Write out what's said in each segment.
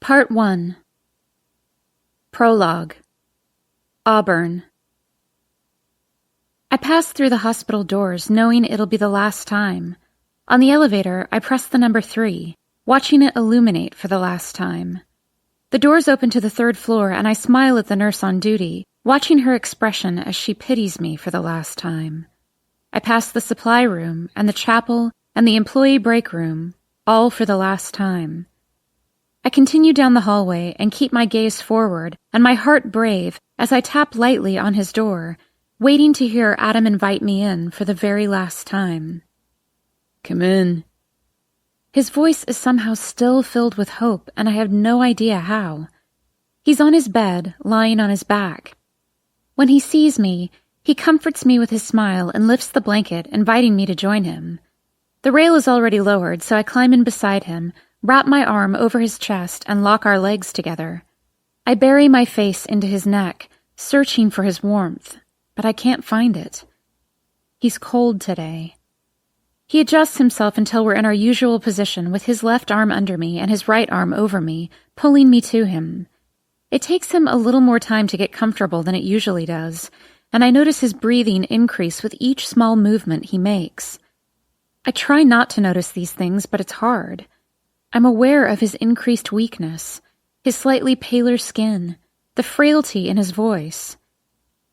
Part 1. Prologue. Auburn. I pass through the hospital doors, knowing it'll be the last time. On the elevator, I press the number 3, watching it illuminate for the last time. The doors open to the 3rd floor, and I smile at the nurse on duty, watching her expression as she pities me for the last time. I pass the supply room, and the chapel, and the employee break room, all for the last time. I continue down the hallway and keep my gaze forward and my heart brave as I tap lightly on his door, waiting to hear Adam invite me in for the very last time. Come in. His voice is somehow still filled with hope, and I have no idea how. He's on his bed, lying on his back. When he sees me, he comforts me with his smile and lifts the blanket, inviting me to join him. The rail is already lowered, so I climb in beside him, wrap my arm over his chest, and lock our legs together. I bury my face into his neck, searching for his warmth, but I can't find it. He's cold today. He adjusts himself until we're in our usual position, with his left arm under me and his right arm over me, pulling me to him. It takes him a little more time to get comfortable than it usually does, and I notice his breathing increase with each small movement he makes. I try not to notice these things, but it's hard. I'm aware of his increased weakness, his slightly paler skin, the frailty in his voice.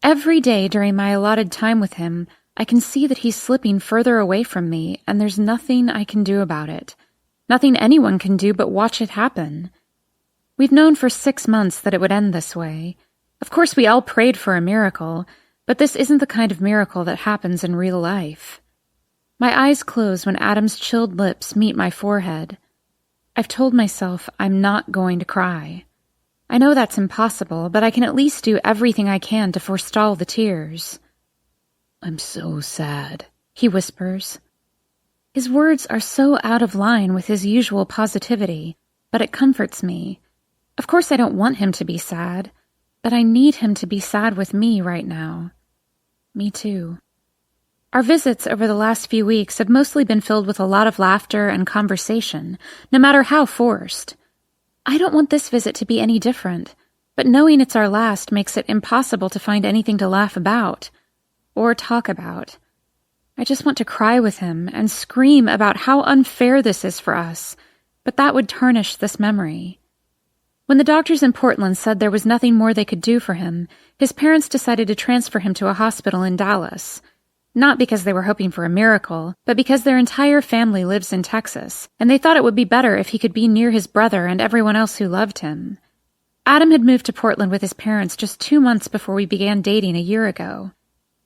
Every day during my allotted time with him, I can see that he's slipping further away from me, and there's nothing I can do about it. Nothing anyone can do but watch it happen. We've known for 6 months that it would end this way. Of course, we all prayed for a miracle, but this isn't the kind of miracle that happens in real life. My eyes close when Adam's chilled lips meet my forehead. I've told myself I'm not going to cry. I know that's impossible, but I can at least do everything I can to forestall the tears. I'm so sad, he whispers. His words are so out of line with his usual positivity, but it comforts me. Of course I don't want him to be sad, but I need him to be sad with me right now. Me too. Our visits over the last few weeks have mostly been filled with a lot of laughter and conversation, no matter how forced. I don't want this visit to be any different, but knowing it's our last makes it impossible to find anything to laugh about, or talk about. I just want to cry with him and scream about how unfair this is for us, but that would tarnish this memory. When the doctors in Portland said there was nothing more they could do for him, his parents decided to transfer him to a hospital in Dallas. Not because they were hoping for a miracle, but because their entire family lives in Texas, and they thought it would be better if he could be near his brother and everyone else who loved him. Adam had moved to Portland with his parents just 2 months before we began dating a year ago.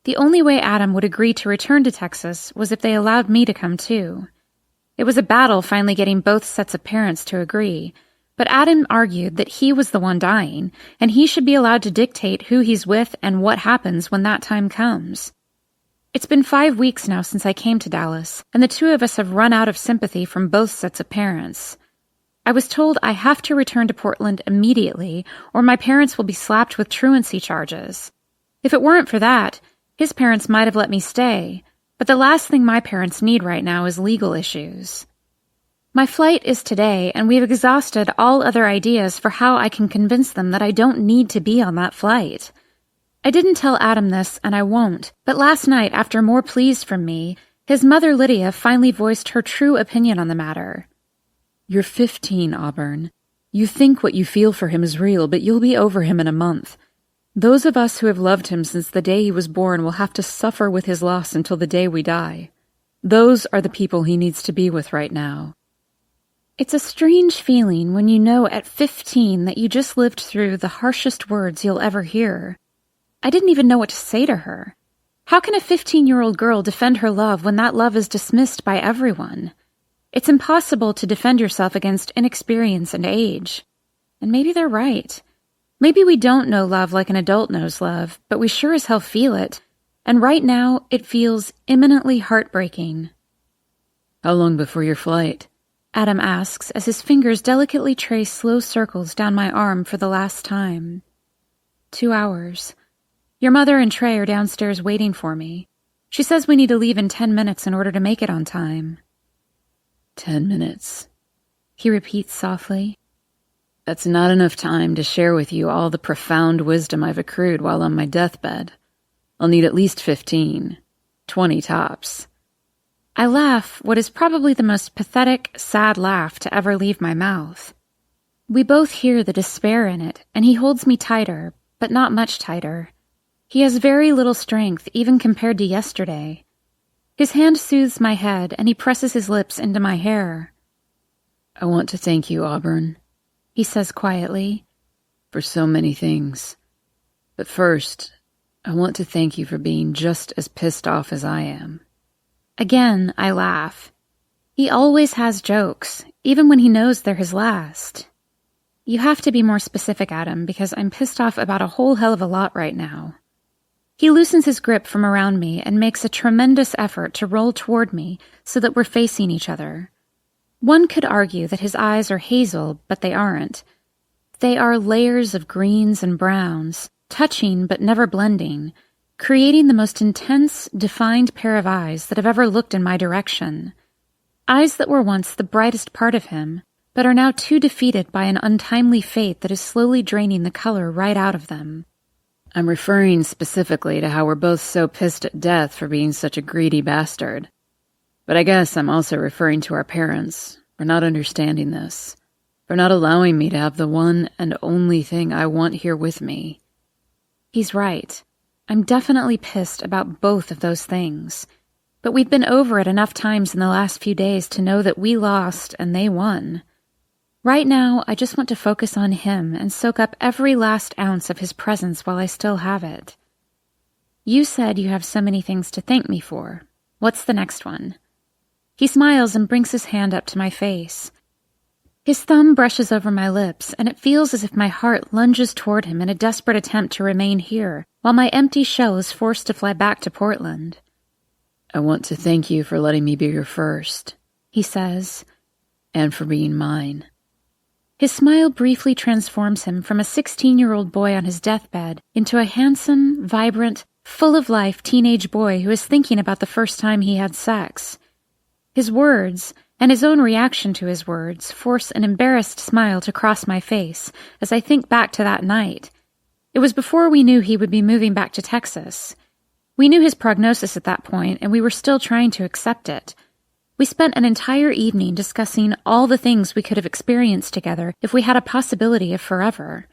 The only way Adam would agree to return to Texas was if they allowed me to come too. It was a battle finally getting both sets of parents to agree, but Adam argued that he was the one dying, and he should be allowed to dictate who he's with and what happens when that time comes. It's been 5 weeks now since I came to Dallas, and the two of us have run out of sympathy from both sets of parents. I was told I have to return to Portland immediately, or my parents will be slapped with truancy charges. If it weren't for that, his parents might have let me stay, but the last thing my parents need right now is legal issues. My flight is today, and we've exhausted all other ideas for how I can convince them that I don't need to be on that flight. I didn't tell Adam this, and I won't, but last night, after more pleas from me, his mother Lydia finally voiced her true opinion on the matter. You're 15, Auburn. You think what you feel for him is real, but you'll be over him in a month. Those of us who have loved him since the day he was born will have to suffer with his loss until the day we die. Those are the people he needs to be with right now. It's a strange feeling when you know at 15 that you just lived through the harshest words you'll ever hear. I didn't even know what to say to her. How can a 15-year-old girl defend her love when that love is dismissed by everyone? It's impossible to defend yourself against inexperience and age. And maybe they're right. Maybe we don't know love like an adult knows love, but we sure as hell feel it. And right now, it feels imminently heartbreaking. How long before your flight? Adam asks as his fingers delicately trace slow circles down my arm for the last time. 2 hours. Your mother and Trey are downstairs waiting for me. She says we need to leave in 10 minutes in order to make it on time. 10 minutes, he repeats softly. That's not enough time to share with you all the profound wisdom I've accrued while on my deathbed. I'll need at least 15, 20 tops. I laugh what is probably the most pathetic, sad laugh to ever leave my mouth. We both hear the despair in it, and he holds me tighter, but not much tighter. He has very little strength, even compared to yesterday. His hand soothes my head, and he presses his lips into my hair. I want to thank you, Auburn, he says quietly, for so many things. But first, I want to thank you for being just as pissed off as I am. Again, I laugh. He always has jokes, even when he knows they're his last. You have to be more specific, Adam, because I'm pissed off about a whole hell of a lot right now. He loosens his grip from around me and makes a tremendous effort to roll toward me so that we're facing each other. One could argue that his eyes are hazel, but they aren't. They are layers of greens and browns, touching but never blending, creating the most intense, defined pair of eyes that have ever looked in my direction. Eyes that were once the brightest part of him, but are now too defeated by an untimely fate that is slowly draining the color right out of them. I'm referring specifically to how we're both so pissed at death for being such a greedy bastard. But I guess I'm also referring to our parents for not understanding this, for not allowing me to have the one and only thing I want here with me. He's right. I'm definitely pissed about both of those things. But we've been over it enough times in the last few days to know that we lost and they won. Right now, I just want to focus on him and soak up every last ounce of his presence while I still have it. You said you have so many things to thank me for. What's the next one? He smiles and brings his hand up to my face. His thumb brushes over my lips, and it feels as if my heart lunges toward him in a desperate attempt to remain here, while my empty shell is forced to fly back to Portland. I want to thank you for letting me be your first, he says, and for being mine. His smile briefly transforms him from a 16-year-old boy on his deathbed into a handsome, vibrant, full-of-life teenage boy who is thinking about the first time he had sex. His words, and his own reaction to his words, force an embarrassed smile to cross my face as I think back to that night. It was before we knew he would be moving back to Texas. We knew his prognosis at that point, and we were still trying to accept it. We spent an entire evening discussing all the things we could have experienced together if we had a possibility of forever.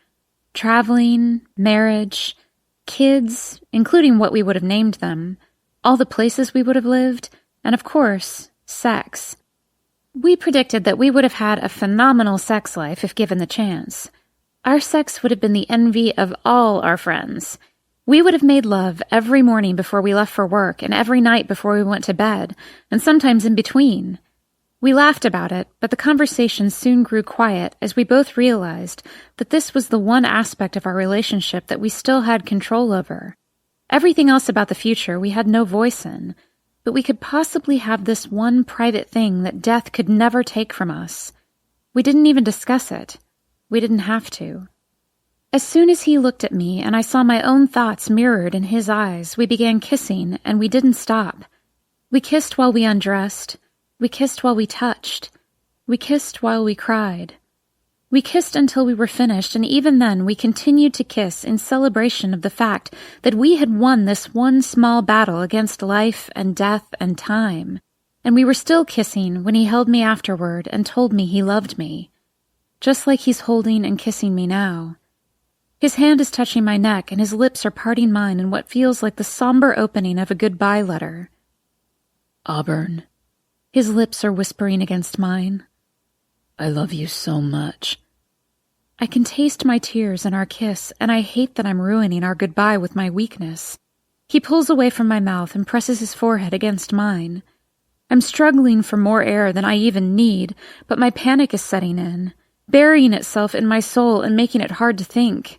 Traveling, marriage, kids, including what we would have named them, all the places we would have lived, and of course, sex. We predicted that we would have had a phenomenal sex life if given the chance. Our sex would have been the envy of all our friends. We would have made love every morning before we left for work and every night before we went to bed, and sometimes in between. We laughed about it, but the conversation soon grew quiet as we both realized that this was the one aspect of our relationship that we still had control over. Everything else about the future we had no voice in, but we could possibly have this one private thing that death could never take from us. We didn't even discuss it. We didn't have to. As soon as he looked at me and I saw my own thoughts mirrored in his eyes, we began kissing, and we didn't stop. We kissed while we undressed. We kissed while we touched. We kissed while we cried. We kissed until we were finished, and even then we continued to kiss in celebration of the fact that we had won this one small battle against life and death and time. And we were still kissing when he held me afterward and told me he loved me. Just like he's holding and kissing me now. His hand is touching my neck, and his lips are parting mine in what feels like the somber opening of a goodbye letter. Auburn. His lips are whispering against mine. I love you so much. I can taste my tears in our kiss, and I hate that I'm ruining our goodbye with my weakness. He pulls away from my mouth and presses his forehead against mine. I'm struggling for more air than I even need, but my panic is setting in, burying itself in my soul and making it hard to think.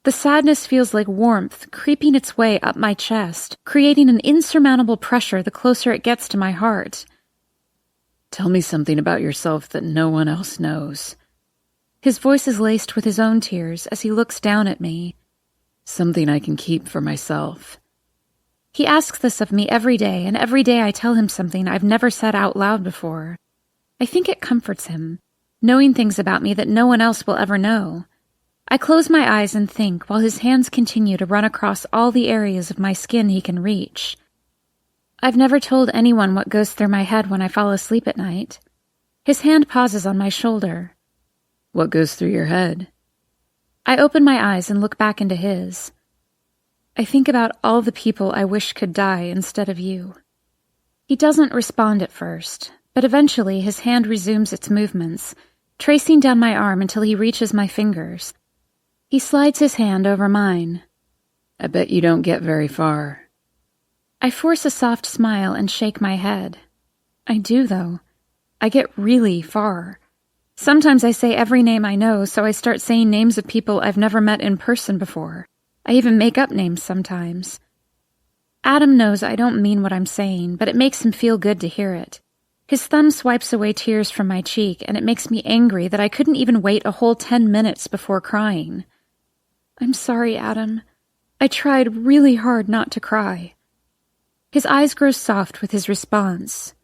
The sadness feels like warmth creeping its way up my chest, creating an insurmountable pressure the closer it gets to my heart. Tell me something about yourself that no one else knows. His voice is laced with his own tears as he looks down at me. Something I can keep for myself. He asks this of me every day, and every day I tell him something I've never said out loud before. I think it comforts him. knowing things about me that no one else will ever know. I close my eyes and think while his hands continue to run across all the areas of my skin he can reach. I've never told anyone what goes through my head when I fall asleep at night. His hand pauses on my shoulder. What goes through your head? I open my eyes and look back into his. I think about all the people I wish could die instead of you. He doesn't respond at first, but eventually his hand resumes its movements, tracing down my arm until he reaches my fingers. He slides his hand over mine. I bet you don't get very far. I force a soft smile and shake my head. I do, though. I get really far. Sometimes I say every name I know, so I start saying names of people I've never met in person before. I even make up names sometimes. Adam knows I don't mean what I'm saying, but it makes him feel good to hear it. His thumb swipes away tears from my cheek, and it makes me angry that I couldn't even wait a whole 10 minutes before crying. I'm sorry, Adam. I tried really hard not to cry. His eyes grow soft with his response.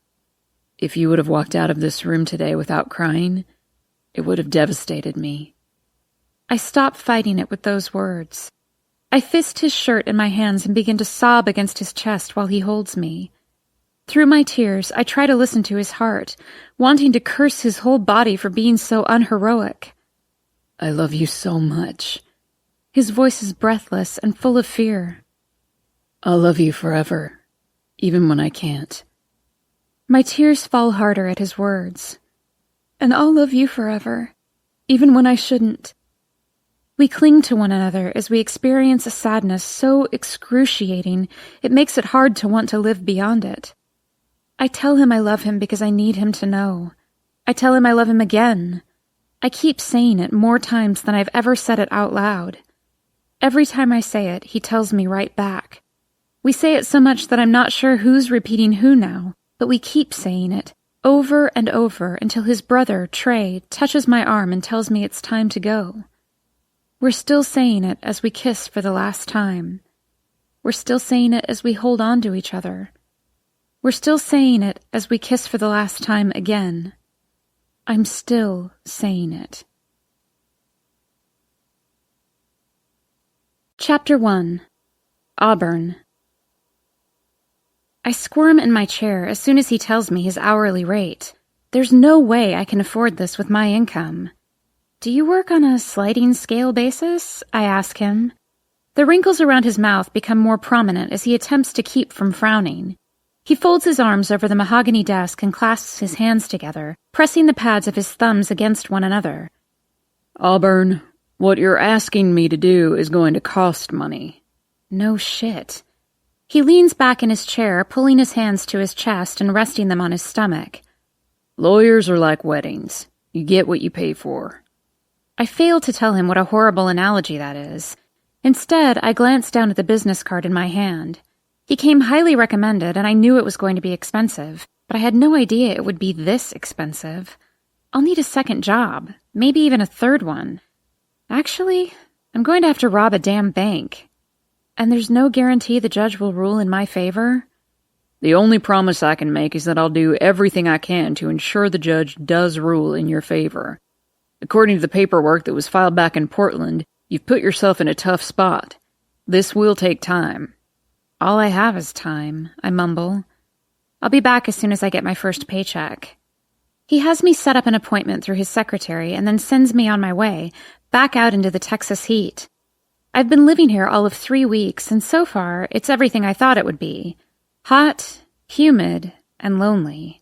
If you would have walked out of this room today without crying, it would have devastated me. I stop fighting it with those words. I fist his shirt in my hands and begin to sob against his chest while he holds me. Through my tears, I try to listen to his heart, wanting to curse his whole body for being so unheroic. I love you so much. His voice is breathless and full of fear. I'll love you forever, even when I can't. My tears fall harder at his words. And I'll love you forever, even when I shouldn't. We cling to one another as we experience a sadness so excruciating it makes it hard to want to live beyond it. I tell him I love him because I need him to know. I tell him I love him again. I keep saying it more times than I've ever said it out loud. Every time I say it, he tells me right back. We say it so much that I'm not sure who's repeating who now, but we keep saying it, over and over until his brother, Trey, touches my arm and tells me it's time to go. We're still saying it as we kiss for the last time. We're still saying it as we hold on to each other. We're still saying it as we kiss for the last time again. I'm still saying it. Chapter 1. Auburn. I squirm in my chair as soon as he tells me his hourly rate. There's no way I can afford this with my income. Do you work on a sliding scale basis? I ask him. The wrinkles around his mouth become more prominent as he attempts to keep from frowning. He folds his arms over the mahogany desk and clasps his hands together, pressing the pads of his thumbs against one another. Auburn, what you're asking me to do is going to cost money. No shit. He leans back in his chair, pulling his hands to his chest and resting them on his stomach. Lawyers are like weddings. You get what you pay for. I fail to tell him what a horrible analogy that is. Instead, I glance down at the business card in my hand. He came highly recommended, and I knew it was going to be expensive, but I had no idea it would be this expensive. I'll need a second job, maybe even a third one. Actually, I'm going to have to rob a damn bank. And there's no guarantee the judge will rule in my favor? The only promise I can make is that I'll do everything I can to ensure the judge does rule in your favor. According to the paperwork that was filed back in Portland, you've put yourself in a tough spot. This will take time. All I have is time, I mumble. I'll be back as soon as I get my first paycheck. He has me set up an appointment through his secretary and then sends me on my way, back out into the Texas heat. I've been living here all of 3 weeks, and so far, it's everything I thought it would be. Hot, humid, and lonely.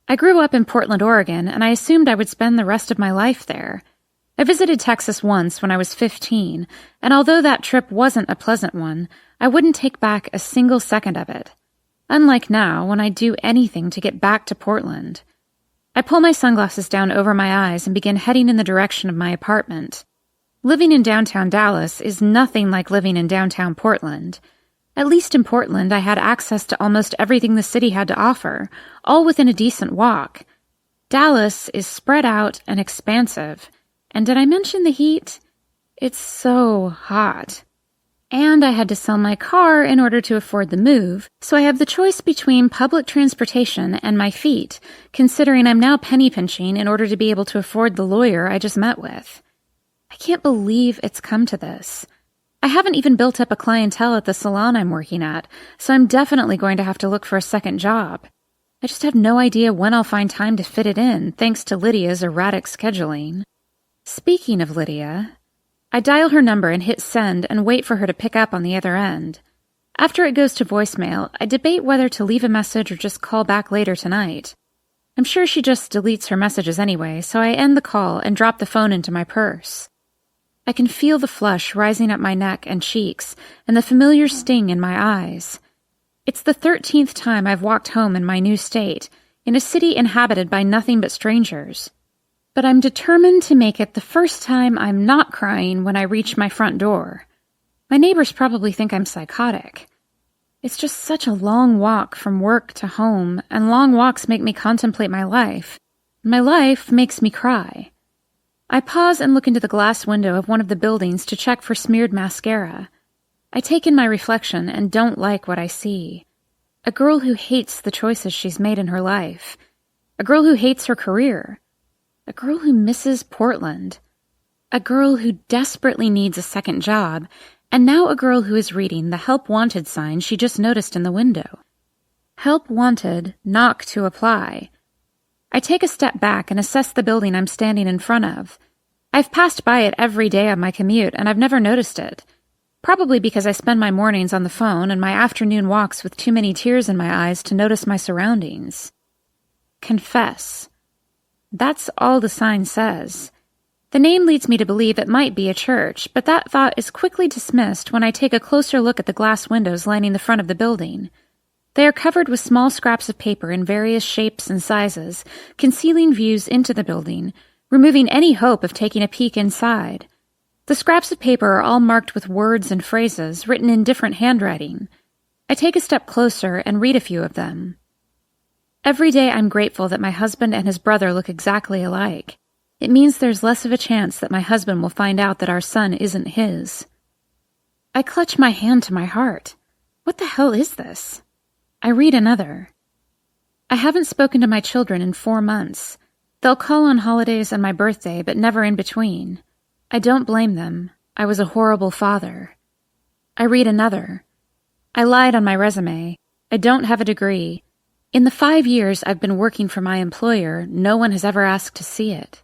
I grew up in Portland, Oregon, and I assumed I would spend the rest of my life there. I visited Texas once when I was 15, and although that trip wasn't a pleasant one, I wouldn't take back a single second of it. Unlike now, when I do anything to get back to Portland. I pull my sunglasses down over my eyes and begin heading in the direction of my apartment. Living in downtown Dallas is nothing like living in downtown Portland. At least in Portland, I had access to almost everything the city had to offer, all within a decent walk. Dallas is spread out and expansive. And did I mention the heat? It's so hot. And I had to sell my car in order to afford the move, so I have the choice between public transportation and my feet, considering I'm now penny pinching in order to be able to afford the lawyer I just met with. I can't believe it's come to this. I haven't even built up a clientele at the salon I'm working at, so I'm definitely going to have to look for a second job. I just have no idea when I'll find time to fit it in, thanks to Lydia's erratic scheduling. Speaking of Lydia, I dial her number and hit send and wait for her to pick up on the other end. After it goes to voicemail, I debate whether to leave a message or just call back later tonight. I'm sure she just deletes her messages anyway, so I end the call and drop the phone into my purse. I can feel the flush rising up my neck and cheeks and the familiar sting in my eyes. It's the 13th time I've walked home in my new state, in a city inhabited by nothing but strangers. But I'm determined to make it the first time I'm not crying when I reach my front door. My neighbors probably think I'm psychotic. It's just such a long walk from work to home, and long walks make me contemplate my life. My life makes me cry. I pause and look into the glass window of one of the buildings to check for smeared mascara. I take in my reflection and don't like what I see. A girl who hates the choices she's made in her life. A girl who hates her career. A girl who misses Portland. A girl who desperately needs a second job, and now a girl who is reading the Help Wanted sign she just noticed in the window. Help Wanted, knock to apply. I take a step back and assess the building I'm standing in front of. I've passed by it every day on my commute, and I've never noticed it. Probably because I spend my mornings on the phone and my afternoon walks with too many tears in my eyes to notice my surroundings. Confess. That's all the sign says. The name leads me to believe it might be a church, but that thought is quickly dismissed when I take a closer look at the glass windows lining the front of the building. They are covered with small scraps of paper in various shapes and sizes, concealing views into the building, removing any hope of taking a peek inside. The scraps of paper are all marked with words and phrases written in different handwriting. I take a step closer and read a few of them. Every day I'm grateful that my husband and his brother look exactly alike. It means there's less of a chance that my husband will find out that our son isn't his. I clutch my hand to my heart. What the hell is this? I read another. I haven't spoken to my children in 4 months. They'll call on holidays and my birthday, but never in between. I don't blame them. I was a horrible father. I read another. I lied on my resume. I don't have a degree. In the 5 years I've been working for my employer, no one has ever asked to see it.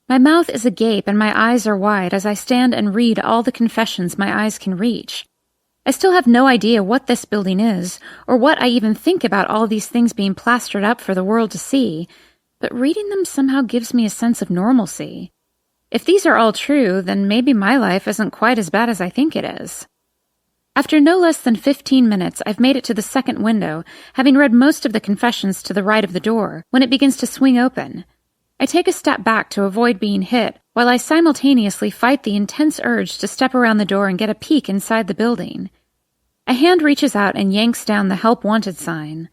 My mouth is agape and my eyes are wide as I stand and read all the confessions my eyes can reach. I still have no idea what this building is, or what I even think about all these things being plastered up for the world to see, but reading them somehow gives me a sense of normalcy. If these are all true, then maybe my life isn't quite as bad as I think it is. After no less than 15 minutes, I've made it to the second window, having read most of the confessions to the right of the door, when it begins to swing open. I take a step back to avoid being hit, while I simultaneously fight the intense urge to step around the door and get a peek inside the building. A hand reaches out and yanks down the Help Wanted sign.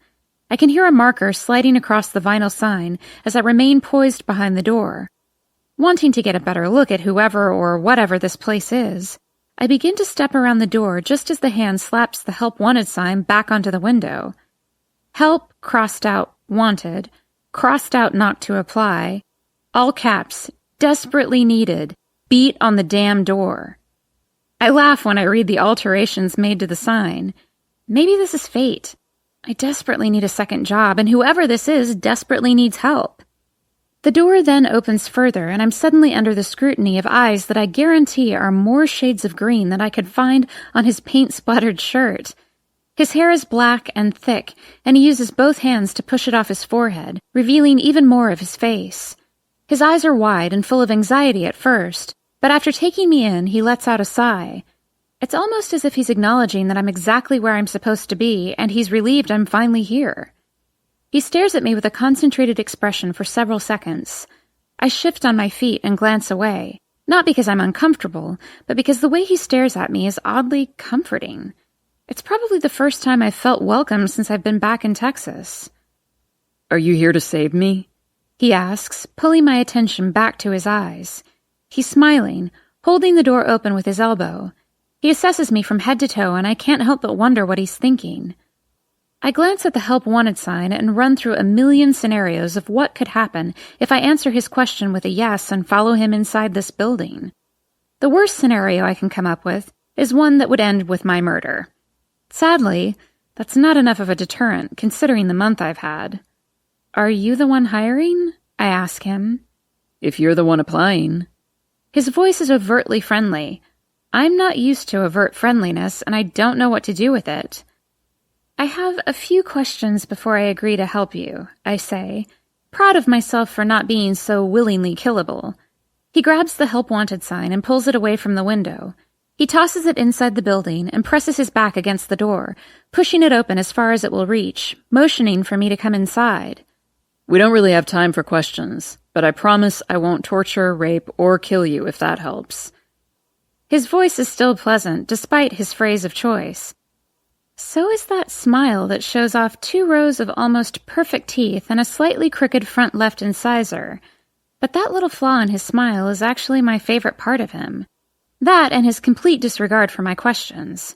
I can hear a marker sliding across the vinyl sign as I remain poised behind the door. Wanting to get a better look at whoever or whatever this place is, I begin to step around the door just as the hand slaps the Help Wanted sign back onto the window. Help, crossed out, wanted, crossed out, knock to apply, all caps, desperately needed, beat on the damn door. I laugh when I read the alterations made to the sign. Maybe this is fate. I desperately need a second job, and whoever this is desperately needs help. The door then opens further, and I'm suddenly under the scrutiny of eyes that I guarantee are more shades of green than I could find on his paint-splattered shirt. His hair is black and thick, and he uses both hands to push it off his forehead, revealing even more of his face. His eyes are wide and full of anxiety at first, but after taking me in, he lets out a sigh. It's almost as if he's acknowledging that I'm exactly where I'm supposed to be, and he's relieved I'm finally here. He stares at me with a concentrated expression for several seconds. I shift on my feet and glance away, not because I'm uncomfortable, but because the way he stares at me is oddly comforting. It's probably the first time I've felt welcome since I've been back in Texas. "Are you here to save me?" he asks, pulling my attention back to his eyes. He's smiling, holding the door open with his elbow. He assesses me from head to toe, and I can't help but wonder what he's thinking. I glance at the help wanted sign and run through a million scenarios of what could happen if I answer his question with a yes and follow him inside this building. The worst scenario I can come up with is one that would end with my murder. Sadly, that's not enough of a deterrent, considering the month I've had. Are you the one hiring? I ask him. If you're the one applying. His voice is overtly friendly. I'm not used to overt friendliness, and I don't know what to do with it. I have a few questions before I agree to help you, I say, proud of myself for not being so willingly killable. He grabs the help wanted sign and pulls it away from the window. He tosses it inside the building and presses his back against the door, pushing it open as far as it will reach, motioning for me to come inside. We don't really have time for questions, but I promise I won't torture, rape, or kill you if that helps. His voice is still pleasant, despite his phrase of choice. So is that smile that shows off 2 rows of almost perfect teeth and a slightly crooked front left incisor. But that little flaw in his smile is actually my favorite part of him. That and his complete disregard for my questions.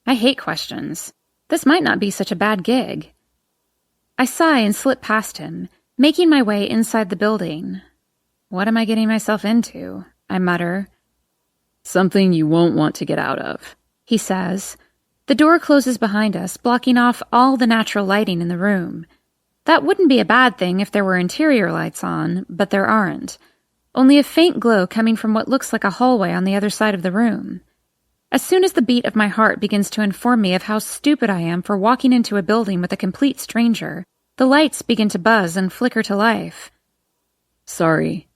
I hate questions. This might not be such a bad gig. I sigh and slip past him, making my way inside the building. What am I getting myself into? I mutter. Something you won't want to get out of, he says. The door closes behind us, blocking off all the natural lighting in the room. That wouldn't be a bad thing if there were interior lights on, but there aren't. Only a faint glow coming from what looks like a hallway on the other side of the room. As soon as the beat of my heart begins to inform me of how stupid I am for walking into a building with a complete stranger, the lights begin to buzz and flicker to life. Sorry.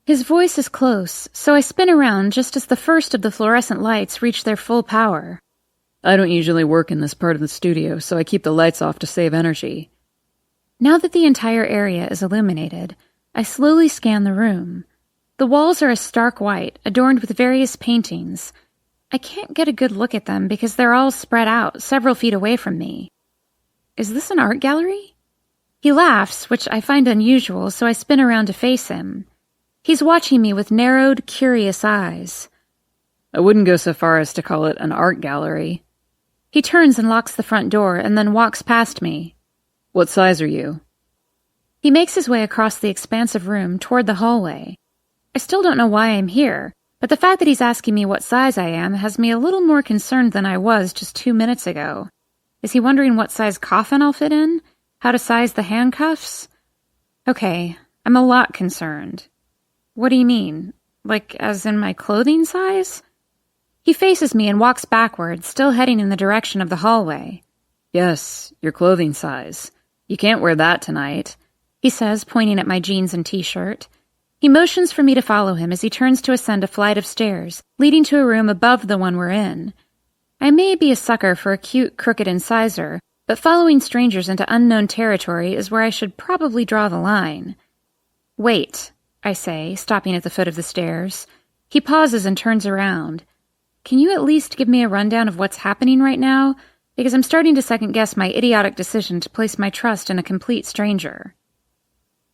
His voice is close, so I spin around just as the first of the fluorescent lights reach their full power. I don't usually work in this part of the studio, so I keep the lights off to save energy. Now that the entire area is illuminated, I slowly scan the room. The walls are a stark white, adorned with various paintings. I can't get a good look at them because they're all spread out several feet away from me. Is this an art gallery? He laughs, which I find unusual, so I spin around to face him. He's watching me with narrowed, curious eyes. I wouldn't go so far as to call it an art gallery. He turns and locks the front door and then walks past me. What size are you? He makes his way across the expansive room toward the hallway. I still don't know why I'm here, but the fact that he's asking me what size I am has me a little more concerned than I was just 2 minutes ago. Is he wondering what size coffin I'll fit in? How to size the handcuffs? Okay, I'm a lot concerned. What do you mean? Like, as in my clothing size? He faces me and walks backwards, still heading in the direction of the hallway. Yes, your clothing size. You can't wear that tonight, he says, pointing at my jeans and t-shirt. He motions for me to follow him as he turns to ascend a flight of stairs, leading to a room above the one we're in. I may be a sucker for a cute, crooked incisor, but following strangers into unknown territory is where I should probably draw the line. Wait, I say, stopping at the foot of the stairs. He pauses and turns around. Can you at least give me a rundown of what's happening right now? Because I'm starting to second-guess my idiotic decision to place my trust in a complete stranger.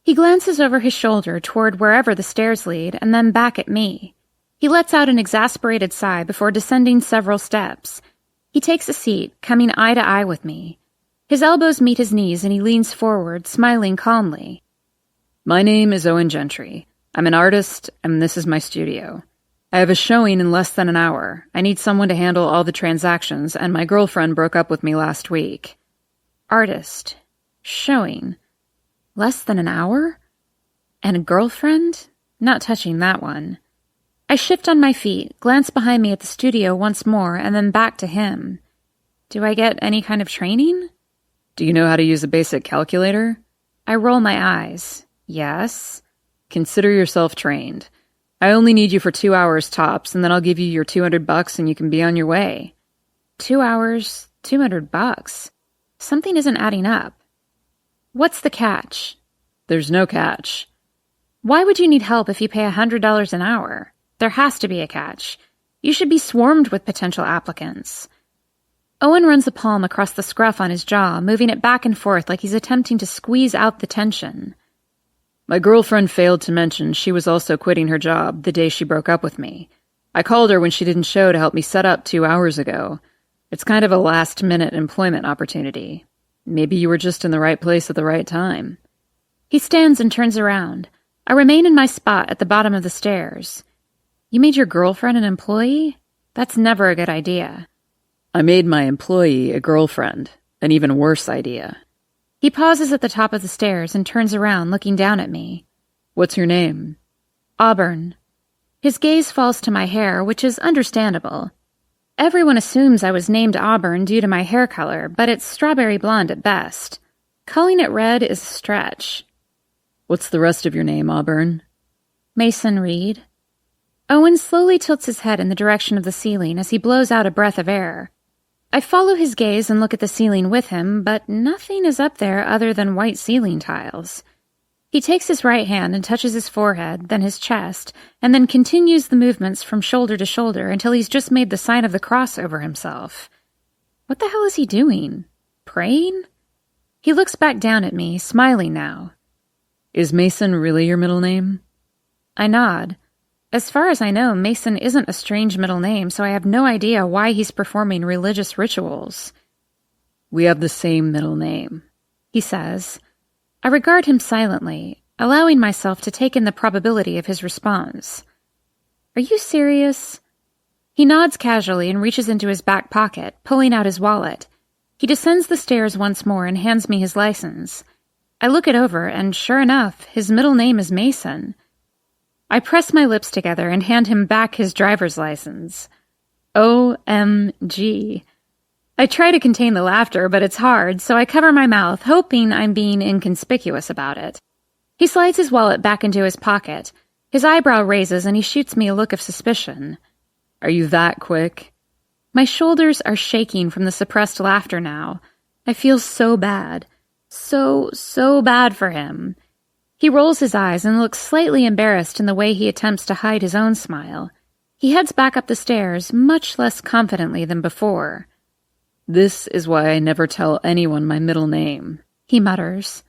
He glances over his shoulder toward wherever the stairs lead, and then back at me. He lets out an exasperated sigh before descending several steps. He takes a seat, coming eye to eye with me. His elbows meet his knees, and he leans forward, smiling calmly. My name is Owen Gentry. I'm an artist, and this is my studio. I have a showing in less than an hour. I need someone to handle all the transactions, and my girlfriend broke up with me last week. Artist. Showing. Less than an hour? And a girlfriend? Not touching that one. I shift on my feet, glance behind me at the studio once more, and then back to him. Do I get any kind of training? Do you know how to use a basic calculator? I roll my eyes. Yes. Consider yourself trained. I only need you for 2 hours tops, and then I'll give you your $200 and you can be on your way. 2 hours, $200. Something isn't adding up. What's the catch? There's no catch. Why would you need help if you pay $100 an hour? There has to be a catch. You should be swarmed with potential applicants. Owen runs a palm across the scruff on his jaw, moving it back and forth like he's attempting to squeeze out the tension. My girlfriend failed to mention she was also quitting her job the day she broke up with me. I called her when she didn't show to help me set up 2 hours ago. It's kind of a last-minute employment opportunity. Maybe you were just in the right place at the right time. He stands and turns around. I remain in my spot at the bottom of the stairs. You made your girlfriend an employee? That's never a good idea. I made my employee a girlfriend. An even worse idea. He pauses at the top of the stairs and turns around, looking down at me. What's your name? Auburn. His gaze falls to my hair, which is understandable. Everyone assumes I was named Auburn due to my hair color, but it's strawberry blonde at best. Calling it red is a stretch. What's the rest of your name, Auburn? Mason Reed. Owen slowly tilts his head in the direction of the ceiling as he blows out a breath of air. I follow his gaze and look at the ceiling with him, but nothing is up there other than white ceiling tiles. He takes his right hand and touches his forehead, then his chest, and then continues the movements from shoulder to shoulder until he's just made the sign of the cross over himself. What the hell is he doing? Praying? He looks back down at me, smiling now. Is Mason really your middle name? I nod. As far as I know, Mason isn't a strange middle name, so I have no idea why he's performing religious rituals. We have the same middle name, he says. I regard him silently, allowing myself to take in the probability of his response. Are you serious? He nods casually and reaches into his back pocket, pulling out his wallet. He descends the stairs once more and hands me his license. I look it over, and sure enough, his middle name is Mason. I press my lips together and hand him back his driver's license. OMG. I try to contain the laughter, but it's hard, so I cover my mouth, hoping I'm being inconspicuous about it. He slides his wallet back into his pocket. His eyebrow raises and he shoots me a look of suspicion. Are you that quick? My shoulders are shaking from the suppressed laughter now. I feel so bad. So bad for him. He rolls his eyes and looks slightly embarrassed in the way he attempts to hide his own smile. He heads back up the stairs, much less confidently than before. This is why I never tell anyone my middle name, he mutters.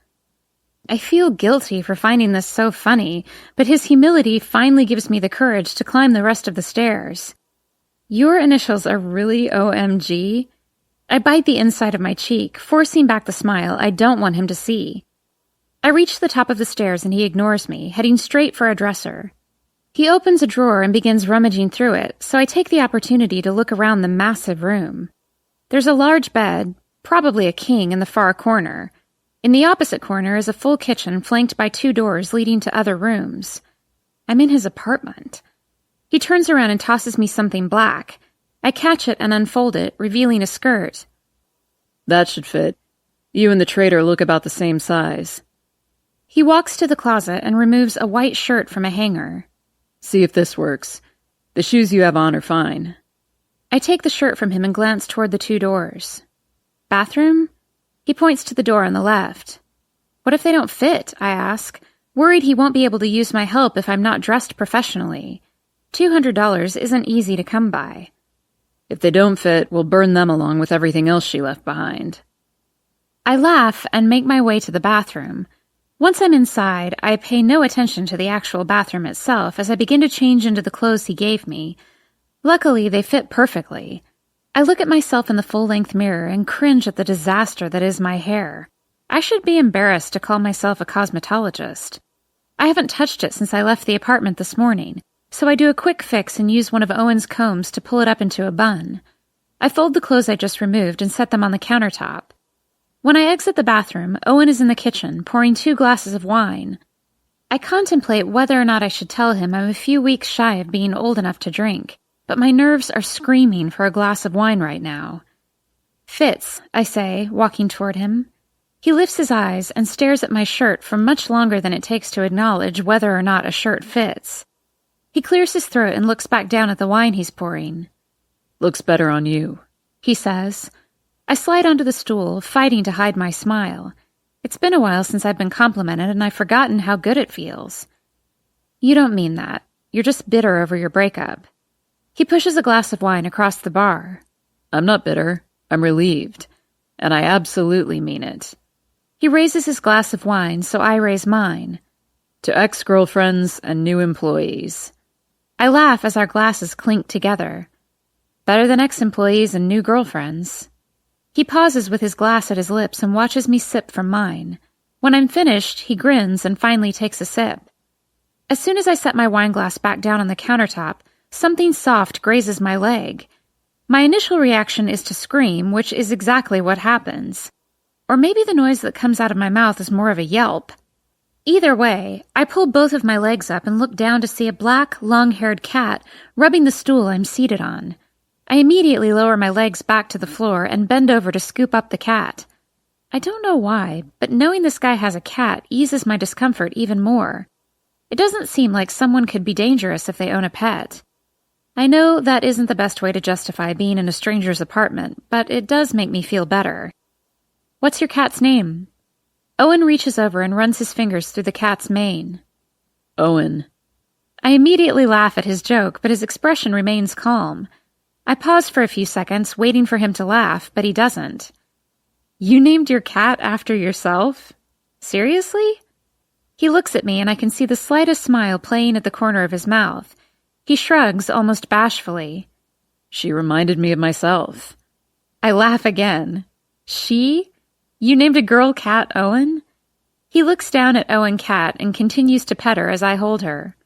I feel guilty for finding this so funny, but his humility finally gives me the courage to climb the rest of the stairs. Your initials are really OMG? I bite the inside of my cheek, forcing back the smile I don't want him to see. I reach the top of the stairs and he ignores me, heading straight for a dresser. He opens a drawer and begins rummaging through it, so I take the opportunity to look around the massive room. There's a large bed, probably a king, in the far corner. In the opposite corner is a full kitchen flanked by 2 doors leading to other rooms. I'm in his apartment. He turns around and tosses me something black. I catch it and unfold it, revealing a skirt. That should fit. You and the traitor look about the same size. He walks to the closet and removes a white shirt from a hanger. See if this works. The shoes you have on are fine. I take the shirt from him and glance toward the 2 doors. Bathroom? He points to the door on the left. What if they don't fit? I ask, worried he won't be able to use my help if I'm not dressed professionally. $200 isn't easy to come by. If they don't fit, we'll burn them along with everything else she left behind. I laugh and make my way to the bathroom. Once I'm inside, I pay no attention to the actual bathroom itself as I begin to change into the clothes he gave me. Luckily, they fit perfectly. I look at myself in the full-length mirror and cringe at the disaster that is my hair. I should be embarrassed to call myself a cosmetologist. I haven't touched it since I left the apartment this morning, so I do a quick fix and use one of Owen's combs to pull it up into a bun. I fold the clothes I just removed and set them on the countertop. When I exit the bathroom, Owen is in the kitchen, pouring 2 glasses of wine. I contemplate whether or not I should tell him I'm a few weeks shy of being old enough to drink, but my nerves are screaming for a glass of wine right now. Fits, I say, walking toward him. He lifts his eyes and stares at my shirt for much longer than it takes to acknowledge whether or not a shirt fits. He clears his throat and looks back down at the wine he's pouring. Looks better on you, he says. I slide onto the stool, fighting to hide my smile. It's been a while since I've been complimented, and I've forgotten how good it feels. You don't mean that. You're just bitter over your breakup. He pushes a glass of wine across the bar. I'm not bitter. I'm relieved. And I absolutely mean it. He raises his glass of wine, so I raise mine. To ex-girlfriends and new employees. I laugh as our glasses clink together. Better than ex-employees and new girlfriends. He pauses with his glass at his lips and watches me sip from mine. When I'm finished, he grins and finally takes a sip. As soon as I set my wine glass back down on the countertop, something soft grazes my leg. My initial reaction is to scream, which is exactly what happens. Or maybe the noise that comes out of my mouth is more of a yelp. Either way, I pull both of my legs up and look down to see a black, long-haired cat rubbing the stool I'm seated on. I immediately lower my legs back to the floor and bend over to scoop up the cat. I don't know why, but knowing this guy has a cat eases my discomfort even more. It doesn't seem like someone could be dangerous if they own a pet. I know that isn't the best way to justify being in a stranger's apartment, but it does make me feel better. What's your cat's name? Owen reaches over and runs his fingers through the cat's mane. Owen. I immediately laugh at his joke, but his expression remains calm. I pause for a few seconds, waiting for him to laugh, but he doesn't. You named your cat after yourself? Seriously? He looks at me and I can see the slightest smile playing at the corner of his mouth. He shrugs almost bashfully. She reminded me of myself. I laugh again. She? You named a girl cat Owen? He looks down at Owen cat and continues to pet her as I hold her.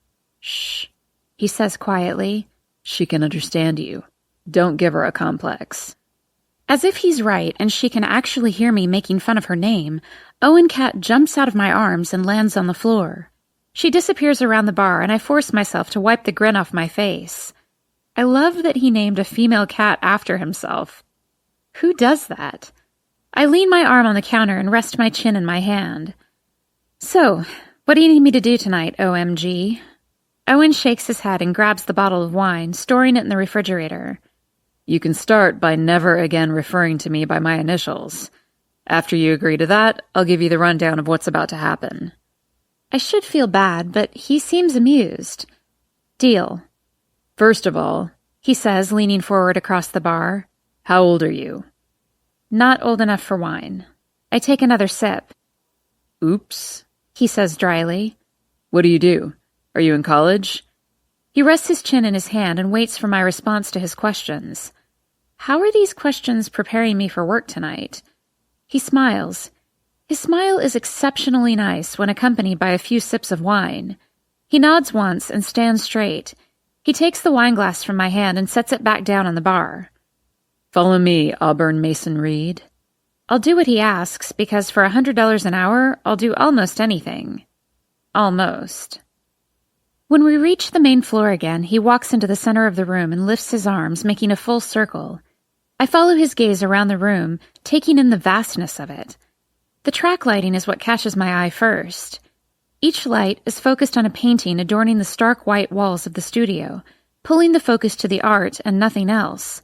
Shh, he says quietly. She can understand you. Don't give her a complex. As if he's right and she can actually hear me making fun of her name, Owen cat jumps out of my arms and lands on the floor. She disappears around the bar and I force myself to wipe the grin off my face. I love that he named a female cat after himself. Who does that? I lean my arm on the counter and rest my chin in my hand. So, what do you need me to do tonight, OMG? Owen shakes his head and grabs the bottle of wine, storing it in the refrigerator. You can start by never again referring to me by my initials. After you agree to that, I'll give you the rundown of what's about to happen. I should feel bad, but he seems amused. Deal. First of all, he says, leaning forward across the bar. How old are you? Not old enough for wine. I take another sip. Oops, he says dryly. What do you do? Are you in college? He rests his chin in his hand and waits for my response to his questions. How are these questions preparing me for work tonight? He smiles. His smile is exceptionally nice when accompanied by a few sips of wine. He nods once and stands straight. He takes the wine glass from my hand and sets it back down on the bar. Follow me, Auburn Reed. I'll do what he asks, because for $100 an hour, I'll do almost anything. Almost. When we reach the main floor again, he walks into the center of the room and lifts his arms, making a full circle. I follow his gaze around the room, taking in the vastness of it. The track lighting is what catches my eye first. Each light is focused on a painting adorning the stark white walls of the studio, pulling the focus to the art and nothing else.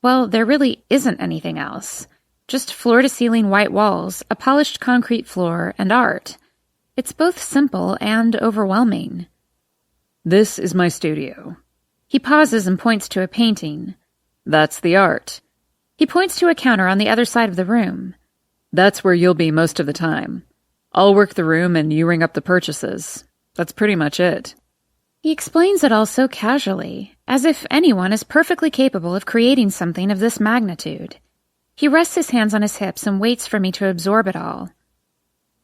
Well, there really isn't anything else. Just floor-to-ceiling white walls, a polished concrete floor, and art. It's both simple and overwhelming. This is my studio. He pauses and points to a painting. That's the art. He points to a counter on the other side of the room. That's where you'll be most of the time. I'll work the room and you ring up the purchases. That's pretty much it. He explains it all so casually, as if anyone is perfectly capable of creating something of this magnitude. He rests his hands on his hips and waits for me to absorb it all.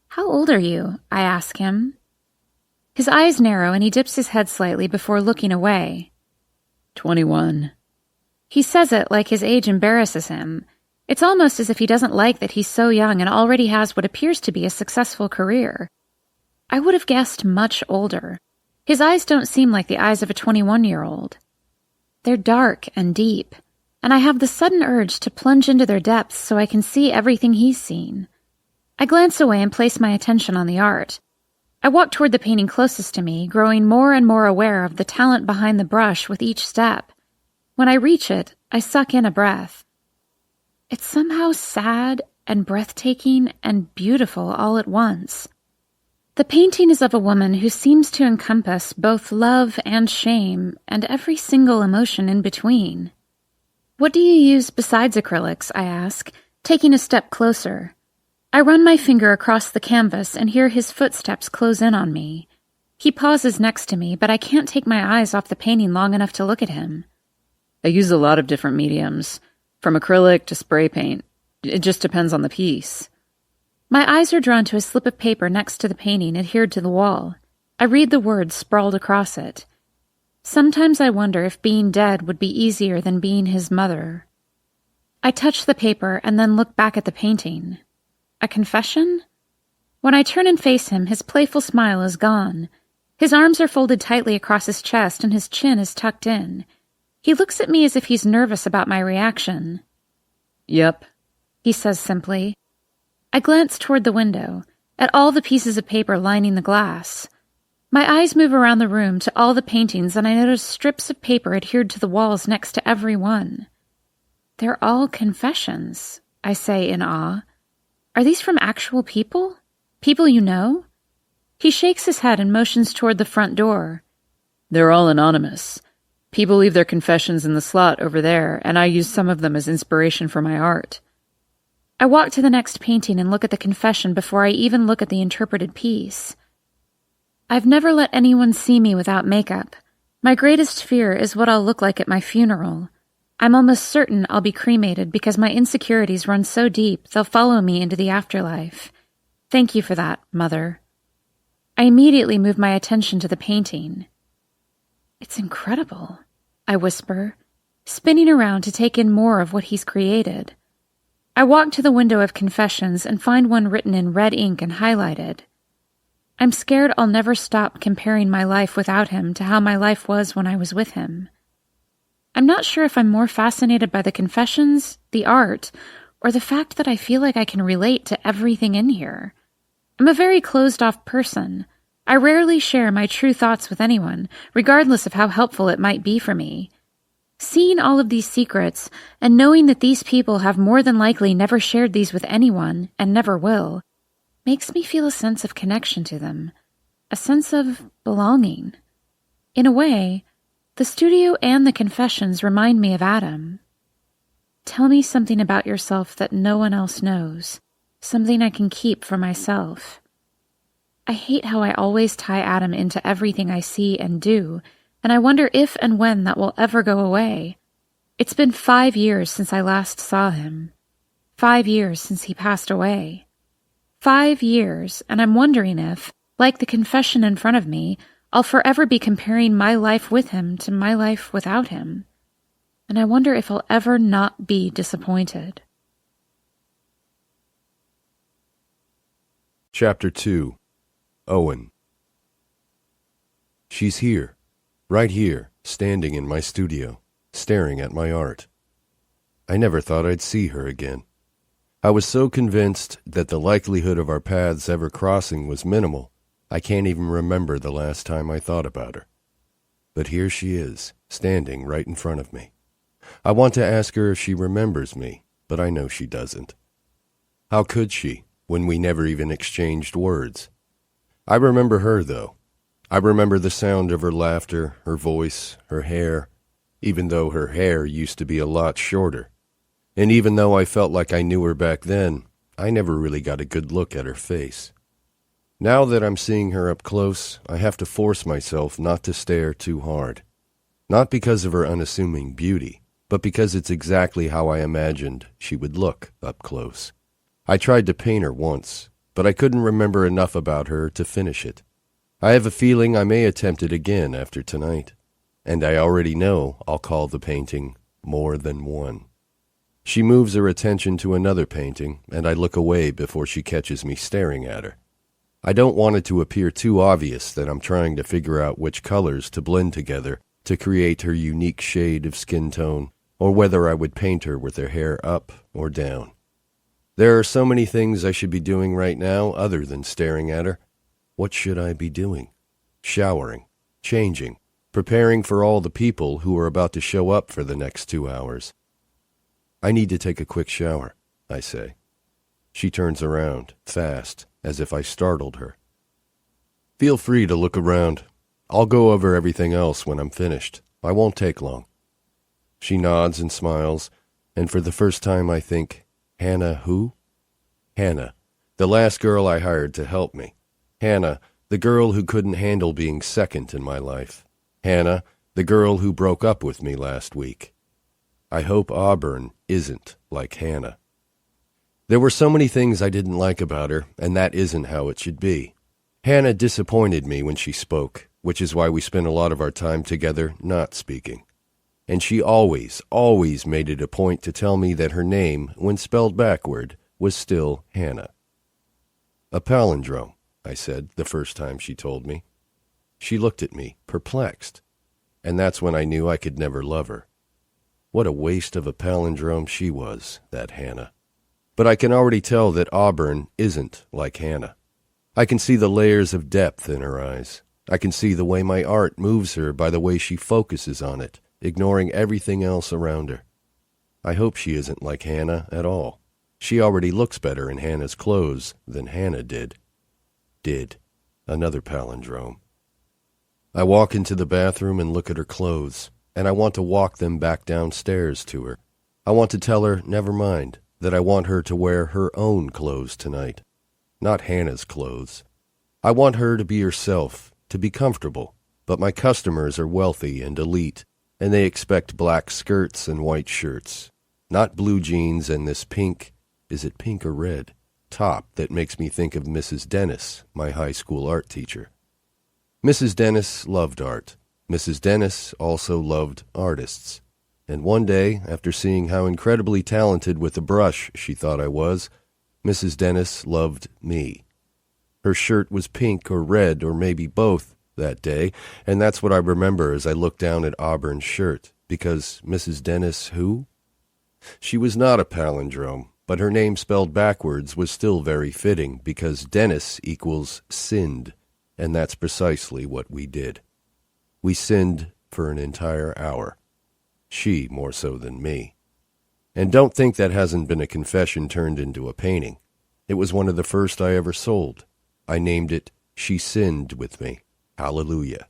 How old are you? I ask him. His eyes narrow and he dips his head slightly before looking away. 21. He says it like his age embarrasses him. It's almost as if he doesn't like that he's so young and already has what appears to be a successful career. I would have guessed much older. His eyes don't seem like the eyes of a 21-year-old. They're dark and deep, and I have the sudden urge to plunge into their depths so I can see everything he's seen. I glance away and place my attention on the art. I walk toward the painting closest to me, growing more and more aware of the talent behind the brush with each step. When I reach it, I suck in a breath. It's somehow sad and breathtaking and beautiful all at once. The painting is of a woman who seems to encompass both love and shame and every single emotion in between. What do you use besides acrylics? I ask, taking a step closer. I run my finger across the canvas and hear his footsteps close in on me. He pauses next to me, but I can't take my eyes off the painting long enough to look at him. I use a lot of different mediums, from acrylic to spray paint. It just depends on the piece. My eyes are drawn to a slip of paper next to the painting adhered to the wall. I read the words sprawled across it. Sometimes I wonder if being dead would be easier than being his mother. I touch the paper and then look back at the painting. A confession? When I turn and face him, his playful smile is gone. His arms are folded tightly across his chest and his chin is tucked in. He looks at me as if he's nervous about my reaction. Yep, he says simply. I glance toward the window, at all the pieces of paper lining the glass. My eyes move around the room to all the paintings and I notice strips of paper adhered to the walls next to every one. They're all confessions, I say in awe. Are these from actual people? People you know? He shakes his head and motions toward the front door. They're all anonymous. People leave their confessions in the slot over there, and I use some of them as inspiration for my art. I walk to the next painting and look at the confession before I even look at the interpreted piece. I've never let anyone see me without makeup. My greatest fear is what I'll look like at my funeral. I'm almost certain I'll be cremated because my insecurities run so deep they'll follow me into the afterlife. Thank you for that, Mother. I immediately move my attention to the painting. It's incredible, I whisper, spinning around to take in more of what he's created. I walk to the window of confessions and find one written in red ink and highlighted. I'm scared I'll never stop comparing my life without him to how my life was when I was with him. I'm not sure if I'm more fascinated by the confessions, the art, or the fact that I feel like I can relate to everything in here. I'm a very closed-off person. I rarely share my true thoughts with anyone, regardless of how helpful it might be for me. Seeing all of these secrets, and knowing that these people have more than likely never shared these with anyone, and never will, makes me feel a sense of connection to them, a sense of belonging. In a way, the studio and the confessions remind me of Adam. Tell me something about yourself that no one else knows, something I can keep for myself. I hate how I always tie Adam into everything I see and do, and I wonder if and when that will ever go away. It's been 5 years since I last saw him. 5 years since he passed away. 5 years, and I'm wondering if, like the confession in front of me, I'll forever be comparing my life with him to my life without him. And I wonder if I'll ever not be disappointed. Chapter 2. Owen. She's here, right here, standing in my studio, staring at my art. I never thought I'd see her again. I was so convinced that the likelihood of our paths ever crossing was minimal, I can't even remember the last time I thought about her. But here she is, standing right in front of me. I want to ask her if she remembers me, but I know she doesn't. How could she, when we never even exchanged words? I remember her, though. I remember the sound of her laughter, her voice, her hair, even though her hair used to be a lot shorter. And even though I felt like I knew her back then, I never really got a good look at her face. Now that I'm seeing her up close, I have to force myself not to stare too hard. Not because of her unassuming beauty, but because it's exactly how I imagined she would look up close. I tried to paint her once, but I couldn't remember enough about her to finish it. I have a feeling I may attempt it again after tonight, and I already know I'll call the painting More Than One. She moves her attention to another painting, and I look away before she catches me staring at her. I don't want it to appear too obvious that I'm trying to figure out which colors to blend together to create her unique shade of skin tone, or whether I would paint her with her hair up or down. There are so many things I should be doing right now other than staring at her. What should I be doing? Showering, changing, preparing for all the people who are about to show up for the next 2 hours. I need to take a quick shower, I say. She turns around, fast, as if I startled her. Feel free to look around. I'll go over everything else when I'm finished. I won't take long. She nods and smiles, and for the first time I think, Hannah who? Hannah, the last girl I hired to help me. Hannah, the girl who couldn't handle being second in my life. Hannah, the girl who broke up with me last week. I hope Auburn isn't like Hannah. There were so many things I didn't like about her, and that isn't how it should be. Hannah disappointed me when she spoke, which is why we spent a lot of our time together not speaking. And she always made it a point to tell me that her name, when spelled backward, was still Hannah. A palindrome, I said the first time she told me. She looked at me, perplexed, and that's when I knew I could never love her. What a waste of a palindrome she was, that Hannah. But I can already tell that Auburn isn't like Hannah. I can see the layers of depth in her eyes. I can see the way my art moves her by the way she focuses on it, ignoring everything else around her. I hope she isn't like Hannah at all. She already looks better in Hannah's clothes than Hannah did. Another palindrome. I walk into the bathroom and look at her clothes, and I want to walk them back downstairs to her. I want to tell her, never mind, that I want her to wear her own clothes tonight, not Hannah's clothes. I want her to be herself, to be comfortable, but my customers are wealthy and elite, and they expect black skirts and white shirts, not blue jeans and this pink, is it pink or red, top that makes me think of Mrs. Dennis, my high school art teacher. Mrs. Dennis loved art. Mrs. Dennis also loved artists. And one day, after seeing how incredibly talented with a brush she thought I was, Mrs. Dennis loved me. Her shirt was pink or red or maybe both that day, and that's what I remember as I looked down at Auburn's shirt, because Mrs. Dennis who? She was not a palindrome, but her name spelled backwards was still very fitting, because Dennis equals sinned, and that's precisely what we did. We sinned for an entire hour. She more so than me. And don't think that hasn't been a confession turned into a painting. It was one of the first I ever sold. I named it She Sinned With Me. Hallelujah.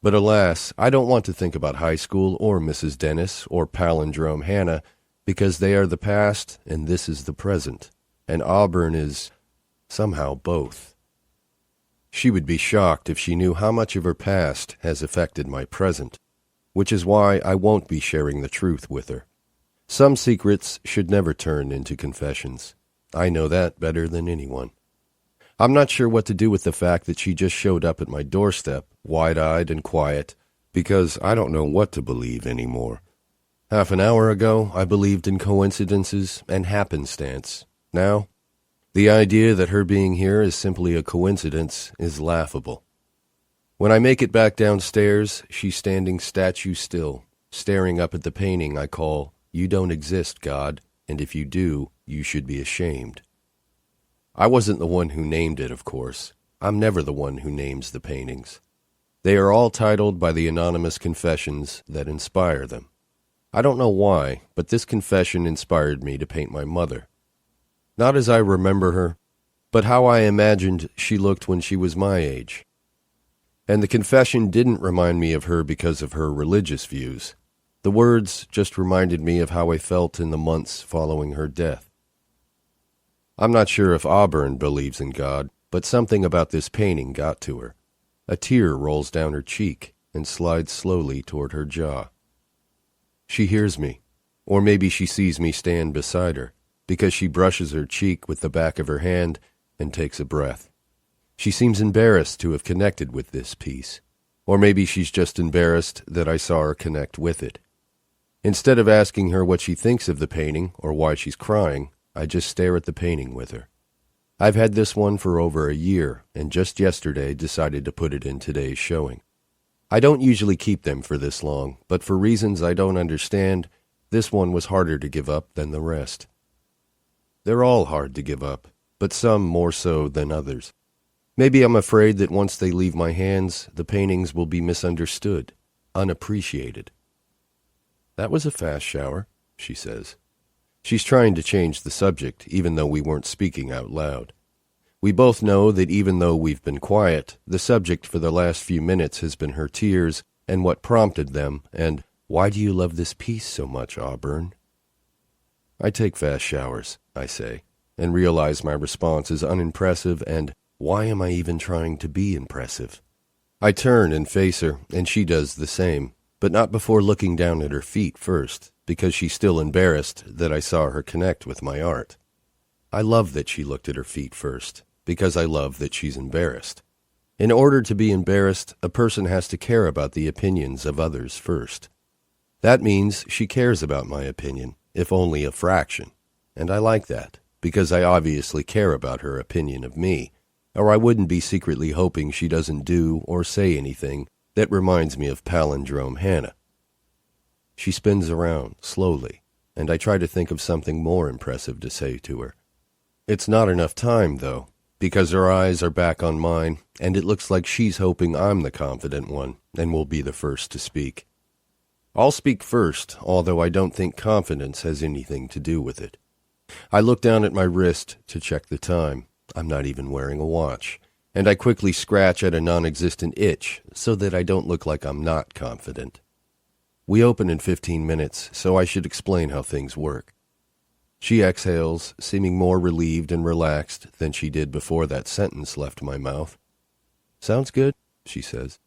But alas, I don't want to think about high school or Mrs. Dennis or palindrome Hannah, because they are the past and this is the present, and Auburn is somehow both. She would be shocked if she knew how much of her past has affected my present, which is why I won't be sharing the truth with her. Some secrets should never turn into confessions. I know that better than anyone. I'm not sure what to do with the fact that she just showed up at my doorstep, wide-eyed and quiet, because I don't know what to believe anymore. Half an hour ago, I believed in coincidences and happenstance. Now, the idea that her being here is simply a coincidence is laughable. When I make it back downstairs, she's standing statue still, staring up at the painting I call, "You Don't Exist, God, and if you do, you should be ashamed." I wasn't the one who named it, of course. I'm never the one who names the paintings. They are all titled by the anonymous confessions that inspire them. I don't know why, but this confession inspired me to paint my mother. Not as I remember her, but how I imagined she looked when she was my age. And the confession didn't remind me of her because of her religious views. The words just reminded me of how I felt in the months following her death. I'm not sure if Auburn believes in God, but something about this painting got to her. A tear rolls down her cheek and slides slowly toward her jaw. She hears me, or maybe she sees me stand beside her, because she brushes her cheek with the back of her hand and takes a breath. She seems embarrassed to have connected with this piece, or maybe she's just embarrassed that I saw her connect with it. Instead of asking her what she thinks of the painting or why she's crying, I just stare at the painting with her. I've had this one for over a year, and just yesterday decided to put it in today's showing. I don't usually keep them for this long, but for reasons I don't understand, this one was harder to give up than the rest. They're all hard to give up, but some more so than others. Maybe I'm afraid that once they leave my hands, the paintings will be misunderstood, unappreciated. "That was a fast shower," she says. She's trying to change the subject, even though we weren't speaking out loud. We both know that even though we've been quiet, the subject for the last few minutes has been her tears and what prompted them, and "Why do you love this piece so much, Auburn?" I take fast showers, I say, and realize my response is unimpressive and Why am I even trying to be impressive? I turn and face her, and she does the same, but not before looking down at her feet first, because she's still embarrassed that I saw her connect with my art. I love that she looked at her feet first, because I love that she's embarrassed. In order to be embarrassed, a person has to care about the opinions of others first. That means she cares about my opinion, if only a fraction. And I like that, because I obviously care about her opinion of me, or I wouldn't be secretly hoping she doesn't do or say anything that reminds me of Palindrome Hannah. She spins around, slowly, and I try to think of something more impressive to say to her. It's not enough time, though, because her eyes are back on mine, and it looks like she's hoping I'm the confident one and will be the first to speak. I'll speak first, although I don't think confidence has anything to do with it. I look down at my wrist to check the time. I'm not even wearing a watch, and I quickly scratch at a non-existent itch so that I don't look like I'm not confident. We open in 15 minutes, so I should explain how things work. She exhales, seeming more relieved and relaxed than she did before that sentence left my mouth. Sounds good, she says.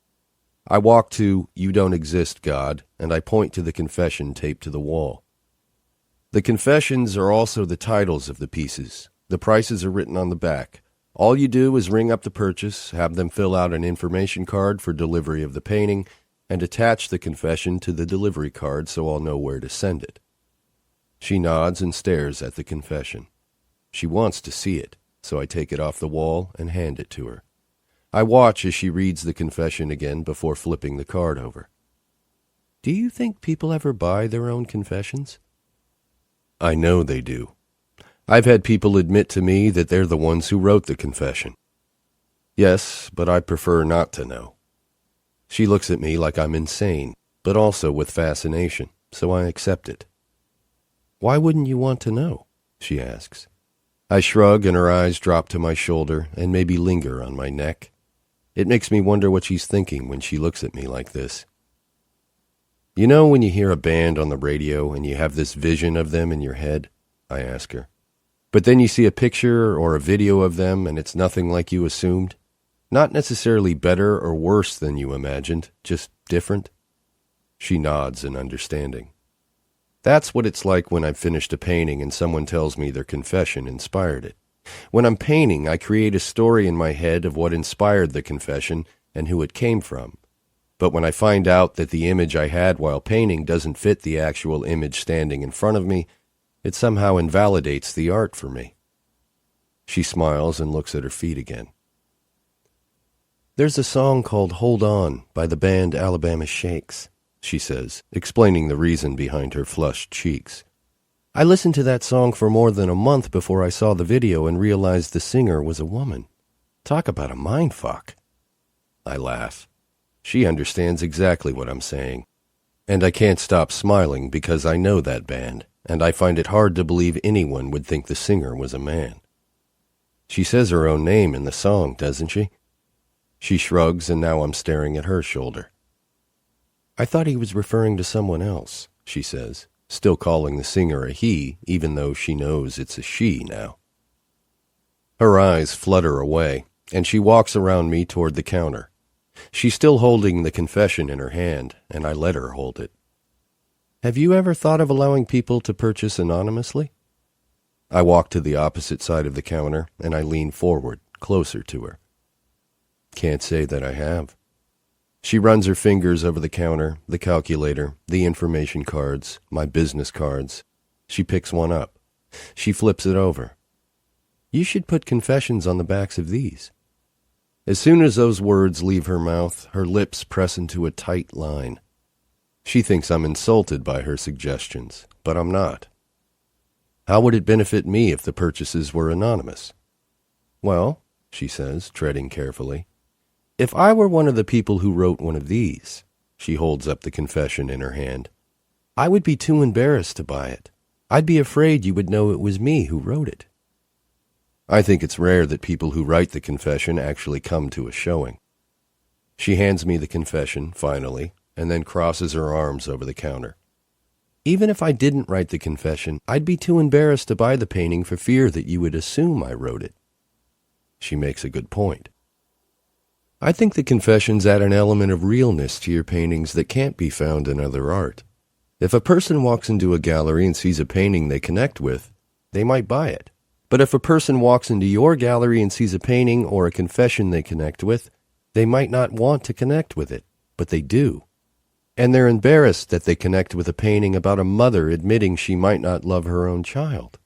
I walk to You Don't Exist, God, and I point to the confession taped to the wall. The confessions are also the titles of the pieces. The prices are written on the back. All you do is ring up the purchase, have them fill out an information card for delivery of the painting, and attach the confession to the delivery card so I'll know where to send it. She nods and stares at the confession. She wants to see it, so I take it off the wall and hand it to her. I watch as she reads the confession again before flipping the card over. Do you think people ever buy their own confessions? I know they do. I've had people admit to me that they're the ones who wrote the confession. Yes, but I prefer not to know. She looks at me like I'm insane, but also with fascination, so I accept it. Why wouldn't you want to know? She asks. I shrug and her eyes drop to my shoulder and maybe linger on my neck. It makes me wonder what she's thinking when she looks at me like this. You know when you hear a band on the radio and you have this vision of them in your head? I ask her. But then you see a picture or a video of them and it's nothing like you assumed? Not necessarily better or worse than you imagined, just different? She nods in understanding. That's what it's like when I've finished a painting and someone tells me their confession inspired it. When I'm painting, I create a story in my head of what inspired the confession and who it came from. But when I find out that the image I had while painting doesn't fit the actual image standing in front of me, it somehow invalidates the art for me. She smiles and looks at her feet again. There's a song called Hold On by the band Alabama Shakes, she says, explaining the reason behind her flushed cheeks. I listened to that song for more than a month before I saw the video and realized the singer was a woman. Talk about a mindfuck. I laugh. She understands exactly what I'm saying. And I can't stop smiling because I know that band, and I find it hard to believe anyone would think the singer was a man. She says her own name in the song, doesn't she? She shrugs, and now I'm staring at her shoulder. I thought he was referring to someone else, she says, still calling the singer a he, even though she knows it's a she now. Her eyes flutter away, and she walks around me toward the counter. She's still holding the confession in her hand, and I let her hold it. Have you ever thought of allowing people to purchase anonymously? I walk to the opposite side of the counter, and I lean forward, closer to her. Can't say that I have. She runs her fingers over the counter, the calculator, the information cards, my business cards. She picks one up. She flips it over. You should put confessions on the backs of these. As soon as those words leave her mouth, her lips press into a tight line. She thinks I'm insulted by her suggestions, but I'm not. How would it benefit me if the purchases were anonymous? Well, she says, treading carefully, if I were one of the people who wrote one of these, she holds up the confession in her hand, I would be too embarrassed to buy it. I'd be afraid you would know it was me who wrote it. I think it's rare that people who write the confession actually come to a showing. She hands me the confession, finally, and then crosses her arms over the counter. Even if I didn't write the confession, I'd be too embarrassed to buy the painting for fear that you would assume I wrote it. She makes a good point. I think the confessions add an element of realness to your paintings that can't be found in other art. If a person walks into a gallery and sees a painting they connect with, they might buy it. But if a person walks into your gallery and sees a painting or a confession they connect with, they might not want to connect with it, but they do. And they're embarrassed that they connect with a painting about a mother admitting she might not love her own child.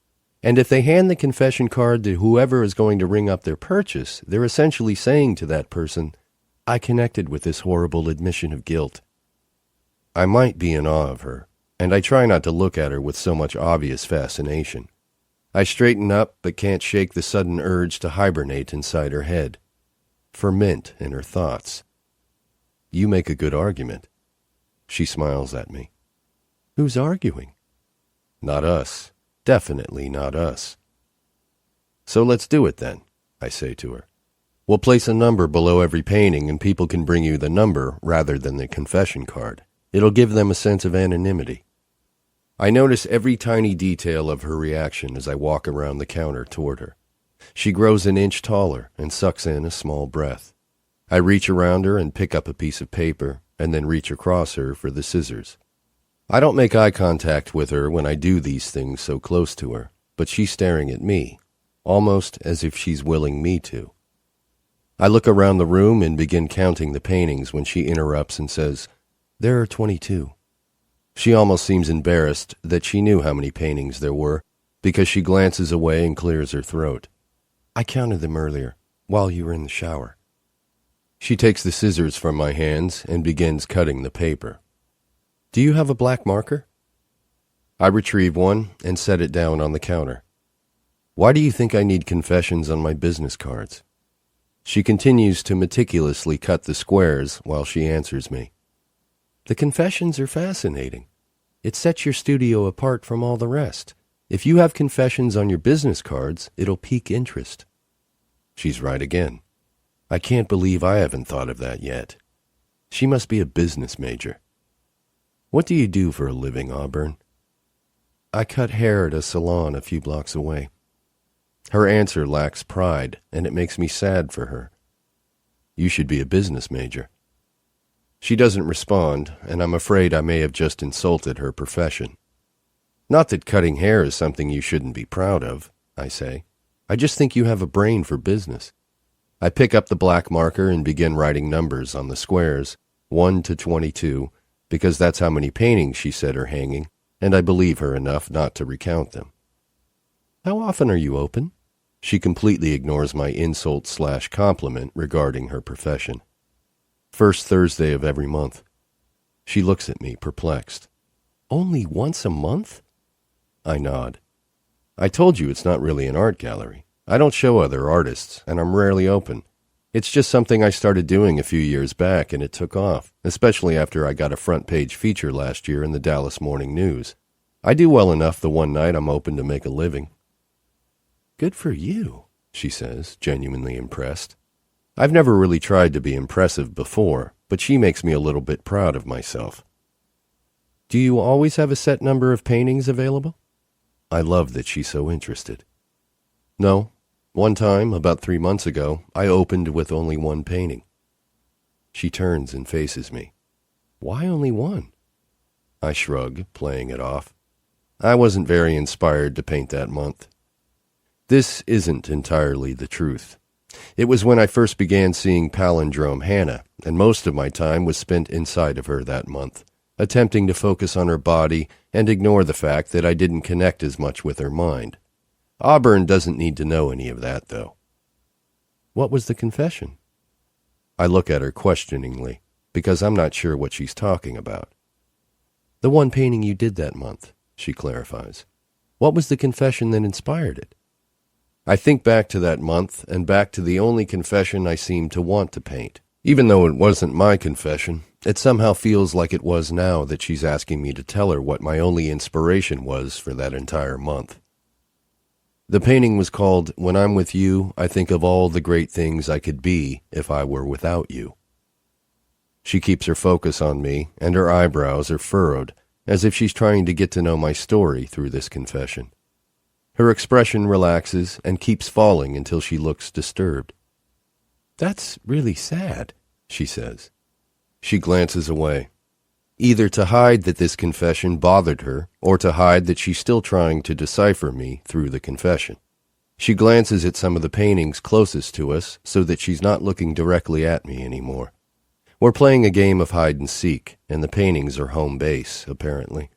And if they hand the confession card to whoever is going to ring up their purchase, they're essentially saying to that person, I connected with this horrible admission of guilt. I might be in awe of her, and I try not to look at her with so much obvious fascination. I straighten up, but can't shake the sudden urge to hibernate inside her head, ferment in her thoughts. You make a good argument. She smiles at me. Who's arguing? Not us. Definitely not us. So let's do it then, I say to her. We'll place a number below every painting and people can bring you the number rather than the confession card. It'll give them a sense of anonymity. I notice every tiny detail of her reaction as I walk around the counter toward her. She grows an inch taller and sucks in a small breath. I reach around her and pick up a piece of paper and then reach across her for the scissors. I don't make eye contact with her when I do these things so close to her, but she's staring at me, almost as if she's willing me to. I look around the room and begin counting the paintings when she interrupts and says, There are 22. She almost seems embarrassed that she knew how many paintings there were, because she glances away and clears her throat. I counted them earlier, while you were in the shower. She takes the scissors from my hands and begins cutting the paper. Do you have a black marker? I retrieve one and set it down on the counter. Why do you think I need confessions on my business cards? She continues to meticulously cut the squares while she answers me. The confessions are fascinating. It sets your studio apart from all the rest. If you have confessions on your business cards, it'll pique interest. She's right again. I can't believe I haven't thought of that yet. She must be a business major. What do you do for a living, Auburn? I cut hair at a salon a few blocks away. Her answer lacks pride, and it makes me sad for her. You should be a business major. She doesn't respond, and I'm afraid I may have just insulted her profession. Not that cutting hair is something you shouldn't be proud of, I say. I just think you have a brain for business. I pick up the black marker and begin writing numbers on the squares, 1 to 22, because that's how many paintings she said are hanging, and I believe her enough not to recount them. How often are you open? She completely ignores my insult/compliment regarding her profession. First Thursday of every month. She looks at me, perplexed. Only once a month? I nod. I told you it's not really an art gallery. I don't show other artists, and I'm rarely open. It's just something I started doing a few years back, and it took off, especially after I got a front-page feature last year in the Dallas Morning News. I do well enough the one night I'm open to make a living. Good for you, she says, genuinely impressed. I've never really tried to be impressive before, but she makes me a little bit proud of myself. Do you always have a set number of paintings available? I love that she's so interested. No. One time, about 3 months ago, I opened with only one painting. She turns and faces me. Why only one? I shrug, playing it off. I wasn't very inspired to paint that month. This isn't entirely the truth. It was when I first began seeing Palindrome Hannah, and most of my time was spent inside of her that month, attempting to focus on her body and ignore the fact that I didn't connect as much with her mind. Auburn doesn't need to know any of that, though. What was the confession? I look at her questioningly, because I'm not sure what she's talking about. The one painting you did that month, she clarifies. What was the confession that inspired it? I think back to that month and back to the only confession I seemed to want to paint. Even though it wasn't my confession, it somehow feels like it was now that she's asking me to tell her what my only inspiration was for that entire month. The painting was called, When I'm With You, I Think of All the Great Things I Could Be If I Were Without You. She keeps her focus on me, and her eyebrows are furrowed, as if she's trying to get to know my story through this confession. Her expression relaxes and keeps falling until she looks disturbed. "That's really sad," she says. She glances away, either to hide that this confession bothered her or to hide that she's still trying to decipher me through the confession. She glances at some of the paintings closest to us so that she's not looking directly at me anymore. We're playing a game of hide and seek, and the paintings are home base, apparently.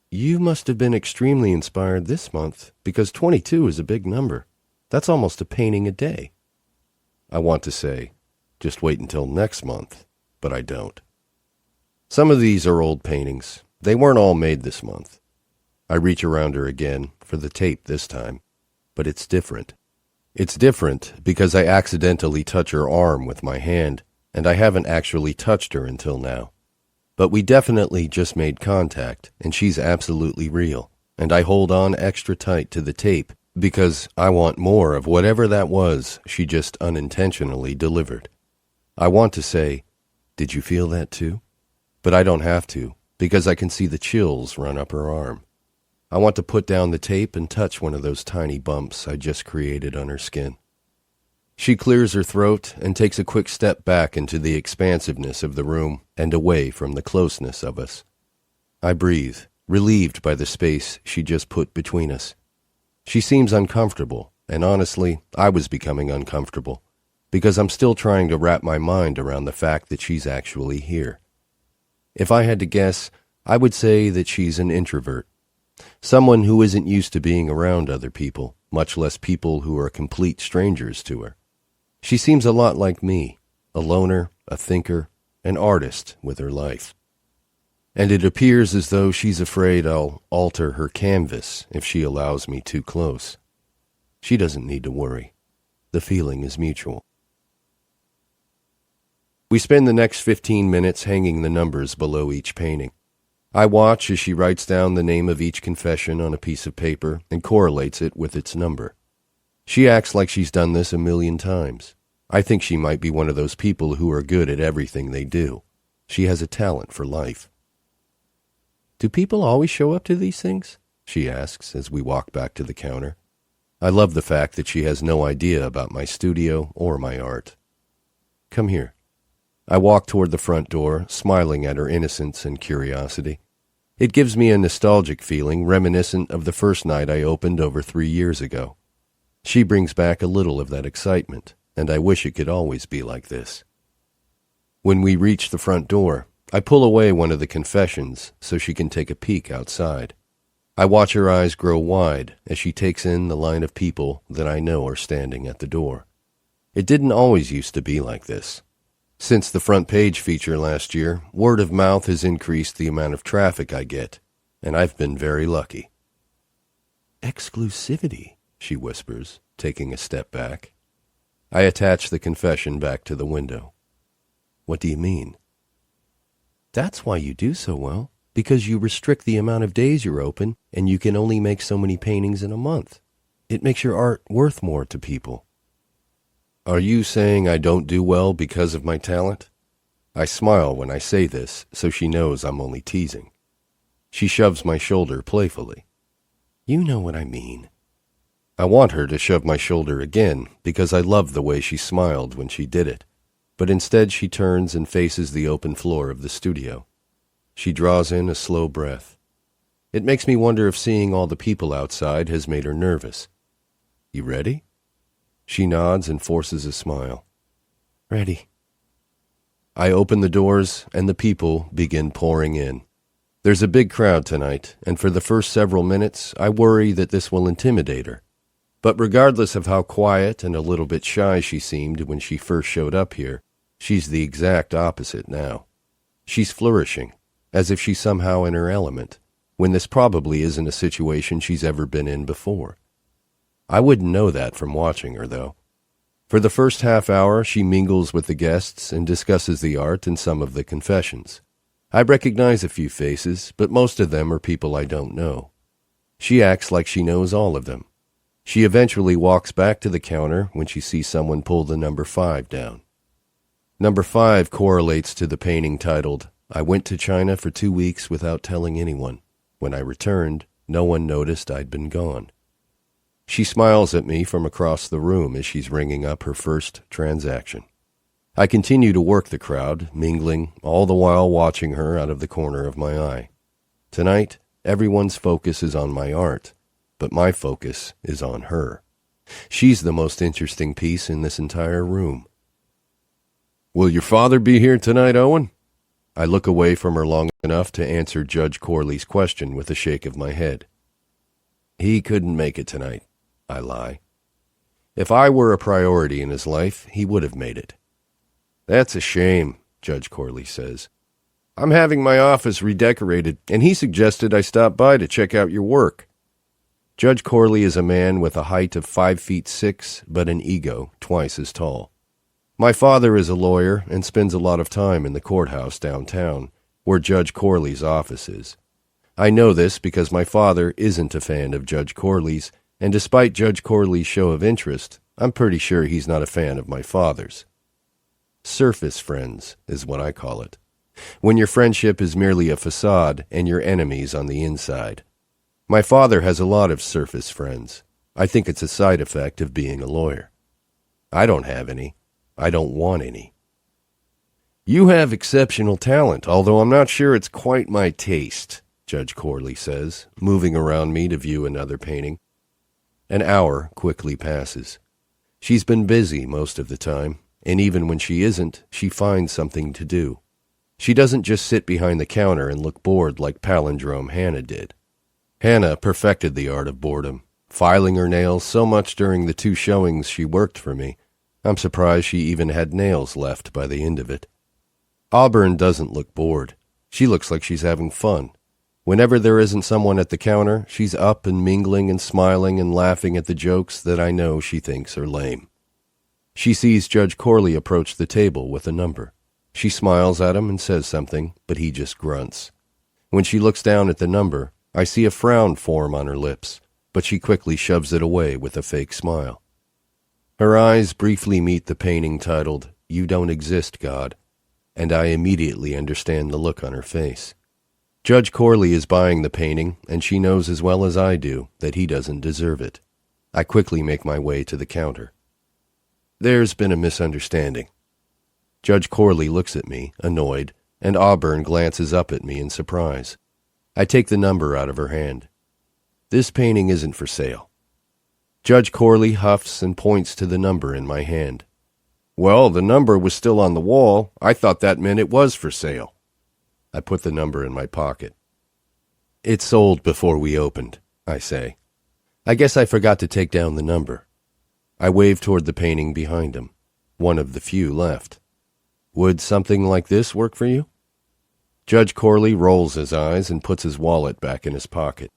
"You must have been extremely inspired this month, because 22 is a big number. That's almost a painting a day." I want to say, just wait until next month, but I don't. Some of these are old paintings. They weren't all made this month. I reach around her again, for the tape this time, but it's different. It's different because I accidentally touch her arm with my hand, and I haven't actually touched her until now. But we definitely just made contact, and she's absolutely real, and I hold on extra tight to the tape because I want more of whatever that was she just unintentionally delivered. I want to say, "Did you feel that too?" But I don't have to, because I can see the chills run up her arm. I want to put down the tape and touch one of those tiny bumps I just created on her skin. She clears her throat and takes a quick step back into the expansiveness of the room and away from the closeness of us. I breathe, relieved by the space she just put between us. She seems uncomfortable, and honestly, I was becoming uncomfortable, because I'm still trying to wrap my mind around the fact that she's actually here. If I had to guess, I would say that she's an introvert, someone who isn't used to being around other people, much less people who are complete strangers to her. She seems a lot like me, a loner, a thinker, an artist with her life. And it appears as though she's afraid I'll alter her canvas if she allows me too close. She doesn't need to worry. The feeling is mutual. We spend the next 15 minutes hanging the numbers below each painting. I watch as she writes down the name of each confession on a piece of paper and correlates it with its number. She acts like she's done this a million times. I think she might be one of those people who are good at everything they do. She has a talent for life. "Do people always show up to these things?" she asks as we walk back to the counter. I love the fact that she has no idea about my studio or my art. "Come here." I walk toward the front door, smiling at her innocence and curiosity. It gives me a nostalgic feeling reminiscent of the first night I opened over 3 years ago. She brings back a little of that excitement, and I wish it could always be like this. When we reach the front door, I pull away one of the confessions so she can take a peek outside. I watch her eyes grow wide as she takes in the line of people that I know are standing at the door. It didn't always used to be like this. Since the front page feature last year, word of mouth has increased the amount of traffic I get, and I've been very lucky. "Exclusivity," she whispers, taking a step back. I attach the confession back to the window. "What do you mean?" "That's why you do so well, because you restrict the amount of days you're open, and you can only make so many paintings in a month. It makes your art worth more to people." "Are you saying I don't do well because of my talent?" I smile when I say this, so she knows I'm only teasing. She shoves my shoulder playfully. "You know what I mean." I want her to shove my shoulder again, because I love the way she smiled when she did it. But instead she turns and faces the open floor of the studio. She draws in a slow breath. It makes me wonder if seeing all the people outside has made her nervous. "You ready?" She nods and forces a smile. "Ready." I open the doors, and the people begin pouring in. There's a big crowd tonight, and for the first several minutes, I worry that this will intimidate her. But regardless of how quiet and a little bit shy she seemed when she first showed up here, she's the exact opposite now. She's flourishing, as if she's somehow in her element, when this probably isn't a situation she's ever been in before. I wouldn't know that from watching her, though. For the first half hour, she mingles with the guests and discusses the art and some of the confessions. I recognize a few faces, but most of them are people I don't know. She acts like she knows all of them. She eventually walks back to the counter when she sees someone pull the number 5 down. Number 5 correlates to the painting titled, "I went to China for 2 weeks without telling anyone. When I returned, No one noticed I'd been gone. She smiles at me from across the room as she's ringing up her first transaction. I continue to work the crowd, mingling, all the while watching her out of the corner of my eye. Tonight, everyone's focus is on my art, but my focus is on her. She's the most interesting piece in this entire room. "Will your father be here tonight, Owen?" I look away from her long enough to answer Judge Corley's question with a shake of my head. "He couldn't make it tonight," I lie. "If I were a priority in his life, he would have made it." "That's a shame," Judge Corley says. "I'm having my office redecorated, and he suggested I stop by to check out your work." Judge Corley is a man with a height of 5'6", but an ego twice as tall. My father is a lawyer and spends a lot of time in the courthouse downtown, where Judge Corley's office is. I know this because my father isn't a fan of Judge Corley's, and despite Judge Corley's show of interest, I'm pretty sure he's not a fan of my father's. Surface friends is what I call it. When your friendship is merely a facade and your enemies on the inside. My father has a lot of surface friends. I think it's a side effect of being a lawyer. I don't have any. I don't want any. "You have exceptional talent, although I'm not sure it's quite my taste," Judge Corley says, moving around me to view another painting. An hour quickly passes. She's been busy most of the time, and even when she isn't, she finds something to do. She doesn't just sit behind the counter and look bored like Palindrome Hannah did. Hannah perfected the art of boredom, filing her nails so much during the 2 showings she worked for me. I'm surprised she even had nails left by the end of it. Auburn doesn't look bored. She looks like she's having fun. Whenever there isn't someone at the counter, she's up and mingling and smiling and laughing at the jokes that I know she thinks are lame. She sees Judge Corley approach the table with a number. She smiles at him and says something, but he just grunts. When she looks down at the number, I see a frown form on her lips, but she quickly shoves it away with a fake smile. Her eyes briefly meet the painting titled, "You Don't Exist, God," and I immediately understand the look on her face. Judge Corley is buying the painting, and she knows as well as I do that he doesn't deserve it. I quickly make my way to the counter. "There's been a misunderstanding." Judge Corley looks at me, annoyed, and Auburn glances up at me in surprise. I take the number out of her hand. "This painting isn't for sale." Judge Corley huffs and points to the number in my hand. "Well, the number was still on the wall. I thought that meant it was for sale." I put the number in my pocket. "It sold before we opened," I say. "I guess I forgot to take down the number." I wave toward the painting behind him, one of the few left. "Would something like this work for you?" Judge Corley rolls his eyes and puts his wallet back in his pocket.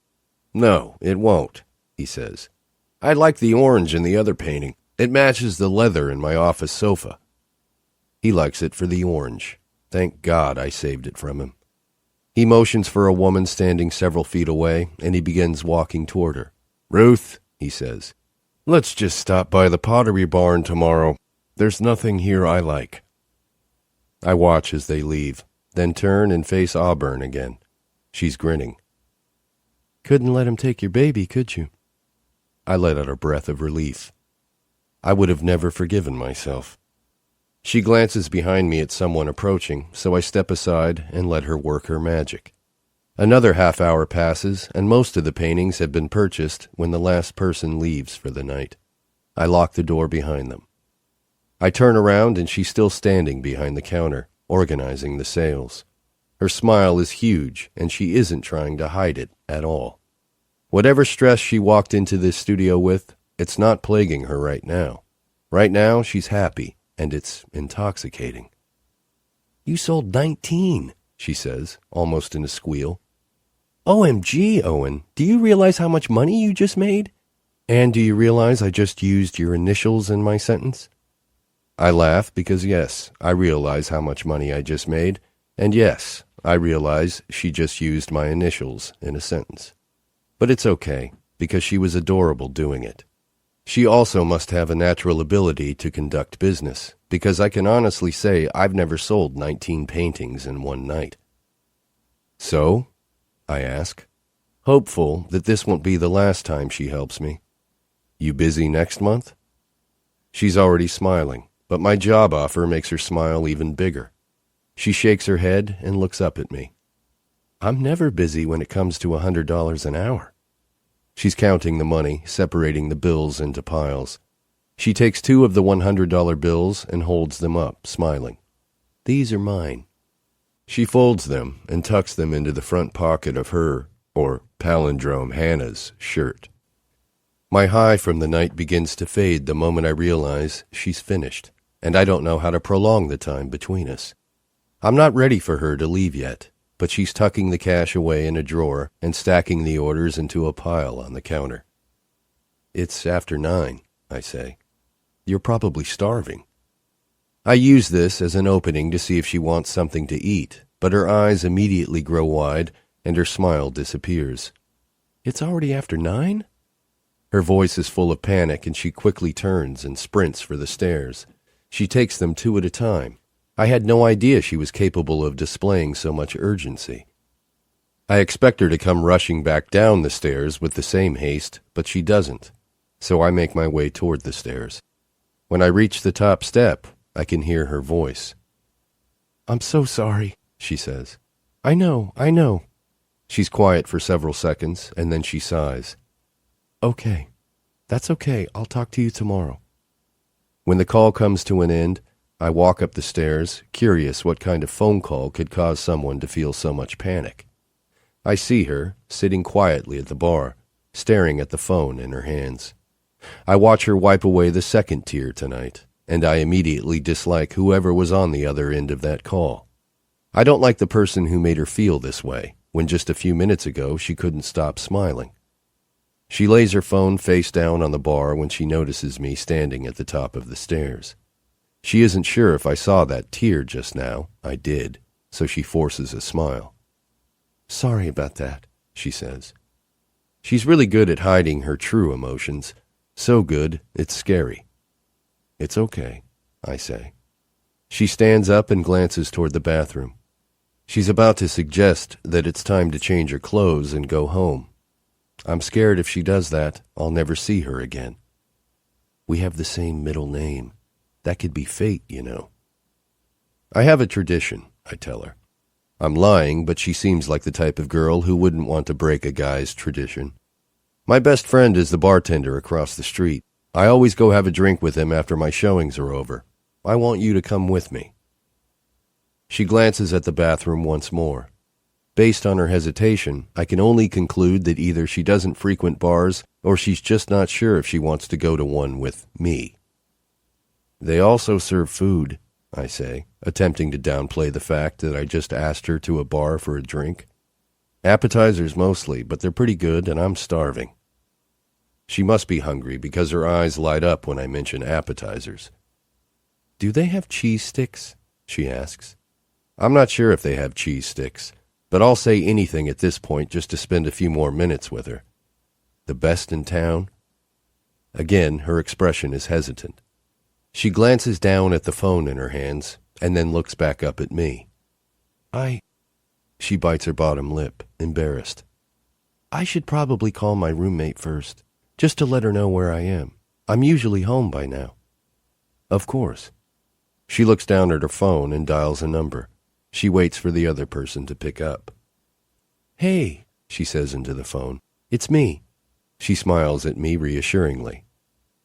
"No, it won't," he says. "I like the orange in the other painting. It matches the leather in my office sofa." He likes it for the orange. Thank God I saved it from him. He motions for a woman standing several feet away, and he begins walking toward her. "Ruth," he says, "let's just stop by the Pottery Barn tomorrow. There's nothing here I like." I watch as they leave, then turn and face Auburn again. She's grinning. "Couldn't let him take your baby, could you?" I let out a breath of relief. I would have never forgiven myself. She glances behind me at someone approaching, so I step aside and let her work her magic. Another half hour passes, and most of the paintings have been purchased when the last person leaves for the night. I lock the door behind them. I turn around and she's still standing behind the counter, organizing the sales. Her smile is huge, and she isn't trying to hide it at all. Whatever stress she walked into this studio with, it's not plaguing her right now. Right now, she's happy, and it's intoxicating. "You sold 19, she says, almost in a squeal. "OMG, Owen, do you realize how much money you just made? And do you realize I just used your initials in my sentence?" I laugh because, yes, I realize how much money I just made, and yes, I realize she just used my initials in a sentence. But it's okay, because she was adorable doing it. She also must have a natural ability to conduct business, because I can honestly say I've never sold 19 paintings in one night. "So?" I ask. hopeful that this won't be the last time she helps me. You busy next month? She's already smiling, but my job offer makes her smile even bigger. She shakes her head and looks up at me. I'm never busy when it comes to $100 an hour. She's counting the money, separating the bills into piles. She takes 2 of the $100 bills and holds them up, smiling. These are mine. She folds them and tucks them into the front pocket of her, or palindrome Hannah's, shirt. My high from the night begins to fade the moment I realize she's finished, and I don't know how to prolong the time between us. I'm not ready for her to leave yet, but she's tucking the cash away in a drawer and stacking the orders into a pile on the counter. It's after 9, I say. You're probably starving. I use this as an opening to see if she wants something to eat, but her eyes immediately grow wide and her smile disappears. It's already after 9? Her voice is full of panic and she quickly turns and sprints for the stairs. She takes them 2 at a time. I had no idea she was capable of displaying so much urgency. I expect her to come rushing back down the stairs with the same haste, but she doesn't, so I make my way toward the stairs. When I reach the top step, I can hear her voice. I'm so sorry, she says. I know. She's quiet for several seconds, and then she sighs. Okay, that's okay. I'll talk to you tomorrow. When the call comes to an end, I walk up the stairs, curious what kind of phone call could cause someone to feel so much panic. I see her, sitting quietly at the bar, staring at the phone in her hands. I watch her wipe away the second tear tonight, and I immediately dislike whoever was on the other end of that call. I don't like the person who made her feel this way, when just a few minutes ago she couldn't stop smiling. She lays her phone face down on the bar when she notices me standing at the top of the stairs. She isn't sure if I saw that tear just now. I did, so she forces a smile. Sorry about that, she says. She's really good at hiding her true emotions. So good, it's scary. It's okay, I say. She stands up and glances toward the bathroom. She's about to suggest that it's time to change her clothes and go home. I'm scared if she does that, I'll never see her again. We have the same middle name. That could be fate, you know. I have a tradition, I tell her. I'm lying, but she seems like the type of girl who wouldn't want to break a guy's tradition. My best friend is the bartender across the street. I always go have a drink with him after my showings are over. I want you to come with me. She glances at the bathroom once more. Based on her hesitation, I can only conclude that either she doesn't frequent bars or she's just not sure if she wants to go to one with me. They also serve food, I say, attempting to downplay the fact that I just asked her to a bar for a drink. Appetizers mostly, but they're pretty good and I'm starving. She must be hungry because her eyes light up when I mention appetizers. Do they have cheese sticks? She asks. I'm not sure if they have cheese sticks, but I'll say anything at this point just to spend a few more minutes with her. The best in town? Again, her expression is hesitant. She glances down at the phone in her hands and then looks back up at me. She bites her bottom lip, embarrassed. I should probably call my roommate first, just to let her know where I am. I'm usually home by now. Of course. She looks down at her phone and dials a number. She waits for the other person to pick up. Hey, she says into the phone. It's me. She smiles at me reassuringly.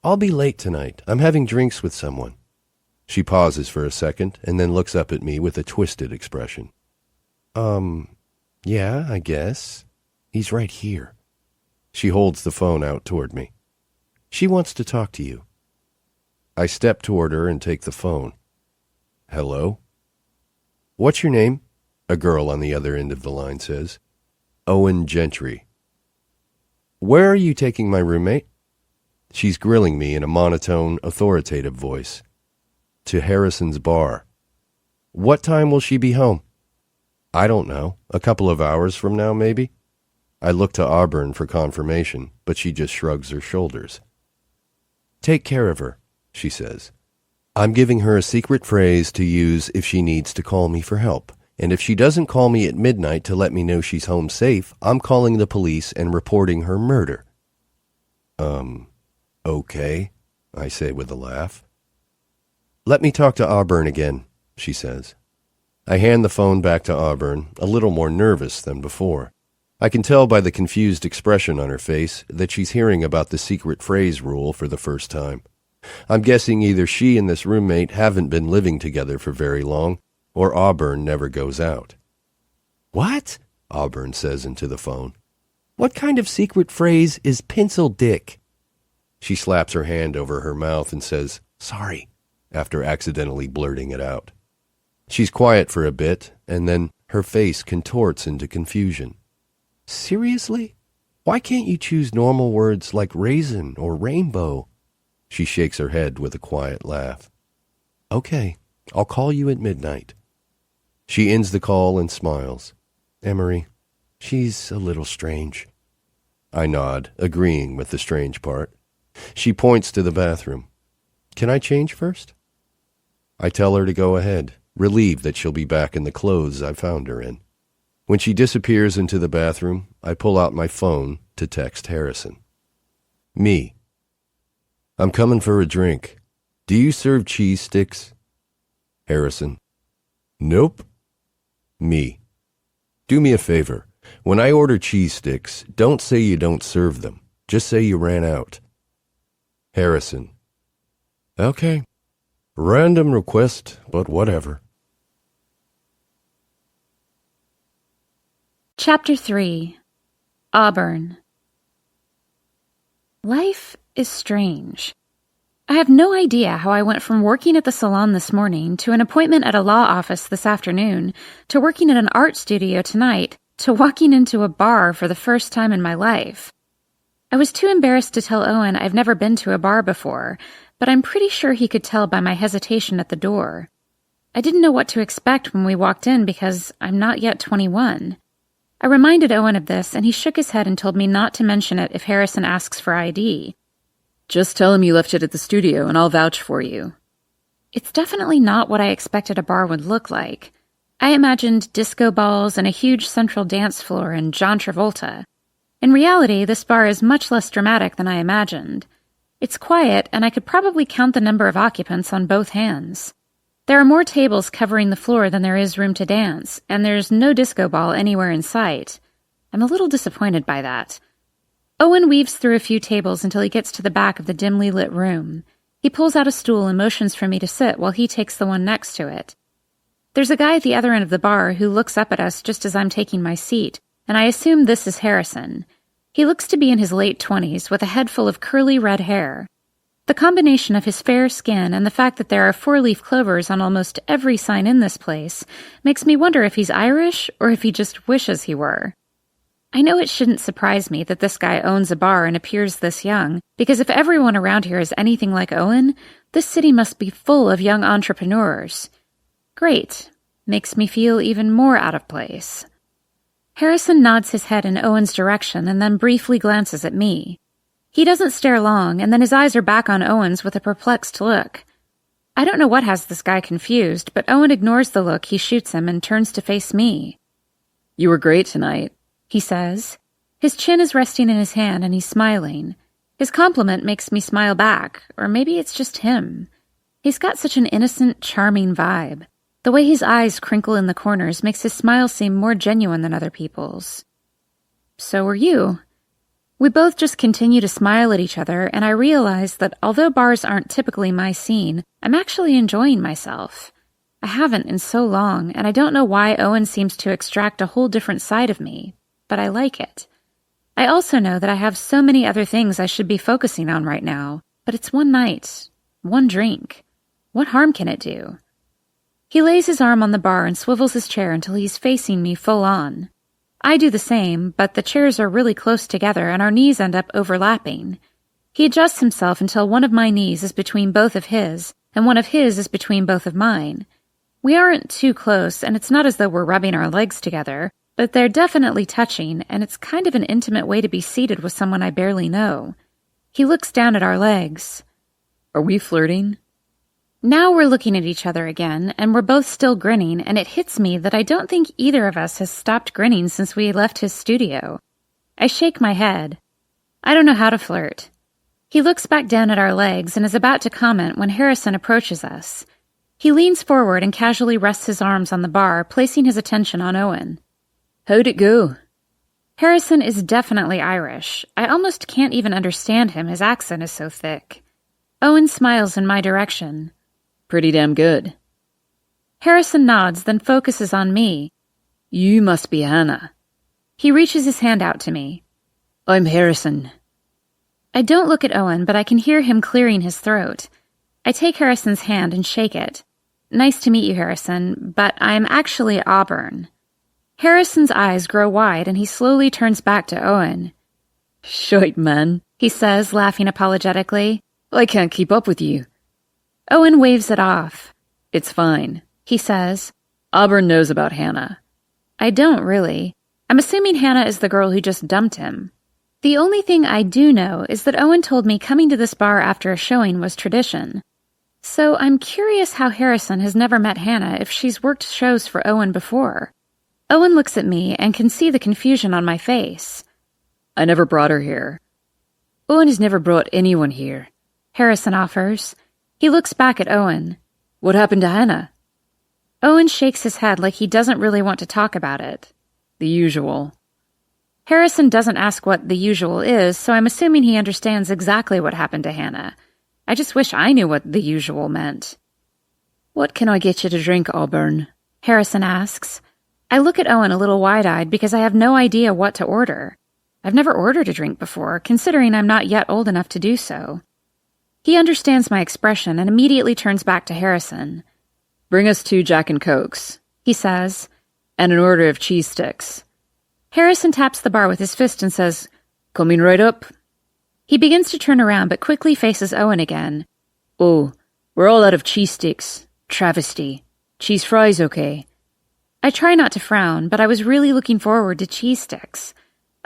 I'll be late tonight. I'm having drinks with someone. She pauses for a second and then looks up at me with a twisted expression. Yeah, I guess. He's right here. She holds the phone out toward me. She wants to talk to you. I step toward her and take the phone. Hello? What's your name? A girl on the other end of the line says. Owen Gentry. Where are you taking my roommate? She's grilling me in a monotone, authoritative voice. To Harrison's bar. What time will she be home? I don't know. A couple of hours from now, maybe? I look to Auburn for confirmation, but she just shrugs her shoulders. Take care of her, she says. I'm giving her a secret phrase to use if she needs to call me for help. And if she doesn't call me at midnight to let me know she's home safe, I'm calling the police and reporting her murder. Okay, I say with a laugh. Let me talk to Auburn again, she says. I hand the phone back to Auburn, a little more nervous than before. I can tell by the confused expression on her face that she's hearing about the secret phrase rule for the first time. I'm guessing either she and this roommate haven't been living together for very long, or Auburn never goes out. What? Auburn says into the phone. What kind of secret phrase is pencil dick? She slaps her hand over her mouth and says, sorry, after accidentally blurting it out. She's quiet for a bit, and then her face contorts into confusion. Seriously? Why can't you choose normal words like raisin or rainbow? She shakes her head with a quiet laugh. Okay, I'll call you at midnight. She ends the call and smiles. Emery, she's a little strange. I nod, agreeing with the strange part. She points to the bathroom. Can I change first? I tell her to go ahead, relieved that she'll be back in the clothes I found her in. When she disappears into the bathroom, I pull out my phone to text Harrison. Me. I'm coming for a drink. Do you serve cheese sticks? Harrison. Nope. Me. Do me a favor. When I order cheese sticks, don't say you don't serve them. Just say you ran out. Harrison. Okay. Random request, but whatever. Chapter 3. Auburn. Life is strange. I have no idea how I went from working at the salon this morning to an appointment at a law office this afternoon to working at an art studio tonight to walking into a bar for the first time in my life. I was too embarrassed to tell Owen I've never been to a bar before, but I'm pretty sure he could tell by my hesitation at the door. I didn't know what to expect when we walked in because I'm not yet 21. I reminded Owen of this, and he shook his head and told me not to mention it if Harrison asks for ID. Just tell him you left it at the studio, and I'll vouch for you. It's definitely not what I expected a bar would look like. I imagined disco balls and a huge central dance floor and John Travolta. In reality, this bar is much less dramatic than I imagined. It's quiet, and I could probably count the number of occupants on both hands. There are more tables covering the floor than there is room to dance, and there's no disco ball anywhere in sight. I'm a little disappointed by that. Owen weaves through a few tables until he gets to the back of the dimly lit room. He pulls out a stool and motions for me to sit while he takes the one next to it. There's a guy at the other end of the bar who looks up at us just as I'm taking my seat, and I assume this is Harrison. He looks to be in his late 20s with a head full of curly red hair. The combination of his fair skin and the fact that there are four-leaf clovers on almost every sign in this place makes me wonder if he's Irish or if he just wishes he were. I know it shouldn't surprise me that this guy owns a bar and appears this young, because if everyone around here is anything like Owen, this city must be full of young entrepreneurs. Great. Makes me feel even more out of place. Harrison nods his head in Owen's direction and then briefly glances at me. He doesn't stare long, and then his eyes are back on Owen's with a perplexed look. I don't know what has this guy confused, but Owen ignores the look he shoots him and turns to face me. You were great tonight, he says. His chin is resting in his hand, and he's smiling. His compliment makes me smile back, or maybe it's just him. He's got such an innocent, charming vibe. The way his eyes crinkle in the corners makes his smile seem more genuine than other people's. So were you. We both just continue to smile at each other, and I realize that although bars aren't typically my scene, I'm actually enjoying myself. I haven't in so long, and I don't know why Owen seems to extract a whole different side of me, but I like it. I also know that I have so many other things I should be focusing on right now, but it's one night, one drink. What harm can it do? He lays his arm on the bar and swivels his chair until he's facing me full on. I do the same, but the chairs are really close together and our knees end up overlapping. He adjusts himself until one of my knees is between both of his, and one of his is between both of mine. We aren't too close, and it's not as though we're rubbing our legs together, but they're definitely touching, and it's kind of an intimate way to be seated with someone I barely know. He looks down at our legs. Are we flirting? Now we're looking at each other again, and we're both still grinning, and it hits me that I don't think either of us has stopped grinning since we left his studio. I shake my head. I don't know how to flirt. He looks back down at our legs and is about to comment when Harrison approaches us. He leans forward and casually rests his arms on the bar, placing his attention on Owen. How'd it go? Harrison is definitely Irish. I almost can't even understand him, his accent is so thick. Owen smiles in my direction. Pretty damn good. Harrison nods, then focuses on me. You must be Hannah. He reaches his hand out to me. I'm Harrison. I don't look at Owen, but I can hear him clearing his throat. I take Harrison's hand and shake it. Nice to meet you, Harrison, but I'm actually Auburn. Harrison's eyes grow wide and he slowly turns back to Owen. Shite, man, he says, laughing apologetically. I can't keep up with you. Owen waves it off. It's fine, he says. Auburn knows about Hannah. I don't really. I'm assuming Hannah is the girl who just dumped him. The only thing I do know is that Owen told me coming to this bar after a showing was tradition. So I'm curious how Harrison has never met Hannah if she's worked shows for Owen before. Owen looks at me and can see the confusion on my face. I never brought her here. Owen has never brought anyone here, Harrison offers. He looks back at Owen. What happened to Hannah? Owen shakes his head like he doesn't really want to talk about it. The usual. Harrison doesn't ask what the usual is, so I'm assuming he understands exactly what happened to Hannah. I just wish I knew what the usual meant. What can I get you to drink, Auburn? Harrison asks. I look at Owen a little wide-eyed because I have no idea what to order. I've never ordered a drink before, considering I'm not yet old enough to do so. He understands my expression and immediately turns back to Harrison. Bring us 2 Jack and Cokes, he says, and an order of cheese sticks. Harrison taps the bar with his fist and says, Coming right up. He begins to turn around but quickly faces Owen again. Oh, we're all out of cheese sticks. Travesty. Cheese fries, okay? I try not to frown, but I was really looking forward to cheese sticks.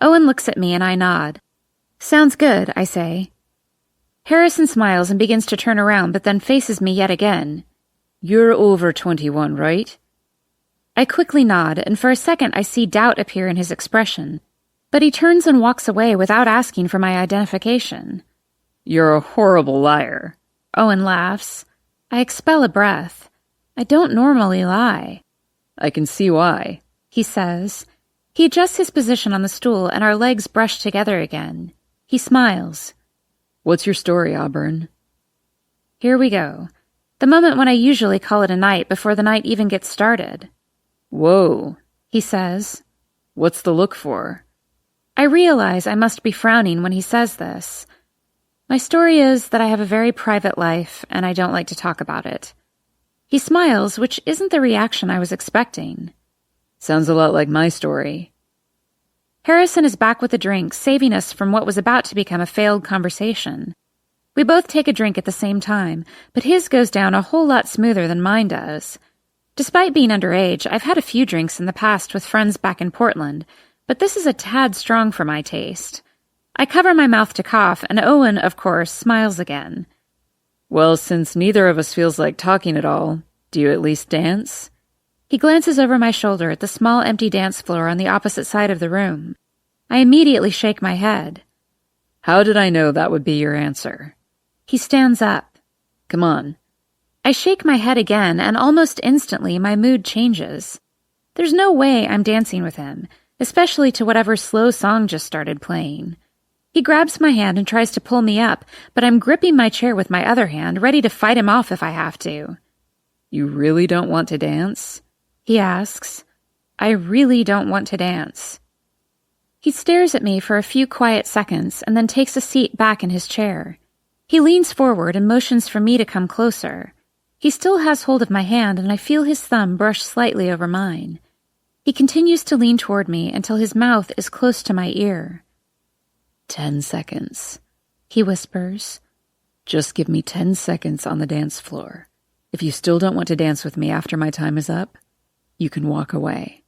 Owen looks at me and I nod. Sounds good, I say. Harrison smiles and begins to turn around but then faces me yet again. You're over 21, right? I quickly nod, and for a second I see doubt appear in his expression, but he turns and walks away without asking for my identification. You're a horrible liar. Owen laughs. I expel a breath. I don't normally lie. I can see why, he says. He adjusts his position on the stool and our legs brush together again. He smiles. What's your story, Auburn? Here we go. The moment when I usually call it a night before the night even gets started. Whoa, he says. What's the look for? I realize I must be frowning when he says this. My story is that I have a very private life and I don't like to talk about it. He smiles, which isn't the reaction I was expecting. Sounds a lot like my story. Harrison is back with a drink, saving us from what was about to become a failed conversation. We both take a drink at the same time, but his goes down a whole lot smoother than mine does. Despite being underage, I've had a few drinks in the past with friends back in Portland, but this is a tad strong for my taste. I cover my mouth to cough, and Owen, of course, smiles again. Well, since neither of us feels like talking at all, do you at least dance? He glances over my shoulder at the small empty dance floor on the opposite side of the room. I immediately shake my head. How did I know that would be your answer? He stands up. Come on. I shake my head again, and almost instantly my mood changes. There's no way I'm dancing with him, especially to whatever slow song just started playing. He grabs my hand and tries to pull me up, but I'm gripping my chair with my other hand, ready to fight him off if I have to. You really don't want to dance? He asks. I really don't want to dance. He stares at me for a few quiet seconds and then takes a seat back in his chair. He leans forward and motions for me to come closer. He still has hold of my hand, and I feel his thumb brush slightly over mine. He continues to lean toward me until his mouth is close to my ear. 10 seconds, he whispers. Just give me 10 seconds on the dance floor. If you still don't want to dance with me after my time is up, you can walk away.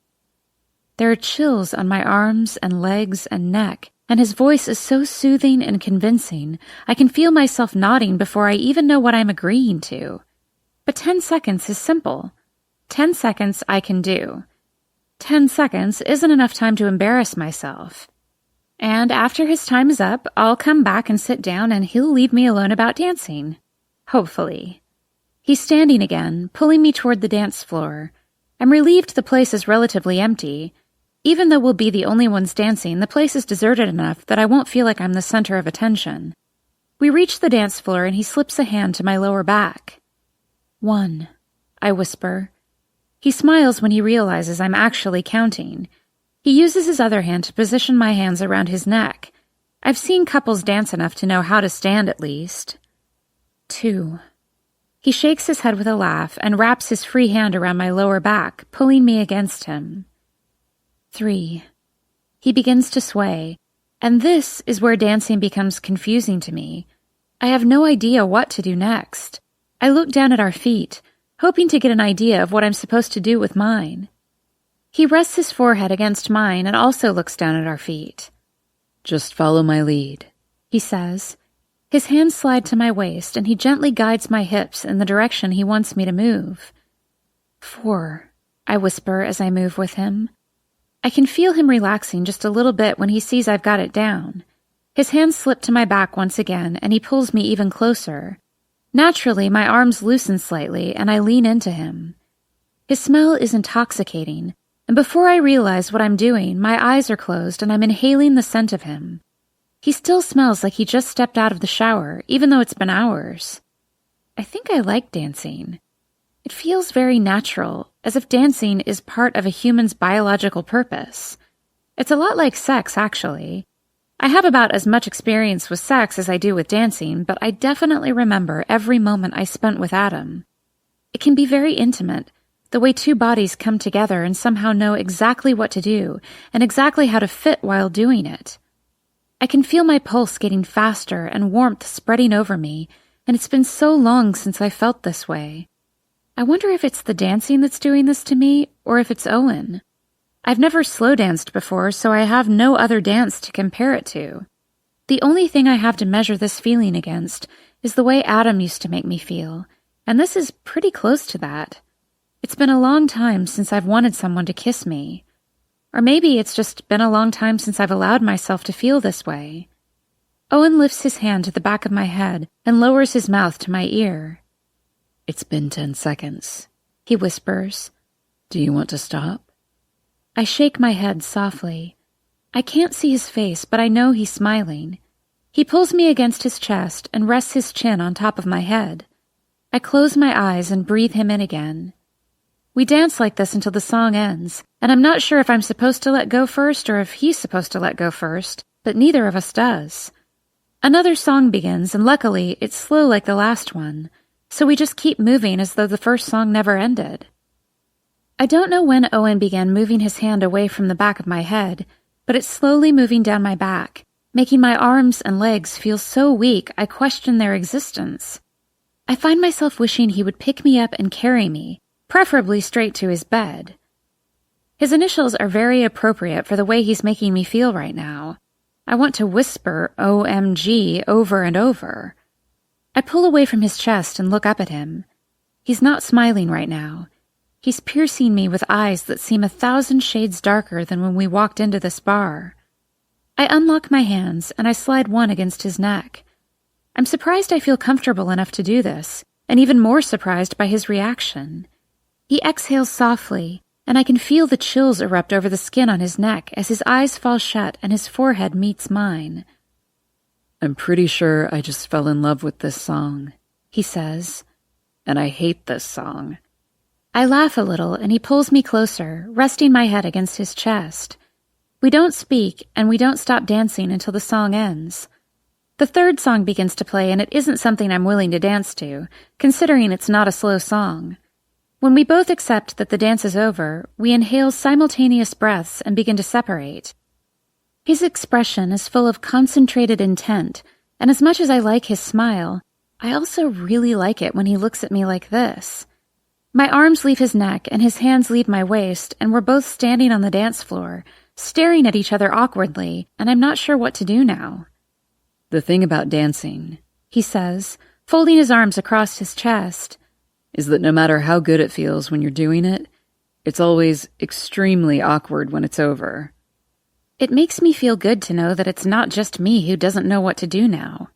There are chills on my arms and legs and neck, and his voice is so soothing and convincing, I can feel myself nodding before I even know what I'm agreeing to. But 10 seconds is simple. 10 seconds I can do. 10 seconds isn't enough time to embarrass myself. And after his time is up, I'll come back and sit down and he'll leave me alone about dancing. Hopefully. He's standing again, pulling me toward the dance floor. I'm relieved the place is relatively empty. Even though we'll be the only ones dancing, the place is deserted enough that I won't feel like I'm the center of attention. We reach the dance floor and he slips a hand to my lower back. 1, I whisper. He smiles when he realizes I'm actually counting. He uses his other hand to position my hands around his neck. I've seen couples dance enough to know how to stand at least. 2. He shakes his head with a laugh and wraps his free hand around my lower back, pulling me against him. 3. He begins to sway, and this is where dancing becomes confusing to me. I have no idea what to do next. I look down at our feet, hoping to get an idea of what I'm supposed to do with mine. He rests his forehead against mine and also looks down at our feet. Just follow my lead, he says. His hands slide to my waist and he gently guides my hips in the direction he wants me to move. 4, I whisper as I move with him. I can feel him relaxing just a little bit when he sees I've got it down. His hands slip to my back once again and he pulls me even closer. Naturally, my arms loosen slightly and I lean into him. His smell is intoxicating, and before I realize what I'm doing, my eyes are closed and I'm inhaling the scent of him. He still smells like he just stepped out of the shower, even though it's been hours. I think I like dancing. It feels very natural, as if dancing is part of a human's biological purpose. It's a lot like sex, actually. I have about as much experience with sex as I do with dancing, but I definitely remember every moment I spent with Adam. It can be very intimate, the way two bodies come together and somehow know exactly what to do and exactly how to fit while doing it. I can feel my pulse getting faster and warmth spreading over me, and it's been so long since I felt this way. I wonder if it's the dancing that's doing this to me, or if it's Owen. I've never slow danced before, so I have no other dance to compare it to. The only thing I have to measure this feeling against is the way Adam used to make me feel, and this is pretty close to that. It's been a long time since I've wanted someone to kiss me. Or maybe it's just been a long time since I've allowed myself to feel this way. Owen lifts his hand to the back of my head and lowers his mouth to my ear. It's been 10 seconds, he whispers. Do you want to stop? I shake my head softly. I can't see his face, but I know he's smiling. He pulls me against his chest and rests his chin on top of my head. I close my eyes and breathe him in again. We dance like this until the song ends, and I'm not sure if I'm supposed to let go first or if he's supposed to let go first, but neither of us does. Another song begins, and luckily, it's slow like the last one, so we just keep moving as though the first song never ended. I don't know when Owen began moving his hand away from the back of my head, but it's slowly moving down my back, making my arms and legs feel so weak I question their existence. I find myself wishing he would pick me up and carry me, preferably straight to his bed. His initials are very appropriate for the way he's making me feel right now. I want to whisper OMG over and over. I pull away from his chest and look up at him. He's not smiling right now. He's piercing me with eyes that seem 1,000 shades darker than when we walked into this bar. I unlock my hands and I slide one against his neck. I'm surprised I feel comfortable enough to do this, and even more surprised by his reaction. He exhales softly, and I can feel the chills erupt over the skin on his neck as his eyes fall shut and his forehead meets mine. I'm pretty sure I just fell in love with this song, he says. And I hate this song. I laugh a little, and he pulls me closer, resting my head against his chest. We don't speak, and we don't stop dancing until the song ends. The third song begins to play, and it isn't something I'm willing to dance to, considering it's not a slow song. When we both accept that the dance is over, we inhale simultaneous breaths and begin to separate. His expression is full of concentrated intent, and as much as I like his smile, I also really like it when he looks at me like this. My arms leave his neck and his hands leave my waist, and we're both standing on the dance floor, staring at each other awkwardly, and I'm not sure what to do now. The thing about dancing, he says, folding his arms across his chest, is that no matter how good it feels when you're doing it, it's always extremely awkward when it's over. It makes me feel good to know that it's not just me who doesn't know what to do now.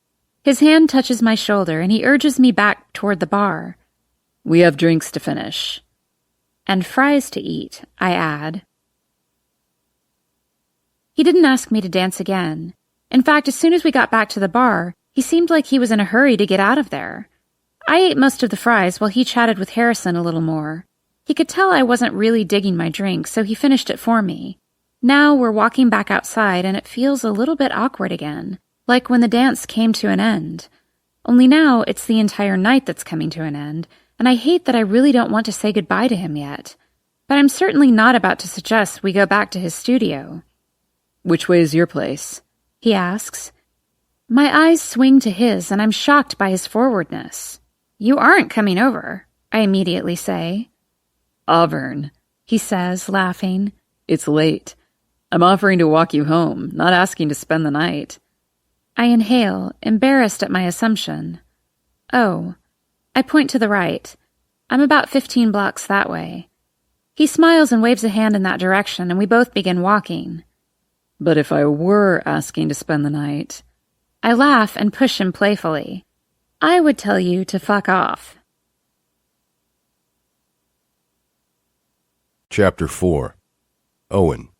His hand touches my shoulder and he urges me back toward the bar. We have drinks to finish. And fries to eat, I add. He didn't ask me to dance again. In fact, as soon as we got back to the bar, he seemed like he was in a hurry to get out of there. I ate most of the fries while he chatted with Harrison a little more. He could tell I wasn't really digging my drink, so he finished it for me. Now we're walking back outside and it feels a little bit awkward again, like when the dance came to an end. Only now it's the entire night that's coming to an end, and I hate that I really don't want to say goodbye to him yet. But I'm certainly not about to suggest we go back to his studio. Which way is your place? He asks. My eyes swing to his, and I'm shocked by his forwardness. You aren't coming over, I immediately say. Auburn, he says, laughing. It's late. I'm offering to walk you home, not asking to spend the night. I inhale, embarrassed at my assumption. Oh. I point to the right. I'm about 15 blocks that way. He smiles and waves a hand in that direction, and we both begin walking. But if I were asking to spend the night... I laugh and push him playfully. I would tell you to fuck off. Chapter 4. Owen.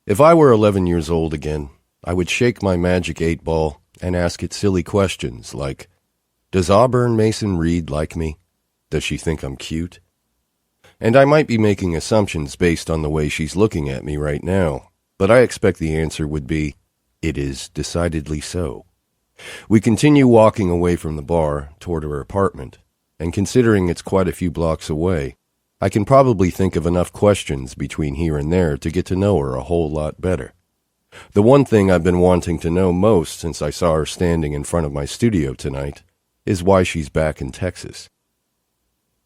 If I were 11 years old again, I would shake my magic 8-ball and ask it silly questions like, does Auburn Reed like me? Does she think I'm cute? And I might be making assumptions based on the way she's looking at me right now, but I expect the answer would be, it is decidedly so. We continue walking away from the bar toward her apartment, and considering it's quite a few blocks away, I can probably think of enough questions between here and there to get to know her a whole lot better. The one thing I've been wanting to know most since I saw her standing in front of my studio tonight is why she's back in Texas.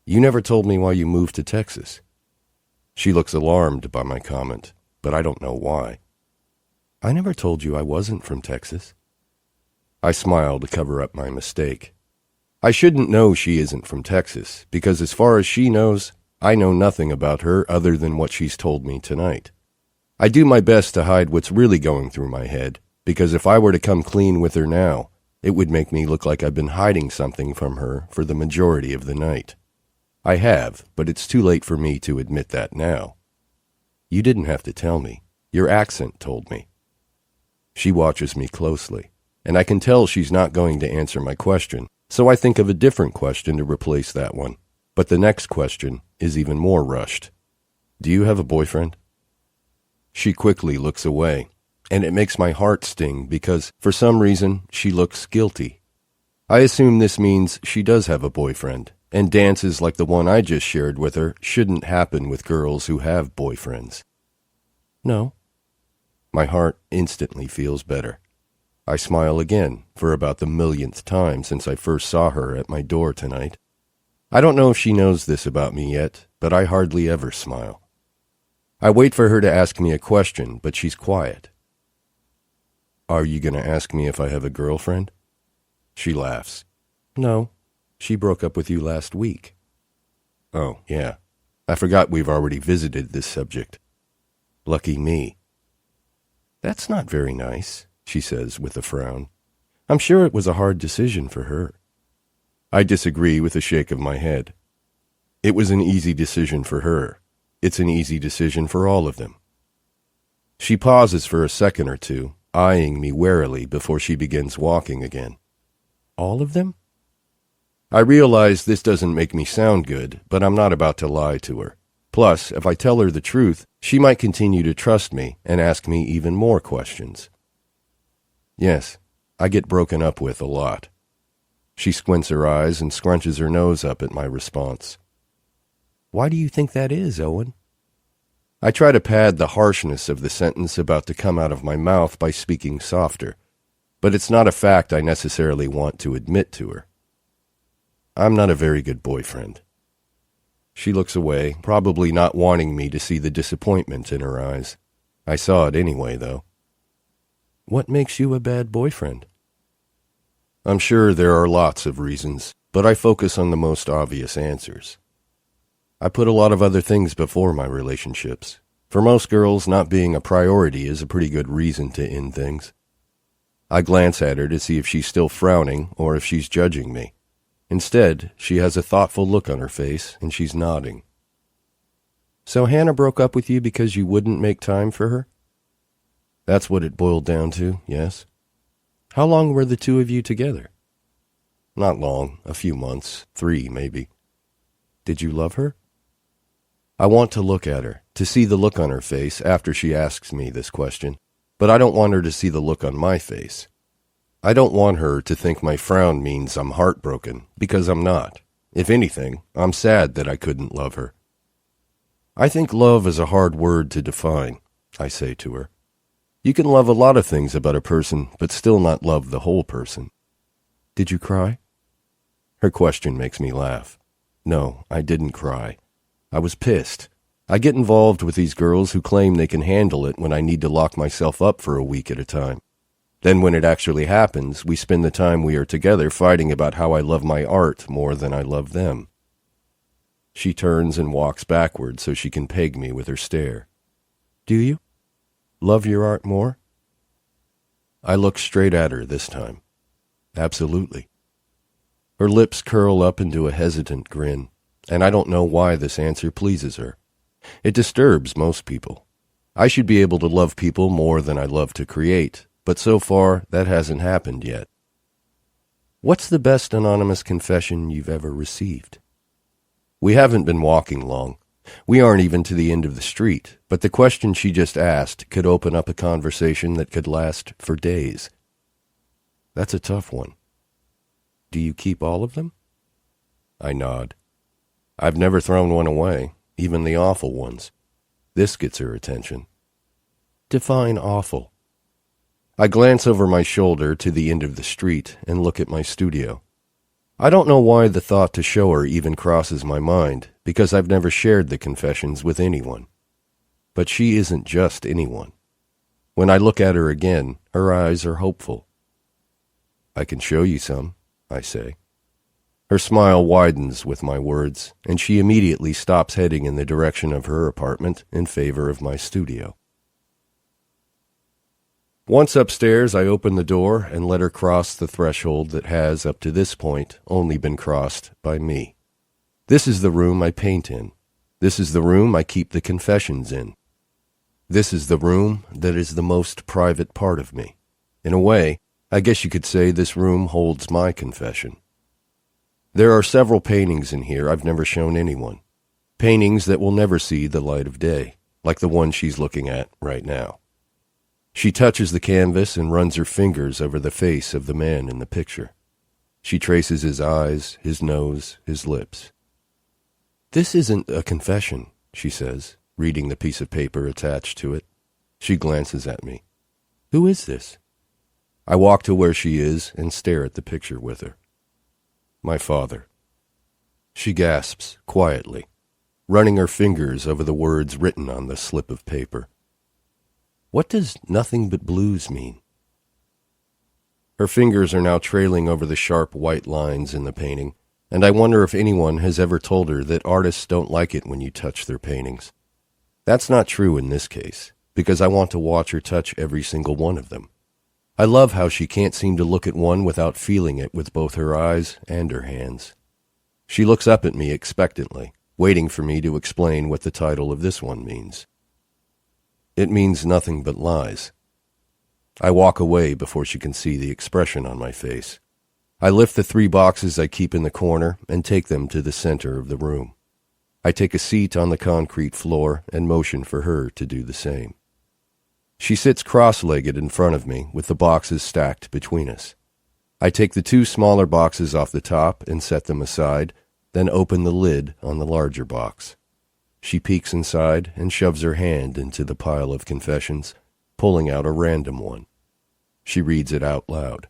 You never told me why you moved to Texas. She looks alarmed by my comment, but I don't know why. I never told you I wasn't from Texas. I smile to cover up my mistake. I shouldn't know she isn't from Texas, because as far as she knows, I know nothing about her other than what she's told me tonight. I do my best to hide what's really going through my head, because if I were to come clean with her now, it would make me look like I've been hiding something from her for the majority of the night. I have, but it's too late for me to admit that now. You didn't have to tell me. Your accent told me. She watches me closely, and I can tell she's not going to answer my question, so I think of a different question to replace that one. But the next question is even more rushed. Do you have a boyfriend? She quickly looks away, and it makes my heart sting because, for some reason, she looks guilty. I assume this means she does have a boyfriend, and dances like the one I just shared with her shouldn't happen with girls who have boyfriends. No. My heart instantly feels better. I smile again for about the millionth time since I first saw her at my door tonight. I don't know if she knows this about me yet, but I hardly ever smile. I wait for her to ask me a question, but she's quiet. Are you going to ask me if I have a girlfriend? She laughs. No, she broke up with you last week. Oh, yeah. I forgot we've already visited this subject. Lucky me. That's not very nice, she says with a frown. I'm sure it was a hard decision for her. I disagree with a shake of my head. It was an easy decision for her. It's an easy decision for all of them. She pauses for a second or two, eyeing me warily before she begins walking again. All of them? I realize this doesn't make me sound good, but I'm not about to lie to her. Plus, if I tell her the truth, she might continue to trust me and ask me even more questions. Yes, I get broken up with a lot. She squints her eyes and scrunches her nose up at my response. Why do you think that is, Owen? I try to pad the harshness of the sentence about to come out of my mouth by speaking softer, but it's not a fact I necessarily want to admit to her. I'm not a very good boyfriend. She looks away, probably not wanting me to see the disappointment in her eyes. I saw it anyway, though. What makes you a bad boyfriend? I'm sure there are lots of reasons, but I focus on the most obvious answers. I put a lot of other things before my relationships. For most girls, not being a priority is a pretty good reason to end things. I glance at her to see if she's still frowning or if she's judging me. Instead, she has a thoughtful look on her face, and she's nodding. So Hannah broke up with you because you wouldn't make time for her? That's what it boiled down to, yes. How long were the two of you together? Not long, a few months, 3 maybe. Did you love her? I want to look at her, to see the look on her face after she asks me this question, but I don't want her to see the look on my face. I don't want her to think my frown means I'm heartbroken, because I'm not. If anything, I'm sad that I couldn't love her. I think love is a hard word to define, I say to her. You can love a lot of things about a person, but still not love the whole person. Did you cry? Her question makes me laugh. No, I didn't cry. I was pissed. I get involved with these girls who claim they can handle it when I need to lock myself up for a week at a time. Then when it actually happens, we spend the time we are together fighting about how I love my art more than I love them. She turns and walks backward so she can peg me with her stare. Do you? Love your art more? I look straight at her this time. Absolutely. Her lips curl up into a hesitant grin, and I don't know why this answer pleases her. It disturbs most people. I should be able to love people more than I love to create, but so far that hasn't happened yet. What's the best anonymous confession you've ever received? We haven't been walking long. We aren't even to the end of the street, but the question she just asked could open up a conversation that could last for days. That's a tough one. Do you keep all of them? I nod. I've never thrown one away, even the awful ones. This gets her attention. Define awful. I glance over my shoulder to the end of the street and look at my studio. I don't know why the thought to show her even crosses my mind, because I've never shared the confessions with anyone. But she isn't just anyone. When I look at her again, her eyes are hopeful. I can show you some, I say. Her smile widens with my words, and she immediately stops heading in the direction of her apartment in favor of my studio. Once upstairs, I open the door and let her cross the threshold that has, up to this point, only been crossed by me. This is the room I paint in. This is the room I keep the confessions in. This is the room that is the most private part of me. In a way, I guess you could say this room holds my confession. There are several paintings in here I've never shown anyone. Paintings that will never see the light of day, like the one she's looking at right now. She touches the canvas and runs her fingers over the face of the man in the picture. She traces his eyes, his nose, his lips. This isn't a confession, she says, reading the piece of paper attached to it. She glances at me. Who is this? I walk to where she is and stare at the picture with her. My father. She gasps quietly, running her fingers over the words written on the slip of paper. What does nothing but blues mean? Her fingers are now trailing over the sharp white lines in the painting, and I wonder if anyone has ever told her that artists don't like it when you touch their paintings. That's not true in this case, because I want to watch her touch every single one of them. I love how she can't seem to look at one without feeling it with both her eyes and her hands. She looks up at me expectantly, waiting for me to explain what the title of this one means. It means nothing but lies. I walk away before she can see the expression on my face. I lift the 3 boxes I keep in the corner and take them to the center of the room. I take a seat on the concrete floor and motion for her to do the same. She sits cross-legged in front of me with the boxes stacked between us. I take the 2 smaller boxes off the top and set them aside, then open the lid on the larger box. She peeks inside and shoves her hand into the pile of confessions, pulling out a random one. She reads it out loud.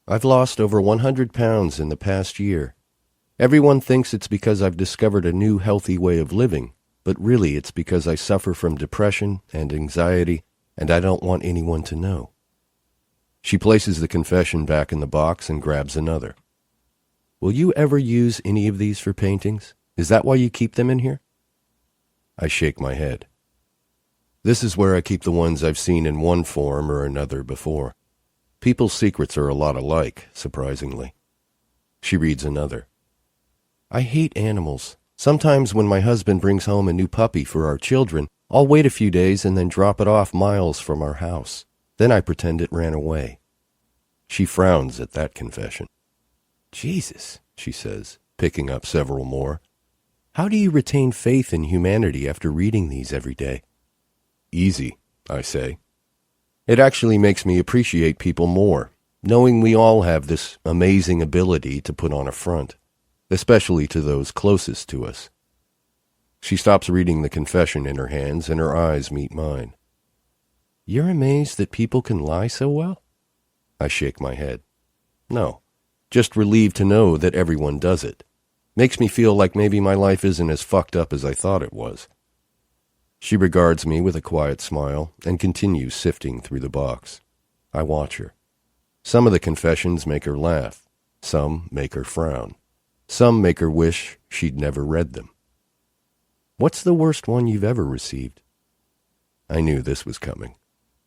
I've lost over 100 pounds in the past year. Everyone thinks it's because I've discovered a new healthy way of living, but really it's because I suffer from depression and anxiety, and I don't want anyone to know. She places the confession back in the box and grabs another. Will you ever use any of these for paintings? Is that why you keep them in here? I shake my head. This is where I keep the ones I've seen in one form or another before. People's secrets are a lot alike, surprisingly. She reads another. I hate animals. Sometimes when my husband brings home a new puppy for our children, I'll wait a few days and then drop it off miles from our house. Then I pretend it ran away. She frowns at that confession. Jesus, she says, picking up several more. How do you retain faith in humanity after reading these every day? Easy, I say. It actually makes me appreciate people more, knowing we all have this amazing ability to put on a front, especially to those closest to us. She stops reading the confession in her hands, and her eyes meet mine. You're amazed that people can lie so well? I shake my head. No, just relieved to know that everyone does it. Makes me feel like maybe my life isn't as fucked up as I thought it was. She regards me with a quiet smile and continues sifting through the box. I watch her. Some of the confessions make her laugh. Some make her frown. Some make her wish she'd never read them. What's the worst one you've ever received? I knew this was coming.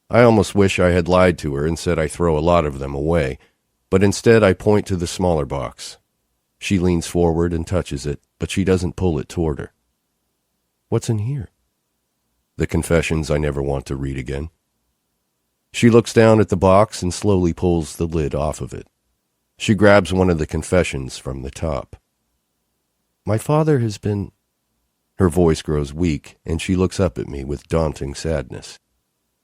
I almost wish I had lied to her and said I throw a lot of them away, but instead I point to the smaller box. She leans forward and touches it, but she doesn't pull it toward her. What's in here? The confessions I never want to read again. She looks down at the box and slowly pulls the lid off of it. She grabs one of the confessions from the top. My father has been... Her voice grows weak, and she looks up at me with daunting sadness.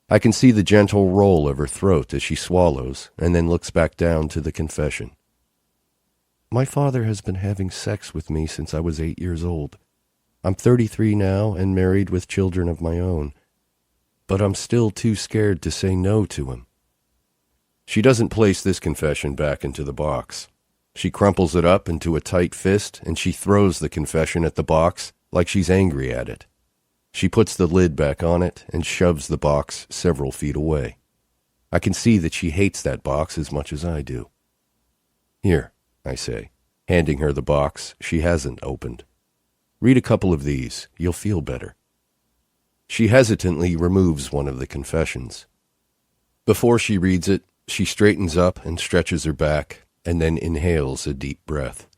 I can see the gentle roll of her throat as she swallows, and then looks back down to the confession. My father has been having sex with me since I was 8 years old. I'm 33 now and married with children of my own, but I'm still too scared to say no to him. She doesn't place this confession back into the box. She crumples it up into a tight fist, and she throws the confession at the box like she's angry at it. She puts the lid back on it and shoves the box several feet away. I can see that she hates that box as much as I do. Here, I say, handing her the box she hasn't opened. Read a couple of these. You'll feel better. She hesitantly removes one of the confessions. Before she reads it, she straightens up and stretches her back, and then inhales a deep breath.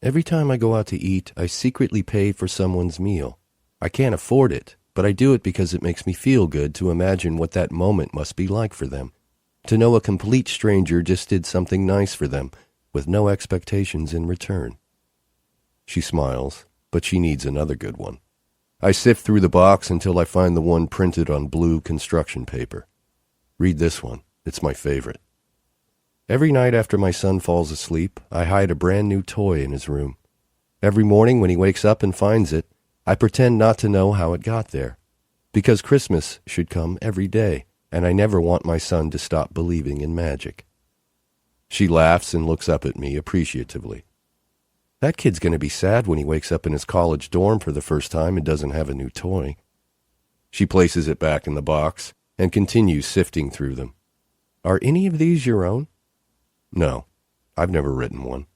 Every time I go out to eat, I secretly pay for someone's meal. I can't afford it, but I do it because it makes me feel good to imagine what that moment must be like for them. To know a complete stranger just did something nice for them, with no expectations in return. She smiles, but she needs another good one. I sift through the box until I find the one printed on blue construction paper. Read this one. It's my favorite. Every night after my son falls asleep, I hide a brand new toy in his room. Every morning when he wakes up and finds it, I pretend not to know how it got there. Because Christmas should come every day, and I never want my son to stop believing in magic. She laughs and looks up at me appreciatively. That kid's going to be sad when he wakes up in his college dorm for the first time and doesn't have a new toy. She places it back in the box and continues sifting through them. Are any of these your own? No, I've never written one.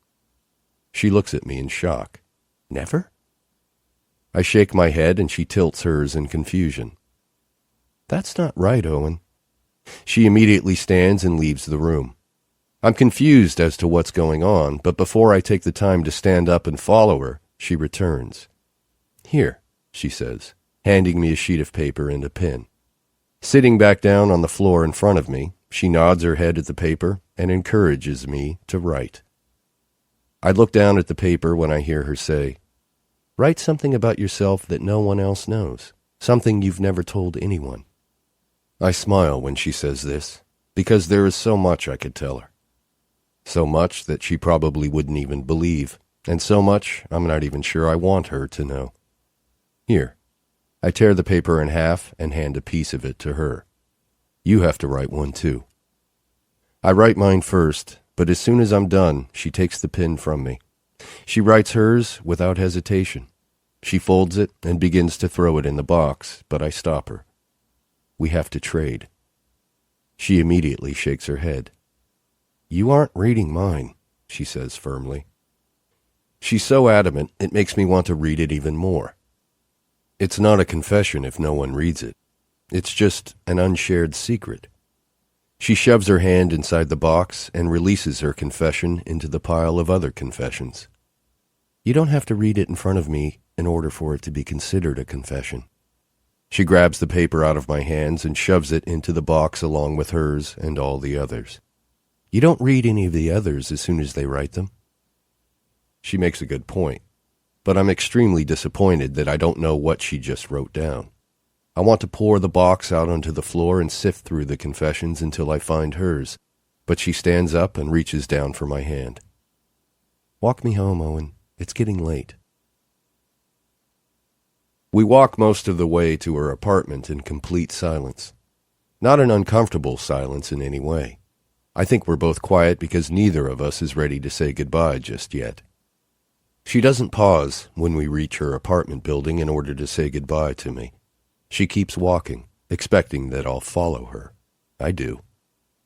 She looks at me in shock. Never? I shake my head and she tilts hers in confusion. That's not right, Owen. She immediately stands and leaves the room. I'm confused as to what's going on, but before I take the time to stand up and follow her, she returns. Here, she says, handing me a sheet of paper and a pen. Sitting back down on the floor in front of me, she nods her head at the paper and encourages me to write. I look down at the paper when I hear her say, Write something about yourself that no one else knows, something you've never told anyone. I smile when she says this, because there is so much I could tell her. So much that she probably wouldn't even believe, and so much I'm not even sure I want her to know. Here, I tear the paper in half and hand a piece of it to her. You have to write one too. I write mine first, but as soon as I'm done, she takes the pen from me. She writes hers without hesitation. She folds it and begins to throw it in the box, but I stop her. We have to trade. She immediately shakes her head. You aren't reading mine. she says firmly. She's so adamant, it makes me want to read it even more. It's not a confession if no one reads it. It's just an unshared secret. She shoves her hand inside the box and releases her confession into the pile of other confessions. You don't have to read it in front of me in order for it to be considered a confession. She grabs the paper out of my hands and shoves it into the box along with hers and all the others. You don't read any of the others as soon as they write them. She makes a good point, but I'm extremely disappointed that I don't know what she just wrote down. I want to pour the box out onto the floor and sift through the confessions until I find hers, but she stands up and reaches down for my hand. Walk me home, Owen. It's getting late. We walk most of the way to her apartment in complete silence. Not an uncomfortable silence in any way. I think we're both quiet because neither of us is ready to say goodbye just yet. She doesn't pause when we reach her apartment building in order to say goodbye to me. She keeps walking, expecting that I'll follow her. I do.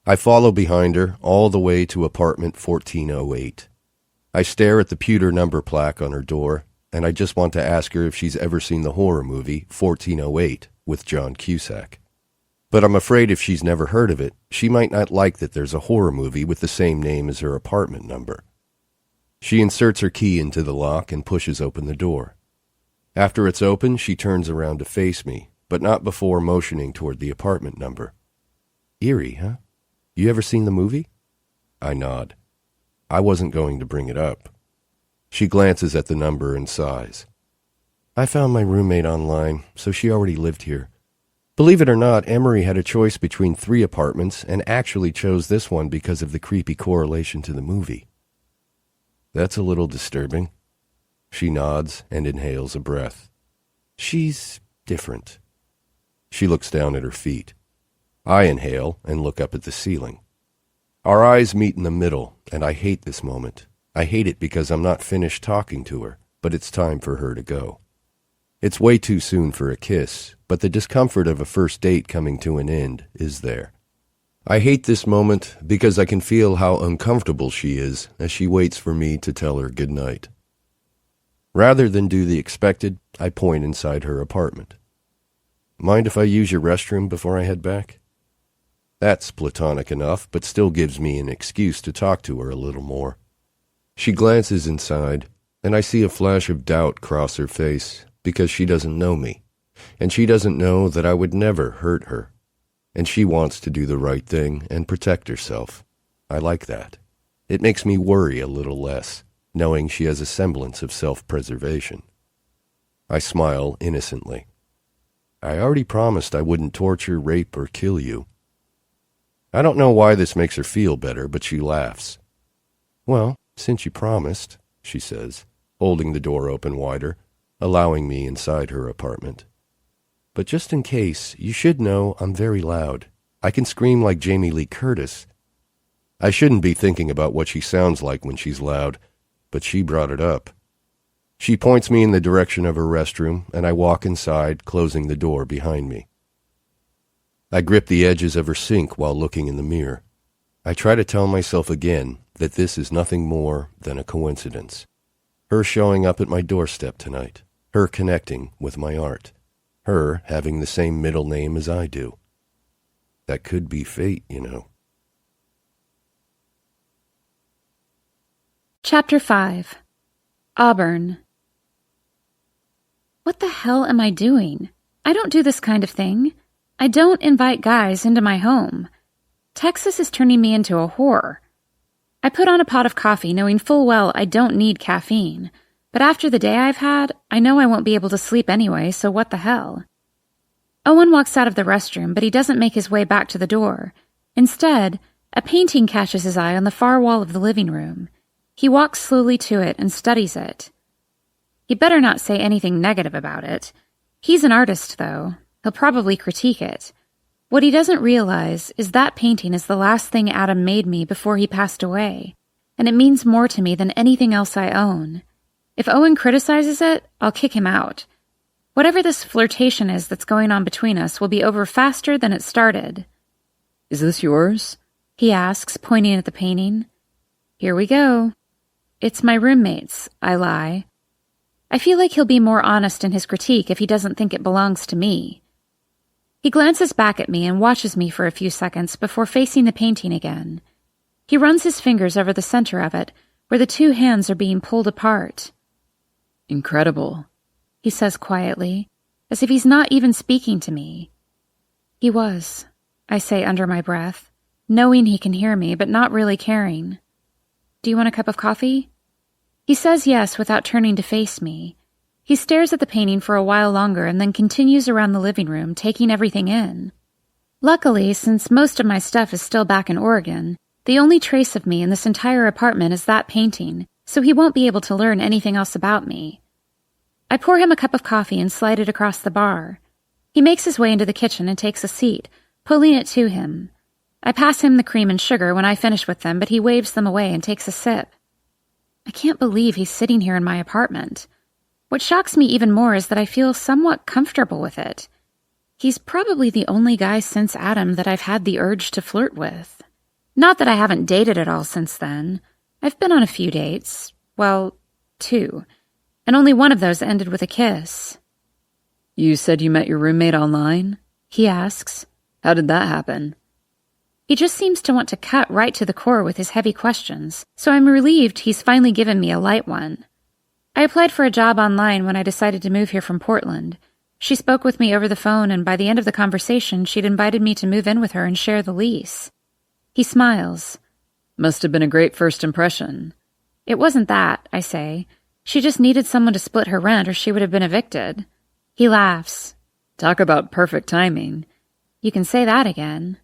I follow behind her all the way to apartment 1408. I stare at the pewter number plaque on her door, and I just want to ask her if she's ever seen the horror movie 1408 with John Cusack. But I'm afraid if she's never heard of it, she might not like that there's a horror movie with the same name as her apartment number. She inserts her key into the lock and pushes open the door. After it's open, she turns around to face me, but not before motioning toward the apartment number. Eerie, huh? You ever seen the movie? I nod. I wasn't going to bring it up. She glances at the number and sighs. I found my roommate online, so she already lived here. Believe it or not, Emery had a choice between 3 apartments and actually chose this one because of the creepy correlation to the movie. That's a little disturbing. She nods and inhales a breath. She's different. She looks down at her feet. I inhale and look up at the ceiling. Our eyes meet in the middle, and I hate this moment. I hate it because I'm not finished talking to her, but it's time for her to go. It's way too soon for a kiss, but the discomfort of a first date coming to an end is there. I hate this moment because I can feel how uncomfortable she is as she waits for me to tell her goodnight. Rather than do the expected, I point inside her apartment. Mind if I use your restroom before I head back? That's platonic enough, but still gives me an excuse to talk to her a little more. She glances inside, and I see a flash of doubt cross her face because she doesn't know me, and she doesn't know that I would never hurt her, and she wants to do the right thing and protect herself. I like that. It makes me worry a little less, knowing she has a semblance of self-preservation. I smile innocently. I already promised I wouldn't torture, rape, or kill you. I don't know why this makes her feel better, but she laughs. Well, since you promised, she says, holding the door open wider, allowing me inside her apartment. But just in case, you should know I'm very loud. I can scream like Jamie Lee Curtis. I shouldn't be thinking about what she sounds like when she's loud, but she brought it up. She points me in the direction of her restroom, and I walk inside, closing the door behind me. I grip the edges of her sink while looking in the mirror. I try to tell myself again that this is nothing more than a coincidence. Her showing up at my doorstep tonight, her connecting with my art, her having the same middle name as I do. That could be fate, you know. Chapter 5. Auburn. What the hell am I doing? I don't do this kind of thing. I don't invite guys into my home. Texas is turning me into a whore. I put on a pot of coffee knowing full well I don't need caffeine, but after the day I've had, I know I won't be able to sleep anyway, so what the hell? Owen walks out of the restroom, but he doesn't make his way back to the door. Instead, a painting catches his eye on the far wall of the living room. He walks slowly to it and studies it. He better not say anything negative about it. He's an artist, though. He'll probably critique it. What he doesn't realize is that painting is the last thing Adam made me before he passed away, and it means more to me than anything else I own. If Owen criticizes it, I'll kick him out. Whatever this flirtation is that's going on between us will be over faster than it started. Is this yours? He asks, pointing at the painting. Here we go. It's my roommate's, I lie. I feel like he'll be more honest in his critique if he doesn't think it belongs to me. He glances back at me and watches me for a few seconds before facing the painting again. He runs his fingers over the center of it, where the two hands are being pulled apart. Incredible, he says quietly, as if he's not even speaking to me. He was, I say under my breath, knowing he can hear me, but not really caring. Do you want a cup of coffee? He says yes without turning to face me. He stares at the painting for a while longer and then continues around the living room, taking everything in. Luckily, since most of my stuff is still back in Oregon, the only trace of me in this entire apartment is that painting, so he won't be able to learn anything else about me. I pour him a cup of coffee and slide it across the bar. He makes his way into the kitchen and takes a seat, pulling it to him. I pass him the cream and sugar when I finish with them, but he waves them away and takes a sip. I can't believe he's sitting here in my apartment. What shocks me even more is that I feel somewhat comfortable with it. He's probably the only guy since Adam that I've had the urge to flirt with. Not that I haven't dated at all since then. I've been on a few dates. Well, 2. And only one of those ended with a kiss. You said you met your roommate online? He asks. How did that happen? He just seems to want to cut right to the core with his heavy questions, so I'm relieved he's finally given me a light one. I applied for a job online when I decided to move here from Portland. She spoke with me over the phone, and by the end of the conversation, she'd invited me to move in with her and share the lease. He smiles. Must have been a great first impression. It wasn't that, I say. She just needed someone to split her rent or she would have been evicted. He laughs. Talk about perfect timing. You can say that again.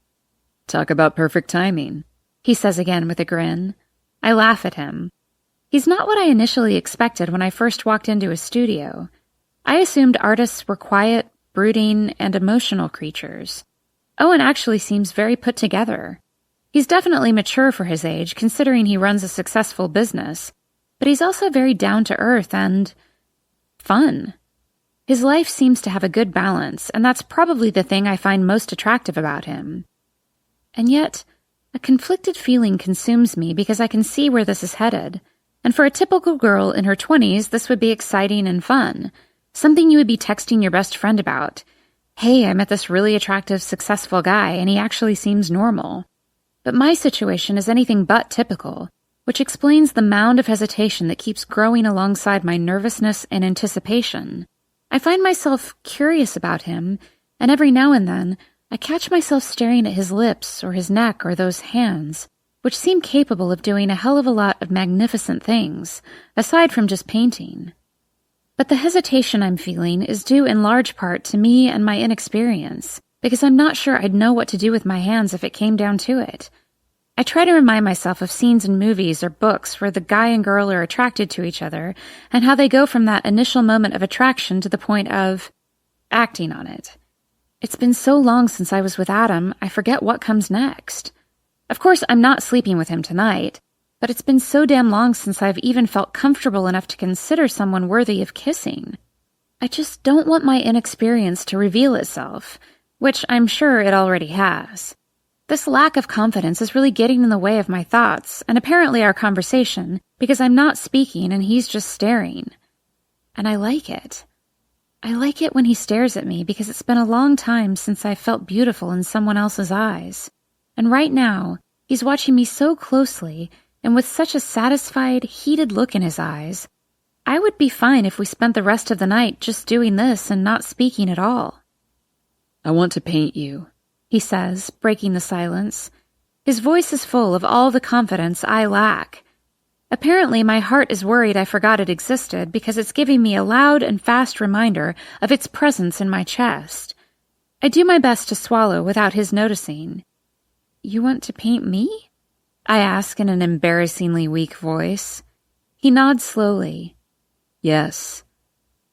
Talk about perfect timing, he says again with a grin. I laugh at him. He's not what I initially expected when I first walked into his studio. I assumed artists were quiet, brooding, and emotional creatures. Owen actually seems very put together. He's definitely mature for his age, considering he runs a successful business, but he's also very down-to-earth and fun. His life seems to have a good balance, and that's probably the thing I find most attractive about him. And yet, a conflicted feeling consumes me because I can see where this is headed, and for a typical girl in her 20s, this would be exciting and fun, something you would be texting your best friend about. Hey, I met this really attractive, successful guy, and he actually seems normal. But my situation is anything but typical, which explains the mound of hesitation that keeps growing alongside my nervousness and anticipation. I find myself curious about him, and every now and then, I catch myself staring at his lips or his neck or those hands, which seem capable of doing a hell of a lot of magnificent things, aside from just painting. But the hesitation I'm feeling is due in large part to me and my inexperience, because I'm not sure I'd know what to do with my hands if it came down to it. I try to remind myself of scenes in movies or books where the guy and girl are attracted to each other, and how they go from that initial moment of attraction to the point of acting on it. It's been so long since I was with Adam, I forget what comes next. Of course, I'm not sleeping with him tonight, but it's been so damn long since I've even felt comfortable enough to consider someone worthy of kissing. I just don't want my inexperience to reveal itself, which I'm sure it already has. This lack of confidence is really getting in the way of my thoughts, and apparently our conversation, because I'm not speaking and he's just staring. And I like it. I like it when he stares at me because it's been a long time since I felt beautiful in someone else's eyes. And right now, he's watching me so closely and with such a satisfied, heated look in his eyes. I would be fine if we spent the rest of the night just doing this and not speaking at all. I want to paint you, he says, breaking the silence. His voice is full of all the confidence I lack. Apparently, my heart is worried I forgot it existed because it's giving me a loud and fast reminder of its presence in my chest. I do my best to swallow without his noticing. You want to paint me? I ask in an embarrassingly weak voice. He nods slowly. Yes.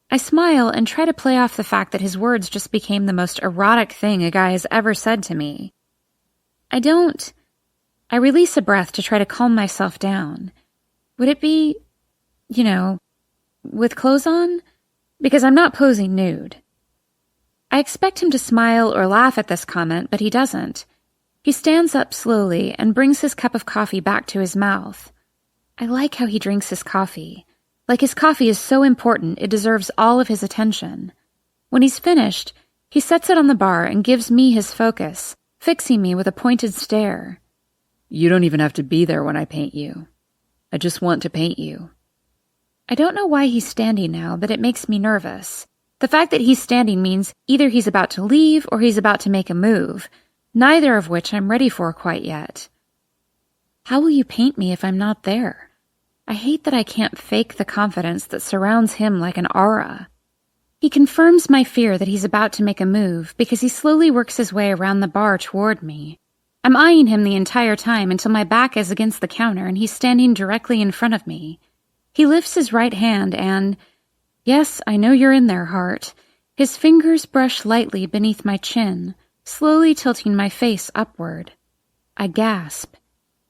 I smile and try to play off the fact that his words just became the most erotic thing a guy has ever said to me. I release a breath to try to calm myself down. Would it be, with clothes on? Because I'm not posing nude. I expect him to smile or laugh at this comment, but he doesn't. He stands up slowly and brings his cup of coffee back to his mouth. I like how he drinks his coffee. Like his coffee is so important, it deserves all of his attention. When he's finished, he sets it on the bar and gives me his focus, fixing me with a pointed stare. You don't even have to be there when I paint you. I just want to paint you. I don't know why he's standing now, but it makes me nervous. The fact that he's standing means either he's about to leave or he's about to make a move, neither of which I'm ready for quite yet. How will you paint me if I'm not there? I hate that I can't fake the confidence that surrounds him like an aura. He confirms my fear that he's about to make a move because he slowly works his way around the bar toward me. I'm eyeing him the entire time until my back is against the counter and he's standing directly in front of me. He lifts his right hand and, yes, I know you're in there, heart. His fingers brush lightly beneath my chin, slowly tilting my face upward. I gasp.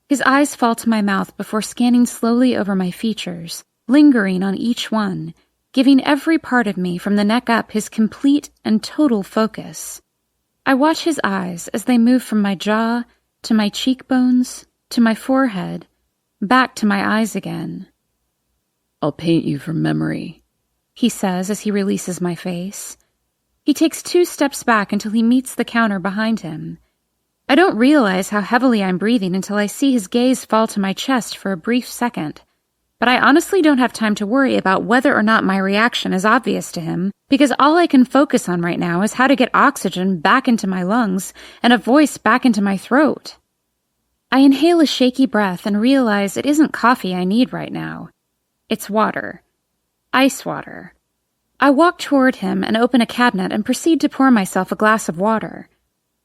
His eyes fall to my mouth before scanning slowly over my features, lingering on each one, giving every part of me from the neck up his complete and total focus. I watch his eyes as they move from my jaw to my cheekbones to my forehead, back to my eyes again. I'll paint you from memory, he says as he releases my face. He takes 2 steps back until he meets the counter behind him. I don't realize how heavily I'm breathing until I see his gaze fall to my chest for a brief second. But I honestly don't have time to worry about whether or not my reaction is obvious to him, because all I can focus on right now is how to get oxygen back into my lungs and a voice back into my throat. I inhale a shaky breath and realize it isn't coffee I need right now. It's water. Ice water. I walk toward him and open a cabinet and proceed to pour myself a glass of water.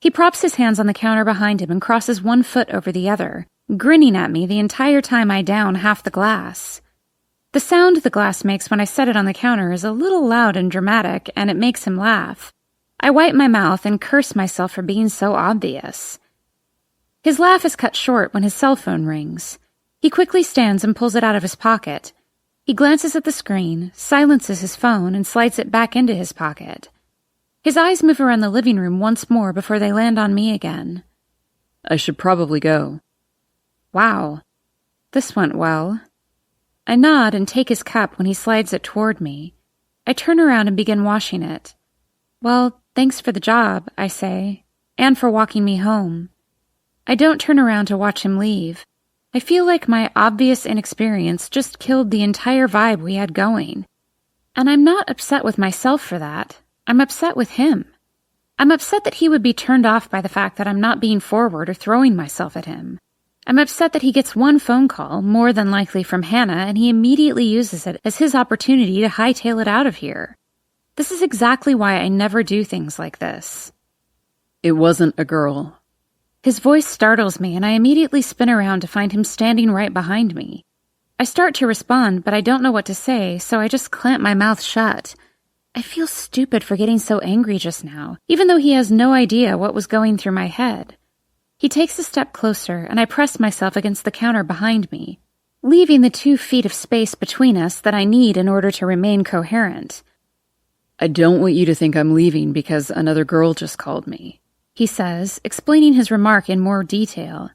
He props his hands on the counter behind him and crosses one foot over the other, grinning at me the entire time I down half the glass. The sound the glass makes when I set it on the counter is a little loud and dramatic, and it makes him laugh. I wipe my mouth and curse myself for being so obvious. His laugh is cut short when his cell phone rings. He quickly stands and pulls it out of his pocket. He glances at the screen, silences his phone, and slides it back into his pocket. His eyes move around the living room once more before they land on me again. I should probably go. Wow. This went well. I nod and take his cup when he slides it toward me. I turn around and begin washing it. Well, thanks for the job, I say, and for walking me home. I don't turn around to watch him leave. I feel like my obvious inexperience just killed the entire vibe we had going. And I'm not upset with myself for that. I'm upset with him. I'm upset that he would be turned off by the fact that I'm not being forward or throwing myself at him. I'm upset that he gets one phone call, more than likely from Hannah, and he immediately uses it as his opportunity to hightail it out of here. This is exactly why I never do things like this. It wasn't a girl. His voice startles me, and I immediately spin around to find him standing right behind me. I start to respond, but I don't know what to say, so I just clamp my mouth shut. I feel stupid for getting so angry just now, even though he has no idea what was going through my head. He takes a step closer, and I press myself against the counter behind me, leaving the 2 feet of space between us that I need in order to remain coherent. I don't want you to think I'm leaving because another girl just called me, he says, explaining his remark in more detail.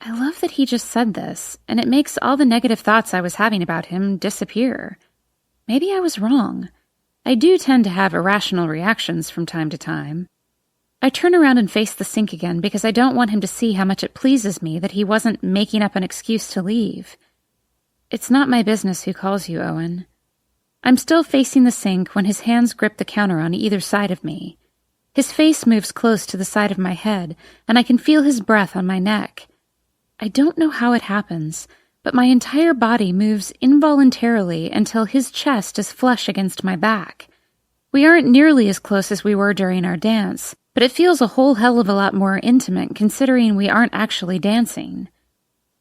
I love that he just said this, and it makes all the negative thoughts I was having about him disappear. Maybe I was wrong. I do tend to have irrational reactions from time to time. I turn around and face the sink again because I don't want him to see how much it pleases me that he wasn't making up an excuse to leave. It's not my business who calls you, Owen. I'm still facing the sink when his hands grip the counter on either side of me. His face moves close to the side of my head, and I can feel his breath on my neck. I don't know how it happens, but my entire body moves involuntarily until his chest is flush against my back. We aren't nearly as close as we were during our dance, but it feels a whole hell of a lot more intimate considering we aren't actually dancing.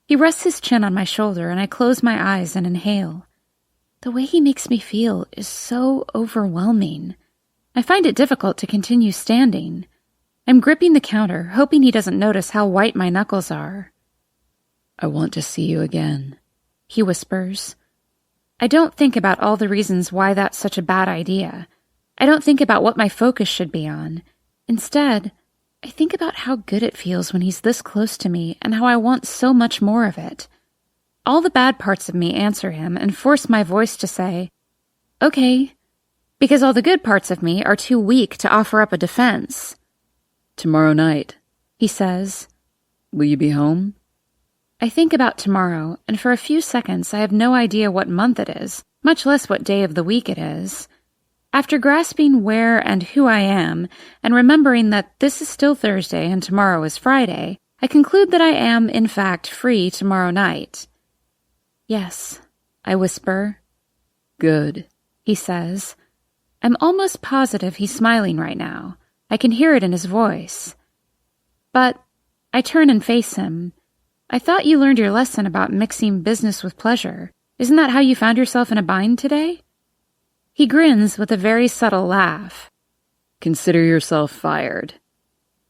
He rests his chin on my shoulder, and I close my eyes and inhale. The way he makes me feel is so overwhelming. I find it difficult to continue standing. I'm gripping the counter, hoping he doesn't notice how white my knuckles are. I want to see you again, he whispers. I don't think about all the reasons why that's such a bad idea. I don't think about what my focus should be on. Instead, I think about how good it feels when he's this close to me and how I want so much more of it. All the bad parts of me answer him and force my voice to say, okay, because all the good parts of me are too weak to offer up a defense. Tomorrow night, he says. Will you be home? I think about tomorrow, and for a few seconds I have no idea what month it is, much less what day of the week it is. After grasping where and who I am, and remembering that this is still Thursday and tomorrow is Friday, I conclude that I am, in fact, free tomorrow night. Yes, I whisper. Good, he says. I'm almost positive he's smiling right now. I can hear it in his voice. But I turn and face him. I thought you learned your lesson about mixing business with pleasure. Isn't that how you found yourself in a bind today? He grins with a very subtle laugh. Consider yourself fired.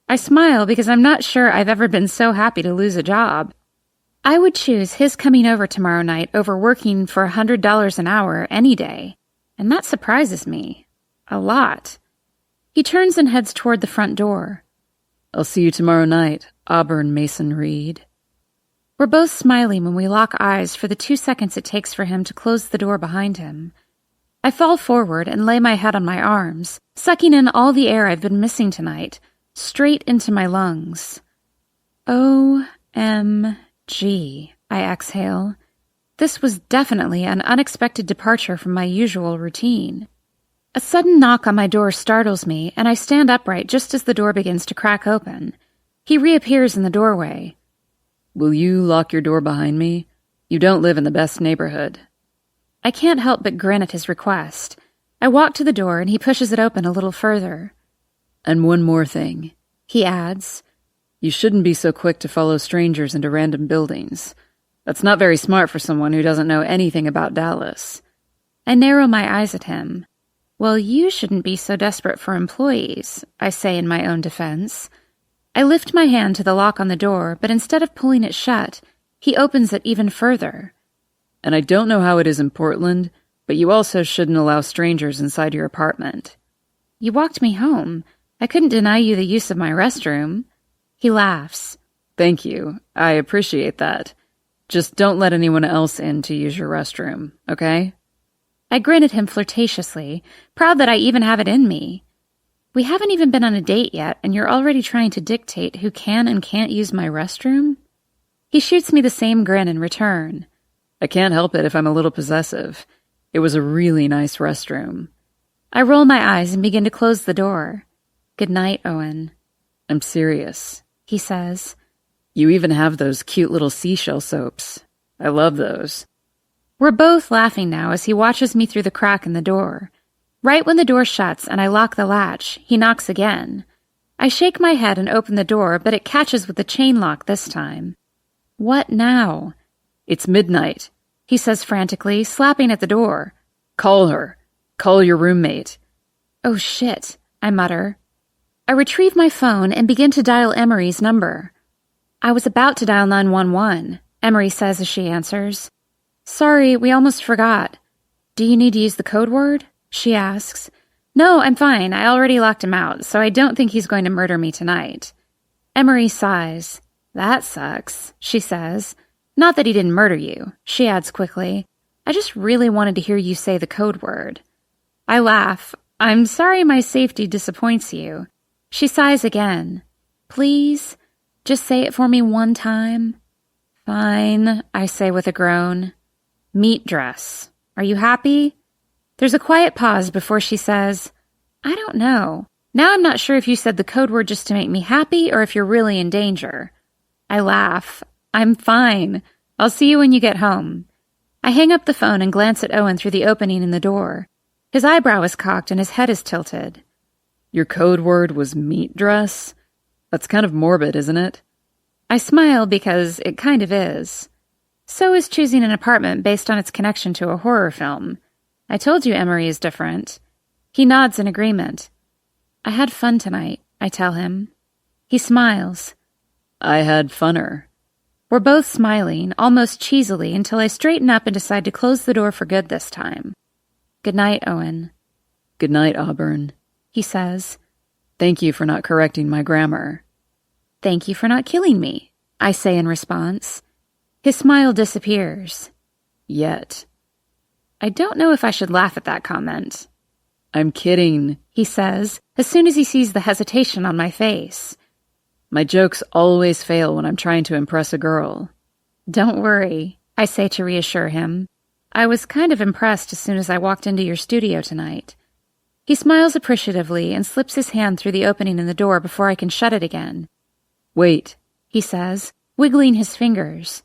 I smile because I'm not sure I've ever been so happy to lose a job. I would choose his coming over tomorrow night over working for $100 an hour any day, and that surprises me. A lot. He turns and heads toward the front door. I'll see you tomorrow night, Auburn Reed. We're both smiling when we lock eyes for the 2 seconds it takes for him to close the door behind him. I fall forward and lay my head on my arms, sucking in all the air I've been missing tonight, straight into my lungs. O-M-G, I exhale. This was definitely an unexpected departure from my usual routine. A sudden knock on my door startles me, and I stand upright just as the door begins to crack open. He reappears in the doorway. Will you lock your door behind me? You don't live in the best neighborhood. I can't help but grin at his request. I walk to the door, and he pushes it open a little further. And one more thing, he adds. You shouldn't be so quick to follow strangers into random buildings. That's not very smart for someone who doesn't know anything about Dallas. I narrow my eyes at him. Well, you shouldn't be so desperate for employees, I say in my own defense. I lift my hand to the lock on the door, but instead of pulling it shut, he opens it even further. And I don't know how it is in Portland, but you also shouldn't allow strangers inside your apartment. You walked me home. I couldn't deny you the use of my restroom. He laughs. Thank you. I appreciate that. Just don't let anyone else in to use your restroom, okay? I grin at him flirtatiously, proud that I even have it in me. We haven't even been on a date yet, and you're already trying to dictate who can and can't use my restroom? He shoots me the same grin in return. I can't help it if I'm a little possessive. It was a really nice restroom. I roll my eyes and begin to close the door. Good night, Owen. I'm serious, he says. You even have those cute little seashell soaps. I love those. We're both laughing now as he watches me through the crack in the door. Right when the door shuts and I lock the latch, he knocks again. I shake my head and open the door, but it catches with the chain lock this time. What now? It's midnight, he says frantically, slapping at the door. Call her. Call your roommate. Oh shit, I mutter. I retrieve my phone and begin to dial Emery's number. I was about to dial 911, Emery says as she answers. Sorry, we almost forgot. Do you need to use the code word? She asks. No, I'm fine. I already locked him out, so I don't think he's going to murder me tonight. Emery sighs. That sucks, she says. Not that he didn't murder you, she adds quickly. I just really wanted to hear you say the code word. I laugh. I'm sorry my safety disappoints you. She sighs again. Please, just say it for me one time. Fine, I say with a groan. Meat dress. Are you happy? There's a quiet pause before she says, I don't know. Now I'm not sure if you said the code word just to make me happy or if you're really in danger. I laugh. I'm fine. I'll see you when you get home. I hang up the phone and glance at Owen through the opening in the door. His eyebrow is cocked and his head is tilted. Your code word was meat dress? That's kind of morbid, isn't it? I smile because it kind of is. So is choosing an apartment based on its connection to a horror film. I told you Emery is different. He nods in agreement. I had fun tonight, I tell him. He smiles. I had funner. We're both smiling, almost cheesily, until I straighten up and decide to close the door for good this time. Good night, Owen. Good night, Auburn, he says. Thank you for not correcting my grammar. Thank you for not killing me, I say in response. His smile disappears. Yet. I don't know if I should laugh at that comment. I'm kidding, he says, as soon as he sees the hesitation on my face. My jokes always fail when I'm trying to impress a girl. Don't worry, I say to reassure him. I was kind of impressed as soon as I walked into your studio tonight. He smiles appreciatively and slips his hand through the opening in the door before I can shut it again. Wait, he says, wiggling his fingers.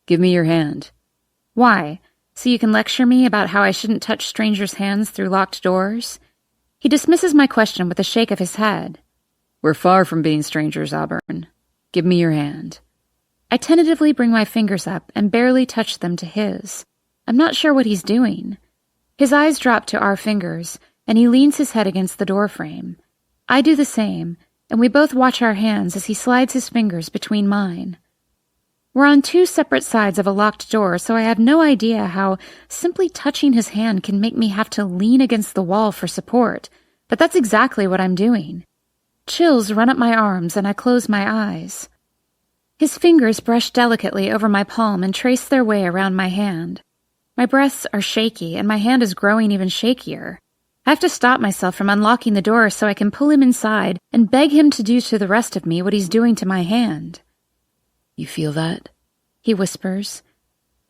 Give me your hand. Why? So you can lecture me about how I shouldn't touch strangers' hands through locked doors? He dismisses my question with a shake of his head. We're far from being strangers, Auburn. Give me your hand. I tentatively bring my fingers up and barely touch them to his. I'm not sure what he's doing. His eyes drop to our fingers, and he leans his head against the doorframe. I do the same, and we both watch our hands as he slides his fingers between mine. We're on two separate sides of a locked door, so I have no idea how simply touching his hand can make me have to lean against the wall for support, but that's exactly what I'm doing. Chills run up my arms, and I close my eyes. His fingers brush delicately over my palm and trace their way around my hand. My breaths are shaky, and my hand is growing even shakier. I have to stop myself from unlocking the door so I can pull him inside and beg him to do to the rest of me what he's doing to my hand. You feel that? He whispers.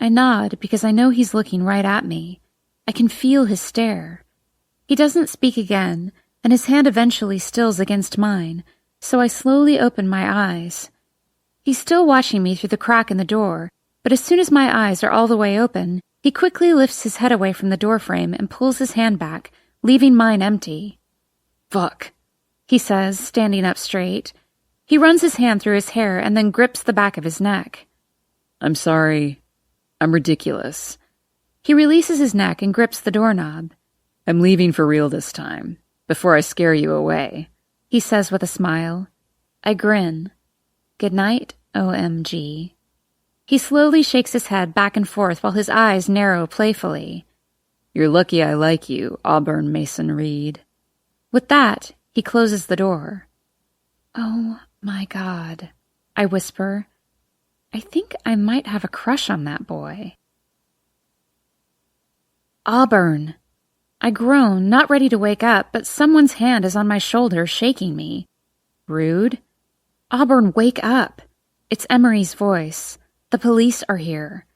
I nod because I know he's looking right at me. I can feel his stare. He doesn't speak again, and his hand eventually stills against mine, so I slowly open my eyes. He's still watching me through the crack in the door, but as soon as my eyes are all the way open, he quickly lifts his head away from the doorframe and pulls his hand back, leaving mine empty. Fuck, he says, standing up straight. He runs his hand through his hair and then grips the back of his neck. I'm sorry. I'm ridiculous. He releases his neck and grips the doorknob. I'm leaving for real this time, before I scare you away, he says with a smile. I grin. Good night, OMG. He slowly shakes his head back and forth while his eyes narrow playfully. You're lucky I like you, Auburn Reed. With that, he closes the door. Oh my God, I whisper. I think I might have a crush on that boy. Auburn. I groan, not ready to wake up, but someone's hand is on my shoulder, shaking me. Rude. Auburn, wake up. It's Emery's voice. The police are here.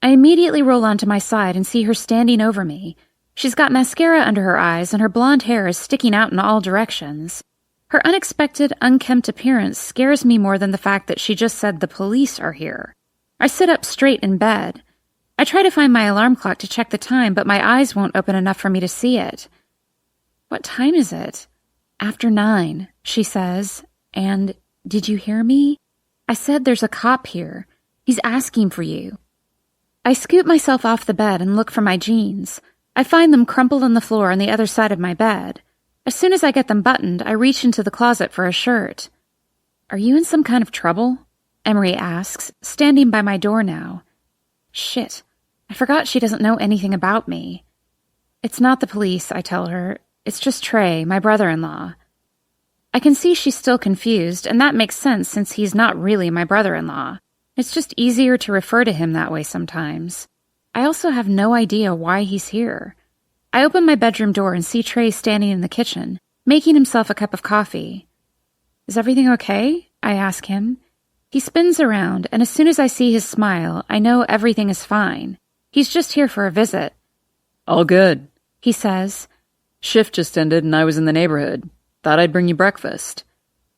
I immediately roll onto my side and see her standing over me. She's got mascara under her eyes and her blonde hair is sticking out in all directions. Her unexpected, unkempt appearance scares me more than the fact that she just said the police are here. I sit up straight in bed. I try to find my alarm clock to check the time, but my eyes won't open enough for me to see it. What time is it? After 9, she says. And, did you hear me? I said there's a cop here. He's asking for you. I scoot myself off the bed and look for my jeans. I find them crumpled on the floor on the other side of my bed. As soon as I get them buttoned, I reach into the closet for a shirt. Are you in some kind of trouble? Emery asks, standing by my door now. Shit, I forgot she doesn't know anything about me. It's not the police, I tell her. It's just Trey, my brother-in-law. I can see she's still confused, and that makes sense since he's not really my brother-in-law. It's just easier to refer to him that way sometimes. I also have no idea why he's here. I open my bedroom door and see Trey standing in the kitchen, making himself a cup of coffee. Is everything okay? I ask him. He spins around, and as soon as I see his smile, I know everything is fine. He's just here for a visit. All good, he says. Shift just ended and I was in the neighborhood. Thought I'd bring you breakfast.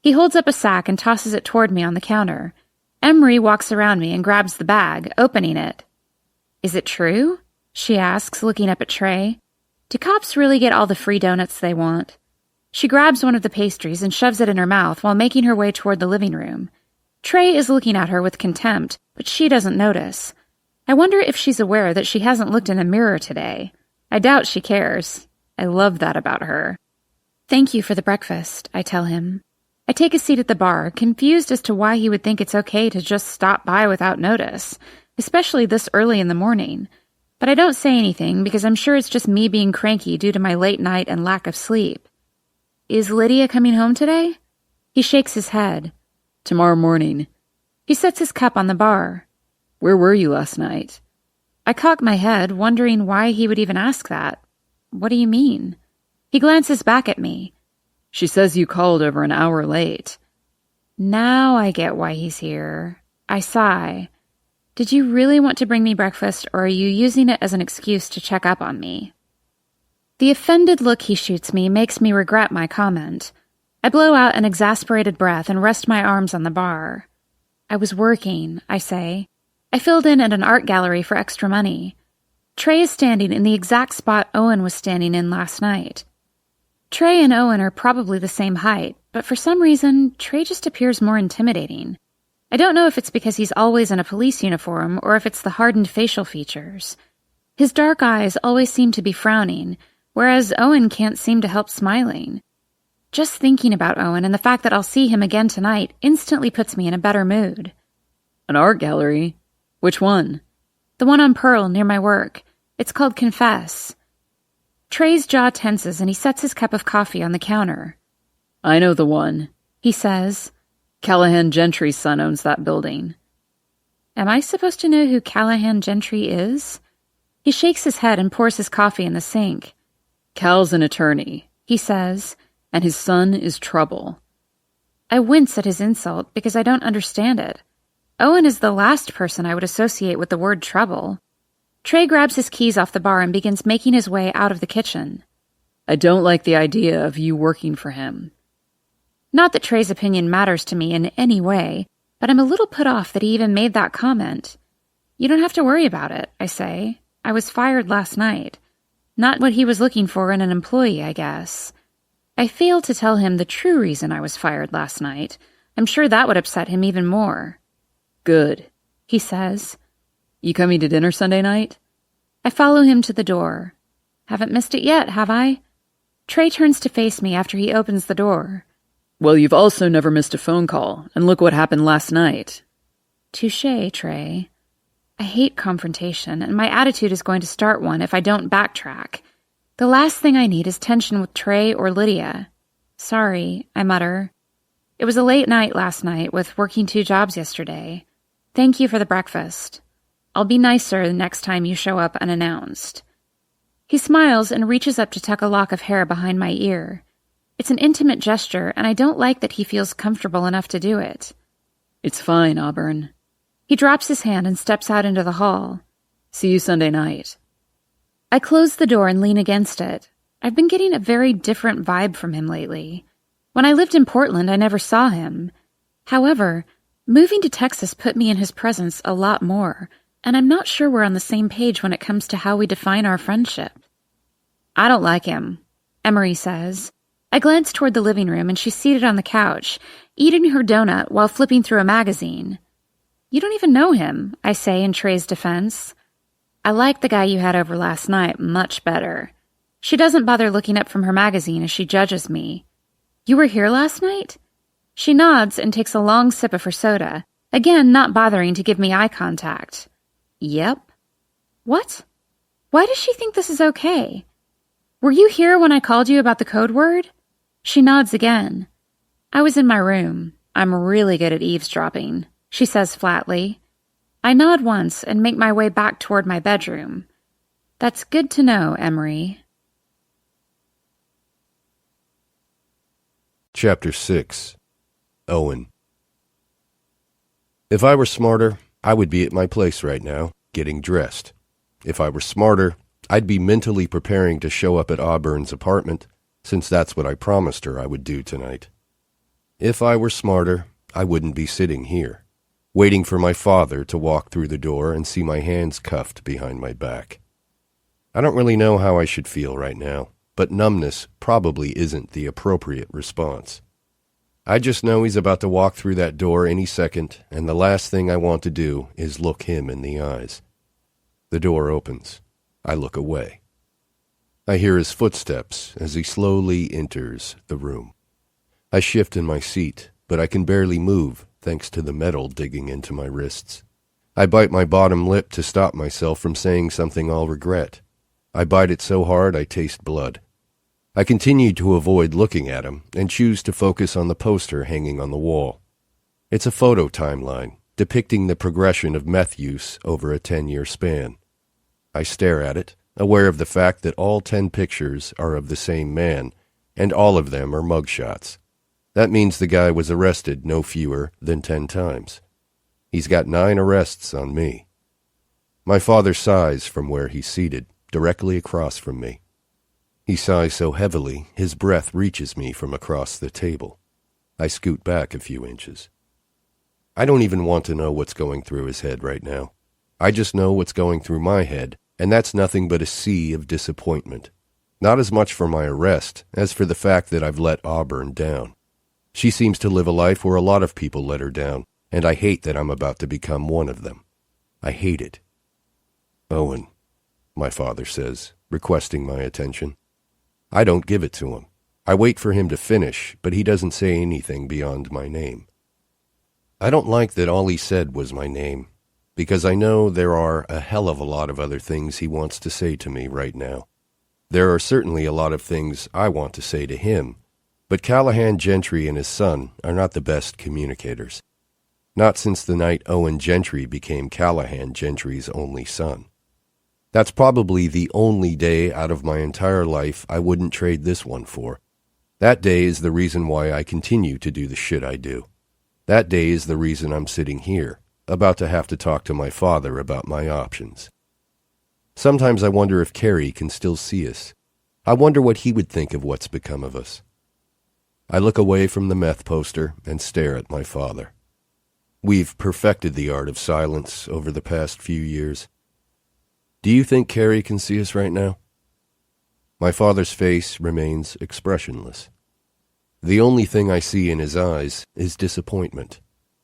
He holds up a sack and tosses it toward me on the counter. Emery walks around me and grabs the bag, opening it. Is it true? She asks, looking up at Trey. Do cops really get all the free donuts they want? She grabs one of the pastries and shoves it in her mouth while making her way toward the living room. Trey is looking at her with contempt, but she doesn't notice. I wonder if she's aware that she hasn't looked in a mirror today. I doubt she cares. I love that about her. Thank you for the breakfast, I tell him. I take a seat at the bar, confused as to why he would think it's okay to just stop by without notice, especially this early in the morning. But I don't say anything because I'm sure it's just me being cranky due to my late night and lack of sleep. Is Lydia coming home today? He shakes his head. Tomorrow morning. He sets his cup on the bar. Where were you last night? I cock my head, wondering why he would even ask that. What do you mean? He glances back at me. She says you called over an hour late. Now I get why he's here. I sigh. Did you really want to bring me breakfast, or are you using it as an excuse to check up on me? The offended look he shoots me makes me regret my comment. I blow out an exasperated breath and rest my arms on the bar. I was working, I say. I filled in at an art gallery for extra money. Trey is standing in the exact spot Owen was standing in last night. Trey and Owen are probably the same height, but for some reason, Trey just appears more intimidating. I don't know if it's because he's always in a police uniform or if it's the hardened facial features. His dark eyes always seem to be frowning, whereas Owen can't seem to help smiling. Just thinking about Owen and the fact that I'll see him again tonight instantly puts me in a better mood. An art gallery? Which one? The one on Pearl near my work. It's called Confess. Trey's jaw tenses and he sets his cup of coffee on the counter. I know the one, he says. Callahan Gentry's son owns that building. Am I supposed to know who Callahan Gentry is? He shakes his head and pours his coffee in the sink. Cal's an attorney, he says, and his son is trouble. I wince at his insult because I don't understand it. Owen is the last person I would associate with the word trouble. Trey grabs his keys off the bar and begins making his way out of the kitchen. I don't like the idea of you working for him. Not that Trey's opinion matters to me in any way, but I'm a little put off that he even made that comment. You don't have to worry about it, I say. I was fired last night. Not what he was looking for in an employee, I guess. I fail to tell him the true reason I was fired last night. I'm sure that would upset him even more. Good, he says. You coming to dinner Sunday night? I follow him to the door. Haven't missed it yet, have I? Trey turns to face me after he opens the door. Well, you've also never missed a phone call, and look what happened last night. Touché, Trey. I hate confrontation, and my attitude is going to start one if I don't backtrack. The last thing I need is tension with Trey or Lydia. Sorry, I mutter. It was a late night last night with working 2 jobs yesterday. Thank you for the breakfast. I'll be nicer the next time you show up unannounced. He smiles and reaches up to tuck a lock of hair behind my ear. It's an intimate gesture, and I don't like that he feels comfortable enough to do it. It's fine, Auburn. He drops his hand and steps out into the hall. See you Sunday night. I close the door and lean against it. I've been getting a very different vibe from him lately. When I lived in Portland, I never saw him. However, moving to Texas put me in his presence a lot more, and I'm not sure we're on the same page when it comes to how we define our friendship. I don't like him, Emery says. I glance toward the living room and she's seated on the couch, eating her donut while flipping through a magazine. You don't even know him, I say in Trey's defense. I like the guy you had over last night much better. She doesn't bother looking up from her magazine as she judges me. You were here last night? She nods and takes a long sip of her soda, again not bothering to give me eye contact. Yep. What? Why does she think this is okay? Were you here when I called you about the code word? She nods again. I was in my room. I'm really good at eavesdropping, she says flatly. I nod once and make my way back toward my bedroom. That's good to know, Emery. Chapter 6. Owen. If I were smarter, I would be at my place right now, getting dressed. If I were smarter, I'd be mentally preparing to show up at Auburn's apartment, since that's what I promised her I would do tonight. If I were smarter, I wouldn't be sitting here, waiting for my father to walk through the door and see my hands cuffed behind my back. I don't really know how I should feel right now, but numbness probably isn't the appropriate response. I just know he's about to walk through that door any second, and the last thing I want to do is look him in the eyes. The door opens. I look away. I hear his footsteps as he slowly enters the room. I shift in my seat, but I can barely move thanks to the metal digging into my wrists. I bite my bottom lip to stop myself from saying something I'll regret. I bite it so hard I taste blood. I continue to avoid looking at him and choose to focus on the poster hanging on the wall. It's a photo timeline, depicting the progression of meth use over a 10-year span. I stare at it, aware of the fact that all 10 pictures are of the same man, and all of them are mugshots. That means the guy was arrested no fewer than 10 times. He's got 9 arrests on me. My father sighs from where he's seated, directly across from me. He sighs so heavily, his breath reaches me from across the table. I scoot back a few inches. I don't even want to know what's going through his head right now. I just know what's going through my head, and that's nothing but a sea of disappointment. Not as much for my arrest as for the fact that I've let Auburn down. She seems to live a life where a lot of people let her down, and I hate that I'm about to become one of them. I hate it. Owen, my father says, requesting my attention. I don't give it to him. I wait for him to finish, but he doesn't say anything beyond my name. I don't like that all he said was my name, because I know there are a hell of a lot of other things he wants to say to me right now. There are certainly a lot of things I want to say to him, but Callahan Gentry and his son are not the best communicators. Not since the night Owen Gentry became Callahan Gentry's only son. That's probably the only day out of my entire life I wouldn't trade this one for. That day is the reason why I continue to do the shit I do. That day is the reason I'm sitting here, about to have to talk to my father about my options. Sometimes I wonder if Carrie can still see us. I wonder what he would think of what's become of us. I look away from the meth poster and stare at my father. We've perfected the art of silence over the past few years. Do you think Carrie can see us right now? My father's face remains expressionless. The only thing I see in his eyes is disappointment.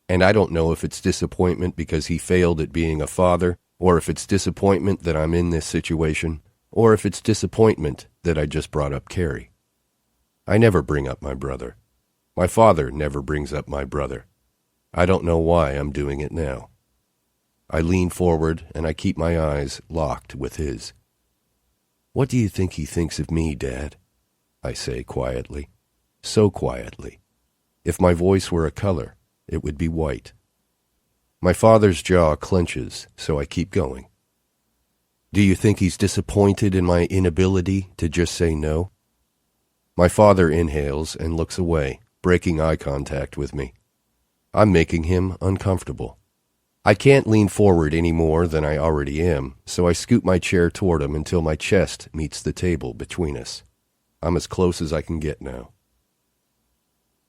And I don't know if it's disappointment because he failed at being a father, or if it's disappointment that I'm in this situation, or if it's disappointment that I just brought up Carrie. I never bring up my brother. My father never brings up my brother. I don't know why I'm doing it now. I lean forward and I keep my eyes locked with his. What do you think he thinks of me, Dad? I say quietly. So quietly. If my voice were a color, it would be white. My father's jaw clenches, so I keep going. Do you think he's disappointed in my inability to just say no? My father inhales and looks away, breaking eye contact with me. I'm making him uncomfortable. I can't lean forward any more than I already am, so I scoot my chair toward him until my chest meets the table between us. I'm as close as I can get now.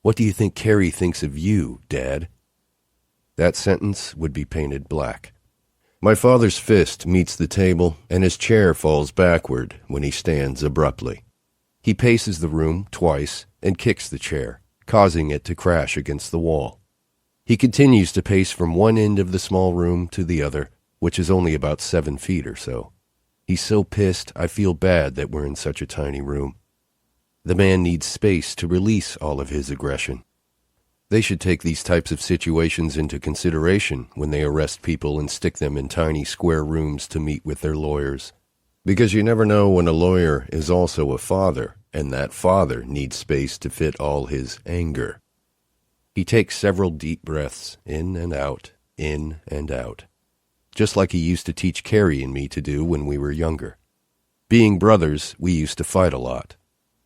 What do you think Carrie thinks of you, Dad? That sentence would be painted black. My father's fist meets the table, and his chair falls backward when he stands abruptly. He paces the room twice and kicks the chair, causing it to crash against the wall. He continues to pace from one end of the small room to the other, which is only about 7 feet or so. He's so pissed, I feel bad that we're in such a tiny room. The man needs space to release all of his aggression. They should take these types of situations into consideration when they arrest people and stick them in tiny square rooms to meet with their lawyers. Because you never know when a lawyer is also a father, and that father needs space to fit all his anger. He takes several deep breaths, in and out, just like he used to teach Carrie and me to do when we were younger. Being brothers, we used to fight a lot.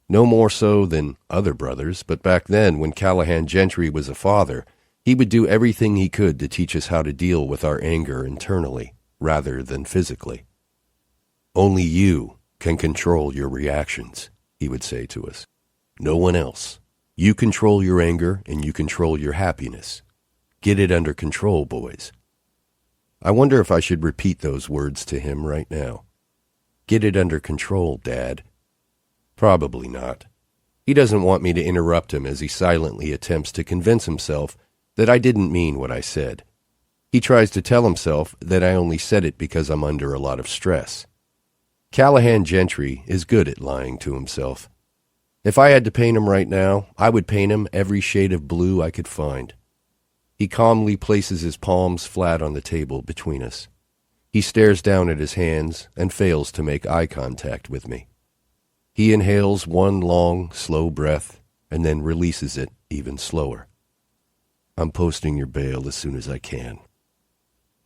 No more so than other brothers, but back then, when Callahan Gentry was a father, he would do everything he could to teach us how to deal with our anger internally, rather than physically. Only you can control your reactions, he would say to us. No one else. You control your anger and you control your happiness. Get it under control, boys. I wonder if I should repeat those words to him right now. Get it under control, Dad. Probably not. He doesn't want me to interrupt him as he silently attempts to convince himself that I didn't mean what I said. He tries to tell himself that I only said it because I'm under a lot of stress. Callahan Gentry is good at lying to himself. If I had to paint him right now, I would paint him every shade of blue I could find. He calmly places his palms flat on the table between us. He stares down at his hands and fails to make eye contact with me. He inhales one long, slow breath and then releases it even slower. I'm posting your bail as soon as I can.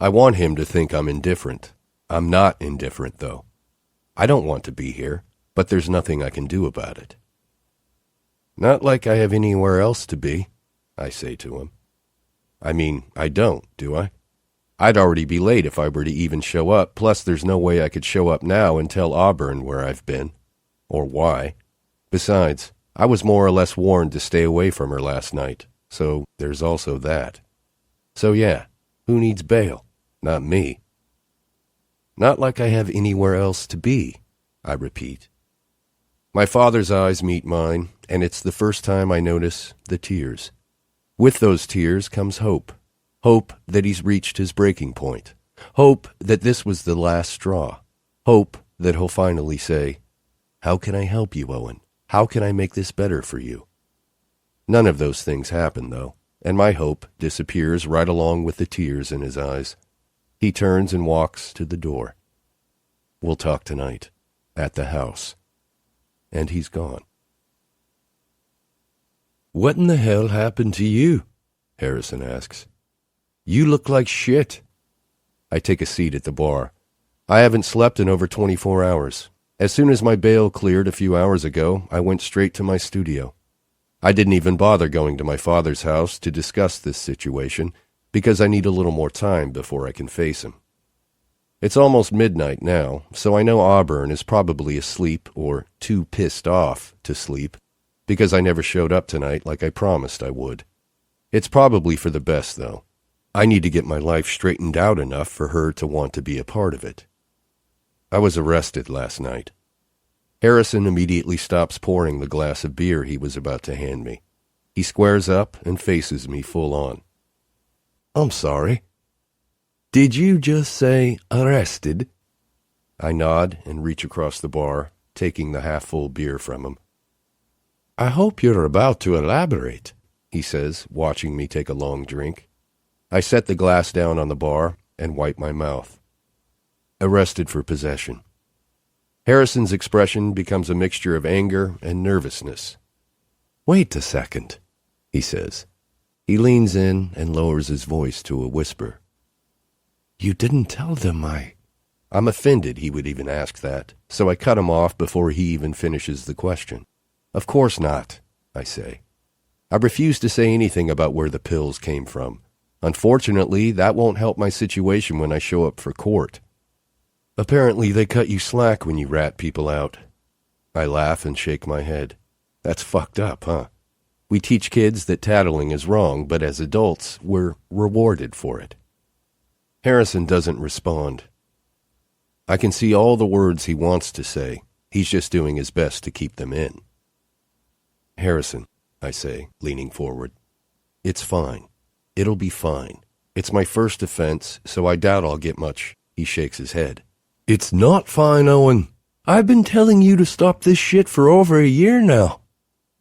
I want him to think I'm indifferent. I'm not indifferent, though. I don't want to be here, but there's nothing I can do about it. Not like I have anywhere else to be, I say to him. I mean, I don't, do I? I'd already be late if I were to even show up, plus there's no way I could show up now and tell Auburn where I've been, or why. Besides, I was more or less warned to stay away from her last night, so there's also that. So yeah, who needs bail? Not me. Not like I have anywhere else to be, I repeat. My father's eyes meet mine, and it's the first time I notice the tears. With those tears comes hope. Hope that he's reached his breaking point. Hope that this was the last straw. Hope that he'll finally say, "How can I help you, Owen? How can I make this better for you?" None of those things happen, though, and my hope disappears right along with the tears in his eyes. He turns and walks to the door. We'll talk tonight, at the house. And he's gone. "What in the hell happened to you?" Harrison asks. "You look like shit." I take a seat at the bar. I haven't slept in over 24 hours. As soon as my bail cleared a few hours ago, I went straight to my studio. I didn't even bother going to my father's house to discuss this situation because I need a little more time before I can face him. It's almost midnight now, so I know Auburn is probably asleep or too pissed off to sleep because I never showed up tonight like I promised I would. It's probably for the best, though. I need to get my life straightened out enough for her to want to be a part of it. I was arrested last night. Harrison immediately stops pouring the glass of beer he was about to hand me. He squares up and faces me full on. "I'm sorry. Did you just say arrested?" I nod and reach across the bar, taking the half-full beer from him. "I hope you're about to elaborate," he says, watching me take a long drink. I set the glass down on the bar and wipe my mouth. Arrested for possession. Harrison's expression becomes a mixture of anger and nervousness. "Wait a second," he says. He leans in and lowers his voice to a whisper. "You didn't tell them I'm offended he would even ask that, so I cut him off before he even finishes the question. "Of course not," I say. I refuse to say anything about where the pills came from. Unfortunately, that won't help my situation when I show up for court. "Apparently they cut you slack when you rat people out." I laugh and shake my head. That's fucked up, huh? We teach kids that tattling is wrong, but as adults, we're rewarded for it. Harrison doesn't respond. I can see all the words he wants to say. He's just doing his best to keep them in. "Harrison," I say, leaning forward. "It's fine. It'll be fine. It's my first offense, so I doubt I'll get much." He shakes his head. "It's not fine, Owen. I've been telling you to stop this shit for over a year now.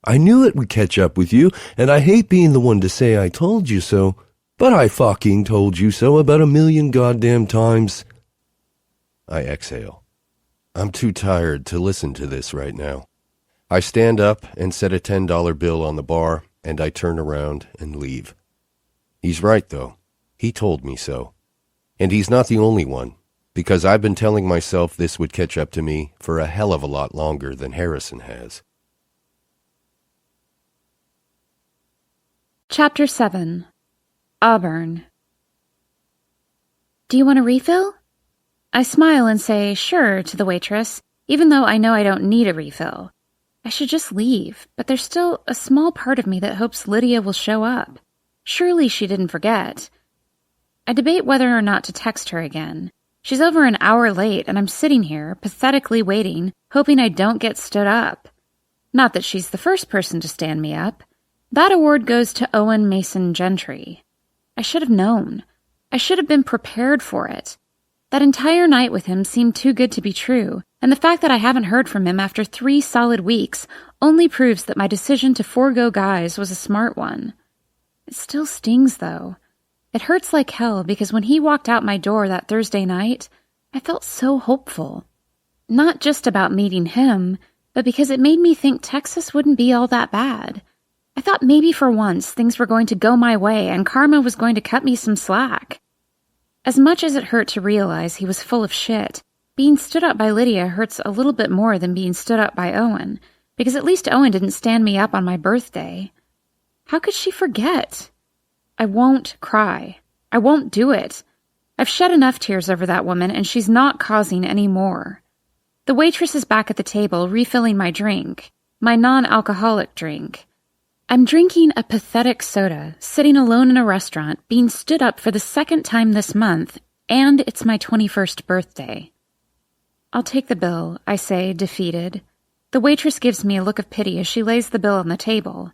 I knew it would catch up with you, and I hate being the one to say I told you so, but I fucking told you so about 1,000,000 goddamn times." I exhale. I'm too tired to listen to this right now. I stand up and set a $10 bill on the bar, and I turn around and leave. He's right, though. He told me so. And he's not the only one, because I've been telling myself this would catch up to me for a hell of a lot longer than Harrison has. Chapter 7. Auburn. "Do you want a refill?" I smile and say sure to the waitress, even though I know I don't need a refill. I should just leave, but there's still a small part of me that hopes Lydia will show up. Surely she didn't forget. I debate whether or not to text her again. She's over an hour late, and I'm sitting here, pathetically waiting, hoping I don't get stood up. Not that she's the first person to stand me up. That award goes to Owen Mason Gentry. I should have known. I should have been prepared for it. That entire night with him seemed too good to be true, and the fact that I haven't heard from him after 3 solid weeks only proves that my decision to forego guys was a smart one. It still stings, though. It hurts like hell because when he walked out my door that Thursday night, I felt so hopeful. Not just about meeting him, but because it made me think Texas wouldn't be all that bad. I thought maybe for once things were going to go my way and karma was going to cut me some slack. As much as it hurt to realize he was full of shit, being stood up by Lydia hurts a little bit more than being stood up by Owen, because at least Owen didn't stand me up on my birthday. How could she forget? I won't cry. I won't do it. I've shed enough tears over that woman, and she's not causing any more. The waitress is back at the table, refilling my drink, my non-alcoholic drink. I'm drinking a pathetic soda, sitting alone in a restaurant, being stood up for the second time this month, and it's my 21st birthday. I'll take the bill, I say, defeated. The waitress gives me a look of pity as she lays the bill on the table.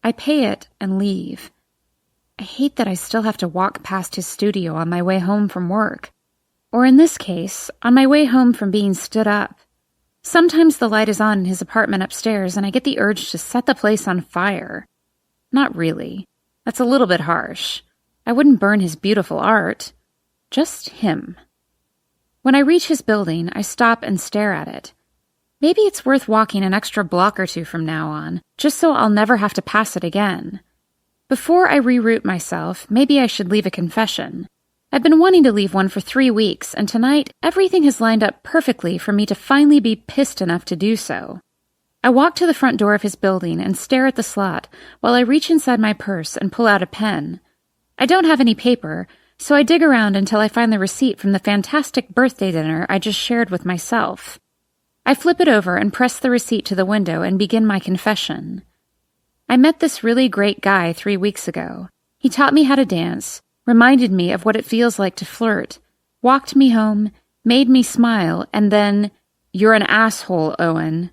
I pay it and leave. I hate that I still have to walk past his studio on my way home from work. Or in this case, on my way home from being stood up. Sometimes the light is on in his apartment upstairs and I get the urge to set the place on fire. Not really. That's a little bit harsh. I wouldn't burn his beautiful art. Just him. When I reach his building, I stop and stare at it. Maybe it's worth walking an extra block or two from now on, just so I'll never have to pass it again. Before I reroute myself, maybe I should leave a confession. I've been wanting to leave one for 3 weeks, and tonight, everything has lined up perfectly for me to finally be pissed enough to do so. I walk to the front door of his building and stare at the slot while I reach inside my purse and pull out a pen. I don't have any paper, so I dig around until I find the receipt from the fantastic birthday dinner I just shared with myself. I flip it over and press the receipt to the window and begin my confession. I met this really great guy 3 weeks ago. He taught me how to dance, reminded me of what it feels like to flirt, walked me home, made me smile, and then, "You're an asshole, Owen."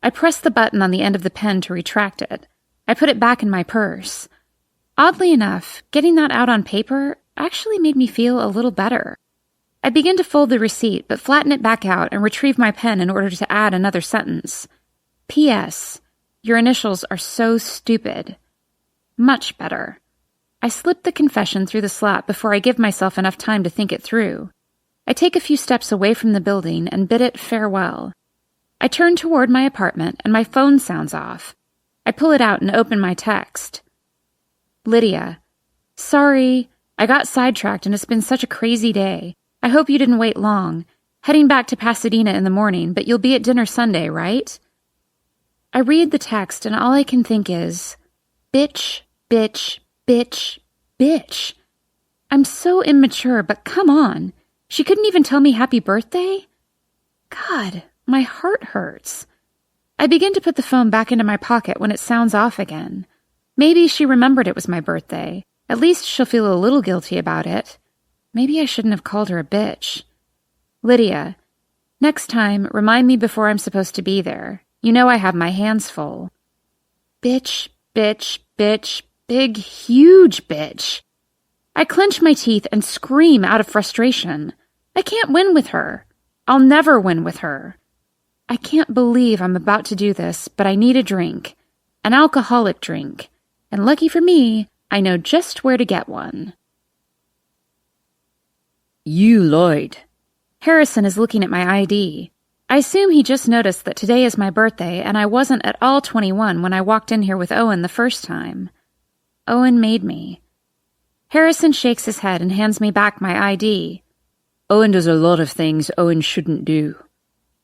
I press the button on the end of the pen to retract it. I put it back in my purse. Oddly enough, getting that out on paper actually made me feel a little better. I begin to fold the receipt, but flatten it back out and retrieve my pen in order to add another sentence. P.S. Your initials are so stupid. Much better. I slip the confession through the slot before I give myself enough time to think it through. I take a few steps away from the building and bid it farewell. I turn toward my apartment and my phone sounds off. I pull it out and open my text. Lydia. Sorry, I got sidetracked and it's been such a crazy day. I hope you didn't wait long. Heading back to Pasadena in the morning, but you'll be at dinner Sunday, right? I read the text and all I can think is, bitch, bitch, bitch, bitch. I'm so immature, but come on. She couldn't even tell me happy birthday? God, my heart hurts. I begin to put the phone back into my pocket when it sounds off again. Maybe she remembered it was my birthday. At least she'll feel a little guilty about it. Maybe I shouldn't have called her a bitch. Lydia, next time, remind me before I'm supposed to be there. You know I have my hands full. Bitch, bitch, bitch, big, huge bitch. I clench my teeth and scream out of frustration. I can't win with her. I'll never win with her. I can't believe I'm about to do this, but I need a drink. An alcoholic drink. And lucky for me, I know just where to get one. You lied. Harrison is looking at my ID. I assume he just noticed that today is my birthday and I wasn't at all 21 when I walked in here with Owen the first time. Owen made me. Harrison shakes his head and hands me back my ID. Owen does a lot of things Owen shouldn't do.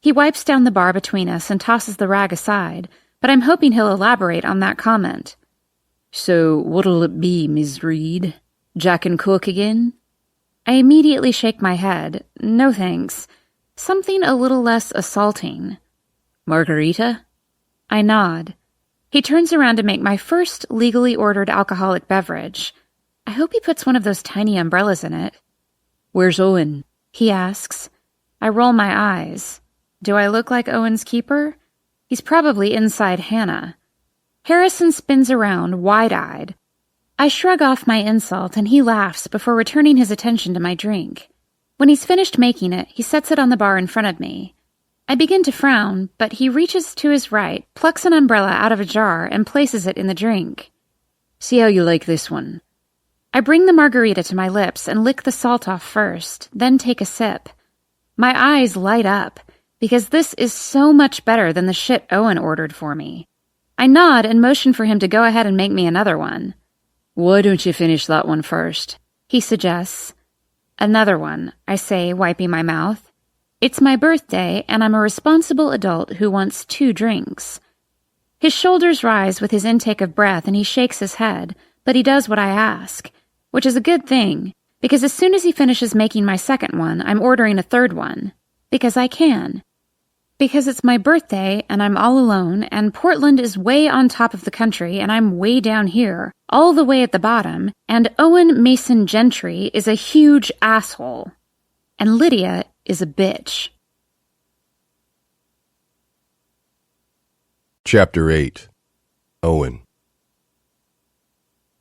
He wipes down the bar between us and tosses the rag aside, but I'm hoping he'll elaborate on that comment. So what'll it be, Ms. Reed? Jack and Coke again? I immediately shake my head. No thanks. Something a little less assaulting. Margarita? I nod. He turns around to make my first legally ordered alcoholic beverage. I hope he puts one of those tiny umbrellas in it. Where's Owen? He asks. I roll my eyes. Do I look like Owen's keeper? He's probably inside Hannah. Harrison spins around, wide-eyed. I shrug off my insult and he laughs before returning his attention to my drink. When he's finished making it, he sets it on the bar in front of me. I begin to frown, but he reaches to his right, plucks an umbrella out of a jar, and places it in the drink. See how you like this one. I bring the margarita to my lips and lick the salt off first, then take a sip. My eyes light up, because this is so much better than the shit Owen ordered for me. I nod and motion for him to go ahead and make me another one. Why don't you finish that one first? He suggests. Another one, I say, wiping my mouth. It's my birthday, and I'm a responsible adult who wants 2 drinks. His shoulders rise with his intake of breath, and he shakes his head, but he does what I ask, which is a good thing, because as soon as he finishes making my second one, I'm ordering a third one. Because I can. Because it's my birthday, and I'm all alone, and Portland is way on top of the country, and I'm way down here, all the way at the bottom, and Owen Mason Gentry is a huge asshole. And Lydia is a bitch. Chapter 8. Owen.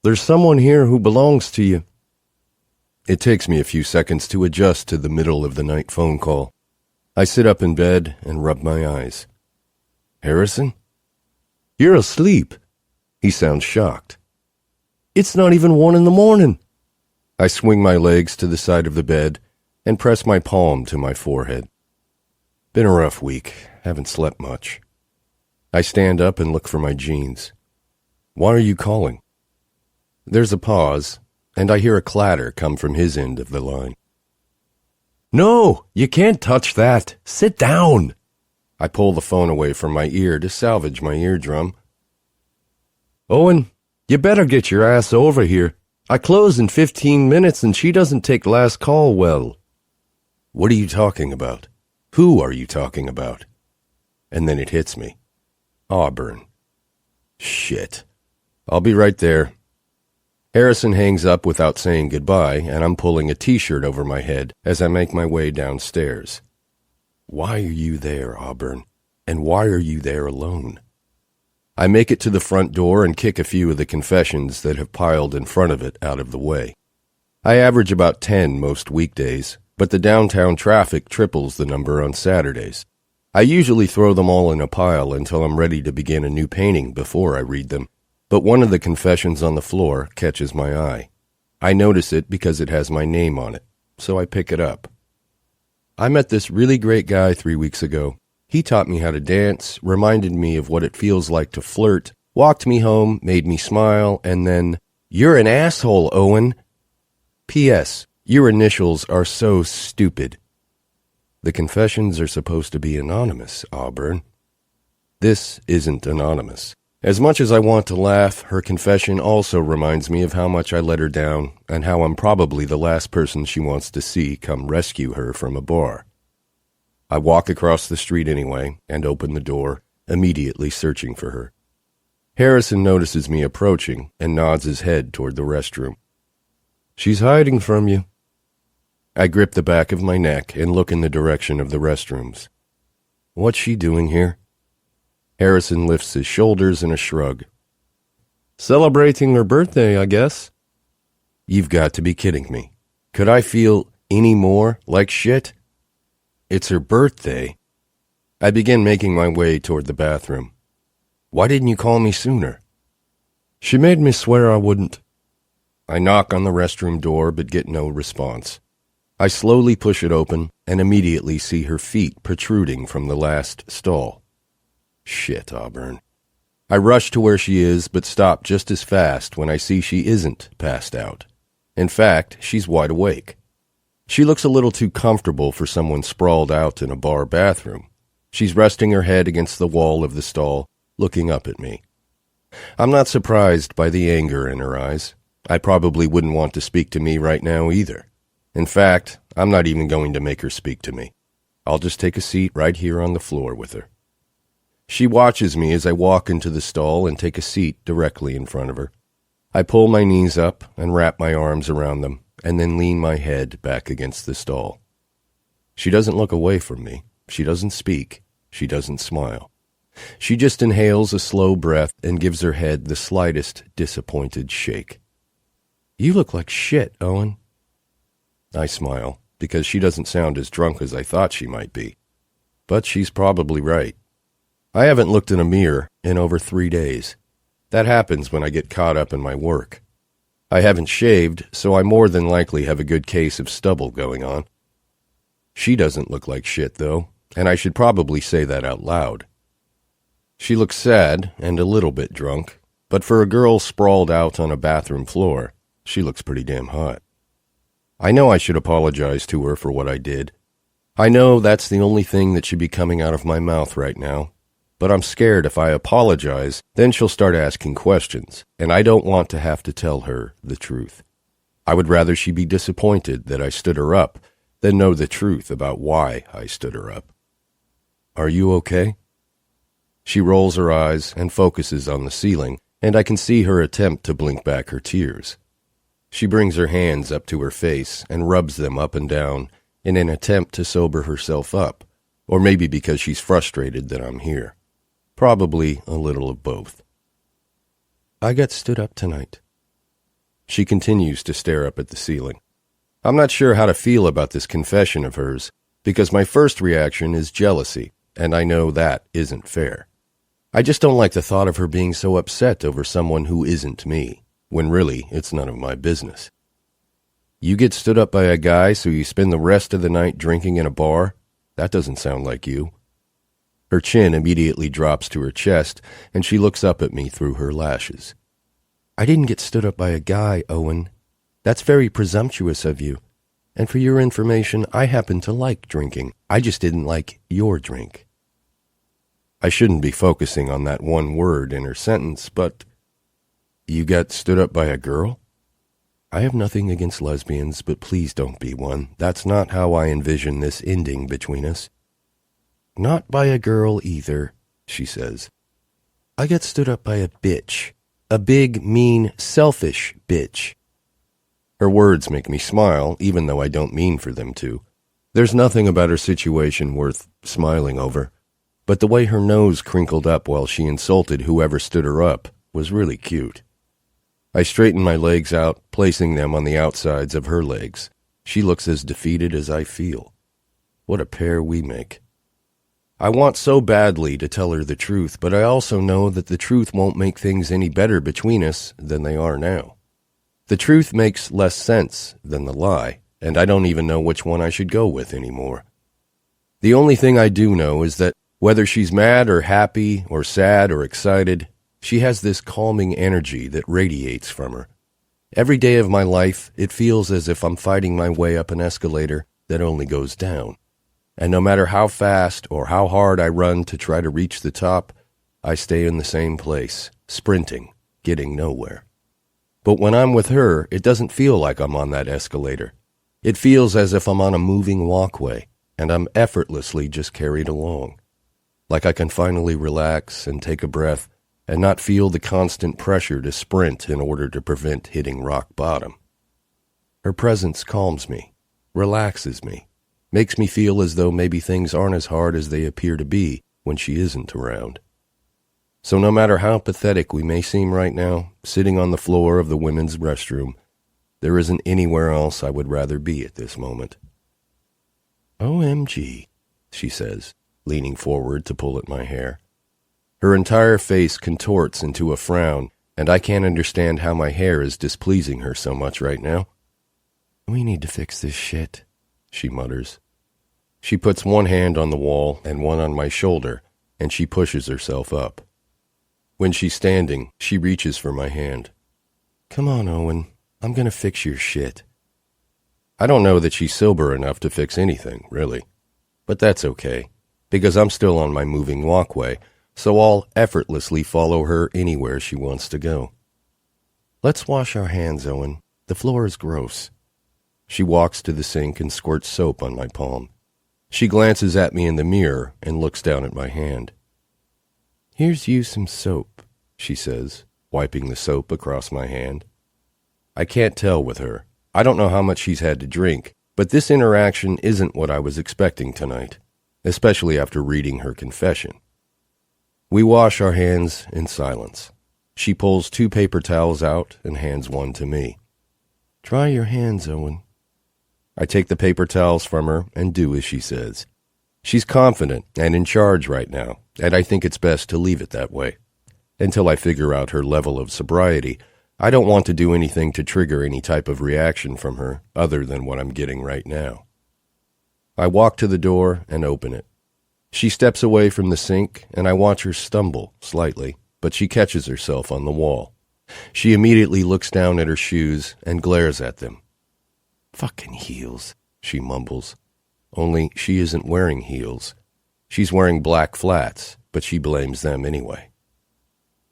There's someone here who belongs to you. It takes me a few seconds to adjust to the middle of the night phone call. I sit up in bed and rub my eyes. Harrison? You're asleep. He sounds shocked. It's not even 1 a.m. I swing my legs to the side of the bed and press my palm to my forehead. Been a rough week. Haven't slept much. I stand up and look for my jeans. Why are you calling? There's a pause, and I hear a clatter come from his end of the line. No, you can't touch that. Sit down. I pull the phone away from my ear to salvage my eardrum. Owen, you better get your ass over here. I close in 15 minutes and she doesn't take last call well. What are you talking about? Who are you talking about? And then it hits me. Auburn. Shit. I'll be right there. Harrison hangs up without saying goodbye, and I'm pulling a t-shirt over my head as I make my way downstairs. Why are you there, Auburn? And why are you there alone? I make it to the front door and kick a few of the confessions that have piled in front of it out of the way. I average about 10 most weekdays, but the downtown traffic triples the number on Saturdays. I usually throw them all in a pile until I'm ready to begin a new painting before I read them. But one of the confessions on the floor catches my eye. I notice it because it has my name on it, so I pick it up. I met this really great guy 3 weeks ago. He taught me how to dance, reminded me of what it feels like to flirt, walked me home, made me smile, and then, "You're an asshole, Owen." P.S. Your initials are so stupid. The confessions are supposed to be anonymous, Auburn. This isn't anonymous. As much as I want to laugh, her confession also reminds me of how much I let her down and how I'm probably the last person she wants to see come rescue her from a bar. I walk across the street anyway and open the door, immediately searching for her. Harrison notices me approaching and nods his head toward the restroom. She's hiding from you. I grip the back of my neck and look in the direction of the restrooms. What's she doing here? Harrison lifts his shoulders in a shrug. Celebrating her birthday, I guess. You've got to be kidding me. Could I feel any more like shit? It's her birthday. I begin making my way toward the bathroom. Why didn't you call me sooner? She made me swear I wouldn't. I knock on the restroom door but get no response. I slowly push it open and immediately see her feet protruding from the last stall. Shit, Auburn. I rush to where she is, but stop just as fast when I see she isn't passed out. In fact, she's wide awake. She looks a little too comfortable for someone sprawled out in a bar bathroom. She's resting her head against the wall of the stall, looking up at me. I'm not surprised by the anger in her eyes. I probably wouldn't want to speak to me right now either. In fact, I'm not even going to make her speak to me. I'll just take a seat right here on the floor with her. She watches me as I walk into the stall and take a seat directly in front of her. I pull my knees up and wrap my arms around them, and then lean my head back against the stall. She doesn't look away from me. She doesn't speak. She doesn't smile. She just inhales a slow breath and gives her head the slightest disappointed shake. You look like shit, Owen. I smile, because she doesn't sound as drunk as I thought she might be. But she's probably right. I haven't looked in a mirror in over 3 days. That happens when I get caught up in my work. I haven't shaved, so I more than likely have a good case of stubble going on. She doesn't look like shit, though, and I should probably say that out loud. She looks sad and a little bit drunk, but for a girl sprawled out on a bathroom floor, she looks pretty damn hot. I know I should apologize to her for what I did. I know that's the only thing that should be coming out of my mouth right now, but I'm scared if I apologize, then she'll start asking questions, and I don't want to have to tell her the truth. I would rather she be disappointed that I stood her up than know the truth about why I stood her up. Are you okay? She rolls her eyes and focuses on the ceiling, and I can see her attempt to blink back her tears. She brings her hands up to her face and rubs them up and down in an attempt to sober herself up, or maybe because she's frustrated that I'm here. Probably a little of both. I got stood up tonight. She continues to stare up at the ceiling. I'm not sure how to feel about this confession of hers, because my first reaction is jealousy, and I know that isn't fair. I just don't like the thought of her being so upset over someone who isn't me, when really it's none of my business. You get stood up by a guy so you spend the rest of the night drinking in a bar? That doesn't sound like you. Her chin immediately drops to her chest, and she looks up at me through her lashes. I didn't get stood up by a guy, Owen. That's very presumptuous of you. And for your information, I happen to like drinking. I just didn't like your drink. I shouldn't be focusing on that one word in her sentence, but... You got stood up by a girl? I have nothing against lesbians, but please don't be one. That's not how I envision this ending between us. Not by a girl either, she says. I got stood up by a bitch. A big, mean, selfish bitch. Her words make me smile, even though I don't mean for them to. There's nothing about her situation worth smiling over. But the way her nose crinkled up while she insulted whoever stood her up was really cute. I straighten my legs out, placing them on the outsides of her legs. She looks as defeated as I feel. What a pair we make. I want so badly to tell her the truth, but I also know that the truth won't make things any better between us than they are now. The truth makes less sense than the lie, and I don't even know which one I should go with anymore. The only thing I do know is that whether she's mad or happy or sad or excited, she has this calming energy that radiates from her. Every day of my life, it feels as if I'm fighting my way up an escalator that only goes down. And no matter how fast or how hard I run to try to reach the top, I stay in the same place, sprinting, getting nowhere. But when I'm with her, it doesn't feel like I'm on that escalator. It feels as if I'm on a moving walkway, and I'm effortlessly just carried along. Like I can finally relax and take a breath and not feel the constant pressure to sprint in order to prevent hitting rock bottom. Her presence calms me, relaxes me, makes me feel as though maybe things aren't as hard as they appear to be when she isn't around. So no matter how pathetic we may seem right now, sitting on the floor of the women's restroom, there isn't anywhere else I would rather be at this moment. OMG, she says, leaning forward to pull at my hair. Her entire face contorts into a frown, and I can't understand how my hair is displeasing her so much right now. We need to fix this shit, she mutters. She puts one hand on the wall and one on my shoulder, and she pushes herself up. When she's standing, she reaches for my hand. Come on, Owen. I'm gonna fix your shit. I don't know that she's sober enough to fix anything, really. But that's okay, because I'm still on my moving walkway, so I'll effortlessly follow her anywhere she wants to go. Let's wash our hands, Owen. The floor is gross. She walks to the sink and squirts soap on my palm. She glances at me in the mirror and looks down at my hand. Here's you some soap, she says, wiping the soap across my hand. I can't tell with her. I don't know how much she's had to drink, but this interaction isn't what I was expecting tonight, especially after reading her confession. We wash our hands in silence. She pulls 2 paper towels out and hands one to me. Dry your hands, Owen. I take the paper towels from her and do as she says. She's confident and in charge right now, and I think it's best to leave it that way. Until I figure out her level of sobriety, I don't want to do anything to trigger any type of reaction from her other than what I'm getting right now. I walk to the door and open it. She steps away from the sink, and I watch her stumble slightly, but she catches herself on the wall. She immediately looks down at her shoes and glares at them. "Fucking heels," she mumbles. Only she isn't wearing heels. She's wearing black flats, but she blames them anyway.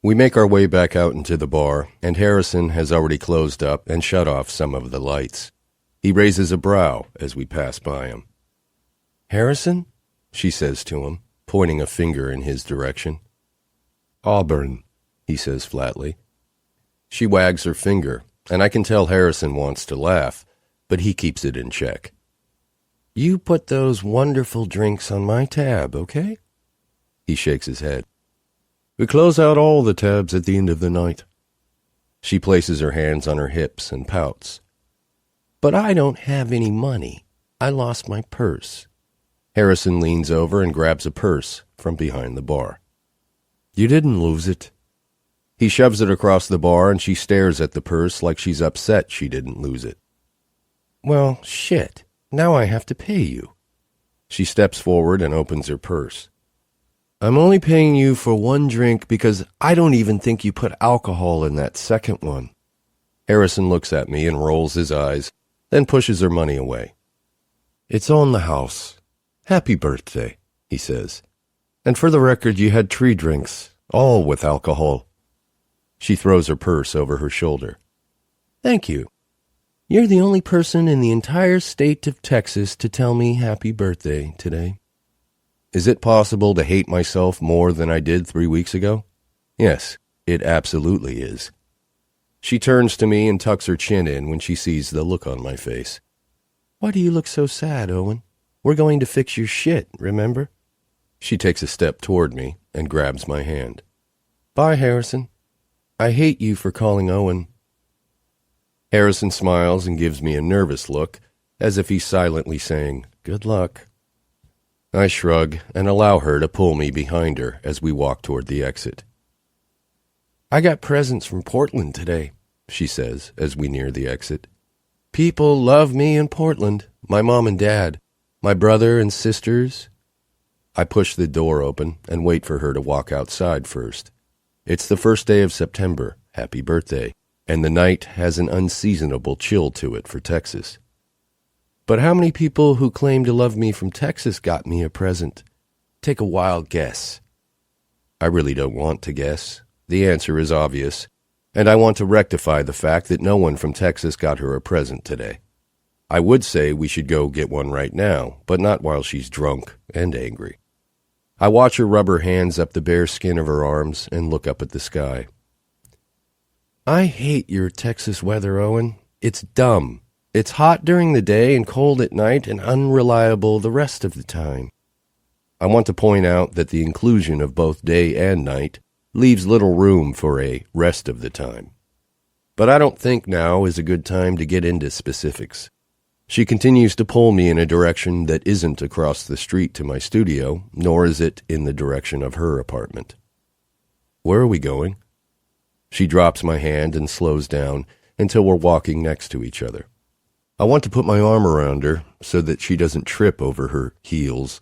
We make our way back out into the bar, and Harrison has already closed up and shut off some of the lights. He raises a brow as we pass by him. "Harrison?" she says to him, pointing a finger in his direction. "Auburn," he says flatly. She wags her finger, and I can tell Harrison wants to laugh, but he keeps it in check. "You put those wonderful drinks on my tab, okay?" He shakes his head. "We close out all the tabs at the end of the night." She places her hands on her hips and pouts. "But I don't have any money. I lost my purse." Harrison leans over and grabs a purse from behind the bar. "You didn't lose it." He shoves it across the bar, and she stares at the purse like she's upset she didn't lose it. "Well, shit. Now I have to pay you." She steps forward and opens her purse. "I'm only paying you for one drink because I don't even think you put alcohol in that second one." Harrison looks at me and rolls his eyes, then pushes her money away. "It's on the house. Happy birthday," he says. "And for the record, you had 3 drinks, all with alcohol." She throws her purse over her shoulder. "Thank you. You're the only person in the entire state of Texas to tell me happy birthday today." Is it possible to hate myself more than I did 3 weeks ago? Yes, it absolutely is. She turns to me and tucks her chin in when she sees the look on my face. "Why do you look so sad, Owen? We're going to fix your shit, remember?" She takes a step toward me and grabs my hand. "Bye, Harrison. I hate you for calling Owen." Harrison smiles and gives me a nervous look, as if he's silently saying, "Good luck." I shrug and allow her to pull me behind her as we walk toward the exit. "I got presents from Portland today," she says as we near the exit. "People love me in Portland, my mom and dad, my brother and sisters." I push the door open and wait for her to walk outside first. It's the first day of September, happy birthday, and the night has an unseasonable chill to it for Texas. But how many people who claim to love me from Texas got me a present? Take a wild guess. I really don't want to guess. The answer is obvious, and I want to rectify the fact that no one from Texas got her a present today. I would say we should go get one right now, but not while she's drunk and angry. I watch her rub her hands up the bare skin of her arms and look up at the sky. "I hate your Texas weather, Owen. It's dumb. It's hot during the day and cold at night and unreliable the rest of the time." I want to point out that the inclusion of both day and night leaves little room for a rest of the time. But I don't think now is a good time to get into specifics. She continues to pull me in a direction that isn't across the street to my studio, nor is it in the direction of her apartment. "Where are we going?" She drops my hand and slows down until we're walking next to each other. I want to put my arm around her so that she doesn't trip over her heels,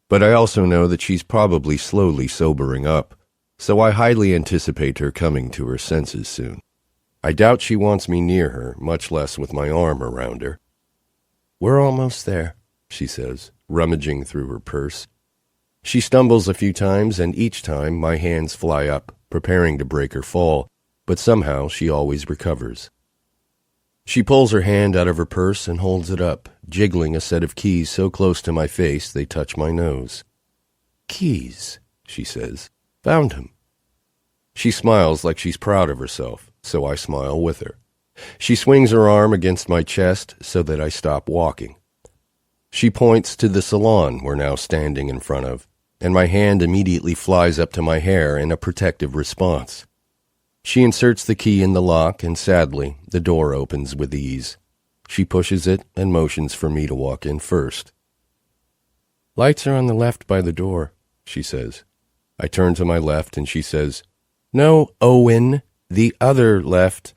but I also know that she's probably slowly sobering up, so I highly anticipate her coming to her senses soon. I doubt she wants me near her, much less with my arm around her. "We're almost there," she says, rummaging through her purse. She stumbles a few times, and each time my hands fly up, preparing to break her fall, but somehow she always recovers. She pulls her hand out of her purse and holds it up, jiggling a set of keys so close to my face they touch my nose. "Keys," she says. "Found him." She smiles like she's proud of herself, so I smile with her. She swings her arm against my chest so that I stop walking. She points to the salon we're now standing in front of, and my hand immediately flies up to my hair in a protective response. She inserts the key in the lock, and sadly, the door opens with ease. She pushes it and motions for me to walk in first. "Lights are on the left by the door," she says. I turn to my left, and she says, "No, Owen, the other left."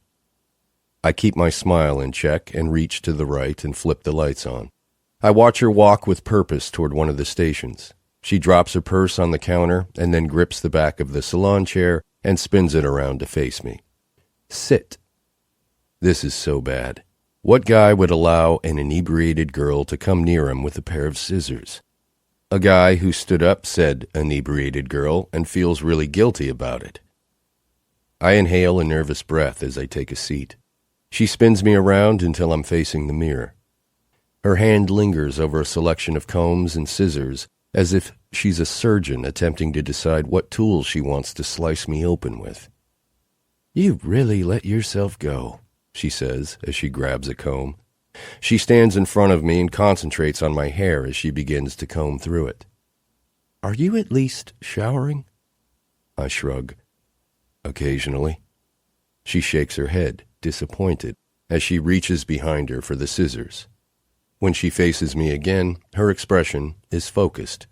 I keep my smile in check and reach to the right and flip the lights on. I watch her walk with purpose toward one of the stations. She drops her purse on the counter and then grips the back of the salon chair and spins it around to face me. Sit. This is so bad. What guy would allow an inebriated girl to come near him with a pair of scissors? A guy who stood up said inebriated girl and feels really guilty about it. I inhale a nervous breath as I take a seat. She spins me around until I'm facing the mirror. Her hand lingers over a selection of combs and scissors as if she's a surgeon attempting to decide what tools she wants to slice me open with. "You really let yourself go," she says as she grabs a comb. She stands in front of me and concentrates on my hair as she begins to comb through it. "Are you at least showering?" I shrug. "Occasionally." She shakes her head, disappointed, as she reaches behind her for the scissors. When she faces me again, her expression is focused.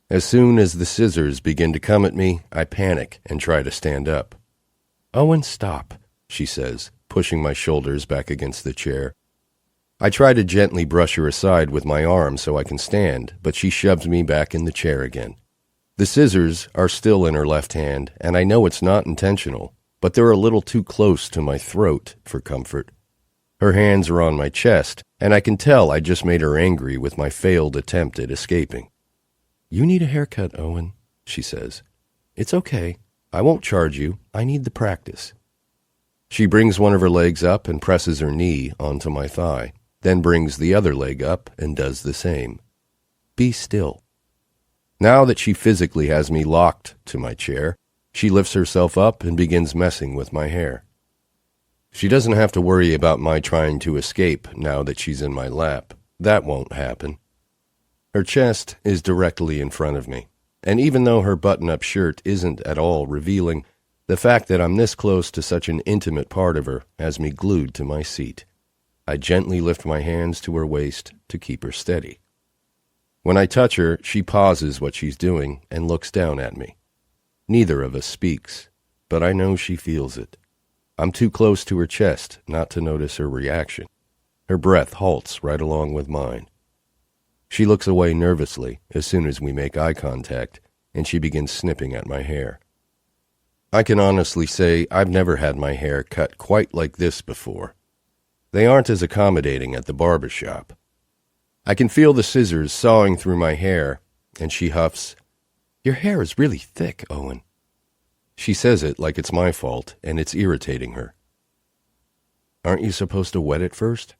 As soon as the scissors begin to come at me, I panic and try to stand up. "Owen, stop," she says, pushing my shoulders back against the chair. I try to gently brush her aside with my arm so I can stand, but she shoves me back in the chair again. The scissors are still in her left hand, and I know it's not intentional, but they're a little too close to my throat for comfort. Her hands are on my chest, and I can tell I just made her angry with my failed attempt at escaping. "You need a haircut, Owen," she says. "It's okay. I won't charge you. I need the practice." She brings one of her legs up and presses her knee onto my thigh, then brings the other leg up and does the same. "Be still." Now that she physically has me locked to my chair, she lifts herself up and begins messing with my hair. She doesn't have to worry about my trying to escape now that she's in my lap. That won't happen. Her chest is directly in front of me, and even though her button-up shirt isn't at all revealing, the fact that I'm this close to such an intimate part of her has me glued to my seat. I gently lift my hands to her waist to keep her steady. When I touch her, she pauses what she's doing and looks down at me. Neither of us speaks, but I know she feels it. I'm too close to her chest not to notice her reaction. Her breath halts right along with mine. She looks away nervously as soon as we make eye contact, and she begins snipping at my hair. I can honestly say I've never had my hair cut quite like this before. They aren't as accommodating at the barber shop. I can feel the scissors sawing through my hair, and she huffs, "Your hair is really thick, Owen." She says it like it's my fault, and it's irritating her. "Aren't you supposed to wet it first?"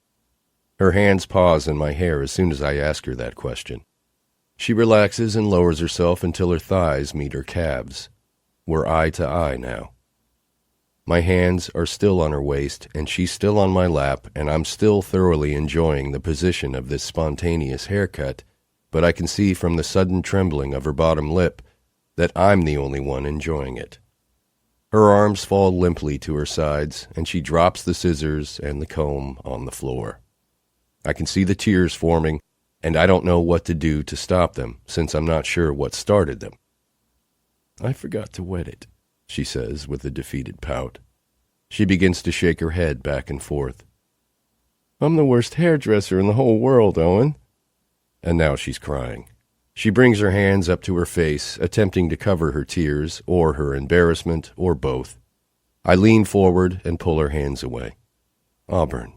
Her hands pause in my hair as soon as I ask her that question. She relaxes and lowers herself until her thighs meet her calves. We're eye to eye now. My hands are still on her waist, and she's still on my lap, and I'm still thoroughly enjoying the position of this spontaneous haircut, but I can see from the sudden trembling of her bottom lip that I'm the only one enjoying it. Her arms fall limply to her sides, and she drops the scissors and the comb on the floor. I can see the tears forming, and I don't know what to do to stop them, since I'm not sure what started them. "I forgot to wet it," she says with a defeated pout. She begins to shake her head back and forth. "I'm the worst hairdresser in the whole world, Owen." And now she's crying. She brings her hands up to her face, attempting to cover her tears, or her embarrassment, or both. I lean forward and pull her hands away. "Auburn."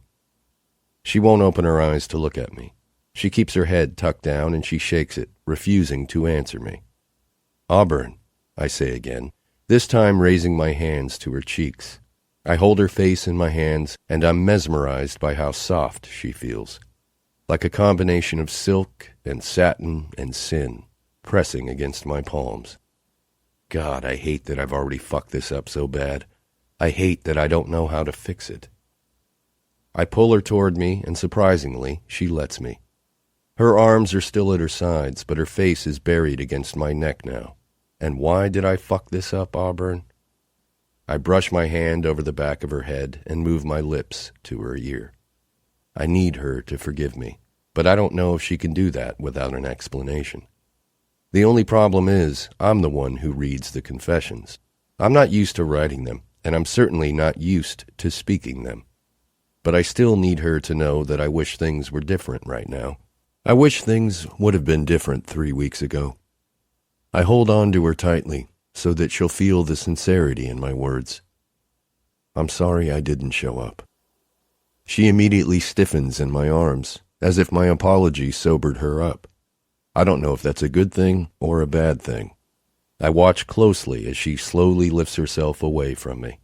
She won't open her eyes to look at me. She keeps her head tucked down and she shakes it, refusing to answer me. "Auburn," I say again, this time raising my hands to her cheeks. I hold her face in my hands, and I'm mesmerized by how soft she feels. Like a combination of silk and satin and sin, pressing against my palms. God, I hate that I've already fucked this up so bad. I hate that I don't know how to fix it. I pull her toward me, and surprisingly, she lets me. Her arms are still at her sides, but her face is buried against my neck now. And why did I fuck this up, Auburn? I brush my hand over the back of her head and move my lips to her ear. I need her to forgive me, but I don't know if she can do that without an explanation. The only problem is, I'm the one who reads the confessions. I'm not used to writing them, and I'm certainly not used to speaking them. But I still need her to know that I wish things were different right now. I wish things would have been different 3 weeks ago. I hold on to her tightly so that she'll feel the sincerity in my words. I'm sorry I didn't show up. She immediately stiffens in my arms, as if my apology sobered her up. I don't know if that's a good thing or a bad thing. I watch closely as she slowly lifts herself away from me.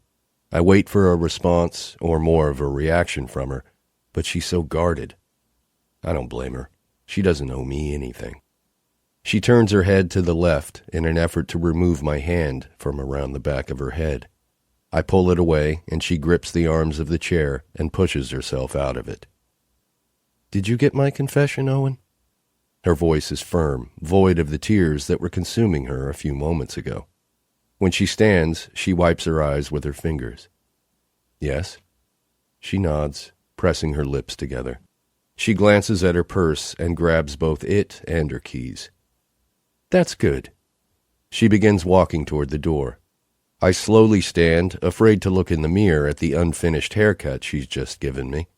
I wait for a response or more of a reaction from her, but she's so guarded. I don't blame her. She doesn't owe me anything. She turns her head to the left in an effort to remove my hand from around the back of her head. I pull it away, and she grips the arms of the chair and pushes herself out of it. Did you get my confession, Owen? Her voice is firm, void of the tears that were consuming her a few moments ago. When she stands, she wipes her eyes with her fingers. Yes? She nods, pressing her lips together. She glances at her purse and grabs both it and her keys. That's good. She begins walking toward the door. I slowly stand, afraid to look in the mirror at the unfinished haircut she's just given me.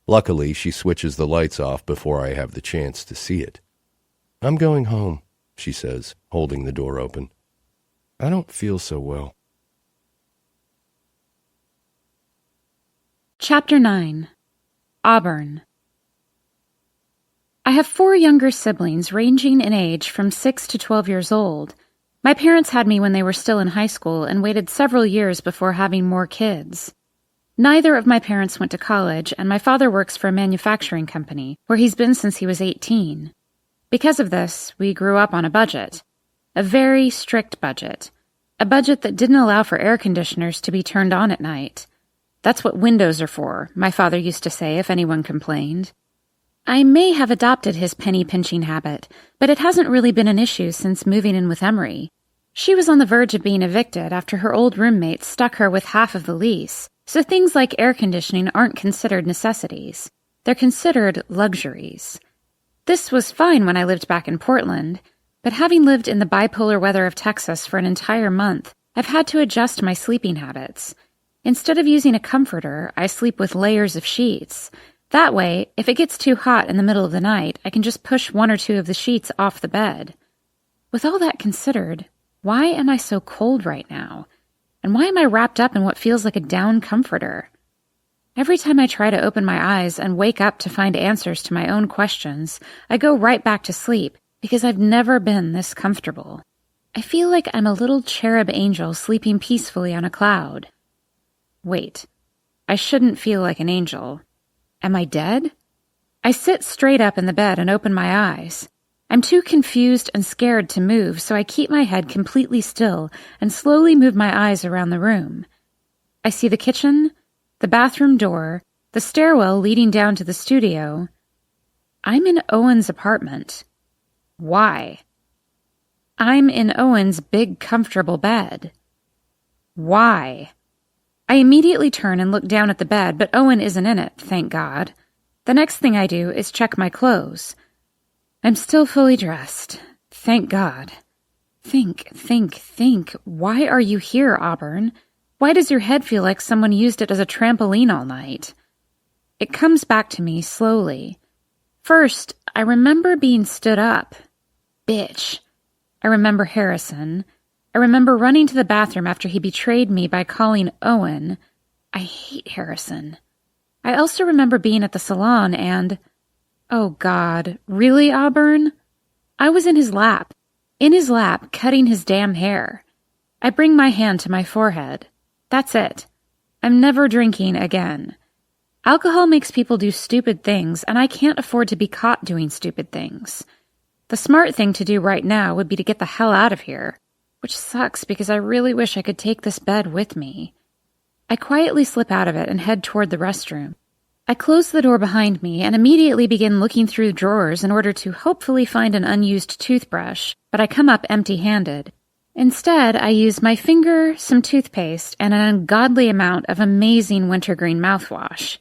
Luckily, she switches the lights off before I have the chance to see it. I'm going home, she says, holding the door open. I don't feel so well. Chapter 9. Auburn. I have 4 younger siblings ranging in age from 6 to 12 years old. My parents had me when they were still in high school and waited several years before having more kids. Neither of my parents went to college, and my father works for a manufacturing company, where he's been since he was 18. Because of this, we grew up on a budget. A very strict budget. A budget that didn't allow for air conditioners to be turned on at night. That's what windows are for, my father used to say if anyone complained. I may have adopted his penny-pinching habit, but it hasn't really been an issue since moving in with Emery. She was on the verge of being evicted after her old roommate stuck her with half of the lease, so things like air conditioning aren't considered necessities. They're considered luxuries. This was fine when I lived back in Portland, but having lived in the bipolar weather of Texas for an entire month, I've had to adjust my sleeping habits. Instead of using a comforter, I sleep with layers of sheets. That way, if it gets too hot in the middle of the night, I can just push 1 or 2 of the sheets off the bed. With all that considered, why am I so cold right now? And why am I wrapped up in what feels like a down comforter? Every time I try to open my eyes and wake up to find answers to my own questions, I go right back to sleep because I've never been this comfortable. I feel like I'm a little cherub angel sleeping peacefully on a cloud. Wait, I shouldn't feel like an angel. Am I dead? I sit straight up in the bed and open my eyes. I'm too confused and scared to move, so I keep my head completely still and slowly move my eyes around the room. I see the kitchen, the bathroom door, the stairwell leading down to the studio. I'm in Owen's apartment. Why? I'm in Owen's big, comfortable bed. Why? I immediately turn and look down at the bed, but Owen isn't in it, thank God. The next thing I do is check my clothes. I'm still fully dressed. Thank God. Think. Why are you here, Auburn? Why does your head feel like someone used it as a trampoline all night? It comes back to me slowly. First, I remember being stood up. Bitch. I remember Harrison. I remember running to the bathroom after he betrayed me by calling Owen. I hate Harrison. I also remember being at the salon and... Oh, God. Really, Auburn? I was in his lap, cutting his damn hair. I bring my hand to my forehead. That's it. I'm never drinking again. Alcohol makes people do stupid things, and I can't afford to be caught doing stupid things. The smart thing to do right now would be to get the hell out of here, which sucks because I really wish I could take this bed with me. I quietly slip out of it and head toward the restroom. I close the door behind me and immediately begin looking through drawers in order to hopefully find an unused toothbrush, but I come up empty-handed. Instead, I use my finger, some toothpaste, and an ungodly amount of amazing wintergreen mouthwash.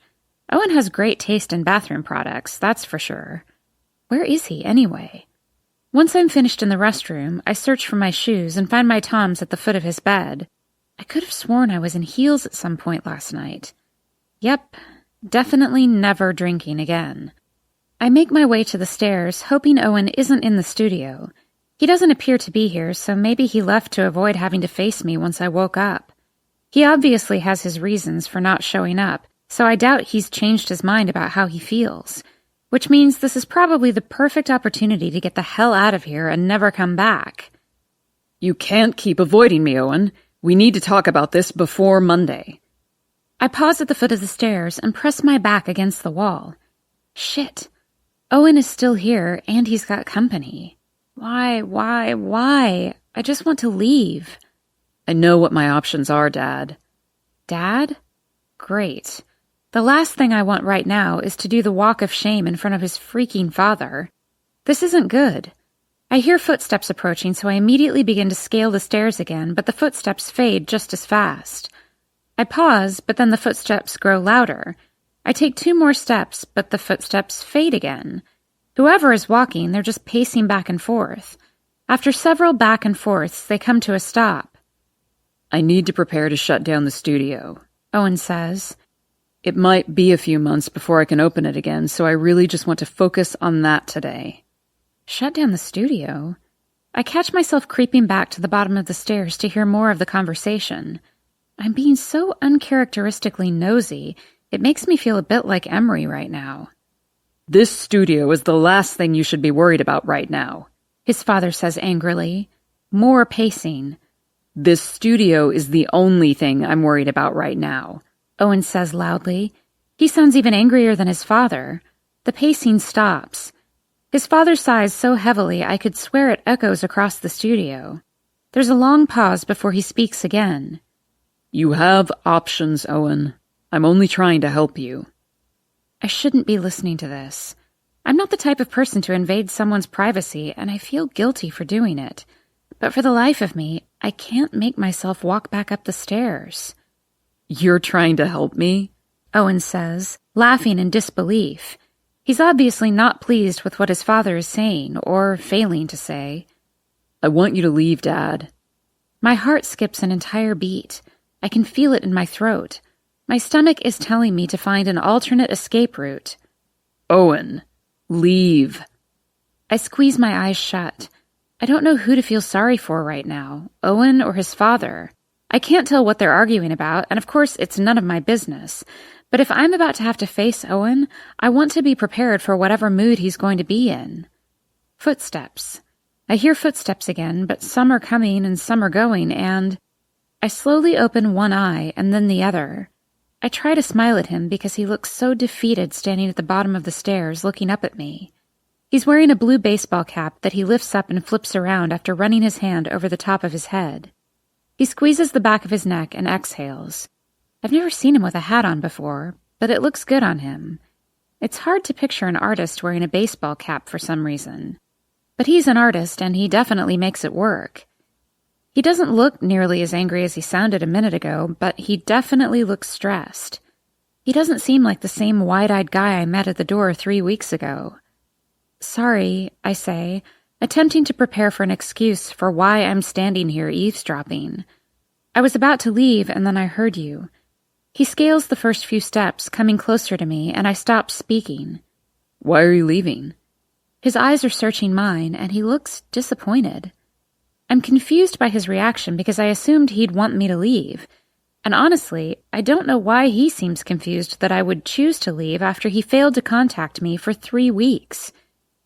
Owen has great taste in bathroom products, that's for sure. Where is he, anyway? Once I'm finished in the restroom, I search for my shoes and find my Toms at the foot of his bed. I could have sworn I was in heels at some point last night. Yep, definitely never drinking again. I make my way to the stairs, hoping Owen isn't in the studio. He doesn't appear to be here, so maybe he left to avoid having to face me once I woke up. He obviously has his reasons for not showing up, so I doubt he's changed his mind about how he feels, which means this is probably the perfect opportunity to get the hell out of here and never come back. You can't keep avoiding me, Owen. We need to talk about this before Monday. I pause at the foot of the stairs and press my back against the wall. Shit. Owen is still here, and he's got company. Why? I just want to leave. I know what my options are, Dad. Dad? Great. The last thing I want right now is to do the walk of shame in front of his freaking father. This isn't good. I hear footsteps approaching, so I immediately begin to scale the stairs again, but the footsteps fade just as fast. I pause, but then the footsteps grow louder. I take 2 more steps, but the footsteps fade again. Whoever is walking, they're just pacing back and forth. After several back and forths, they come to a stop. I need to prepare to shut down the studio, Owen says. It might be a few months before I can open it again, so I really just want to focus on that today. Shut down the studio? I catch myself creeping back to the bottom of the stairs to hear more of the conversation. I'm being so uncharacteristically nosy, it makes me feel a bit like Emery right now. This studio is the last thing you should be worried about right now, his father says angrily. More pacing. This studio is the only thing I'm worried about right now, Owen says loudly. He sounds even angrier than his father. The pacing stops. His father sighs so heavily I could swear it echoes across the studio. There's a long pause before he speaks again. You have options, Owen. I'm only trying to help you. I shouldn't be listening to this. I'm not the type of person to invade someone's privacy, and I feel guilty for doing it. But for the life of me, I can't make myself walk back up the stairs. You're trying to help me? Owen says, laughing in disbelief. He's obviously not pleased with what his father is saying, or failing to say. I want you to leave, Dad. My heart skips an entire beat. I can feel it in my throat. My stomach is telling me to find an alternate escape route. Owen, leave. I squeeze my eyes shut. I don't know who to feel sorry for right now, Owen or his father. I can't tell what they're arguing about, and of course it's none of my business. But if I'm about to have to face Owen, I want to be prepared for whatever mood he's going to be in. Footsteps. I hear footsteps again, but some are coming and some are going, and I slowly open one eye and then the other. I try to smile at him because he looks so defeated standing at the bottom of the stairs looking up at me. He's wearing a blue baseball cap that he lifts up and flips around after running his hand over the top of his head. He squeezes the back of his neck and exhales. I've never seen him with a hat on before, but it looks good on him. It's hard to picture an artist wearing a baseball cap for some reason. But he's an artist, and he definitely makes it work. He doesn't look nearly as angry as he sounded a minute ago, but he definitely looks stressed. He doesn't seem like the same wide-eyed guy I met at the door 3 weeks ago. Sorry, I say, attempting to prepare for an excuse for why I'm standing here eavesdropping. I was about to leave, and then I heard you. He scales the first few steps, coming closer to me, and I stop speaking. Why are you leaving? His eyes are searching mine, and he looks disappointed. I'm confused by his reaction because I assumed he'd want me to leave. And honestly, I don't know why he seems confused that I would choose to leave after he failed to contact me for 3 weeks.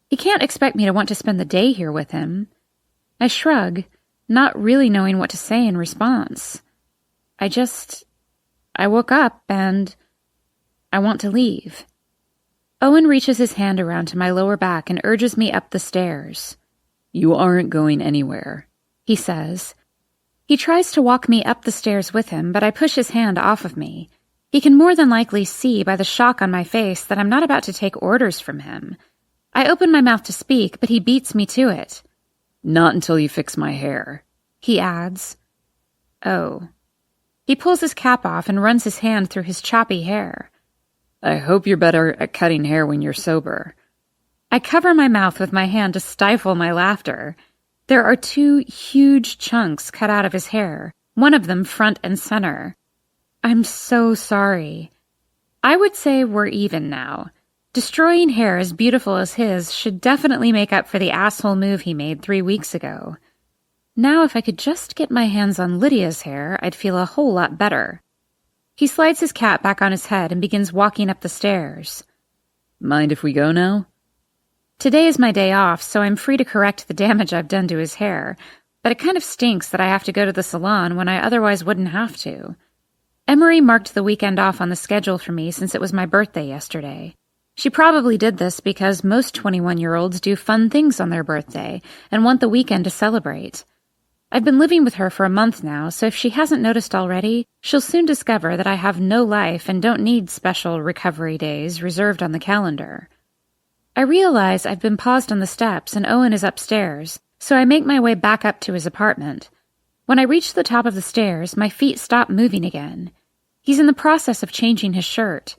He can't expect me to want to spend the day here with him. I shrug, not really knowing what to say in response. I woke up and I want to leave. Owen reaches his hand around to my lower back and urges me up the stairs. You aren't going anywhere, he says. He tries to walk me up the stairs with him, but I push his hand off of me. He can more than likely see by the shock on my face that I'm not about to take orders from him. I open my mouth to speak, but he beats me to it. Not until you fix my hair, he adds. Oh. He pulls his cap off and runs his hand through his choppy hair. I hope you're better at cutting hair when you're sober. I cover my mouth with my hand to stifle my laughter. There are 2 huge chunks cut out of his hair, one of them front and center. I'm so sorry. I would say we're even now. Destroying hair as beautiful as his should definitely make up for the asshole move he made 3 weeks ago. Now if I could just get my hands on Lydia's hair, I'd feel a whole lot better. He slides his cap back on his head and begins walking up the stairs. Mind if we go now? Today is my day off, so I'm free to correct the damage I've done to his hair, but it kind of stinks that I have to go to the salon when I otherwise wouldn't have to. Emery marked the weekend off on the schedule for me since it was my birthday yesterday. She probably did this because most 21-year-olds do fun things on their birthday and want the weekend to celebrate. I've been living with her for a month now, so if she hasn't noticed already, she'll soon discover that I have no life and don't need special recovery days reserved on the calendar. I realize I've been paused on the steps and Owen is upstairs, so I make my way back up to his apartment. When I reach the top of the stairs, my feet stop moving again. He's in the process of changing his shirt.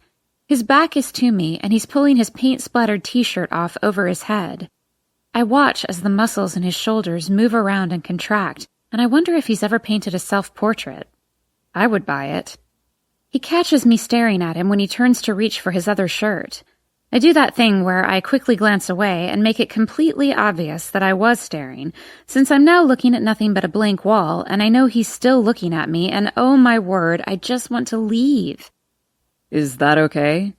His back is to me, and he's pulling his paint-splattered t-shirt off over his head. I watch as the muscles in his shoulders move around and contract, and I wonder if he's ever painted a self-portrait. I would buy it. He catches me staring at him when he turns to reach for his other shirt. I do that thing where I quickly glance away and make it completely obvious that I was staring, since I'm now looking at nothing but a blank wall, and I know he's still looking at me, and oh my word, I just want to leave. Is that okay?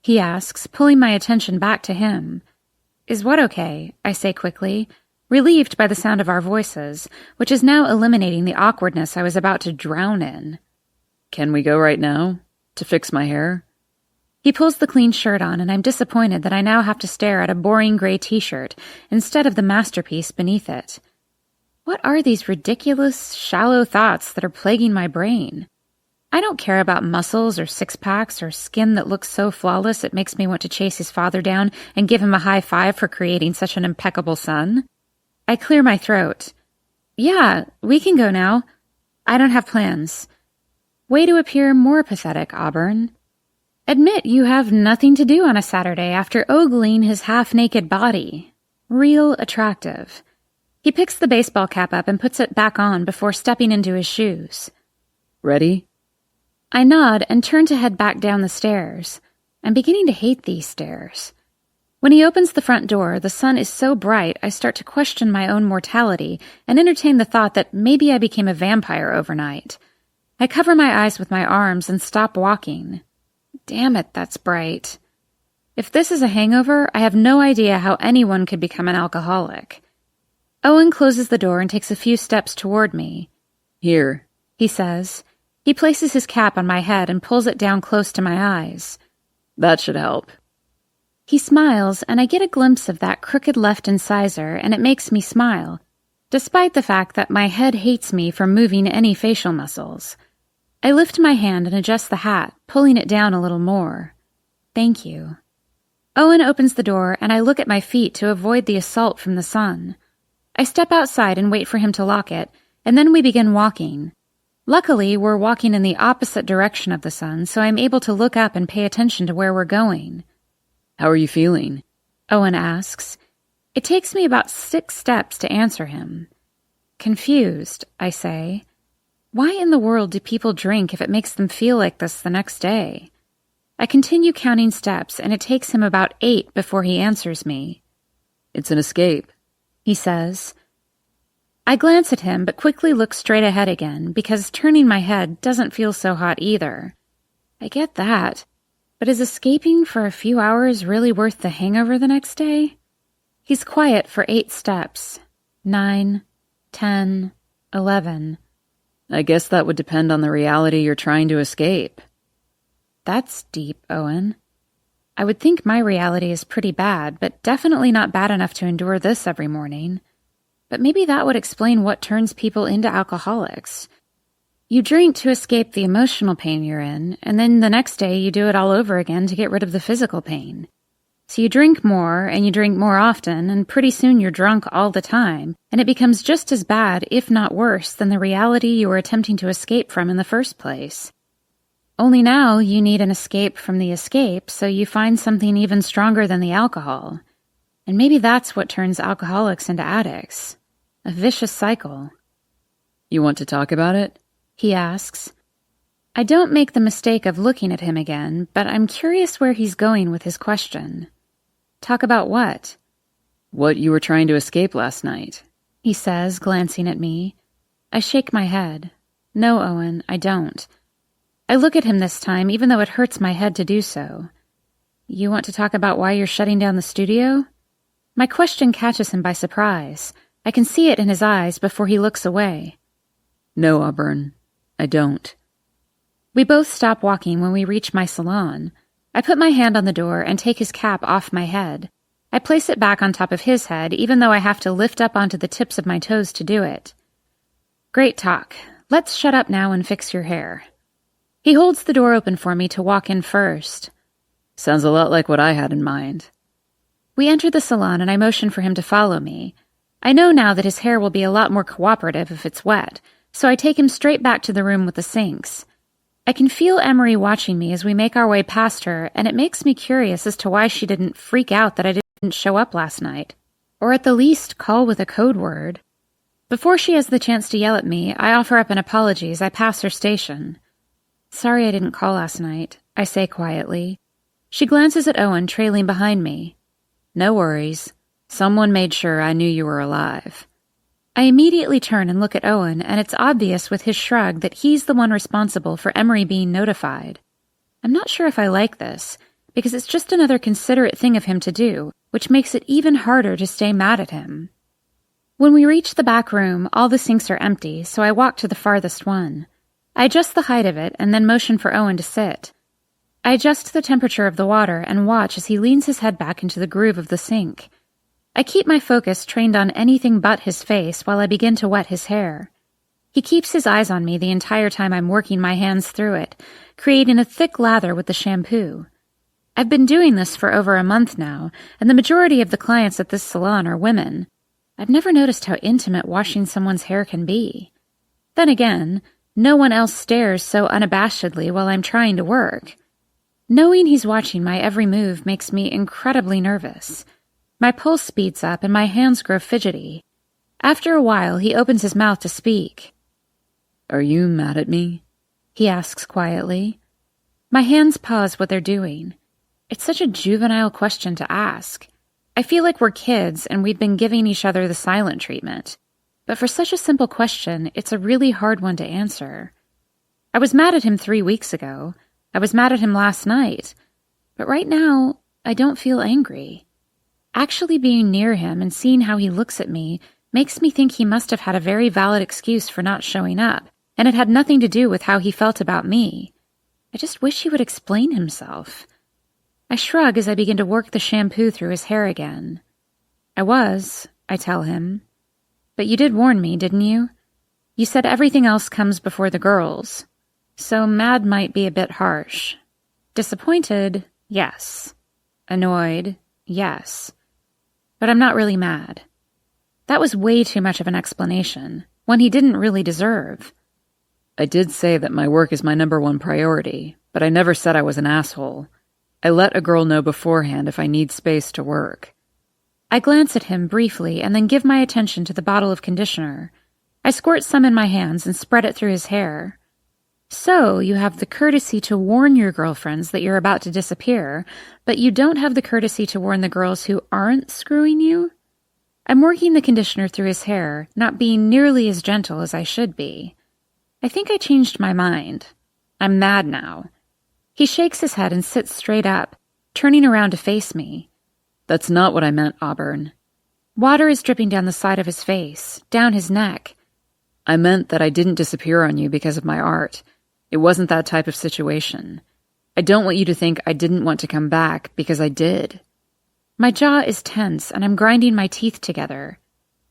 He asks, pulling my attention back to him. Is what okay? I say quickly, relieved by the sound of our voices, which is now eliminating the awkwardness I was about to drown in. Can we go right now? To fix my hair? He pulls the clean shirt on, and I'm disappointed that I now have to stare at a boring gray t-shirt instead of the masterpiece beneath it. What are these ridiculous, shallow thoughts that are plaguing my brain? I don't care about muscles or six-packs or skin that looks so flawless it makes me want to chase his father down and give him a high five for creating such an impeccable son. I clear my throat. Yeah, we can go now. I don't have plans. Way to appear more pathetic, Auburn. Admit you have nothing to do on a Saturday after ogling his half-naked body. Real attractive. He picks the baseball cap up and puts it back on before stepping into his shoes. Ready? I nod and turn to head back down the stairs. I'm beginning to hate these stairs. When he opens the front door, the sun is so bright I start to question my own mortality and entertain the thought that maybe I became a vampire overnight. I cover my eyes with my arms and stop walking. Damn it, that's bright. If this is a hangover, I have no idea how anyone could become an alcoholic. Owen closes the door and takes a few steps toward me. Here, he says. He places his cap on my head and pulls it down close to my eyes. That should help. He smiles, and I get a glimpse of that crooked left incisor, and it makes me smile, despite the fact that my head hates me for moving any facial muscles. I lift my hand and adjust the hat, pulling it down a little more. Thank you. Owen opens the door, and I look at my feet to avoid the assault from the sun. I step outside and wait for him to lock it, and then we begin walking. Luckily, we're walking in the opposite direction of the sun, so I'm able to look up and pay attention to where we're going. How are you feeling? Owen asks. It takes me about 6 steps to answer him. Confused, I say. Why in the world do people drink if it makes them feel like this the next day? I continue counting steps, and it takes him about 8 before he answers me. It's an escape, he says. I glance at him, but quickly look straight ahead again, because turning my head doesn't feel so hot either. I get that, but is escaping for a few hours really worth the hangover the next day? He's quiet for 8 steps. 9, 10, 11. I guess that would depend on the reality you're trying to escape. That's deep, Owen. I would think my reality is pretty bad, but definitely not bad enough to endure this every morning. But maybe that would explain what turns people into alcoholics. You drink to escape the emotional pain you're in, and then the next day you do it all over again to get rid of the physical pain. So you drink more, and you drink more often, and pretty soon you're drunk all the time, and it becomes just as bad, if not worse, than the reality you were attempting to escape from in the first place. Only now you need an escape from the escape, so you find something even stronger than the alcohol. And maybe that's what turns alcoholics into addicts. A vicious cycle. You want to talk about it? He asks. I don't make the mistake of looking at him again, but I'm curious where he's going with his question. Talk about what? What you were trying to escape last night, he says, glancing at me. I shake my head. No, Owen, I don't. I look at him this time, even though it hurts my head to do so. You want to talk about why you're shutting down the studio? My question catches him by surprise. I can see it in his eyes before he looks away. No, Auburn, I don't. We both stop walking when we reach my salon. I put my hand on the door and take his cap off my head. I place it back on top of his head, even though I have to lift up onto the tips of my toes to do it. Great talk. Let's shut up now and fix your hair. He holds the door open for me to walk in first. Sounds a lot like what I had in mind. We enter the salon and I motion for him to follow me. I know now that his hair will be a lot more cooperative if it's wet, so I take him straight back to the room with the sinks. I can feel Emery watching me as we make our way past her, and it makes me curious as to why she didn't freak out that I didn't show up last night, or at the least call with a code word. Before she has the chance to yell at me, I offer up an apology as I pass her station. Sorry I didn't call last night, I say quietly. She glances at Owen trailing behind me. No worries. Someone made sure I knew you were alive. I immediately turn and look at Owen, and it's obvious with his shrug that he's the one responsible for Emery being notified. I'm not sure if I like this, because it's just another considerate thing of him to do, which makes it even harder to stay mad at him. When we reach the back room, all the sinks are empty, so I walk to the farthest one. I adjust the height of it and then motion for Owen to sit. I adjust the temperature of the water and watch as he leans his head back into the groove of the sink. I keep my focus trained on anything but his face while I begin to wet his hair. He keeps his eyes on me the entire time I'm working my hands through it, creating a thick lather with the shampoo. I've been doing this for over a month now, and the majority of the clients at this salon are women. I've never noticed how intimate washing someone's hair can be. Then again, no one else stares so unabashedly while I'm trying to work. Knowing he's watching my every move makes me incredibly nervous. My pulse speeds up and my hands grow fidgety. After a while, he opens his mouth to speak. Are you mad at me? He asks quietly. My hands pause what they're doing. It's such a juvenile question to ask. I feel like we're kids and we've been giving each other the silent treatment. But for such a simple question, it's a really hard one to answer. I was mad at him 3 weeks ago. I was mad at him last night. But right now, I don't feel angry. Actually being near him and seeing how he looks at me makes me think he must have had a very valid excuse for not showing up, and it had nothing to do with how he felt about me. I just wish he would explain himself. I shrug as I begin to work the shampoo through his hair again. I tell him. But you did warn me, didn't you? You said everything else comes before the girls. So mad might be a bit harsh. Disappointed, yes. Annoyed, yes. But I'm not really mad. That was way too much of an explanation, one he didn't really deserve. I did say that my work is my #1 priority, but I never said I was an asshole. I let a girl know beforehand if I need space to work. I glance at him briefly and then give my attention to the bottle of conditioner. I squirt some in my hands and spread it through his hair. So, you have the courtesy to warn your girlfriends that you're about to disappear, but you don't have the courtesy to warn the girls who aren't screwing you? I'm working the conditioner through his hair, not being nearly as gentle as I should be. I think I changed my mind. I'm mad now. He shakes his head and sits straight up, turning around to face me. That's not what I meant, Auburn. Water is dripping down the side of his face, down his neck. I meant that I didn't disappear on you because of my art. It wasn't that type of situation. I don't want you to think I didn't want to come back, because I did. My jaw is tense, and I'm grinding my teeth together.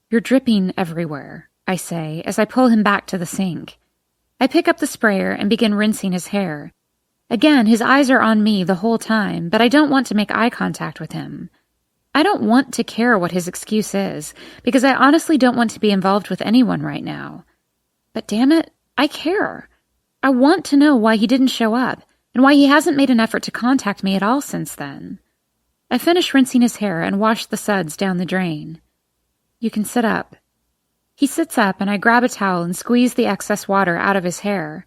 You're dripping everywhere, I say, as I pull him back to the sink. I pick up the sprayer and begin rinsing his hair. Again, his eyes are on me the whole time, but I don't want to make eye contact with him. I don't want to care what his excuse is, because I honestly don't want to be involved with anyone right now. But damn it, I care. I want to know why he didn't show up, and why he hasn't made an effort to contact me at all since then. I finish rinsing his hair and wash the suds down the drain. You can sit up. He sits up, and I grab a towel and squeeze the excess water out of his hair.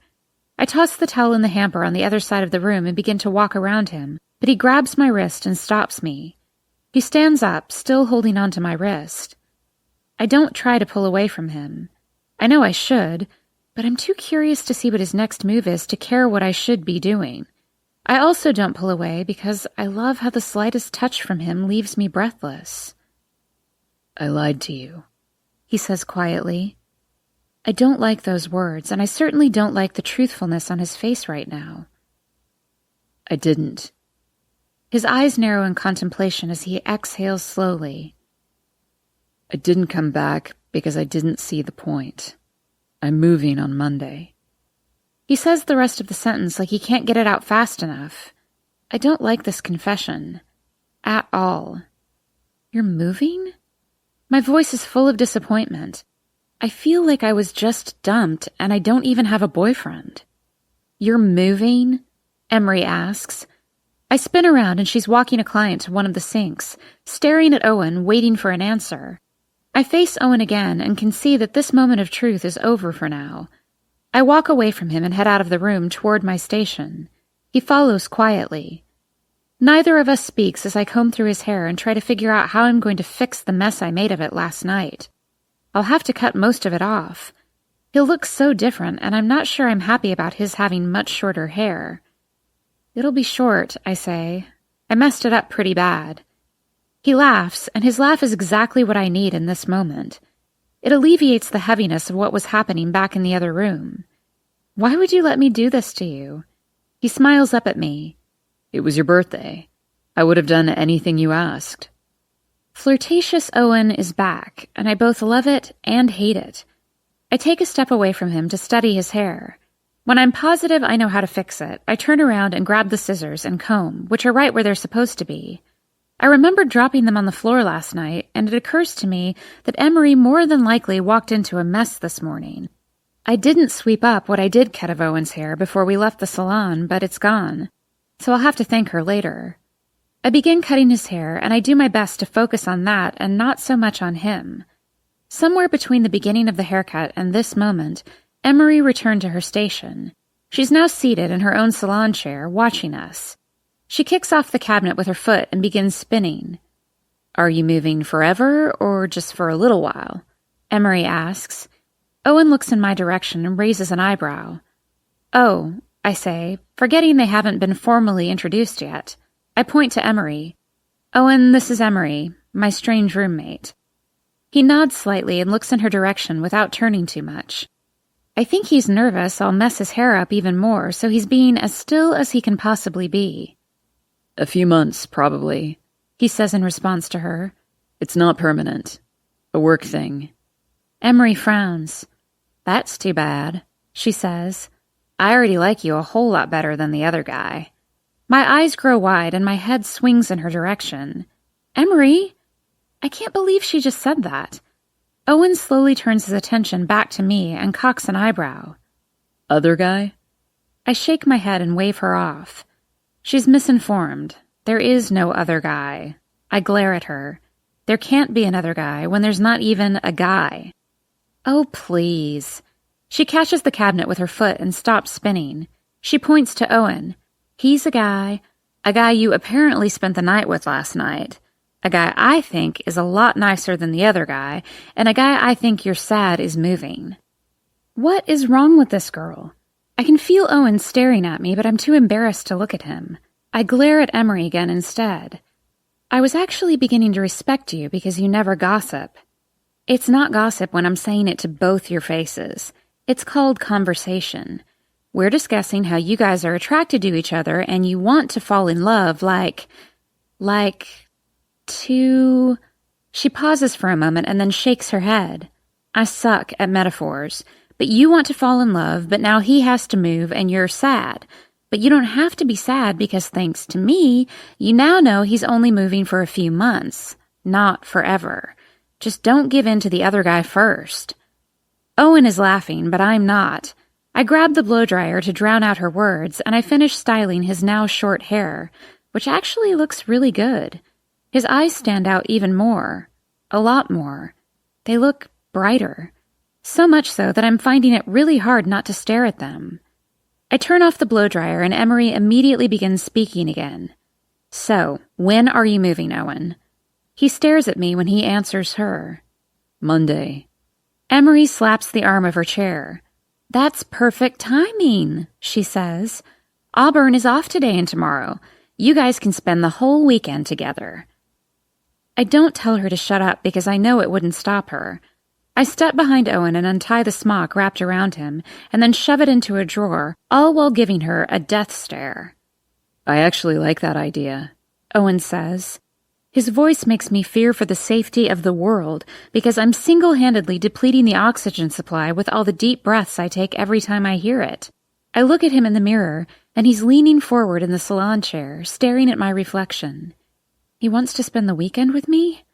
I toss the towel in the hamper on the other side of the room and begin to walk around him, but he grabs my wrist and stops me. He stands up, still holding onto my wrist. I don't try to pull away from him. I know I should, but I'm too curious to see what his next move is to care what I should be doing. I also don't pull away because I love how the slightest touch from him leaves me breathless. I lied to you, he says quietly. I don't like those words, and I certainly don't like the truthfulness on his face right now. I didn't. His eyes narrow in contemplation as he exhales slowly. I didn't come back because I didn't see the point. I'm moving on Monday. He says the rest of the sentence like he can't get it out fast enough. I don't like this confession. At all. You're moving? My voice is full of disappointment. I feel like I was just dumped and I don't even have a boyfriend. You're moving? Emery asks. I spin around and she's walking a client to one of the sinks, staring at Owen, waiting for an answer. I face Owen again and can see that this moment of truth is over for now. I walk away from him and head out of the room toward my station. He follows quietly. Neither of us speaks as I comb through his hair and try to figure out how I'm going to fix the mess I made of it last night. I'll have to cut most of it off. He'll look so different, and I'm not sure I'm happy about his having much shorter hair. It'll be short, I say. I messed it up pretty bad. He laughs, and his laugh is exactly what I need in this moment. It alleviates the heaviness of what was happening back in the other room. Why would you let me do this to you? He smiles up at me. It was your birthday. I would have done anything you asked. Flirtatious Owen is back, and I both love it and hate it. I take a step away from him to study his hair. When I'm positive I know how to fix it, I turn around and grab the scissors and comb, which are right where they're supposed to be. I remember dropping them on the floor last night, and it occurs to me that Emery more than likely walked into a mess this morning. I didn't sweep up what I did cut of Owen's hair before we left the salon, but it's gone, so I'll have to thank her later. I begin cutting his hair, and I do my best to focus on that and not so much on him. Somewhere between the beginning of the haircut and this moment, Emery returned to her station. She's now seated in her own salon chair, watching us. She kicks off the cabinet with her foot and begins spinning. Are you moving forever or just for a little while? Emery asks. Owen looks in my direction and raises an eyebrow. Oh, I say, forgetting they haven't been formally introduced yet. I point to Emery. Owen, this is Emery, my strange roommate. He nods slightly and looks in her direction without turning too much. I think he's nervous I'll mess his hair up even more, so he's being as still as he can possibly be. A few months, probably, he says in response to her. It's not permanent. A work thing. Emery frowns. That's too bad, she says. I already like you a whole lot better than the other guy. My eyes grow wide and my head swings in her direction. Emery? I can't believe she just said that. Owen slowly turns his attention back to me and cocks an eyebrow. Other guy? I shake my head and wave her off. She's misinformed. There is no other guy. I glare at her. There can't be another guy when there's not even a guy. Oh, please. She catches the cabinet with her foot and stops spinning. She points to Owen. He's a guy you apparently spent the night with last night. A guy I think is a lot nicer than the other guy, and a guy I think you're sad is moving. What is wrong with this girl? I can feel Owen staring at me, but I'm too embarrassed to look at him. I glare at Emery again instead. I was actually beginning to respect you because you never gossip. It's not gossip when I'm saying it to both your faces. It's called conversation. We're discussing how you guys are attracted to each other and you want to fall in love She pauses for a moment and then shakes her head. I suck at metaphors. But you want to fall in love, but now he has to move and you're sad. But you don't have to be sad because thanks to me, you now know he's only moving for a few months, not forever. Just don't give in to the other guy first. Owen is laughing, but I'm not. I grab the blow-dryer to drown out her words, and I finish styling his now short hair, which actually looks really good. His eyes stand out even more. A lot more. They look brighter. So much so that I'm finding it really hard not to stare at them. I turn off the blow-dryer and Emery immediately begins speaking again. So, when are you moving, Owen? He stares at me when he answers her. Monday. Emery slaps the arm of her chair. That's perfect timing, she says. Auburn is off today and tomorrow. You guys can spend the whole weekend together. I don't tell her to shut up because I know it wouldn't stop her. I step behind Owen and untie the smock wrapped around him and then shove it into a drawer, all while giving her a death stare. I actually like that idea, Owen says. His voice makes me fear for the safety of the world because I'm single-handedly depleting the oxygen supply with all the deep breaths I take every time I hear it. I look at him in the mirror, and he's leaning forward in the salon chair, staring at my reflection. He wants to spend the weekend with me?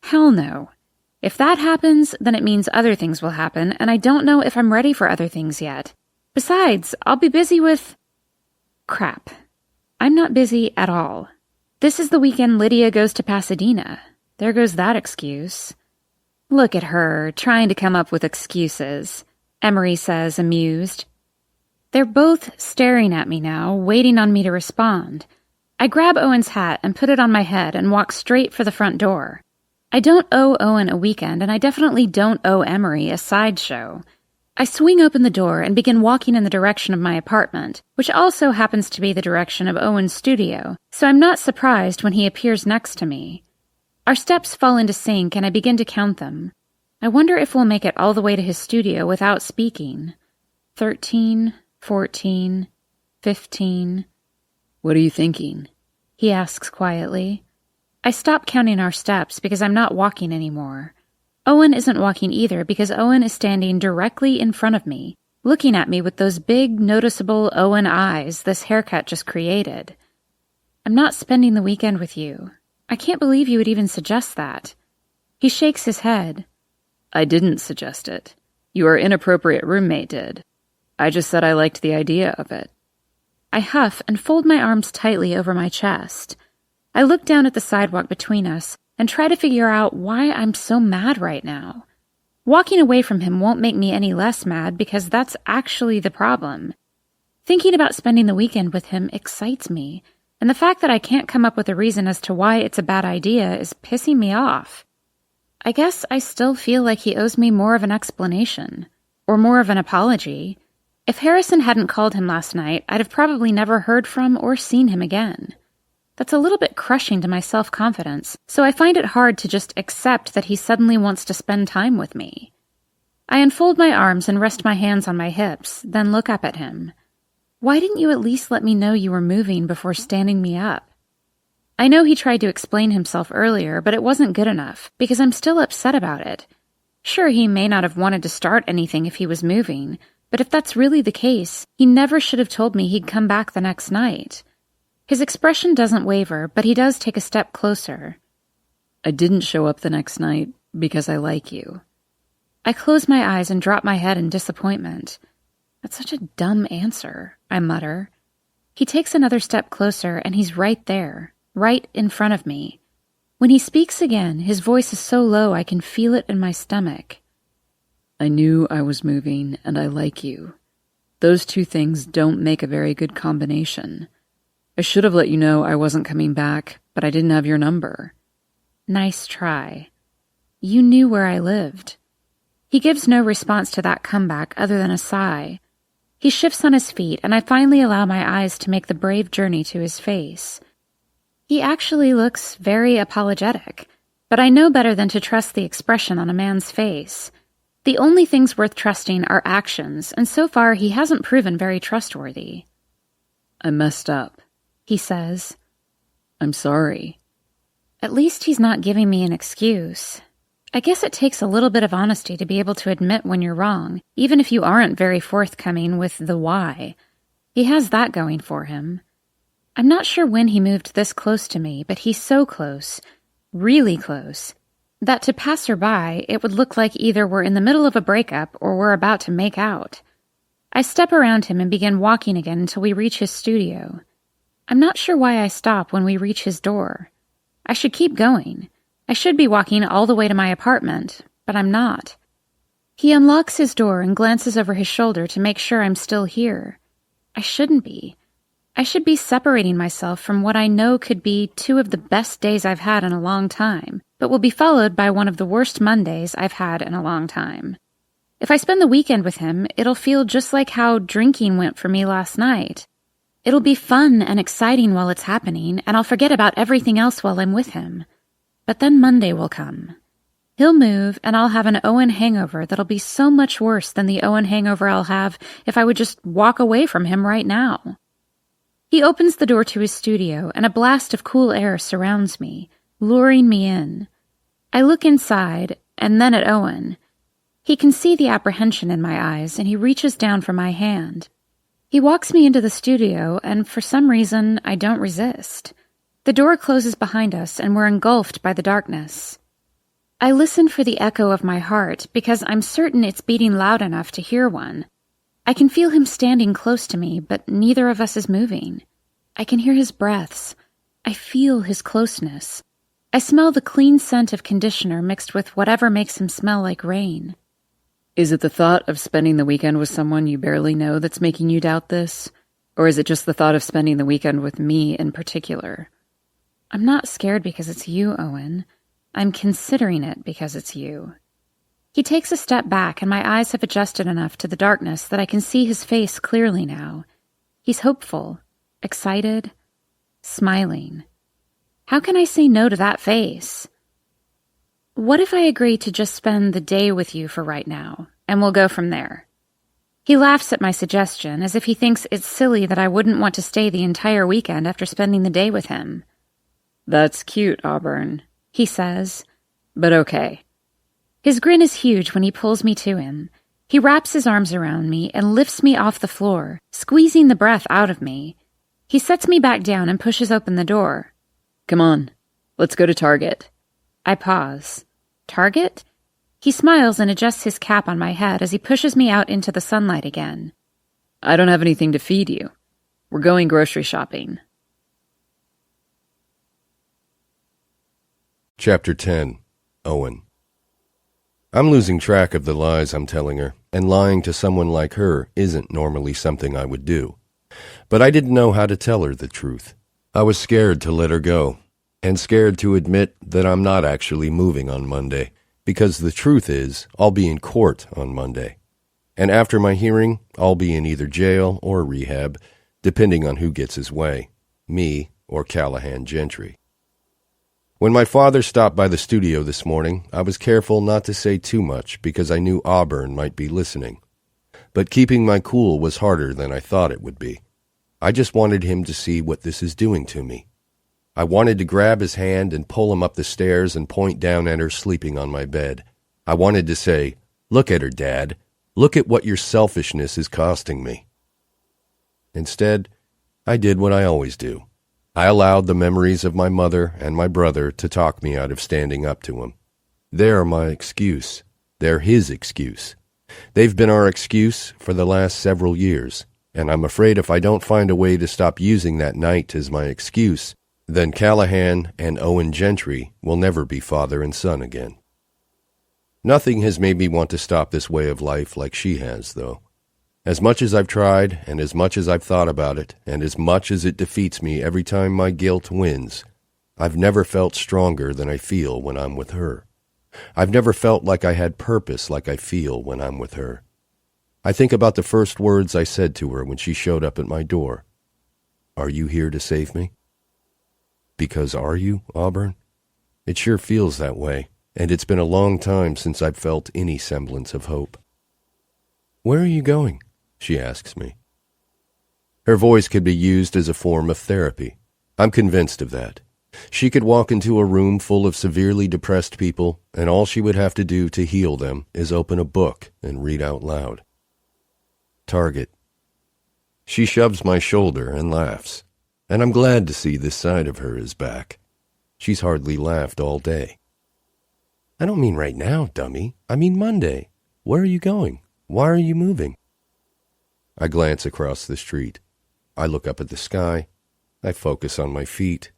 Hell no. If that happens, then it means other things will happen, and I don't know if I'm ready for other things yet. Besides, I'll be busy with... Crap. I'm not busy at all. This is the weekend Lydia goes to Pasadena. There goes that excuse. Look at her, trying to come up with excuses, Emery says, amused. They're both staring at me now, waiting on me to respond. I grab Owen's hat and put it on my head and walk straight for the front door. I don't owe Owen a weekend, and I definitely don't owe Emery a sideshow. I swing open the door and begin walking in the direction of my apartment, which also happens to be the direction of Owen's studio, so I'm not surprised when he appears next to me. Our steps fall into sync, and I begin to count them. I wonder if we'll make it all the way to his studio without speaking. 13, 14, 15... What are you thinking? He asks quietly. I stop counting our steps because I'm not walking anymore. Owen isn't walking either because Owen is standing directly in front of me, looking at me with those big, noticeable Owen eyes this haircut just created. I'm not spending the weekend with you. I can't believe you would even suggest that. He shakes his head. I didn't suggest it. Your inappropriate roommate did. I just said I liked the idea of it. I huff and fold my arms tightly over my chest. I look down at the sidewalk between us and try to figure out why I'm so mad right now. Walking away from him won't make me any less mad because that's actually the problem. Thinking about spending the weekend with him excites me, and the fact that I can't come up with a reason as to why it's a bad idea is pissing me off. I guess I still feel like he owes me more of an explanation, or more of an apology. If Harrison hadn't called him last night, I'd have probably never heard from or seen him again. That's a little bit crushing to my self-confidence, so I find it hard to just accept that he suddenly wants to spend time with me. I unfold my arms and rest my hands on my hips, then look up at him. Why didn't you at least let me know you were moving before standing me up? I know he tried to explain himself earlier, but it wasn't good enough, because I'm still upset about it. Sure, he may not have wanted to start anything if he was moving, but if that's really the case, he never should have told me he'd come back the next night. His expression doesn't waver, but he does take a step closer. I didn't show up the next night because I like you. I close my eyes and drop my head in disappointment. That's such a dumb answer, I mutter. He takes another step closer, and he's right there, right in front of me. When he speaks again, his voice is so low I can feel it in my stomach. I knew I was moving, and I like you. Those two things don't make a very good combination. I should have let you know I wasn't coming back, but I didn't have your number. Nice try. You knew where I lived. He gives no response to that comeback other than a sigh. He shifts on his feet, and I finally allow my eyes to make the brave journey to his face. He actually looks very apologetic, but I know better than to trust the expression on a man's face. The only things worth trusting are actions, and so far he hasn't proven very trustworthy. I messed up, he says. I'm sorry. At least he's not giving me an excuse. I guess it takes a little bit of honesty to be able to admit when you're wrong, even if you aren't very forthcoming with the why. He has that going for him. I'm not sure when he moved this close to me, but he's so close, really close, that to pass her by, it would look like either we're in the middle of a breakup or we're about to make out. I step around him and begin walking again until we reach his studio. I'm not sure why I stop when we reach his door. I should keep going. I should be walking all the way to my apartment, but I'm not. He unlocks his door and glances over his shoulder to make sure I'm still here. I shouldn't be. I should be separating myself from what I know could be 2 of the best days I've had in a long time, but will be followed by one of the worst Mondays I've had in a long time. If I spend the weekend with him, it'll feel just like how drinking went for me last night. It'll be fun and exciting while it's happening, and I'll forget about everything else while I'm with him. But then Monday will come. He'll move, and I'll have an Owen hangover that'll be so much worse than the Owen hangover I'll have if I would just walk away from him right now. He opens the door to his studio, and a blast of cool air surrounds me, luring me in. I look inside, and then at Owen. He can see the apprehension in my eyes, and he reaches down for my hand. He walks me into the studio, and for some reason, I don't resist. The door closes behind us, and we're engulfed by the darkness. I listen for the echo of my heart, because I'm certain it's beating loud enough to hear one. I can feel him standing close to me, but neither of us is moving. I can hear his breaths. I feel his closeness. I smell the clean scent of conditioner mixed with whatever makes him smell like rain. Is it the thought of spending the weekend with someone you barely know that's making you doubt this? Or is it just the thought of spending the weekend with me in particular? I'm not scared because it's you, Owen. I'm considering it because it's you. He takes a step back, and my eyes have adjusted enough to the darkness that I can see his face clearly now. He's hopeful, excited, smiling. How can I say no to that face? What if I agree to just spend the day with you for right now, and we'll go from there? He laughs at my suggestion, as if he thinks it's silly that I wouldn't want to stay the entire weekend after spending the day with him. That's cute, Auburn, he says, but okay. His grin is huge when he pulls me to him. He wraps his arms around me and lifts me off the floor, squeezing the breath out of me. He sets me back down and pushes open the door. Come on, let's go to Target. I pause. Target? He smiles and adjusts his cap on my head as he pushes me out into the sunlight again. I don't have anything to feed you. We're going grocery shopping. Chapter 10. Owen. I'm losing track of the lies I'm telling her, and lying to someone like her isn't normally something I would do. But I didn't know how to tell her the truth. I was scared to let her go, and scared to admit that I'm not actually moving on Monday, because the truth is, I'll be in court on Monday. And after my hearing, I'll be in either jail or rehab, depending on who gets his way, me or Callahan Gentry. When my father stopped by the studio this morning, I was careful not to say too much because I knew Auburn might be listening. But keeping my cool was harder than I thought it would be. I just wanted him to see what this is doing to me. I wanted to grab his hand and pull him up the stairs and point down at her sleeping on my bed. I wanted to say, "Look at her, Dad. Look at what your selfishness is costing me." Instead, I did what I always do. I allowed the memories of my mother and my brother to talk me out of standing up to him. They're my excuse. They're his excuse. They've been our excuse for the last several years, and I'm afraid if I don't find a way to stop using that night as my excuse, then Callahan and Owen Gentry will never be father and son again. Nothing has made me want to stop this way of life like she has, though. As much as I've tried, and as much as I've thought about it, and as much as it defeats me every time my guilt wins, I've never felt stronger than I feel when I'm with her. I've never felt like I had purpose like I feel when I'm with her. I think about the first words I said to her when she showed up at my door. "Are you here to save me?" Because are you, Auburn? It sure feels that way, and it's been a long time since I've felt any semblance of hope. "Where are you going?" she asks me. Her voice could be used as a form of therapy. I'm convinced of that. She could walk into a room full of severely depressed people, and all she would have to do to heal them is open a book and read out loud. Target. She shoves my shoulder and laughs, and I'm glad to see this side of her is back. She's hardly laughed all day. "I don't mean right now, dummy. I mean Monday. Where are you going? Why are you moving?" I glance across the street. I look up at the sky. I focus on my feet.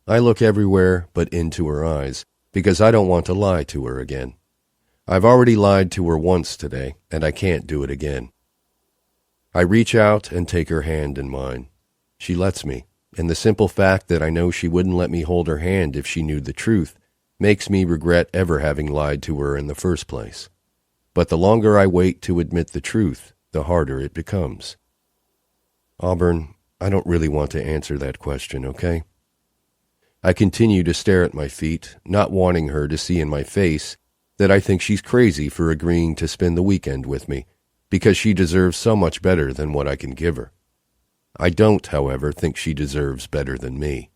I look everywhere but into her eyes, because I don't want to lie to her again. I've already lied to her once today, and I can't do it again. I reach out and take her hand in mine. She lets me, and the simple fact that I know she wouldn't let me hold her hand if she knew the truth makes me regret ever having lied to her in the first place. But the longer I wait to admit the truth, the harder it becomes. Auburn, I don't really want to answer that question, okay? I continue to stare at my feet, not wanting her to see in my face that I think she's crazy for agreeing to spend the weekend with me, because she deserves so much better than what I can give her. I don't, however, think she deserves better than me.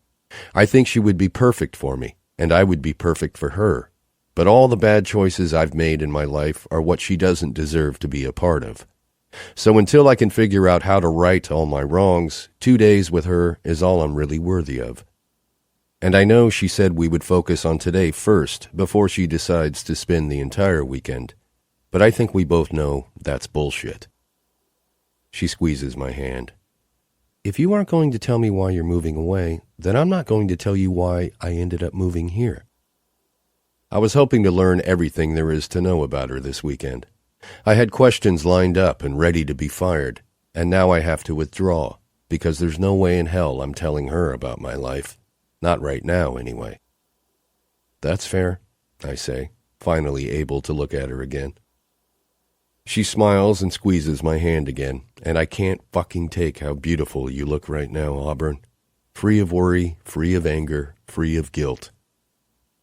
I think she would be perfect for me, and I would be perfect for her. But all the bad choices I've made in my life are what she doesn't deserve to be a part of. So until I can figure out how to right all my wrongs, 2 days with her is all I'm really worthy of. And I know she said we would focus on today first before she decides to spend the entire weekend, but I think we both know that's bullshit. She squeezes my hand. If you aren't going to tell me why you're moving away, then I'm not going to tell you why I ended up moving here. I was hoping to learn everything there is to know about her this weekend. I had questions lined up and ready to be fired, and now I have to withdraw, because there's no way in hell I'm telling her about my life. Not right now, anyway. That's fair, I say, finally able to look at her again. She smiles and squeezes my hand again, and I can't fucking take how beautiful you look right now, Auburn. Free of worry, free of anger, free of guilt.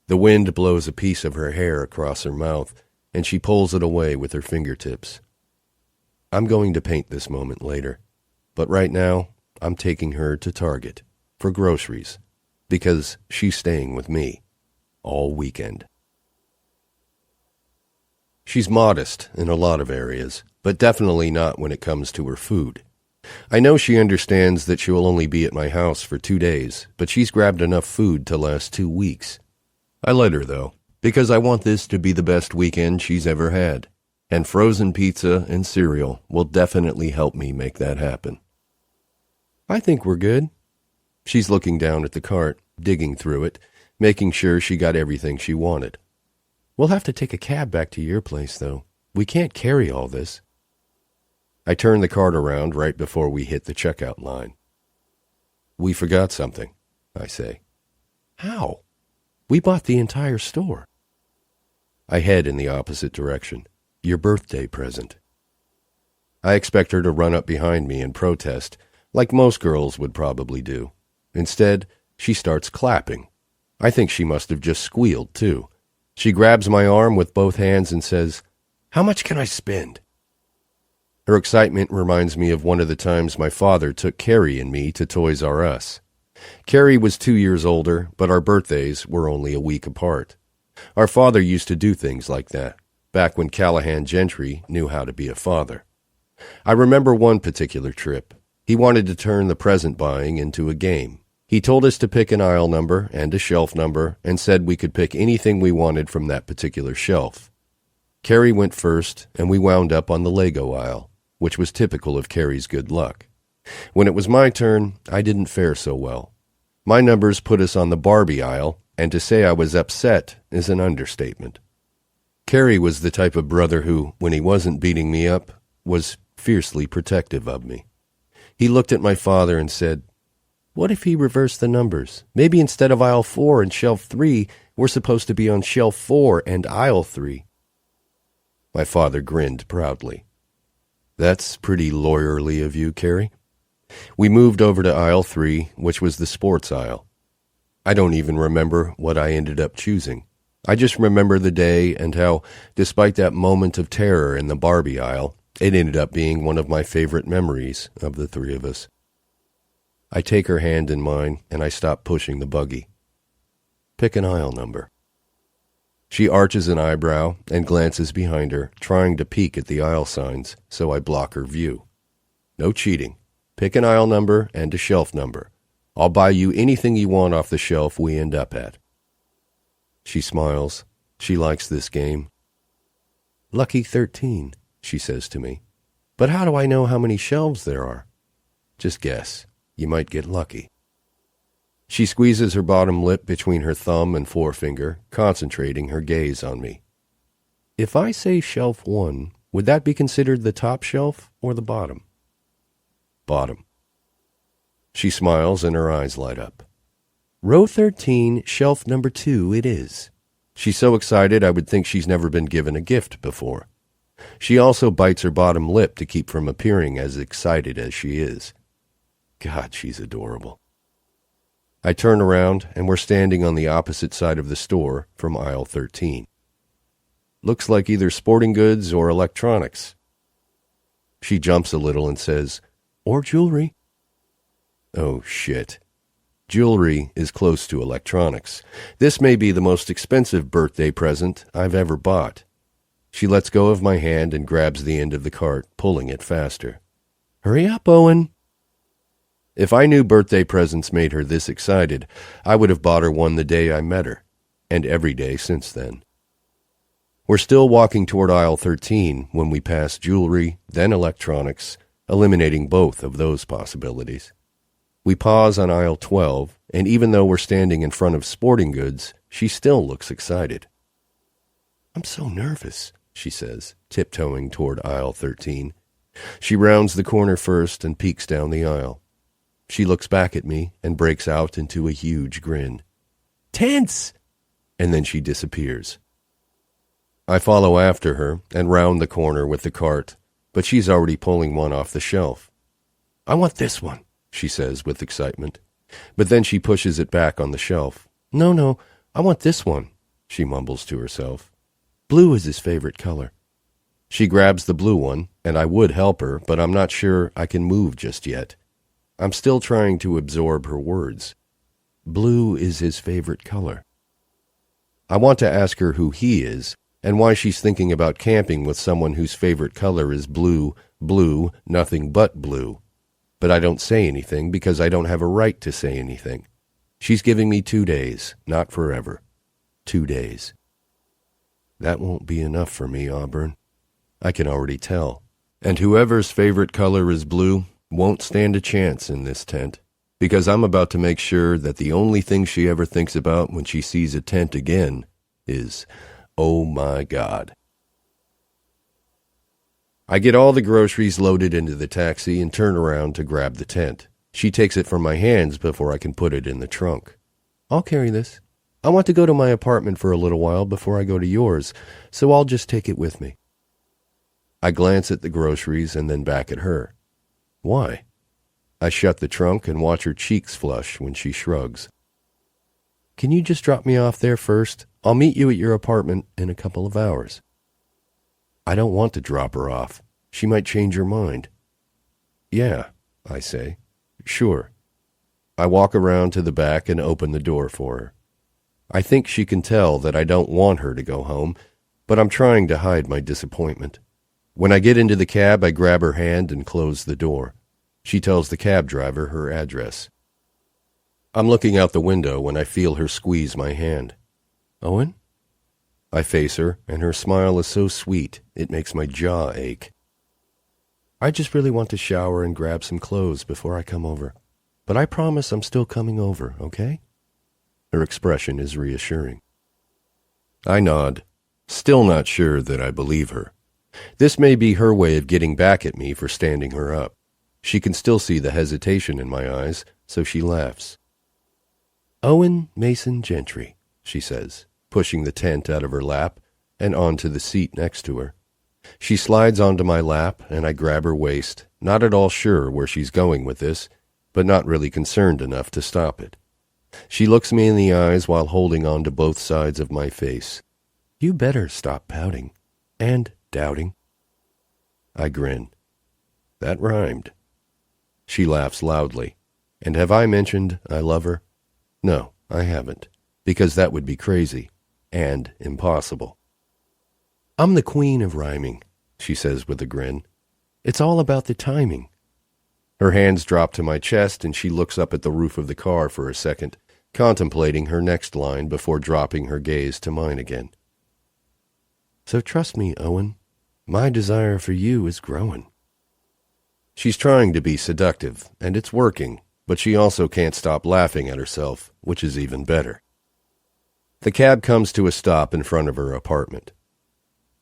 The wind blows a piece of her hair across her mouth, and she pulls it away with her fingertips. I'm going to paint this moment later, but right now I'm taking her to Target for groceries, because she's staying with me all weekend. She's modest in a lot of areas, but definitely not when it comes to her food. I know she understands that she will only be at my house for 2 days, but she's grabbed enough food to last 2 weeks. I let her, though, because I want this to be the best weekend she's ever had, and frozen pizza and cereal will definitely help me make that happen. I think we're good. She's looking down at the cart, digging through it, making sure she got everything she wanted. We'll have to take a cab back to your place, though. We can't carry all this. I turn the cart around right before we hit the checkout line. We forgot something, I say. How? We bought the entire store. I head in the opposite direction. Your birthday present. I expect her to run up behind me and protest, like most girls would probably do. Instead, she starts clapping. I think she must have just squealed, too. She grabs my arm with both hands and says, "How much can I spend?" Her excitement reminds me of one of the times my father took Carrie and me to Toys R Us. Carrie was 2 years older, but our birthdays were only a week apart. Our father used to do things like that, back when Callahan Gentry knew how to be a father. I remember one particular trip. He wanted to turn the present buying into a game. He told us to pick an aisle number and a shelf number and said we could pick anything we wanted from that particular shelf. Carrie went first, and we wound up on the Lego aisle, which was typical of Carrie's good luck. When it was my turn, I didn't fare so well. My numbers put us on the Barbie aisle, and to say I was upset is an understatement. Carrie was the type of brother who, when he wasn't beating me up, was fiercely protective of me. He looked at my father and said, "What if he reversed the numbers? Maybe instead of aisle 4 and shelf 3, we're supposed to be on shelf 4 and aisle 3. My father grinned proudly. "That's pretty lawyerly of you, Carrie." We moved over to aisle 3, which was the sports aisle. I don't even remember what I ended up choosing. I just remember the day and how, despite that moment of terror in the Barbie aisle, it ended up being one of my favorite memories of the three of us. I take her hand in mine, and I stop pushing the buggy. "Pick an aisle number." She arches an eyebrow and glances behind her, trying to peek at the aisle signs, so I block her view. "No cheating. Pick an aisle number and a shelf number. I'll buy you anything you want off the shelf we end up at." She smiles. She likes this game. "Lucky 13, she says to me. "But how do I know how many shelves there are?" "Just guess. You might get lucky." She squeezes her bottom lip between her thumb and forefinger, concentrating her gaze on me. "If I say shelf 1, would that be considered the top shelf or the bottom?" bottom. She smiles and her eyes light up. Row 13, shelf number 2 it is. She's so excited I would think she's never been given a gift before. She also bites her bottom lip to keep from appearing as excited as she is. God, she's adorable. I turn around and we're standing on the opposite side of the store from aisle 13. Looks like either sporting goods or electronics. She jumps a little and says, or jewelry. Oh, shit. Jewelry is close to electronics. This may be the most expensive birthday present I've ever bought. She lets go of my hand and grabs the end of the cart, pulling it faster. Hurry up, Owen. If I knew birthday presents made her this excited, I would have bought her one the day I met her, and every day since then. We're still walking toward aisle 13 when we pass jewelry, then electronics, eliminating both of those possibilities. We pause on aisle 12, and even though we're standing in front of sporting goods, she still looks excited. I'm so nervous, she says, tiptoeing toward aisle 13. She rounds the corner first and peeks down the aisle. She looks back at me and breaks out into a huge grin. Tense! And then she disappears. I follow after her and round the corner with the cart, but she's already pulling one off the shelf. I want this one, she says with excitement. But then she pushes it back on the shelf. No, I want this one, she mumbles to herself. Blue is his favorite color. She grabs the blue one, and I would help her, but I'm not sure I can move just yet. I'm still trying to absorb her words. Blue is his favorite color. I want to ask her who he is, and why she's thinking about camping with someone whose favorite color is blue, nothing but blue. But I don't say anything because I don't have a right to say anything. She's giving me 2 days, not forever. 2 days. That won't be enough for me, Auburn. I can already tell. And whoever's favorite color is blue won't stand a chance in this tent, because I'm about to make sure that the only thing she ever thinks about when she sees a tent again is, oh my God. I get all the groceries loaded into the taxi and turn around to grab the tent. She takes it from my hands before I can put it in the trunk. I'll carry this. I want to go to my apartment for a little while before I go to yours, so I'll just take it with me. I glance at the groceries and then back at her. Why? I shut the trunk and watch her cheeks flush when she shrugs. Can you just drop me off there first? I'll meet you at your apartment in a couple of hours. I don't want to drop her off. She might change her mind. Yeah, I say. Sure. I walk around to the back and open the door for her. I think she can tell that I don't want her to go home, but I'm trying to hide my disappointment. When I get into the cab, I grab her hand and close the door. She tells the cab driver her address. I'm looking out the window when I feel her squeeze my hand. Owen? I face her, and her smile is so sweet, it makes my jaw ache. I just really want to shower and grab some clothes before I come over. But I promise I'm still coming over, okay? Her expression is reassuring. I nod, still not sure that I believe her. This may be her way of getting back at me for standing her up. She can still see the hesitation in my eyes, so she laughs. Owen Mason Gentry, she says, pushing the tent out of her lap and onto the seat next to her. She slides onto my lap, and I grab her waist, not at all sure where she's going with this, but not really concerned enough to stop it. She looks me in the eyes while holding on to both sides of my face. You better stop pouting. And doubting. I grin. That rhymed. She laughs loudly. And have I mentioned I love her? No, I haven't, because that would be crazy and impossible. I'm the queen of rhyming, she says with a grin. It's all about the timing. Her hands drop to my chest and she looks up at the roof of the car for a second, contemplating her next line before dropping her gaze to mine again. So trust me, Owen. My desire for you is growing. She's trying to be seductive, and it's working, but she also can't stop laughing at herself, which is even better. The cab comes to a stop in front of her apartment.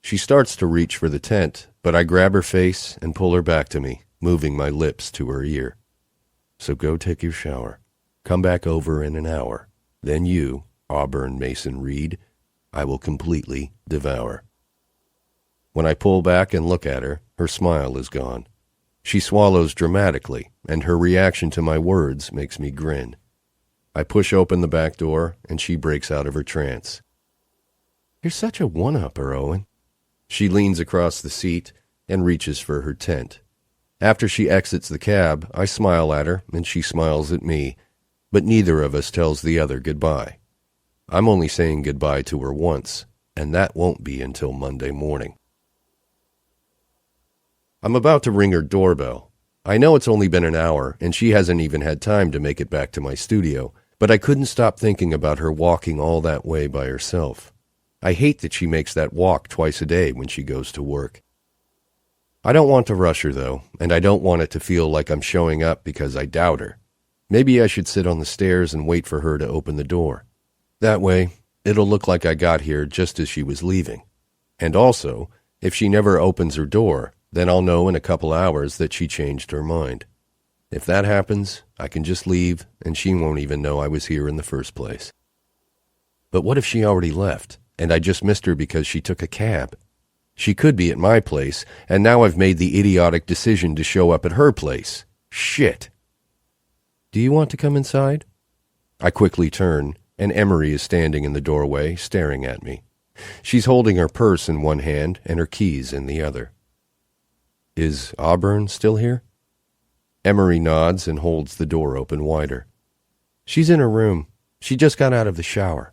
She starts to reach for the tent, but I grab her face and pull her back to me, moving my lips to her ear. So go take your shower. Come back over in an hour. Then you, Auburn Mason Reed, I will completely devour. When I pull back and look at her, her smile is gone. She swallows dramatically, and her reaction to my words makes me grin. I push open the back door, and she breaks out of her trance. You're such a one-upper, Owen. She leans across the seat and reaches for her tent. After she exits the cab, I smile at her, and she smiles at me, but neither of us tells the other goodbye. I'm only saying goodbye to her once, and that won't be until Monday morning. I'm about to ring her doorbell. I know it's only been an hour, and she hasn't even had time to make it back to my studio, but I couldn't stop thinking about her walking all that way by herself. I hate that she makes that walk twice a day when she goes to work. I don't want to rush her, though, and I don't want it to feel like I'm showing up because I doubt her. Maybe I should sit on the stairs and wait for her to open the door. That way, it'll look like I got here just as she was leaving. And also, if she never opens her door, then I'll know in a couple hours that she changed her mind. If that happens, I can just leave, and she won't even know I was here in the first place. But what if she already left, and I just missed her because she took a cab? She could be at my place, and now I've made the idiotic decision to show up at her place. Shit. Do you want to come inside? I quickly turn, and Emery is standing in the doorway, staring at me. She's holding her purse in one hand and her keys in the other. Is Auburn still here? Emery nods and holds the door open wider. She's in her room. She just got out of the shower.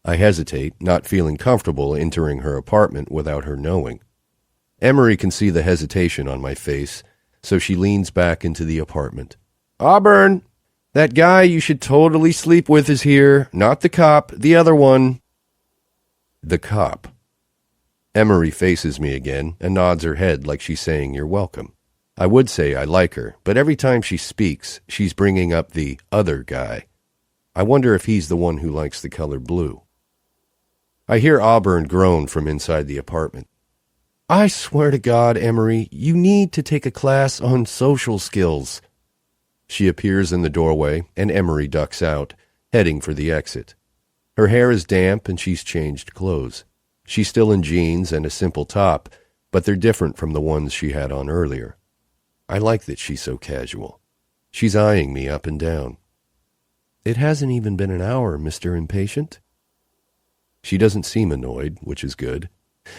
I hesitate, not feeling comfortable entering her apartment without her knowing. Emery can see the hesitation on my face, so she leans back into the apartment. Auburn! That guy you should totally sleep with is here. Not the cop, the other one. The cop. Emery faces me again and nods her head like she's saying you're welcome. I would say I like her, but every time she speaks, she's bringing up the other guy. I wonder if he's the one who likes the color blue. I hear Auburn groan from inside the apartment. I swear to God, Emery, you need to take a class on social skills. She appears in the doorway, and Emery ducks out, heading for the exit. Her hair is damp, and she's changed clothes. She's still in jeans and a simple top, but they're different from the ones she had on earlier. I like that she's so casual. She's eyeing me up and down. It hasn't even been an hour, Mr. Impatient. She doesn't seem annoyed, which is good.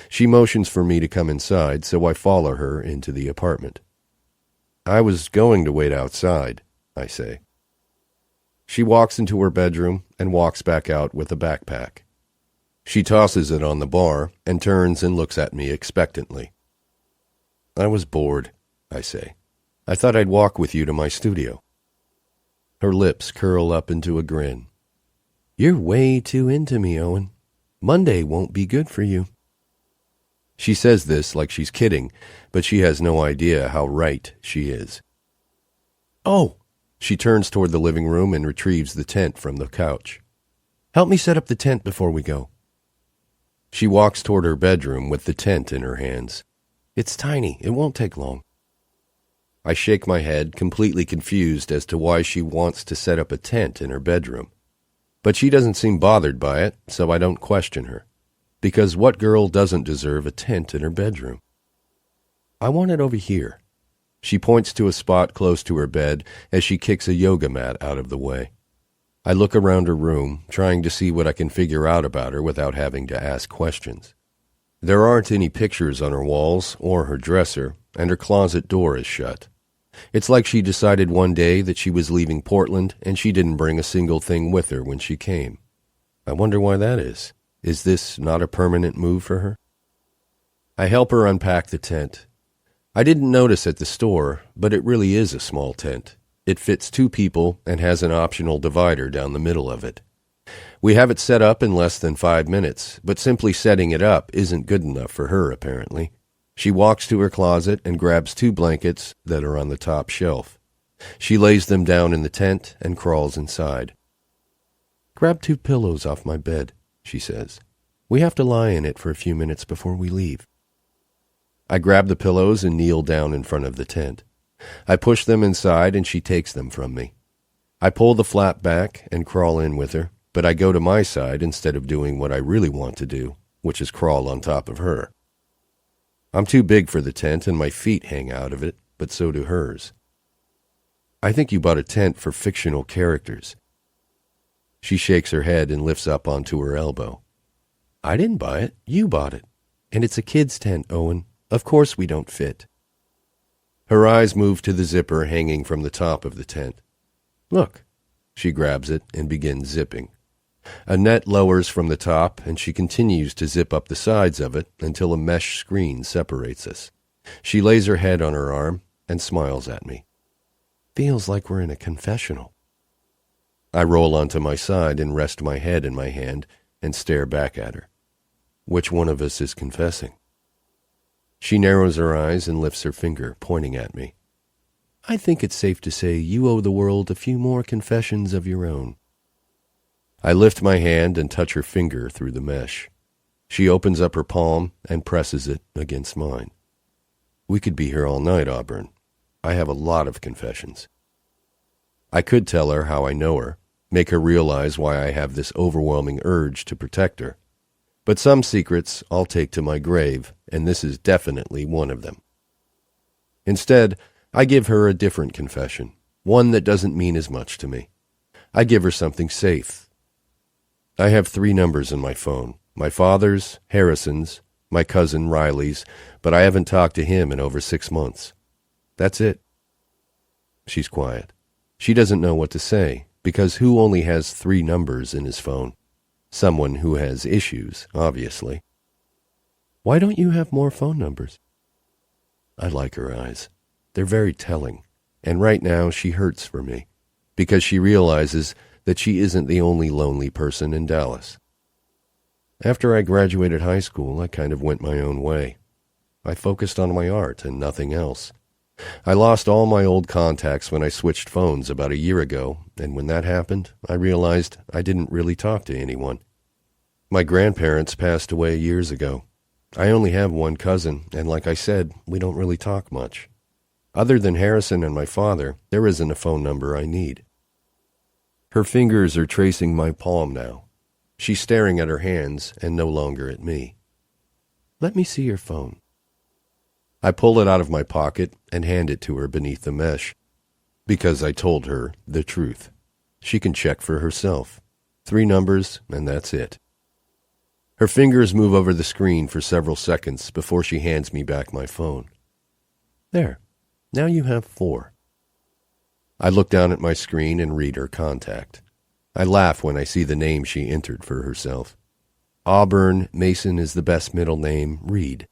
She motions for me to come inside, so I follow her into the apartment. I was going to wait outside, I say. She walks into her bedroom and walks back out with a backpack. She tosses it on the bar and turns and looks at me expectantly. I was bored, I say. I thought I'd walk with you to my studio. Her lips curl up into a grin. You're way too into me, Owen. Monday won't be good for you. She says this like she's kidding, but she has no idea how right she is. Oh! She turns toward the living room and retrieves the tent from the couch. Help me set up the tent before we go. She walks toward her bedroom with the tent in her hands. It's tiny. It won't take long. I shake my head, completely confused as to why she wants to set up a tent in her bedroom. But she doesn't seem bothered by it, so I don't question her. Because what girl doesn't deserve a tent in her bedroom? I want it over here. She points to a spot close to her bed as she kicks a yoga mat out of the way. I look around her room, trying to see what I can figure out about her without having to ask questions. There aren't any pictures on her walls or her dresser, and her closet door is shut. It's like she decided one day that she was leaving Portland and she didn't bring a single thing with her when she came. I wonder why that is. Is this not a permanent move for her? I help her unpack the tent. I didn't notice at the store, but it really is a small tent. It fits 2 people and has an optional divider down the middle of it. We have it set up in less than 5 minutes, but simply setting it up isn't good enough for her, apparently. She walks to her closet and grabs 2 blankets that are on the top shelf. She lays them down in the tent and crawls inside. Grab 2 pillows off my bed, she says. We have to lie in it for a few minutes before we leave. I grab the pillows and kneel down in front of the tent. I push them inside and she takes them from me. I pull the flap back and crawl in with her, but I go to my side instead of doing what I really want to do, which is crawl on top of her. I'm too big for the tent and my feet hang out of it, but so do hers. I think you bought a tent for fictional characters. She shakes her head and lifts up onto her elbow. I didn't buy it. You bought it. And it's a kid's tent, Owen. Of course we don't fit. Her eyes move to the zipper hanging from the top of the tent. Look. She grabs it and begins zipping. A net lowers from the top, and she continues to zip up the sides of it until a mesh screen separates us. She lays her head on her arm and smiles at me. Feels like we're in a confessional. I roll onto my side and rest my head in my hand and stare back at her. Which one of us is confessing? She narrows her eyes and lifts her finger, pointing at me. I think it's safe to say you owe the world a few more confessions of your own. I lift my hand and touch her finger through the mesh. She opens up her palm and presses it against mine. We could be here all night, Auburn. I have a lot of confessions. I could tell her how I know her, make her realize why I have this overwhelming urge to protect her. But some secrets I'll take to my grave, and this is definitely one of them. Instead, I give her a different confession, one that doesn't mean as much to me. I give her something safe. I have 3 numbers in my phone, my father's, Harrison's, my cousin Riley's, but I haven't talked to him in over 6 months. That's it. She's quiet. She doesn't know what to say, because who only has 3 numbers in his phone? Someone who has issues, obviously. Why don't you have more phone numbers? I like her eyes. They're very telling, and right now she hurts for me, because she realizes that she isn't the only lonely person in Dallas. After I graduated high school, I kind of went my own way. I focused on my art and nothing else. I lost all my old contacts when I switched phones about a year ago, and when that happened, I realized I didn't really talk to anyone. My grandparents passed away years ago. I only have one cousin, and like I said, we don't really talk much. Other than Harrison and my father, there isn't a phone number I need. Her fingers are tracing my palm now. She's staring at her hands and no longer at me. Let me see your phone. I pull it out of my pocket and hand it to her beneath the mesh, because I told her the truth. She can check for herself. 3 numbers, and that's it. Her fingers move over the screen for several seconds before she hands me back my phone. There. Now you have 4. I look down at my screen and read her contact. I laugh when I see the name she entered for herself. Auburn Mason is the best middle name, Reed.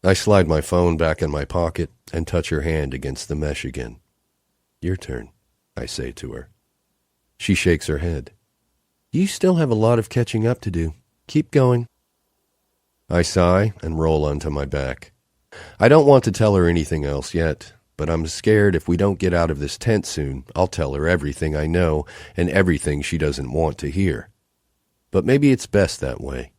I slide my phone back in my pocket and touch her hand against the mesh again. Your turn, I say to her. She shakes her head. You still have a lot of catching up to do. Keep going. I sigh and roll onto my back. I don't want to tell her anything else yet, but I'm scared if we don't get out of this tent soon, I'll tell her everything I know and everything she doesn't want to hear. But maybe it's best that way.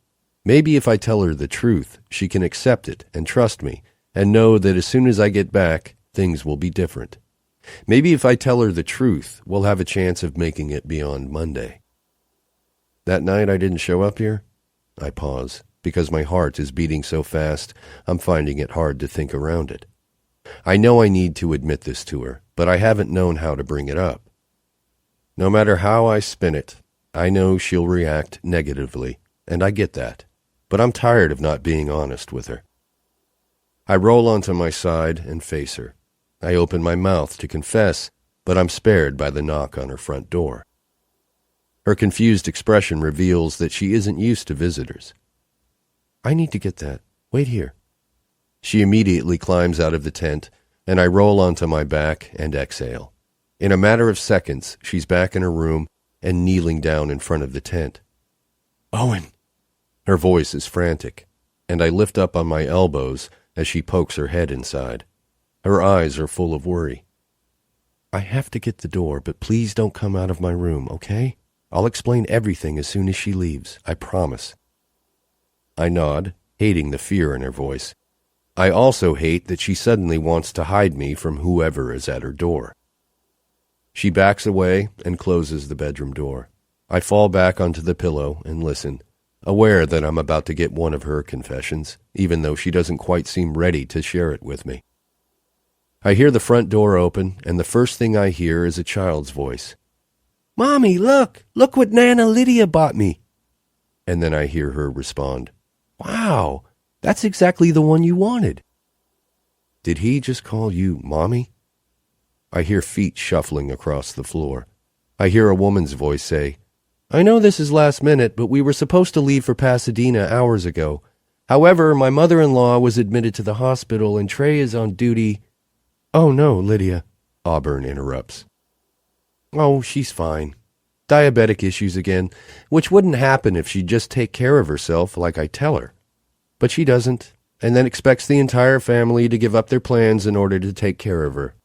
Maybe if I tell her the truth, she can accept it and trust me and know that as soon as I get back, things will be different. Maybe if I tell her the truth, we'll have a chance of making it beyond Monday. That night I didn't show up here? I pause, because my heart is beating so fast, I'm finding it hard to think around it. I know I need to admit this to her, but I haven't known how to bring it up. No matter how I spin it, I know she'll react negatively, and I get that. But I'm tired of not being honest with her. I roll onto my side and face her. I open my mouth to confess, but I'm spared by the knock on her front door. Her confused expression reveals that she isn't used to visitors. I need to get that. Wait here. She immediately climbs out of the tent, and I roll onto my back and exhale. In a matter of seconds, she's back in her room and kneeling down in front of the tent. Owen! Her voice is frantic, and I lift up on my elbows as she pokes her head inside. Her eyes are full of worry. I have to get the door, but please don't come out of my room, okay? I'll explain everything as soon as she leaves, I promise. I nod, hating the fear in her voice. I also hate that she suddenly wants to hide me from whoever is at her door. She backs away and closes the bedroom door. I fall back onto the pillow and listen, aware that I'm about to get one of her confessions, even though she doesn't quite seem ready to share it with me. I hear the front door open, and the first thing I hear is a child's voice. "Mommy, look! Look what Nana Lydia bought me!" And then I hear her respond, "Wow, that's exactly the one you wanted." Did he just call you Mommy? I hear feet shuffling across the floor. I hear a woman's voice say, "I know this is last minute, but we were supposed to leave for Pasadena hours ago. However, my mother-in-law was admitted to the hospital and Trey is on duty." "Oh no, Lydia," Auburn interrupts. "Oh, she's fine. Diabetic issues again, which wouldn't happen if she'd just take care of herself like I tell her. But she doesn't, and then expects the entire family to give up their plans in order to take care of her."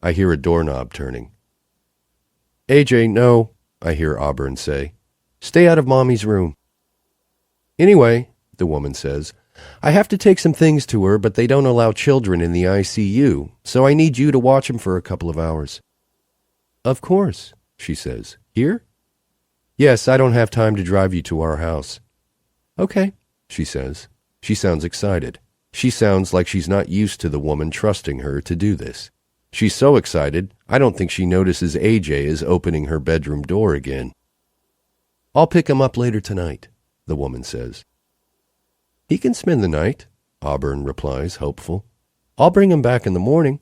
I hear a doorknob turning. "AJ, no," I hear Auburn say. "Stay out of Mommy's room." "Anyway," the woman says, "I have to take some things to her, but they don't allow children in the ICU, so I need you to watch them for a couple of hours." "Of course," she says. "Here?" "Yes, I don't have time to drive you to our house." "Okay," she says. She sounds excited. She sounds like she's not used to the woman trusting her to do this. She's so excited, I don't think she notices AJ is opening her bedroom door again. "I'll pick him up later tonight," the woman says. "He can spend the night," Auburn replies, hopeful. "I'll bring him back in the morning."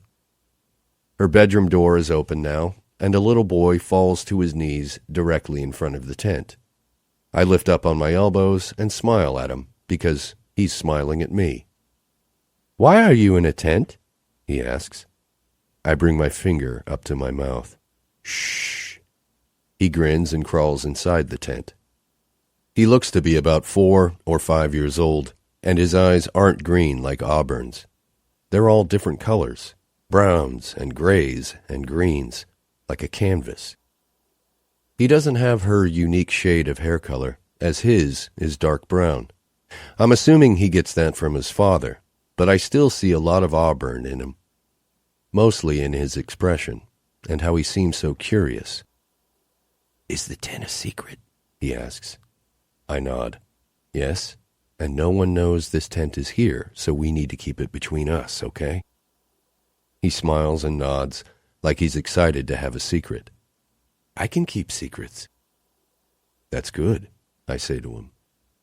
Her bedroom door is open now, and a little boy falls to his knees directly in front of the tent. I lift up on my elbows and smile at him, because he's smiling at me. "Why are you in a tent?" he asks. I bring my finger up to my mouth. "Shh." He grins and crawls inside the tent. He looks to be about 4 or 5 years old, and his eyes aren't green like Auburn's. They're all different colors, browns and grays and greens, like a canvas. He doesn't have her unique shade of hair color, as his is dark brown. I'm assuming he gets that from his father, but I still see a lot of Auburn in him. Mostly in his expression, and how he seems so curious. "Is the tent a secret?" he asks. I nod. "Yes, and no one knows this tent is here, so we need to keep it between us, okay?" He smiles and nods, like he's excited to have a secret. "I can keep secrets." "That's good," I say to him,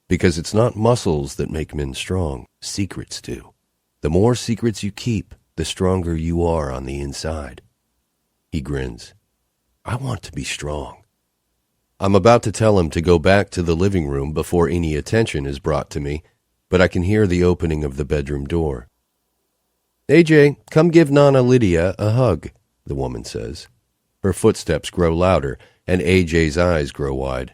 "because it's not muscles that make men strong, secrets do. The more secrets you keep, the stronger you are on the inside." He grins. "I want to be strong." I'm about to tell him to go back to the living room before any attention is brought to me, but I can hear the opening of the bedroom door. "AJ, come give Nana Lydia a hug," the woman says. Her footsteps grow louder, and AJ's eyes grow wide.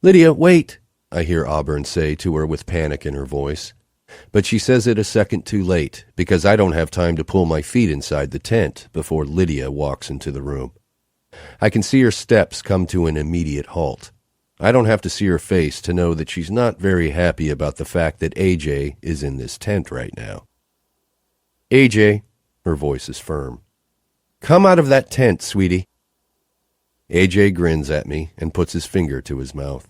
"Lydia, wait," I hear Auburn say to her with panic in her voice. But she says it a second too late, because I don't have time to pull my feet inside the tent before Lydia walks into the room. I can see her steps come to an immediate halt. I don't have to see her face to know that she's not very happy about the fact that AJ is in this tent right now. "AJ," her voice is firm. "Come out of that tent, sweetie." AJ grins at me and puts his finger to his mouth.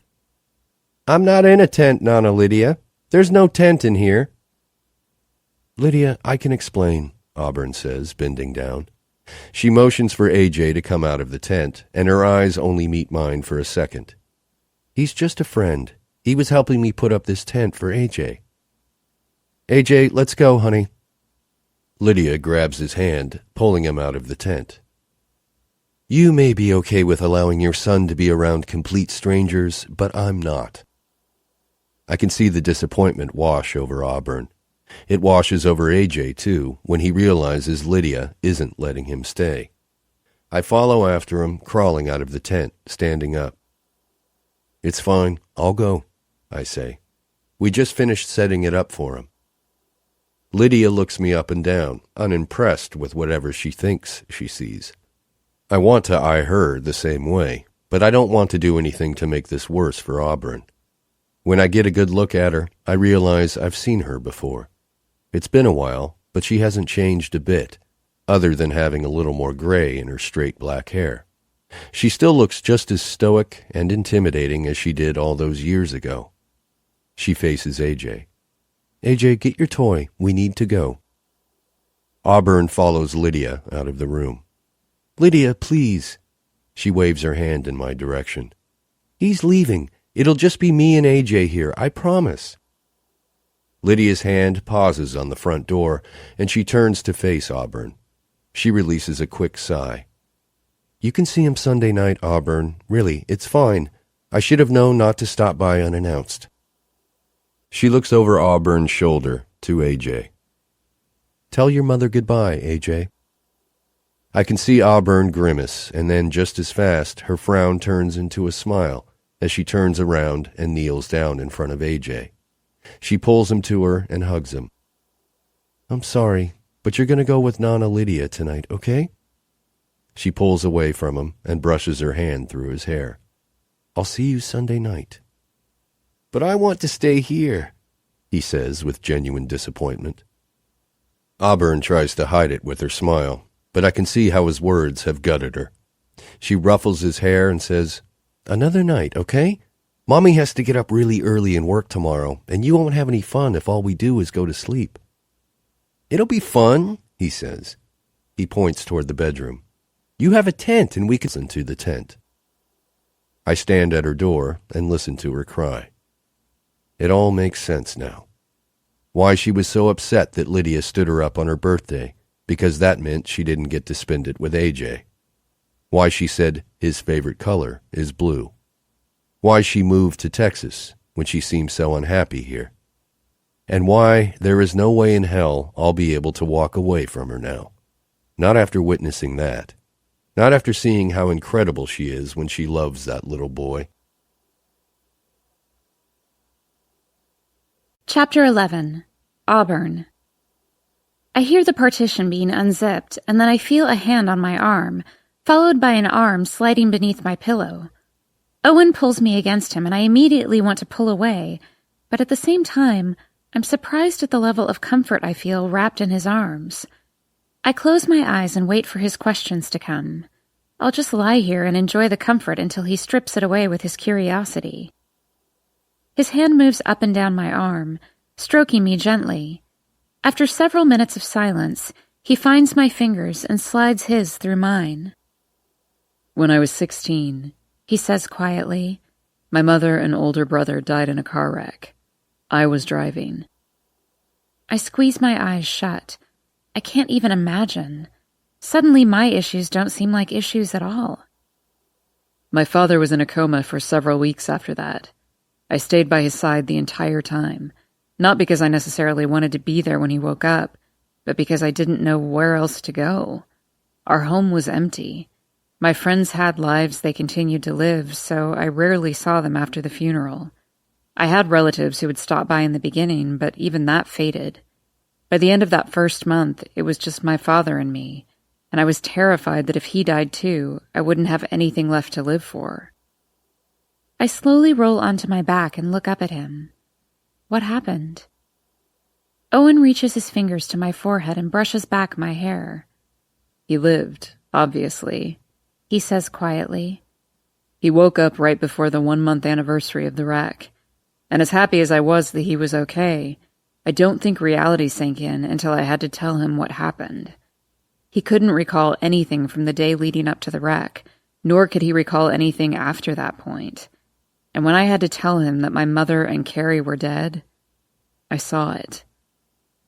"I'm not in a tent, Nana Lydia. There's no tent in here." "Lydia, I can explain," Auburn says, bending down. She motions for AJ to come out of the tent, and her eyes only meet mine for a second. "He's just a friend. He was helping me put up this tent for AJ." "AJ, let's go, honey." Lydia grabs his hand, pulling him out of the tent. "You may be okay with allowing your son to be around complete strangers, but I'm not." I can see the disappointment wash over Auburn. It washes over AJ, too, when he realizes Lydia isn't letting him stay. I follow after him, crawling out of the tent, standing up. "It's fine, I'll go," I say. "We just finished setting it up for him." Lydia looks me up and down, unimpressed with whatever she thinks she sees. I want to eye her the same way, but I don't want to do anything to make this worse for Auburn. When I get a good look at her, I realize I've seen her before. It's been a while, but she hasn't changed a bit, other than having a little more gray in her straight black hair. She still looks just as stoic and intimidating as she did all those years ago. She faces AJ. AJ, get your toy. We need to go. Auburn follows Lydia out of the room. Lydia, please. She waves her hand in my direction. He's leaving. It'll just be me and AJ here, I promise. Lydia's hand pauses on the front door, and she turns to face Auburn. She releases a quick sigh. You can see him Sunday night, Auburn. Really, it's fine. I should have known not to stop by unannounced. She looks over Auburn's shoulder to AJ. Tell your mother goodbye, AJ. I can see Auburn grimace, and then just as fast, her frown turns into a smile as she turns around and kneels down in front of AJ. She pulls him to her and hugs him. I'm sorry, but you're going to go with Nana Lydia tonight, okay? She pulls away from him and brushes her hand through his hair. I'll see you Sunday night. But I want to stay here, he says with genuine disappointment. Auburn tries to hide it with her smile, but I can see how his words have gutted her. She ruffles his hair and says, Another night, okay? Mommy has to get up really early and work tomorrow, and you won't have any fun if all we do is go to sleep. It'll be fun, he says. He points toward the bedroom. You have a tent, and we can listen to the tent. I stand at her door and listen to her cry. It all makes sense now. Why she was so upset that Lydia stood her up on her birthday, because that meant she didn't get to spend it with AJ. Why she said his favorite color is blue. Why she moved to Texas when she seems so unhappy here. And why there is no way in hell I'll be able to walk away from her now. Not after witnessing that. Not after seeing how incredible she is when she loves that little boy. Chapter 11. Auburn. I hear the partition being unzipped, and then I feel a hand on my arm, followed by an arm sliding beneath my pillow. Owen pulls me against him, and I immediately want to pull away, but at the same time, I'm surprised at the level of comfort I feel wrapped in his arms. I close my eyes and wait for his questions to come. I'll just lie here and enjoy the comfort until he strips it away with his curiosity. His hand moves up and down my arm, stroking me gently. After several minutes of silence, he finds my fingers and slides his through mine. When I was 16, he says quietly, my mother and older brother died in a car wreck. I was driving. I squeeze my eyes shut. I can't even imagine. Suddenly my issues don't seem like issues at all. My father was in a coma for several weeks after that. I stayed by his side the entire time, not because I necessarily wanted to be there when he woke up, but because I didn't know where else to go. Our home was empty. My friends had lives they continued to live, so I rarely saw them after the funeral. I had relatives who would stop by in the beginning, but even that faded. By the end of that first month, it was just my father and me, and I was terrified that if he died too, I wouldn't have anything left to live for. I slowly roll onto my back and look up at him. What happened? Owen reaches his fingers to my forehead and brushes back my hair. He lived, obviously, he says quietly. He woke up right before the 1-month anniversary of the wreck, and as happy as I was that he was okay, I don't think reality sank in until I had to tell him what happened. He couldn't recall anything from the day leading up to the wreck, nor could he recall anything after that point. And when I had to tell him that my mother and Carrie were dead, I saw it.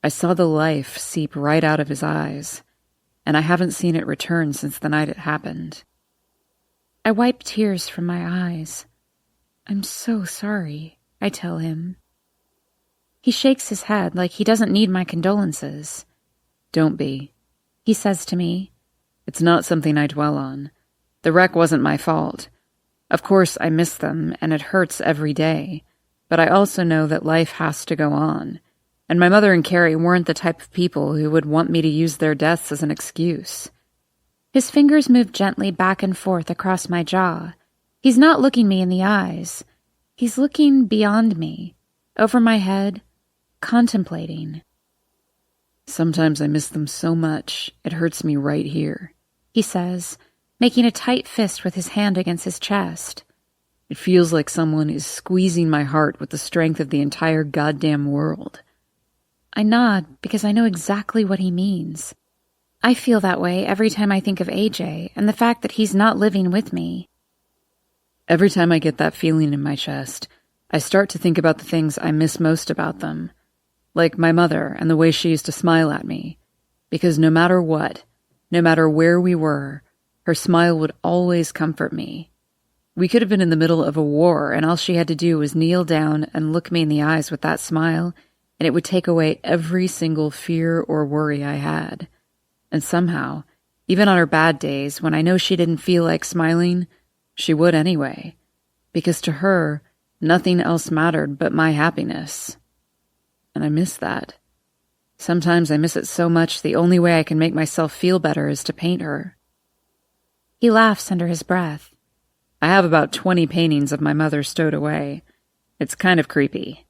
I saw the life seep right out of his eyes, and I haven't seen it return since the night it happened. I wipe tears from my eyes. I'm so sorry, I tell him. He shakes his head like he doesn't need my condolences. Don't be, he says to me. It's not something I dwell on. The wreck wasn't my fault. Of course, I miss them, and it hurts every day, but I also know that life has to go on, and my mother and Carrie weren't the type of people who would want me to use their deaths as an excuse. His fingers move gently back and forth across my jaw. He's not looking me in the eyes. He's looking beyond me, over my head, contemplating. Sometimes I miss them so much, it hurts me right here, he says, making a tight fist with his hand against his chest. It feels like someone is squeezing my heart with the strength of the entire goddamn world. I nod because I know exactly what he means. I feel that way every time I think of AJ and the fact that he's not living with me. Every time I get that feeling in my chest, I start to think about the things I miss most about them, like my mother and the way she used to smile at me, because no matter what, no matter where we were, her smile would always comfort me. We could have been in the middle of a war, and all she had to do was kneel down and look me in the eyes with that smile, and it would take away every single fear or worry I had. And somehow, even on her bad days, when I know she didn't feel like smiling, she would anyway, because to her, nothing else mattered but my happiness. And I miss that. Sometimes I miss it so much the only way I can make myself feel better is to paint her. He laughs under his breath. I have about 20 paintings of my mother stowed away. It's kind of creepy.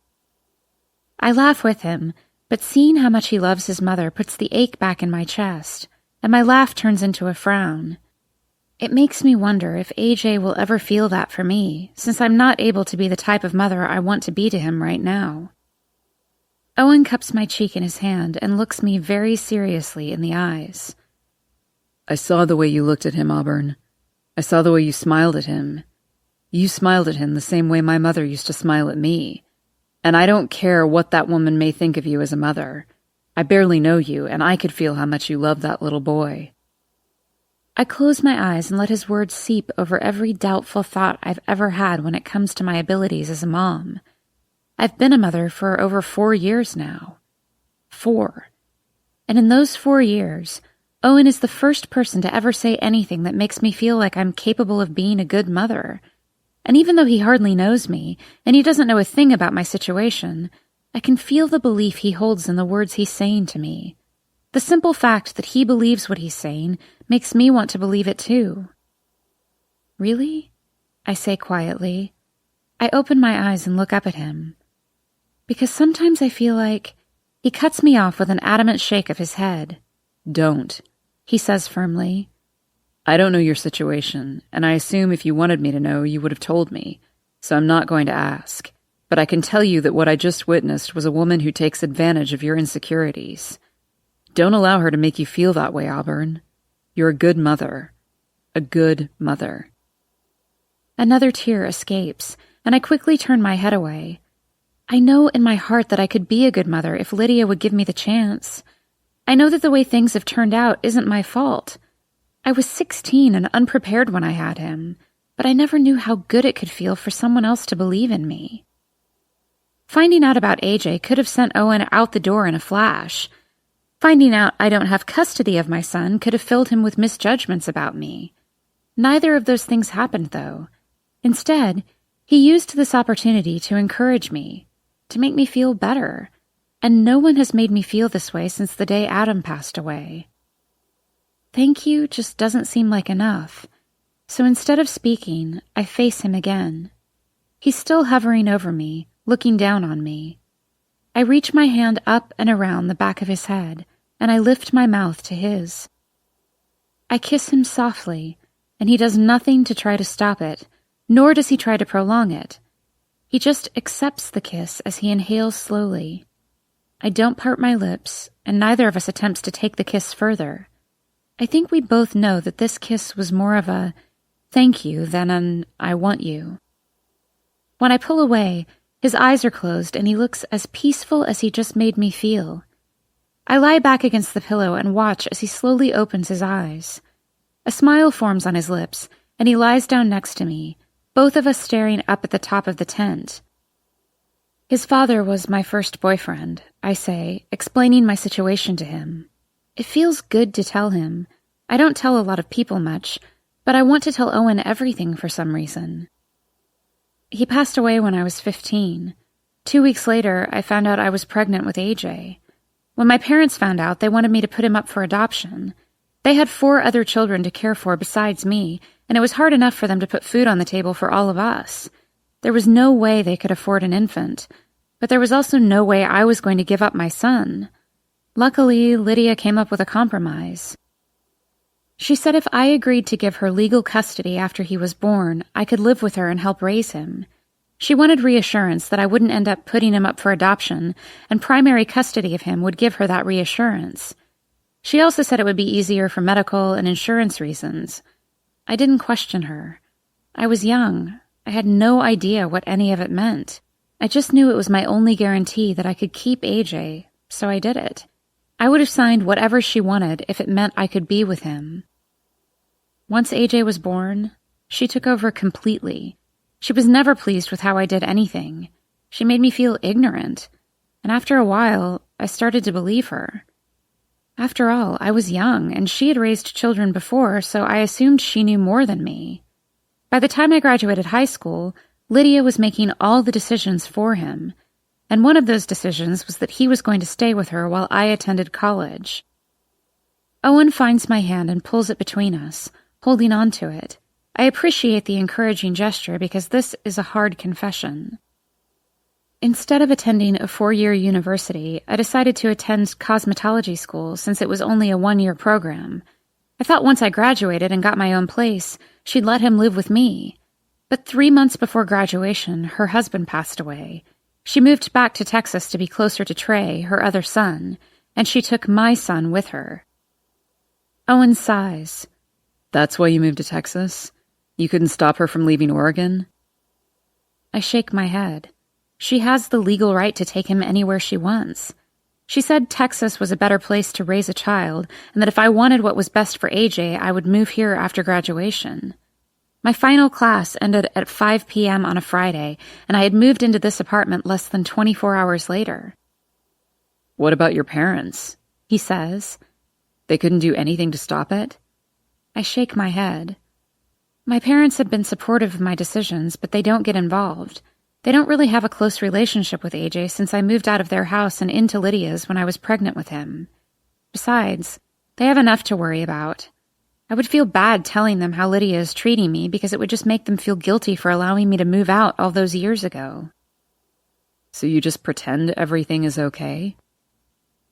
I laugh with him, but seeing how much he loves his mother puts the ache back in my chest, and my laugh turns into a frown. It makes me wonder if AJ will ever feel that for me, since I'm not able to be the type of mother I want to be to him right now. Owen cups my cheek in his hand and looks me very seriously in the eyes. I saw the way you looked at him, Auburn. I saw the way you smiled at him. You smiled at him the same way my mother used to smile at me. And I don't care what that woman may think of you as a mother. I barely know you, and I could feel how much you love that little boy. I close my eyes and let his words seep over every doubtful thought I've ever had when it comes to my abilities as a mom. I've been a mother for over 4 years now. 4. And in those 4 years, Owen is the first person to ever say anything that makes me feel like I'm capable of being a good mother. And even though he hardly knows me, and he doesn't know a thing about my situation, I can feel the belief he holds in the words he's saying to me. The simple fact that he believes what he's saying makes me want to believe it too. Really? I say quietly. I open my eyes and look up at him. Because sometimes I feel like he cuts me off with an adamant shake of his head. Don't, he says firmly. I don't know your situation, and I assume if you wanted me to know, you would have told me, so I'm not going to ask. But I can tell you that what I just witnessed was a woman who takes advantage of your insecurities. Don't allow her to make you feel that way, Auburn. You're a good mother. A good mother. Another tear escapes, and I quickly turn my head away. I know in my heart that I could be a good mother if Lydia would give me the chance. I know that the way things have turned out isn't my fault. I was 16 and unprepared when I had him, but I never knew how good it could feel for someone else to believe in me. Finding out about AJ could have sent Owen out the door in a flash. Finding out I don't have custody of my son could have filled him with misjudgments about me. Neither of those things happened, though. Instead, he used this opportunity to encourage me, to make me feel better, and no one has made me feel this way since the day Adam passed away. Thank you just doesn't seem like enough, so instead of speaking, I face him again. He's still hovering over me, looking down on me. I reach my hand up and around the back of his head, and I lift my mouth to his. I kiss him softly, and he does nothing to try to stop it, nor does he try to prolong it. He just accepts the kiss as he inhales slowly. I don't part my lips, and neither of us attempts to take the kiss further. I think we both know that this kiss was more of a thank you than an I want you. When I pull away, his eyes are closed and he looks as peaceful as he just made me feel. I lie back against the pillow and watch as he slowly opens his eyes. A smile forms on his lips, and he lies down next to me, both of us staring up at the top of the tent. His father was my first boyfriend, I say, explaining my situation to him. It feels good to tell him. I don't tell a lot of people much, but I want to tell Owen everything for some reason. He passed away when I was 15. 2 weeks later, I found out I was pregnant with AJ. When my parents found out, they wanted me to put him up for adoption. They had 4 other children to care for besides me, and it was hard enough for them to put food on the table for all of us. There was no way they could afford an infant, but there was also no way I was going to give up my son. Luckily, Lydia came up with a compromise. She said if I agreed to give her legal custody after he was born, I could live with her and help raise him. She wanted reassurance that I wouldn't end up putting him up for adoption, and primary custody of him would give her that reassurance. She also said it would be easier for medical and insurance reasons. I didn't question her. I was young. I had no idea what any of it meant. I just knew it was my only guarantee that I could keep AJ, so I did it. I would have signed whatever she wanted if it meant I could be with him. Once AJ was born, she took over completely. She was never pleased with how I did anything. She made me feel ignorant, and after a while, I started to believe her. After all, I was young, and she had raised children before, so I assumed she knew more than me. By the time I graduated high school, Lydia was making all the decisions for him, and one of those decisions was that he was going to stay with her while I attended college. Owen finds my hand and pulls it between us, holding on to it. I appreciate the encouraging gesture because this is a hard confession. Instead of attending a 4-year university, I decided to attend cosmetology school since it was only a 1-year program. I thought once I graduated and got my own place, she'd let him live with me. But 3 months before graduation, her husband passed away. She moved back to Texas to be closer to Trey, her other son, and she took my son with her. Owen sighs. That's why you moved to Texas? You couldn't stop her from leaving Oregon? I shake my head. She has the legal right to take him anywhere she wants. She said Texas was a better place to raise a child, and that if I wanted what was best for AJ, I would move here after graduation. My final class ended at 5 p.m. on a Friday, and I had moved into this apartment less than 24 hours later. What about your parents? He says. They couldn't do anything to stop it? I shake my head. My parents have been supportive of my decisions, but they don't get involved. They don't really have a close relationship with AJ since I moved out of their house and into Lydia's when I was pregnant with him. Besides, they have enough to worry about. I would feel bad telling them how Lydia is treating me because it would just make them feel guilty for allowing me to move out all those years ago. So you just pretend everything is okay?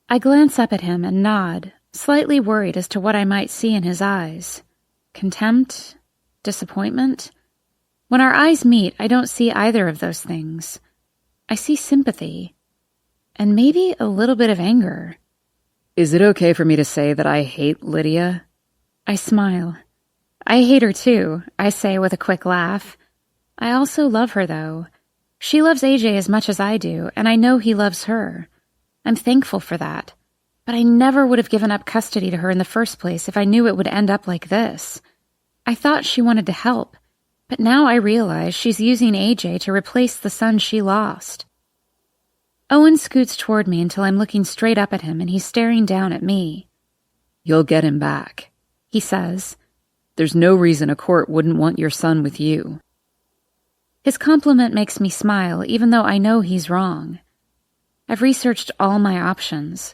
I glance up at him and nod, slightly worried as to what I might see in his eyes. Contempt? Disappointment? When our eyes meet, I don't see either of those things. I see sympathy. And maybe a little bit of anger. Is it okay for me to say that I hate Lydia? I smile. I hate her too, I say with a quick laugh. I also love her, though. She loves AJ as much as I do, and I know he loves her. I'm thankful for that. But I never would have given up custody to her in the first place if I knew it would end up like this. I thought she wanted to help, but now I realize she's using AJ to replace the son she lost. Owen scoots toward me until I'm looking straight up at him and he's staring down at me. You'll get him back, he says. There's no reason a court wouldn't want your son with you. His compliment makes me smile, even though I know he's wrong. I've researched all my options.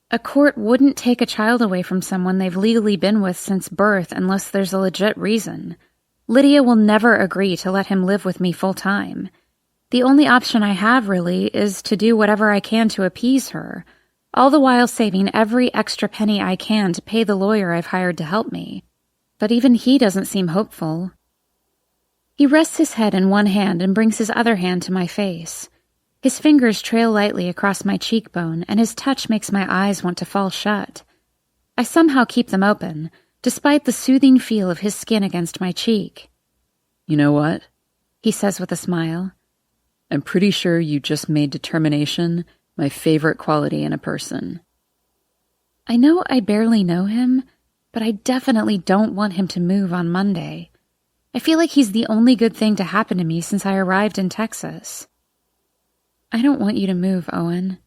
A court wouldn't take a child away from someone they've legally been with since birth unless there's a legit reason. Lydia will never agree to let him live with me full-time. The only option I have, really, is to do whatever I can to appease her, all the while saving every extra penny I can to pay the lawyer I've hired to help me. But even he doesn't seem hopeful. He rests his head in one hand and brings his other hand to my face. His fingers trail lightly across my cheekbone, and his touch makes my eyes want to fall shut. I somehow keep them open, despite the soothing feel of his skin against my cheek. You know what? He says with a smile. I'm pretty sure you just made determination my favorite quality in a person. I know I barely know him, but I definitely don't want him to move on Monday. I feel like he's the only good thing to happen to me since I arrived in Texas. I don't want you to move, Owen.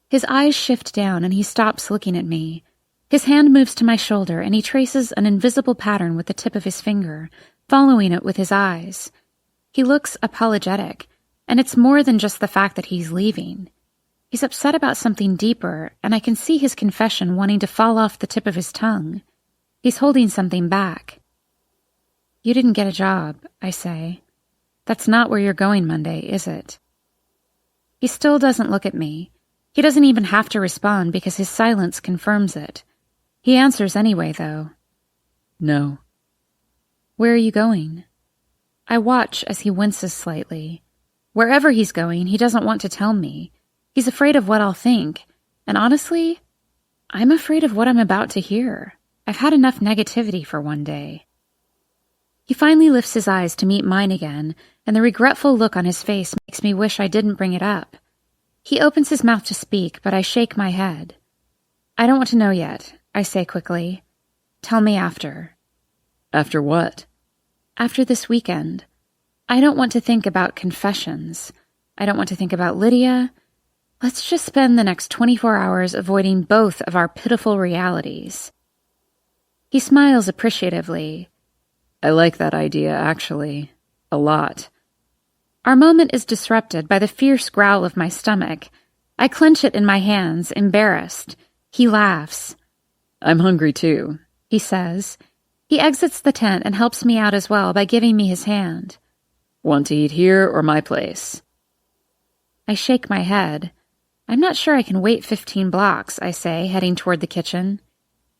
His eyes shift down and he stops looking at me. His hand moves to my shoulder and he traces an invisible pattern with the tip of his finger, following it with his eyes. He looks apologetic, and it's more than just the fact that he's leaving. He's upset about something deeper, and I can see his confession wanting to fall off the tip of his tongue. He's holding something back. You didn't get a job, I say. That's not where you're going Monday, is it? He still doesn't look at me. He doesn't even have to respond because his silence confirms it. He answers anyway, though. No. Where are you going? I watch as he winces slightly. Wherever he's going, he doesn't want to tell me. He's afraid of what I'll think. And honestly, I'm afraid of what I'm about to hear. I've had enough negativity for one day. He finally lifts his eyes to meet mine again, and the regretful look on his face makes me wish I didn't bring it up. He opens his mouth to speak, but I shake my head. I don't want to know yet, I say quickly. Tell me after. After what? After this weekend. I don't want to think about confessions. I don't want to think about Lydia. Let's just spend the next 24 hours avoiding both of our pitiful realities. He smiles appreciatively. I like that idea, actually. A lot. Our moment is disrupted by the fierce growl of my stomach. I clench it in my hands, embarrassed. He laughs. I'm hungry too, he says. He exits the tent and helps me out as well by giving me his hand. Want to eat here or my place? I shake my head. I'm not sure I can wait 15 blocks, I say, heading toward the kitchen.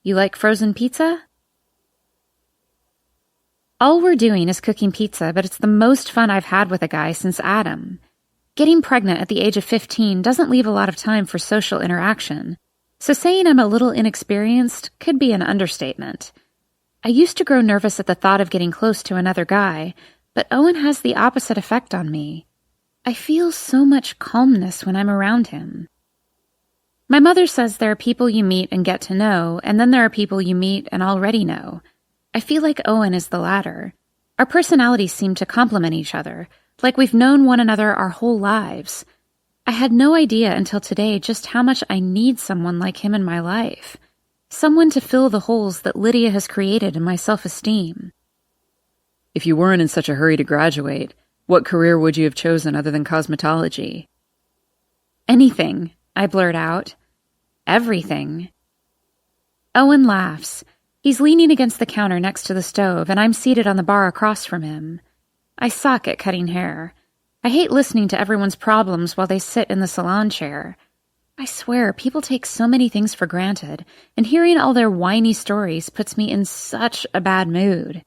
You like frozen pizza? All we're doing is cooking pizza, but it's the most fun I've had with a guy since Adam. Getting pregnant at the age of 15 doesn't leave a lot of time for social interaction, so saying I'm a little inexperienced could be an understatement. I used to grow nervous at the thought of getting close to another guy, but Owen has the opposite effect on me. I feel so much calmness when I'm around him. My mother says there are people you meet and get to know, and then there are people you meet and already know. I feel like Owen is the latter. Our personalities seem to complement each other, like we've known one another our whole lives. I had no idea until today just how much I need someone like him in my life. Someone to fill the holes that Lydia has created in my self-esteem. If you weren't in such a hurry to graduate, what career would you have chosen other than cosmetology? Anything, I blurt out. Everything. Owen laughs. He's leaning against the counter next to the stove, and I'm seated on the bar across from him. I suck at cutting hair. I hate listening to everyone's problems while they sit in the salon chair. I swear, people take so many things for granted, and hearing all their whiny stories puts me in such a bad mood.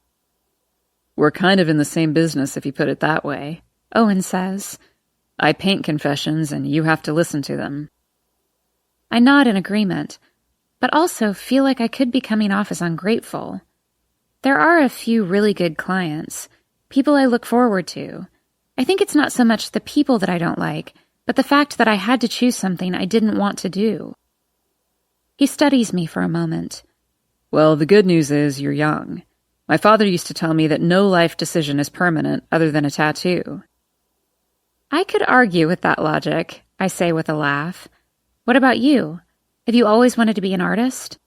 We're kind of in the same business if you put it that way, Owen says. I paint confessions, and you have to listen to them. I nod in agreement, but also feel like I could be coming off as ungrateful. There are a few really good clients, people I look forward to. I think it's not so much the people that I don't like, but the fact that I had to choose something I didn't want to do. He studies me for a moment. Well, the good news is you're young. My father used to tell me that no life decision is permanent other than a tattoo. I could argue with that logic, I say with a laugh. What about you? Have you always wanted to be an artist?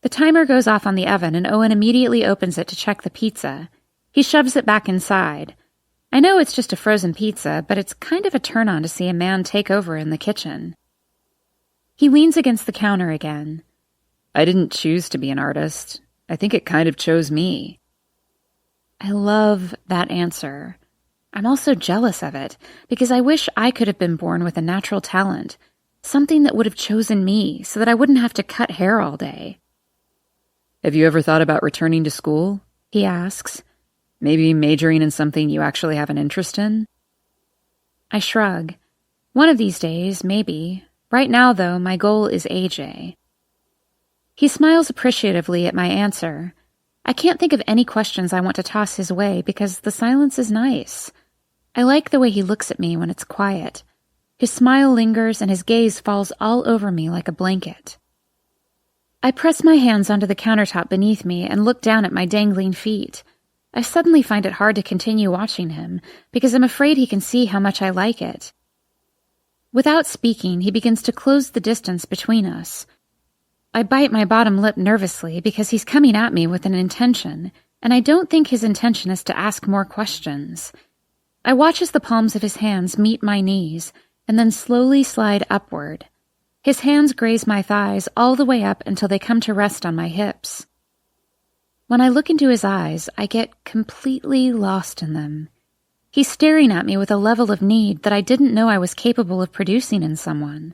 The timer goes off on the oven and Owen immediately opens it to check the pizza. He shoves it back inside. I know it's just a frozen pizza, but it's kind of a turn-on to see a man take over in the kitchen. He leans against the counter again. I didn't choose to be an artist. I think it kind of chose me. I love that answer. I'm also jealous of it, because I wish I could have been born with a natural talent, something that would have chosen me so that I wouldn't have to cut hair all day. Have you ever thought about returning to school? He asks. Maybe majoring in something you actually have an interest in? I shrug. One of these days, maybe. Right now, though, my goal is AJ. He smiles appreciatively at my answer. I can't think of any questions I want to toss his way because the silence is nice. I like the way he looks at me when it's quiet. His smile lingers and his gaze falls all over me like a blanket. I press my hands onto the countertop beneath me and look down at my dangling feet. I suddenly find it hard to continue watching him because I'm afraid he can see how much I like it. Without speaking, he begins to close the distance between us. I bite my bottom lip nervously because he's coming at me with an intention, and I don't think his intention is to ask more questions. I watch as the palms of his hands meet my knees and then slowly slide upward. His hands graze my thighs all the way up until they come to rest on my hips. When I look into his eyes, I get completely lost in them. He's staring at me with a level of need that I didn't know I was capable of producing in someone.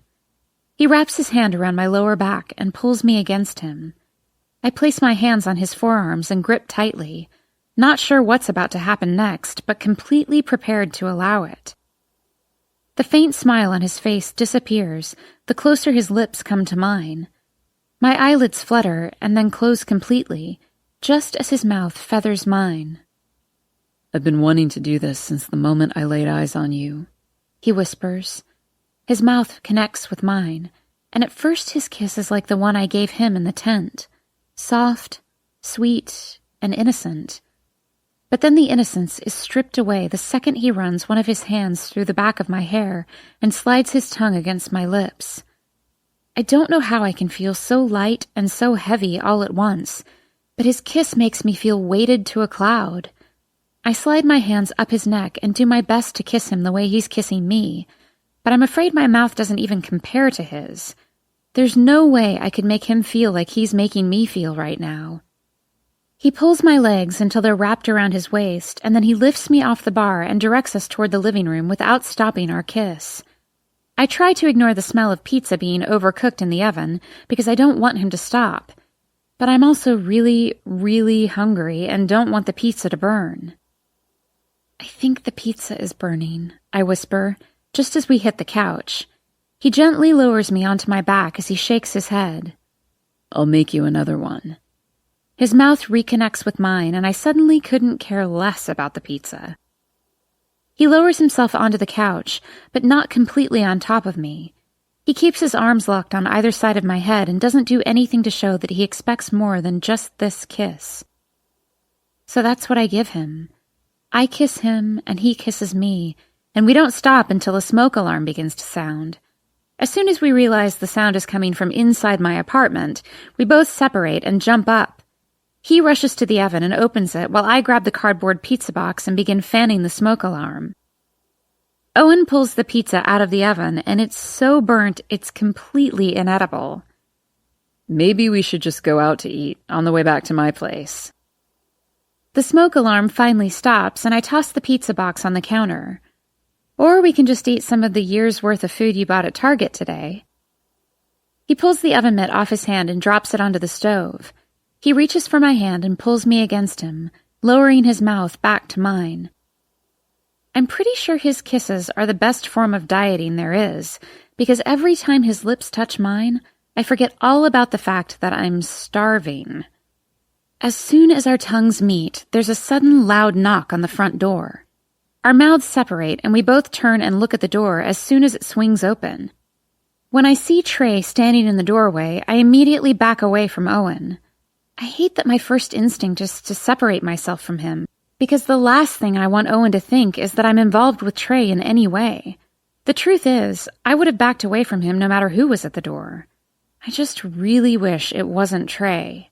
He wraps his hand around my lower back and pulls me against him. I place my hands on his forearms and grip tightly, not sure what's about to happen next, but completely prepared to allow it. The faint smile on his face disappears the closer his lips come to mine. My eyelids flutter and then close completely, just as his mouth feathers mine. "I've been wanting to do this since the moment I laid eyes on you," he whispers. His mouth connects with mine, and at first his kiss is like the one I gave him in the tent, soft, sweet, and innocent. But then the innocence is stripped away the second he runs one of his hands through the back of my hair and slides his tongue against my lips. I don't know how I can feel so light and so heavy all at once, but his kiss makes me feel weighted to a cloud. I slide my hands up his neck and do my best to kiss him the way he's kissing me, but I'm afraid my mouth doesn't even compare to his. There's no way I could make him feel like he's making me feel right now. He pulls my legs until they're wrapped around his waist, and then he lifts me off the bar and directs us toward the living room without stopping our kiss. I try to ignore the smell of pizza being overcooked in the oven because I don't want him to stop, but I'm also really, really hungry and don't want the pizza to burn. "I think the pizza is burning," I whisper, just as we hit the couch. He gently lowers me onto my back as he shakes his head. "I'll make you another one." His mouth reconnects with mine, and I suddenly couldn't care less about the pizza. He lowers himself onto the couch, but not completely on top of me. He keeps his arms locked on either side of my head and doesn't do anything to show that he expects more than just this kiss. So that's what I give him. I kiss him, and he kisses me, and we don't stop until a smoke alarm begins to sound. As soon as we realize the sound is coming from inside my apartment, we both separate and jump up. He rushes to the oven and opens it while I grab the cardboard pizza box and begin fanning the smoke alarm. Owen pulls the pizza out of the oven, and it's so burnt it's completely inedible. "Maybe we should just go out to eat on the way back to my place." The smoke alarm finally stops, and I toss the pizza box on the counter. "Or we can just eat some of the year's worth of food you bought at Target today." He pulls the oven mitt off his hand and drops it onto the stove. He reaches for my hand and pulls me against him, lowering his mouth back to mine. I'm pretty sure his kisses are the best form of dieting there is, because every time his lips touch mine, I forget all about the fact that I'm starving. As soon as our tongues meet, there's a sudden loud knock on the front door. Our mouths separate, and we both turn and look at the door as soon as it swings open. When I see Trey standing in the doorway, I immediately back away from Owen. I hate that my first instinct is to separate myself from him, because the last thing I want Owen to think is that I'm involved with Trey in any way. The truth is, I would have backed away from him no matter who was at the door. I just really wish it wasn't Trey.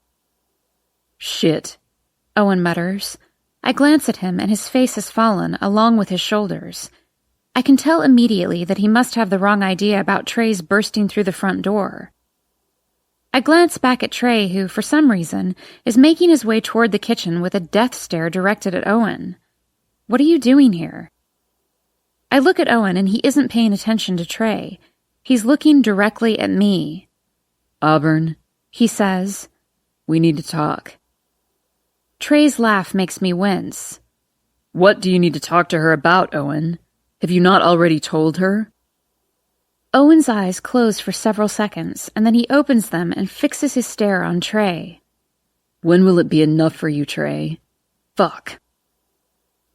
"Shit," Owen mutters. I glance at him and his face has fallen, along with his shoulders. I can tell immediately that he must have the wrong idea about Trey's bursting through the front door. I glance back at Trey, who, for some reason, is making his way toward the kitchen with a death stare directed at Owen. "What are you doing here?" I look at Owen and he isn't paying attention to Trey. He's looking directly at me. "Auburn," he says, "we need to talk." Trey's laugh makes me wince. "What do you need to talk to her about, Owen? Have you not already told her?" Owen's eyes close for several seconds, and then he opens them and fixes his stare on Trey. "When will it be enough for you, Trey? Fuck."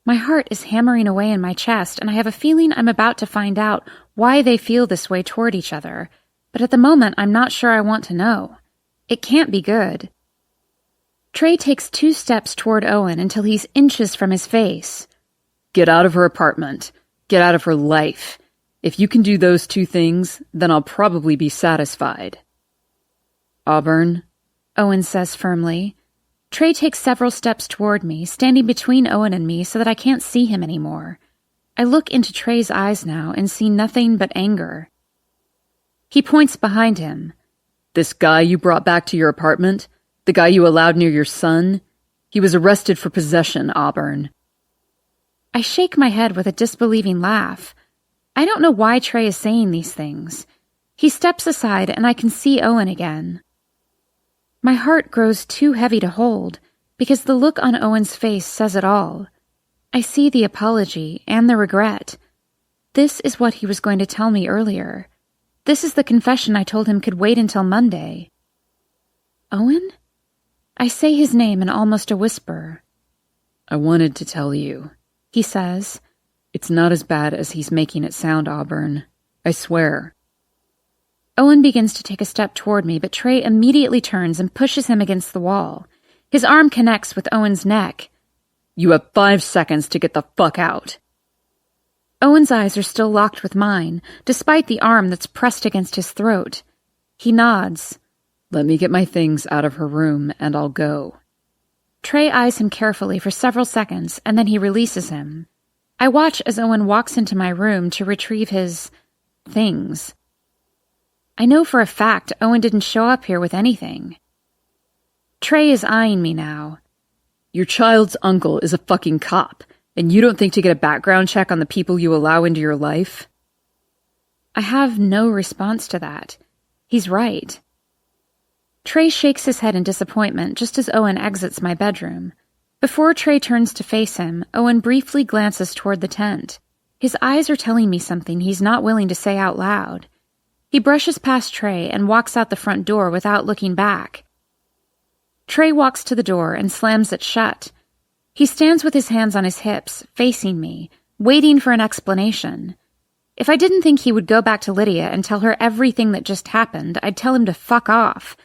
My heart is hammering away in my chest, and I have a feeling I'm about to find out why they feel this way toward each other, but at the moment I'm not sure I want to know. It can't be good. Trey takes 2 steps toward Owen until he's inches from his face. "Get out of her apartment. Get out of her life. If you can do those 2 things, then I'll probably be satisfied." "Auburn," Owen says firmly. Trey takes several steps toward me, standing between Owen and me so that I can't see him anymore. I look into Trey's eyes now and see nothing but anger. He points behind him. "This guy you brought back to your apartment, the guy you allowed near your son, he was arrested for possession, Auburn." I shake my head with a disbelieving laugh. I don't know why Trey is saying these things. He steps aside and I can see Owen again. My heart grows too heavy to hold because the look on Owen's face says it all. I see the apology and the regret. This is what he was going to tell me earlier. This is the confession I told him could wait until Monday. Owen? I say his name in almost a whisper. I wanted to tell you, he says. It's not as bad as he's making it sound, Auburn. I swear. Owen begins to take a step toward me, but Trey immediately turns and pushes him against the wall. His arm connects with Owen's neck. You have 5 seconds to get the fuck out. Owen's eyes are still locked with mine, despite the arm that's pressed against his throat. He nods. Let me get my things out of her room, and I'll go. Trey eyes him carefully for several seconds, and then he releases him. I watch as Owen walks into my room to retrieve his things. I know for a fact Owen didn't show up here with anything. Trey is eyeing me now. Your child's uncle is a fucking cop, and you don't think to get a background check on the people you allow into your life? I have no response to that. He's right. Trey shakes his head in disappointment just as Owen exits my bedroom. Before Trey turns to face him, Owen briefly glances toward the tent. His eyes are telling me something he's not willing to say out loud. He brushes past Trey and walks out the front door without looking back. Trey walks to the door and slams it shut. He stands with his hands on his hips, facing me, waiting for an explanation. If I didn't think he would go back to Lydia and tell her everything that just happened, I'd tell him to fuck off.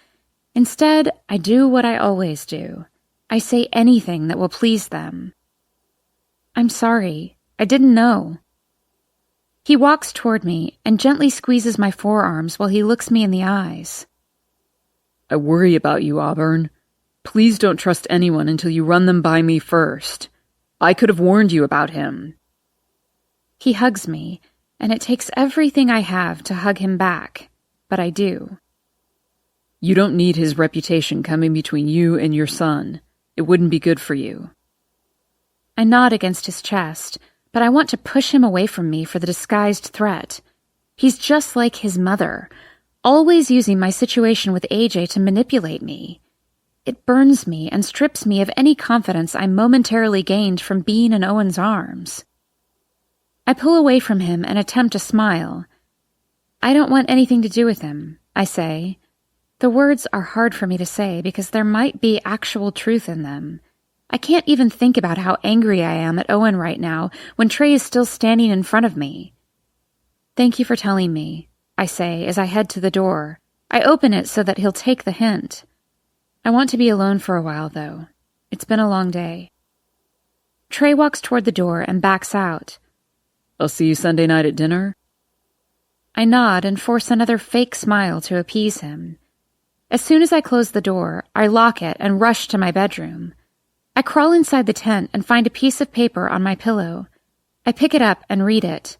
Instead, I do what I always do. I say anything that will please them. I'm sorry. I didn't know. He walks toward me and gently squeezes my forearms while he looks me in the eyes. I worry about you, Auburn. Please don't trust anyone until you run them by me first. I could have warned you about him. He hugs me, and it takes everything I have to hug him back, but I do. You don't need his reputation coming between you and your son. It wouldn't be good for you. I nod against his chest, but I want to push him away from me for the disguised threat. He's just like his mother, always using my situation with AJ to manipulate me. It burns me and strips me of any confidence I momentarily gained from being in Owen's arms. I pull away from him and attempt to smile. I don't want anything to do with him, I say. The words are hard for me to say because there might be actual truth in them. I can't even think about how angry I am at Owen right now when Trey is still standing in front of me. Thank you for telling me, I say as I head to the door. I open it so that he'll take the hint. I want to be alone for a while, though. It's been a long day. Trey walks toward the door and backs out. I'll see you Sunday night at dinner. I nod and force another fake smile to appease him. As soon as I close the door, I lock it and rush to my bedroom. I crawl inside the tent and find a piece of paper on my pillow. I pick it up and read it.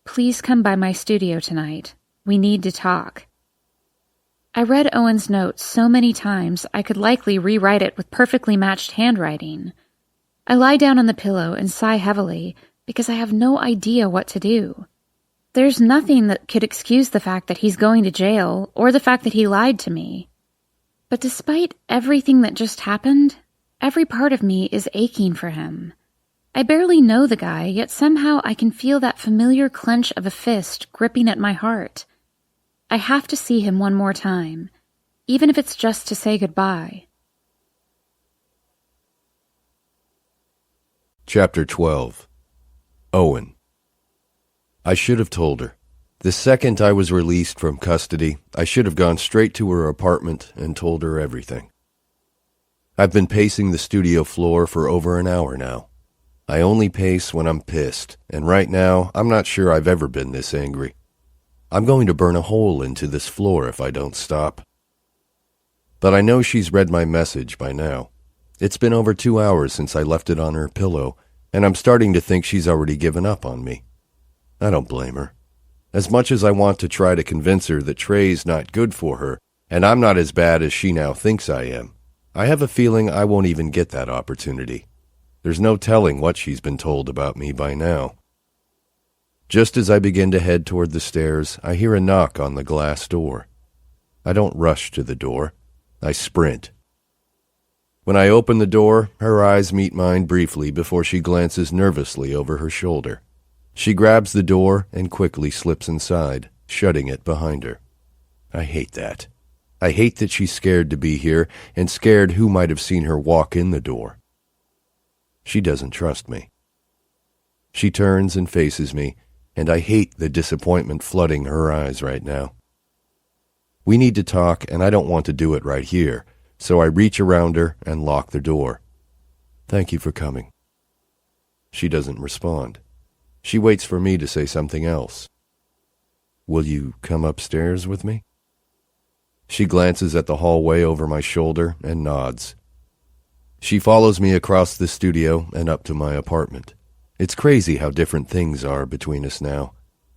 Please come by my studio tonight. We need to talk. I read Owen's note so many times I could likely rewrite it with perfectly matched handwriting. I lie down on the pillow and sigh heavily because I have no idea what to do. There's nothing that could excuse the fact that he's going to jail or the fact that he lied to me. But despite everything that just happened, every part of me is aching for him. I barely know the guy, yet somehow I can feel that familiar clench of a fist gripping at my heart. I have to see him one more time, even if it's just to say goodbye. Chapter 12. Owen. I should have told her. The second I was released from custody, I should have gone straight to her apartment and told her everything. I've been pacing the studio floor for over an hour now. I only pace when I'm pissed, and right now I'm not sure I've ever been this angry. I'm going to burn a hole into this floor if I don't stop. But I know she's read my message by now. It's been over 2 hours since I left it on her pillow, and I'm starting to think she's already given up on me. I don't blame her. As much as I want to try to convince her that Trey's not good for her, and I'm not as bad as she now thinks I am, I have a feeling I won't even get that opportunity. There's no telling what she's been told about me by now. Just as I begin to head toward the stairs, I hear a knock on the glass door. I don't rush to the door. I sprint. When I open the door, her eyes meet mine briefly before she glances nervously over her shoulder. She grabs the door and quickly slips inside, shutting it behind her. I hate that. I hate that she's scared to be here and scared who might have seen her walk in the door. She doesn't trust me. She turns and faces me, and I hate the disappointment flooding her eyes right now. We need to talk, and I don't want to do it right here, so I reach around her and lock the door. Thank you for coming. She doesn't respond. She waits for me to say something else. Will you come upstairs with me? She glances at the hallway over my shoulder and nods. She follows me across the studio and up to my apartment. It's crazy how different things are between us now.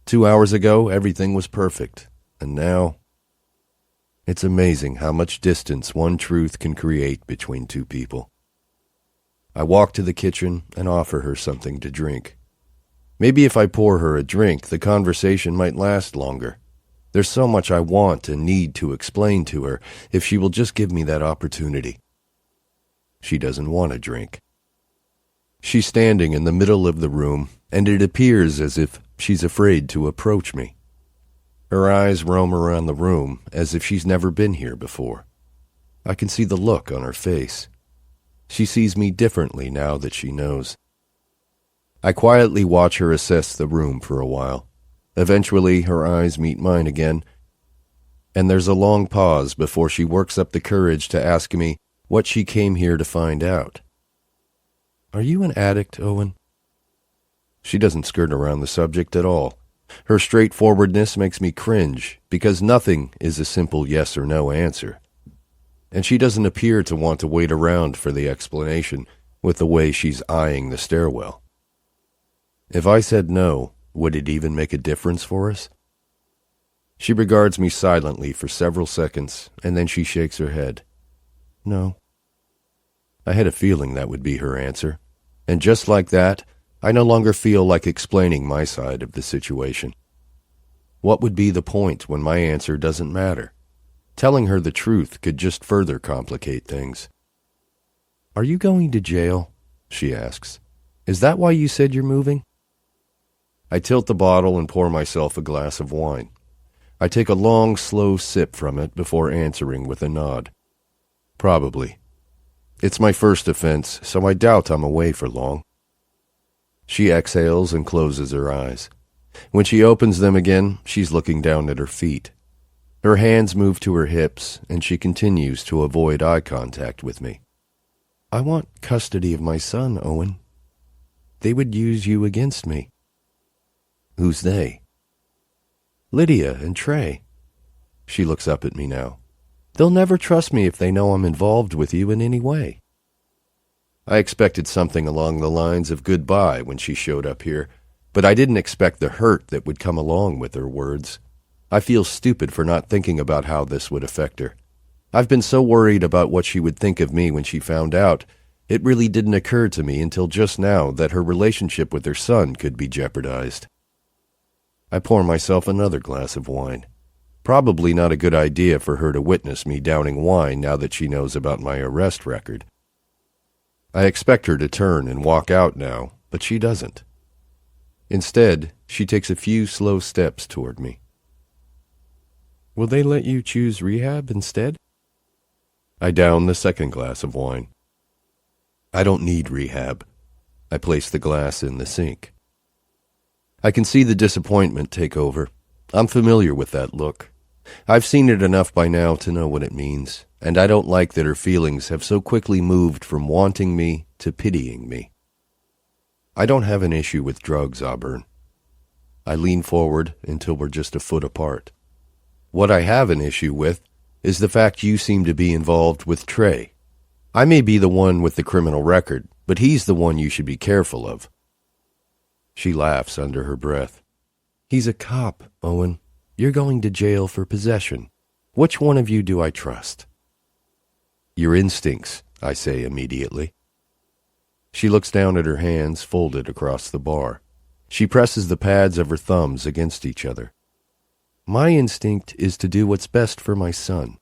2 hours ago, everything was perfect, and now... It's amazing how much distance one truth can create between two people. I walk to the kitchen and offer her something to drink. Maybe if I pour her a drink, the conversation might last longer. There's so much I want and need to explain to her if she will just give me that opportunity. She doesn't want a drink. She's standing in the middle of the room, and it appears as if she's afraid to approach me. Her eyes roam around the room as if she's never been here before. I can see the look on her face. She sees me differently now that she knows. I quietly watch her assess the room for a while. Eventually, her eyes meet mine again, and there's a long pause before she works up the courage to ask me what she came here to find out. Are you an addict, Owen? She doesn't skirt around the subject at all. Her straightforwardness makes me cringe, because nothing is a simple yes or no answer. And she doesn't appear to want to wait around for the explanation with the way she's eyeing the stairwell. If I said no, would it even make a difference for us? She regards me silently for several seconds, and then she shakes her head. No. I had a feeling that would be her answer, and just like that, I no longer feel like explaining my side of the situation. What would be the point when my answer doesn't matter? Telling her the truth could just further complicate things. Are you going to jail? She asks. Is that why you said you're moving? I tilt the bottle and pour myself a glass of wine. I take a long, slow sip from it before answering with a nod. Probably. It's my first offense, so I doubt I'm away for long. She exhales and closes her eyes. When she opens them again, she's looking down at her feet. Her hands move to her hips, and she continues to avoid eye contact with me. I want custody of my son, Owen. They would use you against me. Who's they? Lydia and Trey. She looks up at me now. They'll never trust me if they know I'm involved with you in any way. I expected something along the lines of goodbye when she showed up here, but I didn't expect the hurt that would come along with her words. I feel stupid for not thinking about how this would affect her. I've been so worried about what she would think of me when she found out, it really didn't occur to me until just now that her relationship with her son could be jeopardized. I pour myself another glass of wine. Probably not a good idea for her to witness me downing wine now that she knows about my arrest record. I expect her to turn and walk out now, but she doesn't. Instead, she takes a few slow steps toward me. Will they let you choose rehab instead? I down the second glass of wine. I don't need rehab. I place the glass in the sink. I can see the disappointment take over. I'm familiar with that look. I've seen it enough by now to know what it means, and I don't like that her feelings have so quickly moved from wanting me to pitying me. I don't have an issue with drugs, Auburn. I lean forward until we're just a foot apart. What I have an issue with is the fact you seem to be involved with Trey. I may be the one with the criminal record, but he's the one you should be careful of. She laughs under her breath. He's a cop, Owen. You're going to jail for possession. Which one of you do I trust? Your instincts, I say immediately. She looks down at her hands folded across the bar. She presses the pads of her thumbs against each other. My instinct is to do what's best for my son.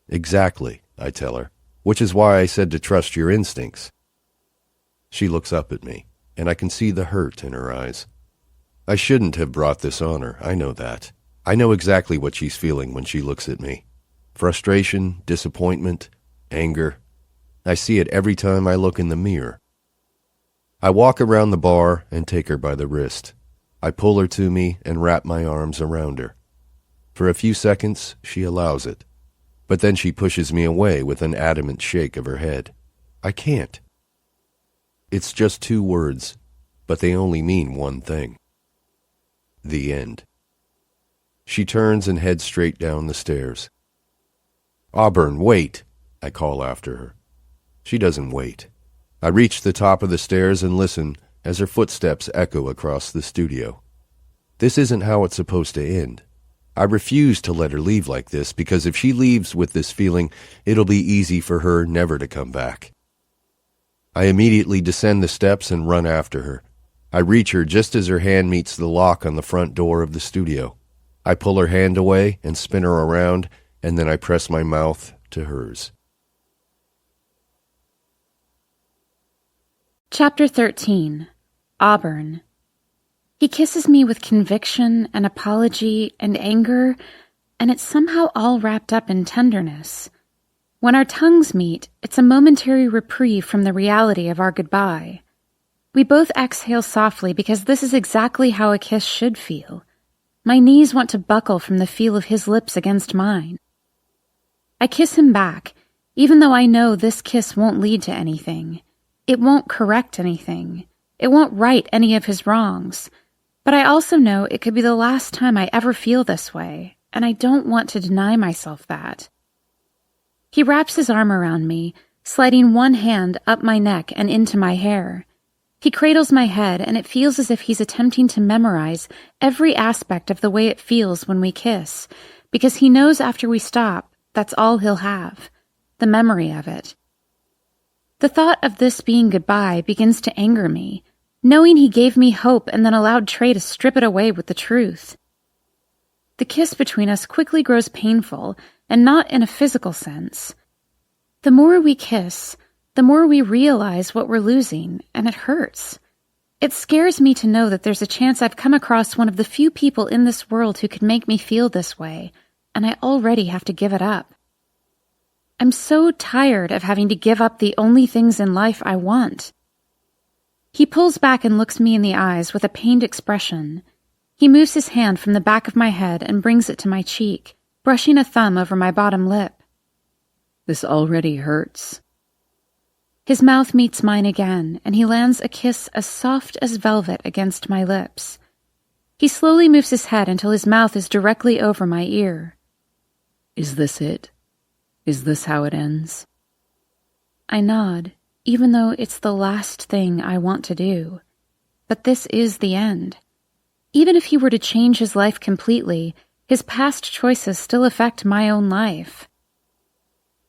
Exactly, I tell her, which is why I said to trust your instincts. She looks up at me, and I can see the hurt in her eyes. I shouldn't have brought this on her, I know that. I know exactly what she's feeling when she looks at me. Frustration, disappointment, anger. I see it every time I look in the mirror. I walk around the bar and take her by the wrist. I pull her to me and wrap my arms around her. For a few seconds, she allows it. But then she pushes me away with an adamant shake of her head. I can't. It's just 2 words, but they only mean one thing. The end. She turns and heads straight down the stairs. Auburn, wait, I call after her. She doesn't wait. I reach the top of the stairs and listen as her footsteps echo across the studio. This isn't how it's supposed to end. I refuse to let her leave like this because if she leaves with this feeling, it'll be easy for her never to come back. I immediately descend the steps and run after her. I reach her just as her hand meets the lock on the front door of the studio. I pull her hand away and spin her around, and then I press my mouth to hers. Chapter 13. Auburn. He kisses me with conviction and apology and anger, and it's somehow all wrapped up in tenderness. When our tongues meet, it's a momentary reprieve from the reality of our goodbye. We both exhale softly because this is exactly how a kiss should feel. My knees want to buckle from the feel of his lips against mine. I kiss him back, even though I know this kiss won't lead to anything. It won't correct anything. It won't right any of his wrongs. But I also know it could be the last time I ever feel this way, and I don't want to deny myself that. He wraps his arm around me, sliding one hand up my neck and into my hair. He cradles my head, and it feels as if he's attempting to memorize every aspect of the way it feels when we kiss, because he knows after we stop, that's all he'll have, the memory of it. The thought of this being goodbye begins to anger me, knowing he gave me hope and then allowed Trey to strip it away with the truth. The kiss between us quickly grows painful, and not in a physical sense. The more we kiss, the more we realize what we're losing, and it hurts. It scares me to know that there's a chance I've come across one of the few people in this world who could make me feel this way, and I already have to give it up. I'm so tired of having to give up the only things in life I want. He pulls back and looks me in the eyes with a pained expression. He moves his hand from the back of my head and brings it to my cheek, brushing a thumb over my bottom lip. This already hurts. His mouth meets mine again, and he lands a kiss as soft as velvet against my lips. He slowly moves his head until his mouth is directly over my ear. Is this it? Is this how it ends? I nod, even though it's the last thing I want to do. But this is the end. Even if he were to change his life completely, his past choices still affect my own life.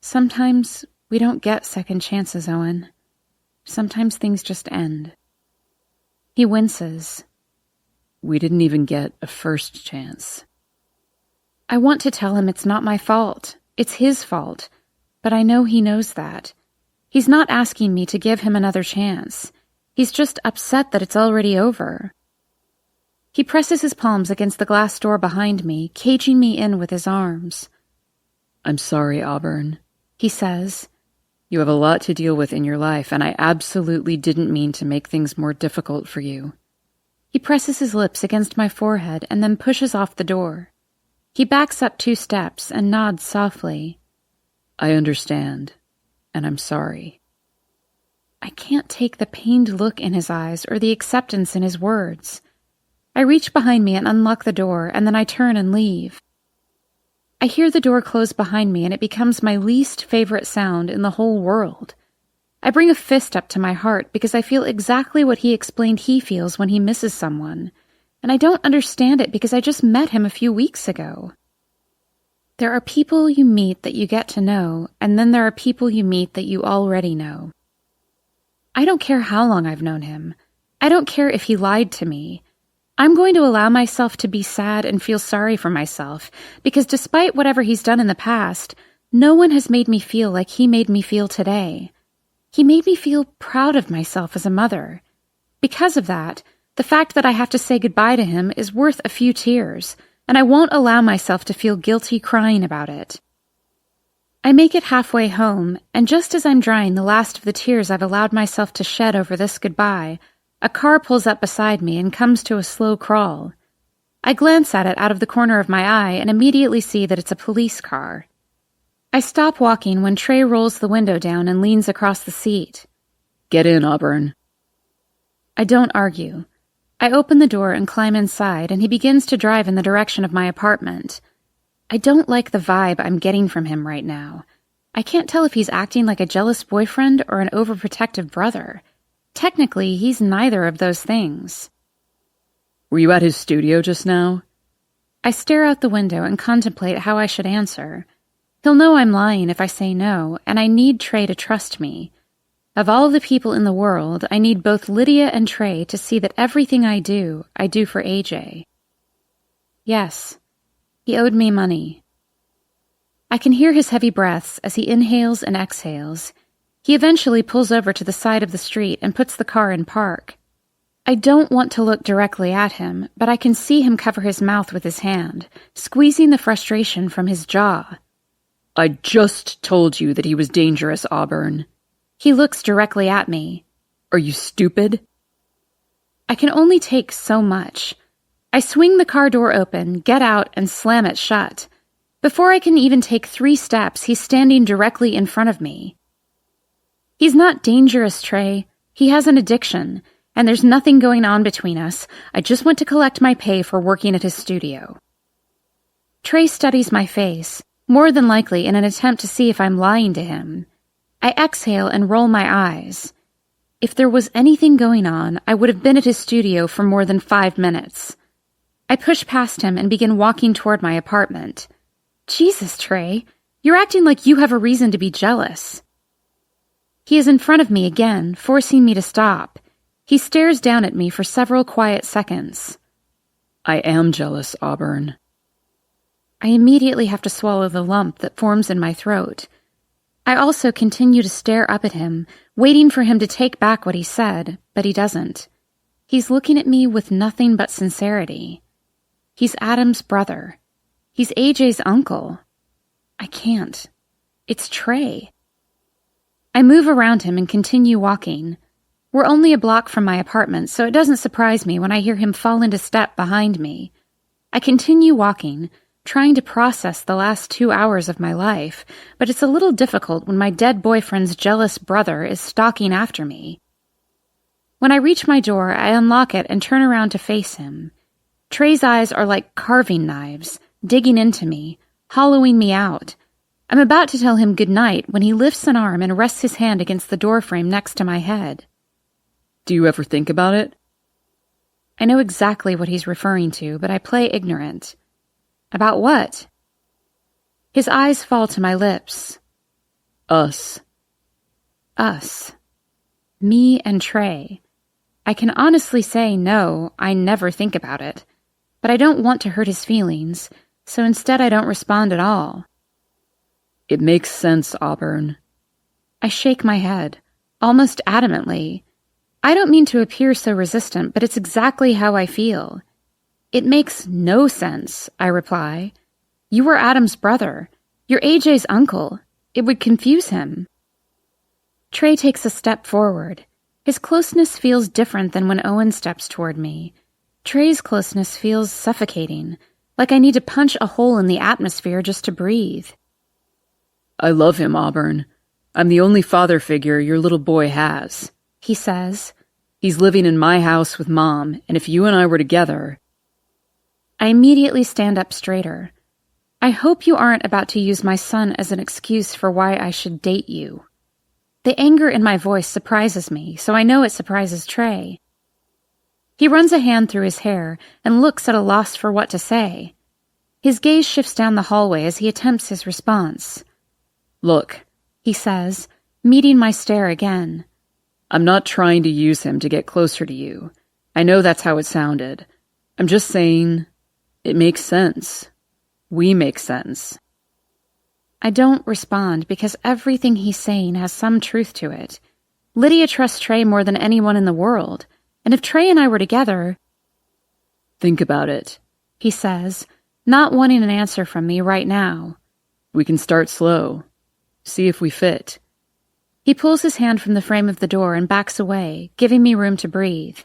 Sometimes we don't get second chances, Owen. Sometimes things just end. He winces. We didn't even get a first chance. I want to tell him it's not my fault. It's his fault. But I know he knows that. He's not asking me to give him another chance. He's just upset that it's already over. He presses his palms against the glass door behind me, caging me in with his arms. I'm sorry, Auburn, he says. You have a lot to deal with in your life, and I absolutely didn't mean to make things more difficult for you. He presses his lips against my forehead and then pushes off the door. He backs up 2 steps and nods softly. I understand, and I'm sorry. I can't take the pained look in his eyes or the acceptance in his words. I reach behind me and unlock the door, and then I turn and leave. I hear the door close behind me, and it becomes my least favorite sound in the whole world. I bring a fist up to my heart because I feel exactly what he explained he feels when he misses someone, and I don't understand it because I just met him a few weeks ago. There are people you meet that you get to know, and then there are people you meet that you already know. I don't care how long I've known him. I don't care if he lied to me. I'm going to allow myself to be sad and feel sorry for myself, because despite whatever he's done in the past, no one has made me feel like he made me feel today. He made me feel proud of myself as a mother. Because of that, the fact that I have to say goodbye to him is worth a few tears, and I won't allow myself to feel guilty crying about it. I make it halfway home, and just as I'm drying the last of the tears I've allowed myself to shed over this goodbye, a car pulls up beside me and comes to a slow crawl. I glance at it out of the corner of my eye and immediately see that it's a police car. I stop walking when Trey rolls the window down and leans across the seat. Get in, Auburn. I don't argue. I open the door and climb inside, and he begins to drive in the direction of my apartment. I don't like the vibe I'm getting from him right now. I can't tell if he's acting like a jealous boyfriend or an overprotective brother. Technically, he's neither of those things. Were you at his studio just now? I stare out the window and contemplate how I should answer. He'll know I'm lying if I say no, and I need Trey to trust me. Of all the people in the world, I need both Lydia and Trey to see that everything I do for AJ. Yes, he owed me money. I can hear his heavy breaths as he inhales and exhales. He eventually pulls over to the side of the street and puts the car in park. I don't want to look directly at him, but I can see him cover his mouth with his hand, squeezing the frustration from his jaw. I just told you that he was dangerous, Auburn. He looks directly at me. Are you stupid? I can only take so much. I swing the car door open, get out, and slam it shut. Before I can even take 3 steps, he's standing directly in front of me. He's not dangerous, Trey. He has an addiction, and there's nothing going on between us. I just went to collect my pay for working at his studio. Trey studies my face, more than likely in an attempt to see if I'm lying to him. I exhale and roll my eyes. If there was anything going on, I would have been at his studio for more than 5 minutes. I push past him and begin walking toward my apartment. Jesus, Trey, you're acting like you have a reason to be jealous. He is in front of me again, forcing me to stop. He stares down at me for several quiet seconds. I am jealous, Auburn. I immediately have to swallow the lump that forms in my throat. I also continue to stare up at him, waiting for him to take back what he said, but he doesn't. He's looking at me with nothing but sincerity. He's Adam's brother. He's AJ's uncle. I can't. It's Trey. I move around him and continue walking. We're only a block from my apartment, so it doesn't surprise me when I hear him fall into step behind me. I continue walking, trying to process the last 2 hours of my life, but it's a little difficult when my dead boyfriend's jealous brother is stalking after me. When I reach my door, I unlock it and turn around to face him. Trey's eyes are like carving knives, digging into me, hollowing me out. I'm about to tell him goodnight when he lifts an arm and rests his hand against the doorframe next to my head. Do you ever think about it? I know exactly what he's referring to, but I play ignorant. About what? His eyes fall to my lips. Us. Us. Me and Trey. I can honestly say no, I never think about it. But I don't want to hurt his feelings, so instead I don't respond at all. It makes sense, Auburn. I shake my head, almost adamantly. I don't mean to appear so resistant, but it's exactly how I feel. It makes no sense, I reply. You were Adam's brother. You're AJ's uncle. It would confuse him. Trey takes a step forward. His closeness feels different than when Owen steps toward me. Trey's closeness feels suffocating, like I need to punch a hole in the atmosphere just to breathe. I love him, Auburn. I'm the only father figure your little boy has, he says. He's living in my house with Mom, and if you and I were together... I immediately stand up straighter. I hope you aren't about to use my son as an excuse for why I should date you. The anger in my voice surprises me, so I know it surprises Trey. He runs a hand through his hair and looks at a loss for what to say. His gaze shifts down the hallway as he attempts his response. Look, he says, meeting my stare again. I'm not trying to use him to get closer to you. I know that's how it sounded. I'm just saying, it makes sense. We make sense. I don't respond because everything he's saying has some truth to it. Lydia trusts Trey more than anyone in the world, and if Trey and I were together... Think about it, he says, not wanting an answer from me right now. We can start slow. See if we fit. He pulls his hand from the frame of the door and backs away, giving me room to breathe.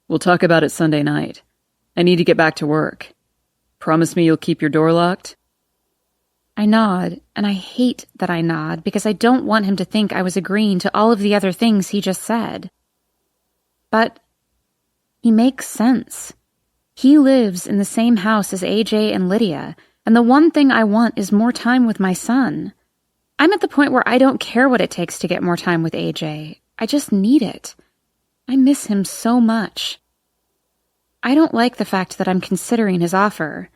We'll talk about it Sunday night. I need to get back to work. Promise me you'll keep your door locked? I nod, and I hate that I nod because I don't want him to think I was agreeing to all of the other things he just said. But he makes sense. He lives in the same house as AJ and Lydia, and the one thing I want is more time with my son. I'm at the point where I don't care what it takes to get more time with AJ. I just need it. I miss him so much. I don't like the fact that I'm considering his offer.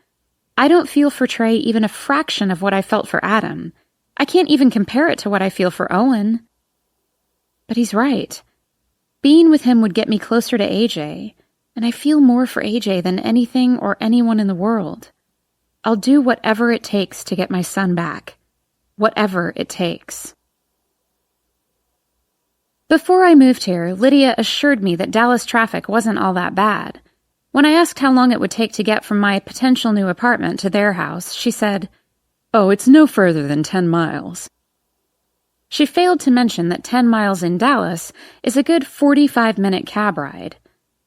I don't feel for Trey even a fraction of what I felt for Adam. I can't even compare it to what I feel for Owen. But he's right. Being with him would get me closer to AJ, and I feel more for AJ than anything or anyone in the world. I'll do whatever it takes to get my son back. Whatever it takes. Before I moved here, Lydia assured me that Dallas traffic wasn't all that bad. When I asked how long it would take to get from my potential new apartment to their house, she said, "Oh, it's no further than 10 miles. She failed to mention that 10 miles in Dallas is a good 45-minute cab ride.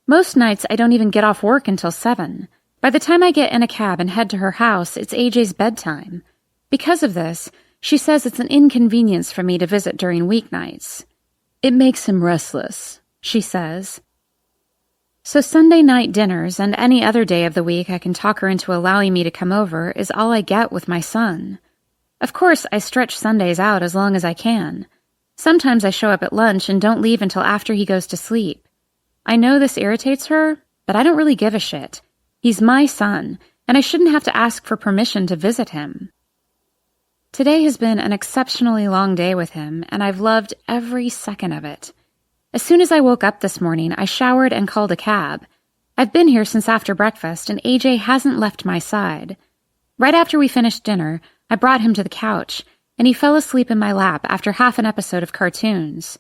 Most nights I don't even get off work until 7. By the time I get in a cab and head to her house, it's AJ's bedtime. Because of this, she says it's an inconvenience for me to visit during weeknights. It makes him restless, she says. So Sunday night dinners and any other day of the week I can talk her into allowing me to come over is all I get with my son. Of course, I stretch Sundays out as long as I can. Sometimes I show up at lunch and don't leave until after he goes to sleep. I know this irritates her, but I don't really give a shit. He's my son, and I shouldn't have to ask for permission to visit him. Today has been an exceptionally long day with him, and I've loved every second of it. As soon as I woke up this morning, I showered and called a cab. I've been here since after breakfast, and AJ hasn't left my side. Right after we finished dinner, I brought him to the couch, and he fell asleep in my lap after half an episode of cartoons.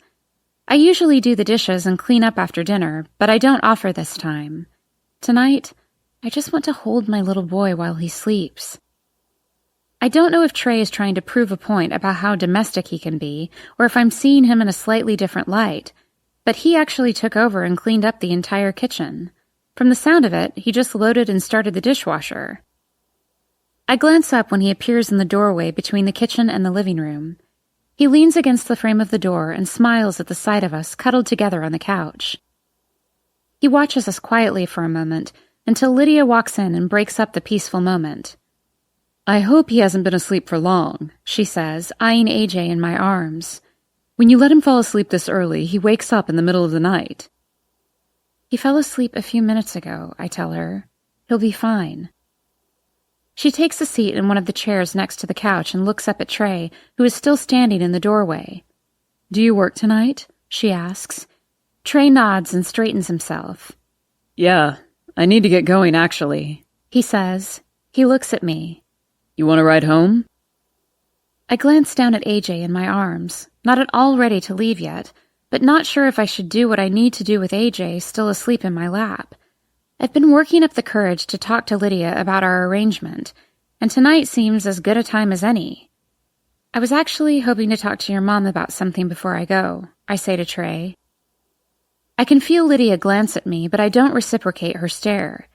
I usually do the dishes and clean up after dinner, but I don't offer this time. Tonight, I just want to hold my little boy while he sleeps. I don't know if Trey is trying to prove a point about how domestic he can be, or if I'm seeing him in a slightly different light, but he actually took over and cleaned up the entire kitchen. From the sound of it, he just loaded and started the dishwasher. I glance up when he appears in the doorway between the kitchen and the living room. He leans against the frame of the door and smiles at the sight of us cuddled together on the couch. He watches us quietly for a moment until Lydia walks in and breaks up the peaceful moment. "I hope he hasn't been asleep for long," she says, eyeing AJ in my arms. "When you let him fall asleep this early, he wakes up in the middle of the night." "He fell asleep a few minutes ago," I tell her. "He'll be fine." She takes a seat in one of the chairs next to the couch and looks up at Trey, who is still standing in the doorway. "Do you work tonight?" she asks. Trey nods and straightens himself. "Yeah, I need to get going, actually," he says. He looks at me. "You want to ride home?" I glance down at AJ in my arms, not at all ready to leave yet, but not sure if I should do what I need to do with AJ still asleep in my lap. I've been working up the courage to talk to Lydia about our arrangement, and tonight seems as good a time as any. "I was actually hoping to talk to your mom about something before I go," I say to Trey. I can feel Lydia glance at me, but I don't reciprocate her stare.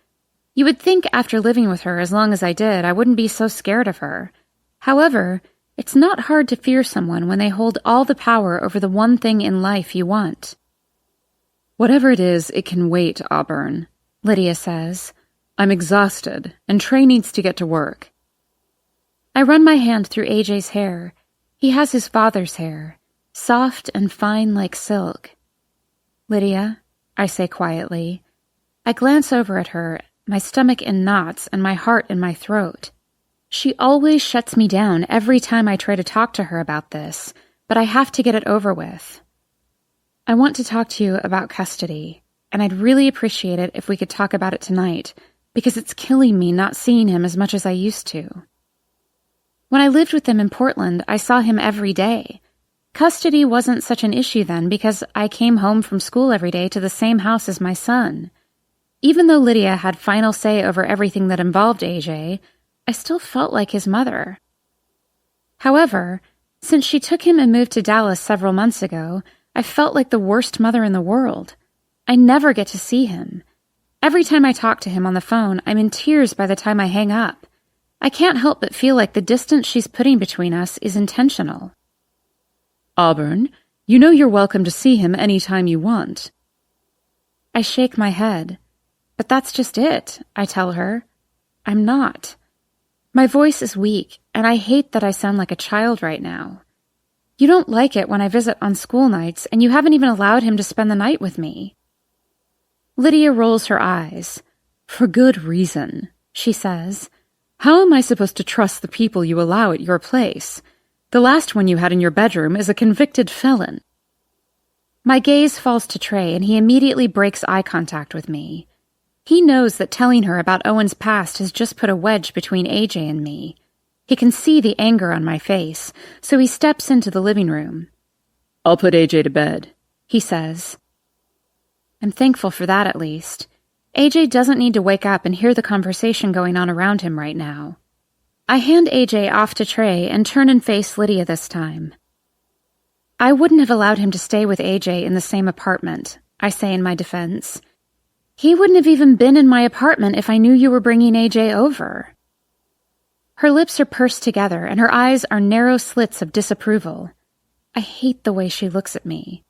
You would think after living with her as long as I did, I wouldn't be so scared of her. However, it's not hard to fear someone when they hold all the power over the one thing in life you want. "Whatever it is, it can wait, Auburn," Lydia says. "I'm exhausted, and Trey needs to get to work." I run my hand through AJ's hair. He has his father's hair, soft and fine like silk. "Lydia," I say quietly. I glance over at her, my stomach in knots and my heart in my throat. She always shuts me down every time I try to talk to her about this, but I have to get it over with. I want to talk to you about custody, and I'd really appreciate it if we could talk about it tonight, because it's killing me not seeing him as much as I used to. When I lived with him in Portland, I saw him every day. Custody wasn't such an issue then because I came home from school every day to the same house as my son. Even though Lydia had final say over everything that involved AJ, I still felt like his mother. However, since she took him and moved to Dallas several months ago, I felt like the worst mother in the world. I never get to see him. Every time I talk to him on the phone, I'm in tears by the time I hang up. I can't help but feel like the distance she's putting between us is intentional. Auburn, you know you're welcome to see him any time you want. I shake my head. But that's just it, I tell her. I'm not. My voice is weak, and I hate that I sound like a child right now. You don't like it when I visit on school nights, and you haven't even allowed him to spend the night with me. Lydia rolls her eyes. For good reason, she says. How am I supposed to trust the people you allow at your place? The last one you had in your bedroom is a convicted felon. My gaze falls to Trey, and he immediately breaks eye contact with me. He knows that telling her about Owen's past has just put a wedge between AJ and me. He can see the anger on my face, so he steps into the living room. I'll put AJ to bed, he says. I'm thankful for that, at least. AJ doesn't need to wake up and hear the conversation going on around him right now. I hand AJ off to Trey and turn and face Lydia this time. I wouldn't have allowed him to stay with AJ in the same apartment, I say in my defense. He wouldn't have even been in my apartment if I knew you were bringing AJ over. Her lips are pursed together and her eyes are narrow slits of disapproval. I hate the way she looks at me.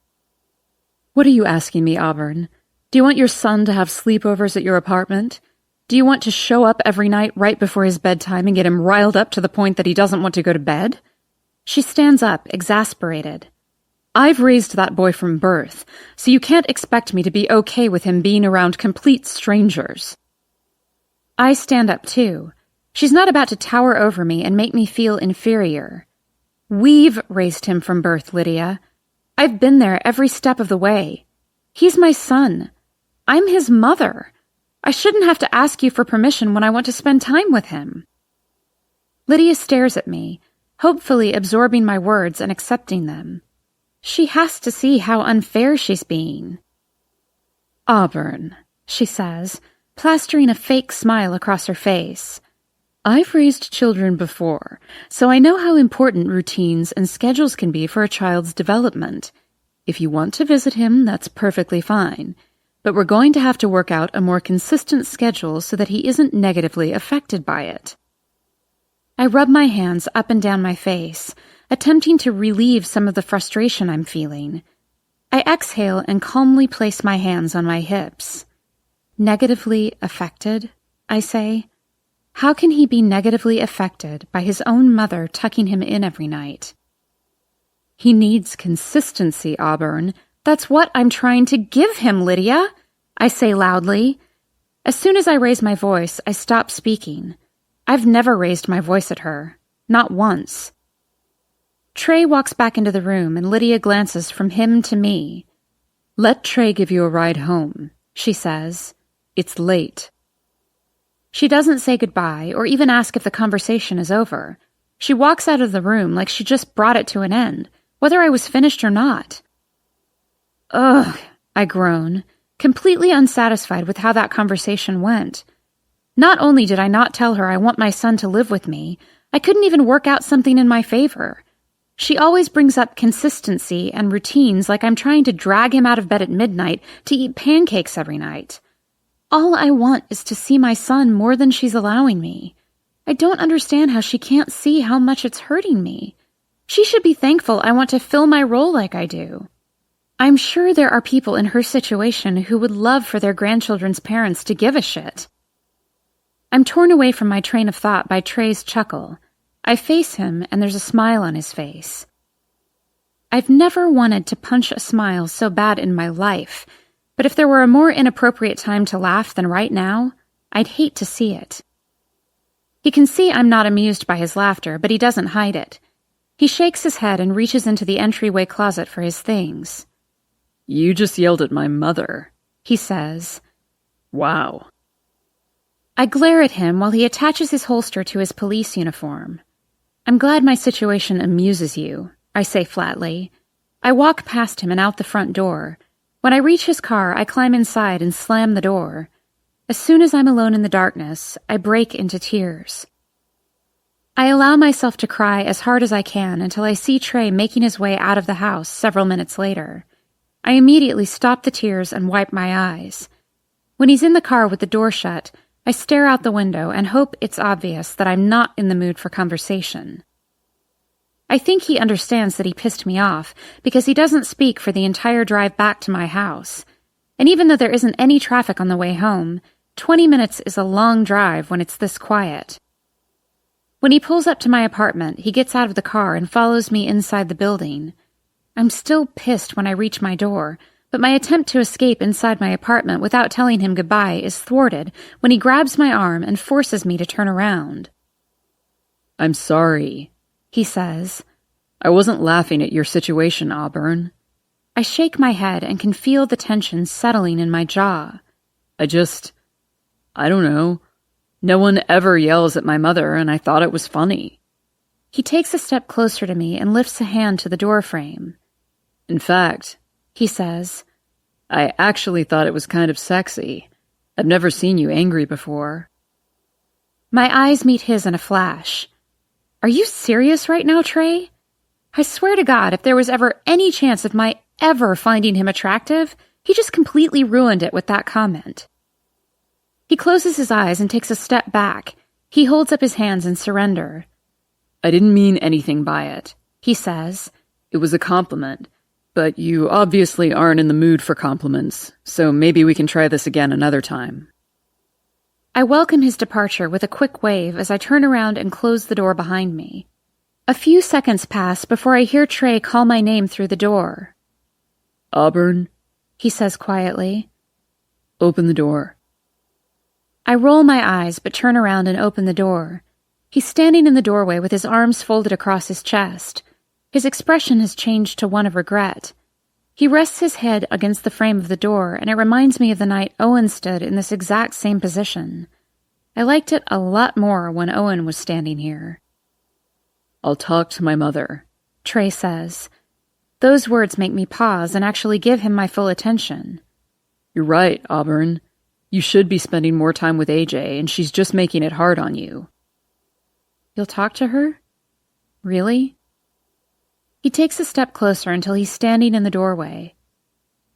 What are you asking me, Auburn? Do you want your son to have sleepovers at your apartment? Do you want to show up every night right before his bedtime and get him riled up to the point that he doesn't want to go to bed? She stands up, exasperated. I've raised that boy from birth, so you can't expect me to be okay with him being around complete strangers. I stand up too. She's not about to tower over me and make me feel inferior. We've raised him from birth, Lydia. I've been there every step of the way. He's my son. I'm his mother. I shouldn't have to ask you for permission when I want to spend time with him. Lydia stares at me, hopefully absorbing my words and accepting them. She has to see how unfair she's being. Auburn, she says, plastering a fake smile across her face. I've raised children before, so I know how important routines and schedules can be for a child's development. If you want to visit him, that's perfectly fine. But we're going to have to work out a more consistent schedule so that he isn't negatively affected by it. I rub my hands up and down my face, attempting to relieve some of the frustration I'm feeling. I exhale and calmly place my hands on my hips. Negatively affected, I say. How can he be negatively affected by his own mother tucking him in every night? He needs consistency, Auburn. That's what I'm trying to give him, Lydia, I say loudly. As soon as I raise my voice, I stop speaking. I've never raised my voice at her. Not once. Trey walks back into the room and Lydia glances from him to me. Let Trey give you a ride home, she says. It's late. She doesn't say goodbye or even ask if the conversation is over. She walks out of the room like she just brought it to an end, whether I was finished or not. Ugh, I groan, completely unsatisfied with how that conversation went. Not only did I not tell her I want my son to live with me, I couldn't even work out something in my favor. She always brings up consistency and routines like I'm trying to drag him out of bed at midnight to eat pancakes every night. All I want is to see my son more than she's allowing me. I don't understand how she can't see how much it's hurting me. She should be thankful I want to fill my role like I do. I'm sure there are people in her situation who would love for their grandchildren's parents to give a shit. I'm torn away from my train of thought by Trey's chuckle. I face him, and there's a smile on his face. I've never wanted to punch a smile so bad in my life, but if there were a more inappropriate time to laugh than right now, I'd hate to see it. He can see I'm not amused by his laughter, but he doesn't hide it. He shakes his head and reaches into the entryway closet for his things. You just yelled at my mother, he says. Wow. I glare at him while he attaches his holster to his police uniform. I'm glad my situation amuses you, I say flatly. I walk past him and out the front door. When I reach his car, I climb inside and slam the door. As soon as I'm alone in the darkness, I break into tears. I allow myself to cry as hard as I can until I see Trey making his way out of the house several minutes later. I immediately stop the tears and wipe my eyes. When he's in the car with the door shut, I stare out the window and hope it's obvious that I'm not in the mood for conversation. I think he understands that he pissed me off because he doesn't speak for the entire drive back to my house. And even though there isn't any traffic on the way home, 20 minutes is a long drive when it's this quiet. When he pulls up to my apartment, he gets out of the car and follows me inside the building. I'm still pissed when I reach my door, but my attempt to escape inside my apartment without telling him goodbye is thwarted when he grabs my arm and forces me to turn around. I'm sorry, he says. I wasn't laughing at your situation, Auburn. I shake my head and can feel the tension settling in my jaw. I don't know. No one ever yells at my mother, and I thought it was funny. He takes a step closer to me and lifts a hand to the doorframe. In fact, he says, I actually thought it was kind of sexy. I've never seen you angry before. My eyes meet his in a flash. Are you serious right now, Trey? I swear to God, if there was ever any chance of my ever finding him attractive, he just completely ruined it with that comment. He closes his eyes and takes a step back. He holds up his hands in surrender. I didn't mean anything by it, he says. It was a compliment, but you obviously aren't in the mood for compliments, so maybe we can try this again another time. I welcome his departure with a quick wave as I turn around and close the door behind me. A few seconds pass before I hear Trey call my name through the door. Auburn, he says quietly. Open the door. I roll my eyes but turn around and open the door. He's standing in the doorway with his arms folded across his chest. His expression has changed to one of regret. He rests his head against the frame of the door, and it reminds me of the night Owen stood in this exact same position. I liked it a lot more when Owen was standing here. I'll talk to my mother, Trey says. Those words make me pause and actually give him my full attention. You're right, Auburn. You should be spending more time with AJ, and she's just making it hard on you. You'll talk to her? Really? He takes a step closer until he's standing in the doorway.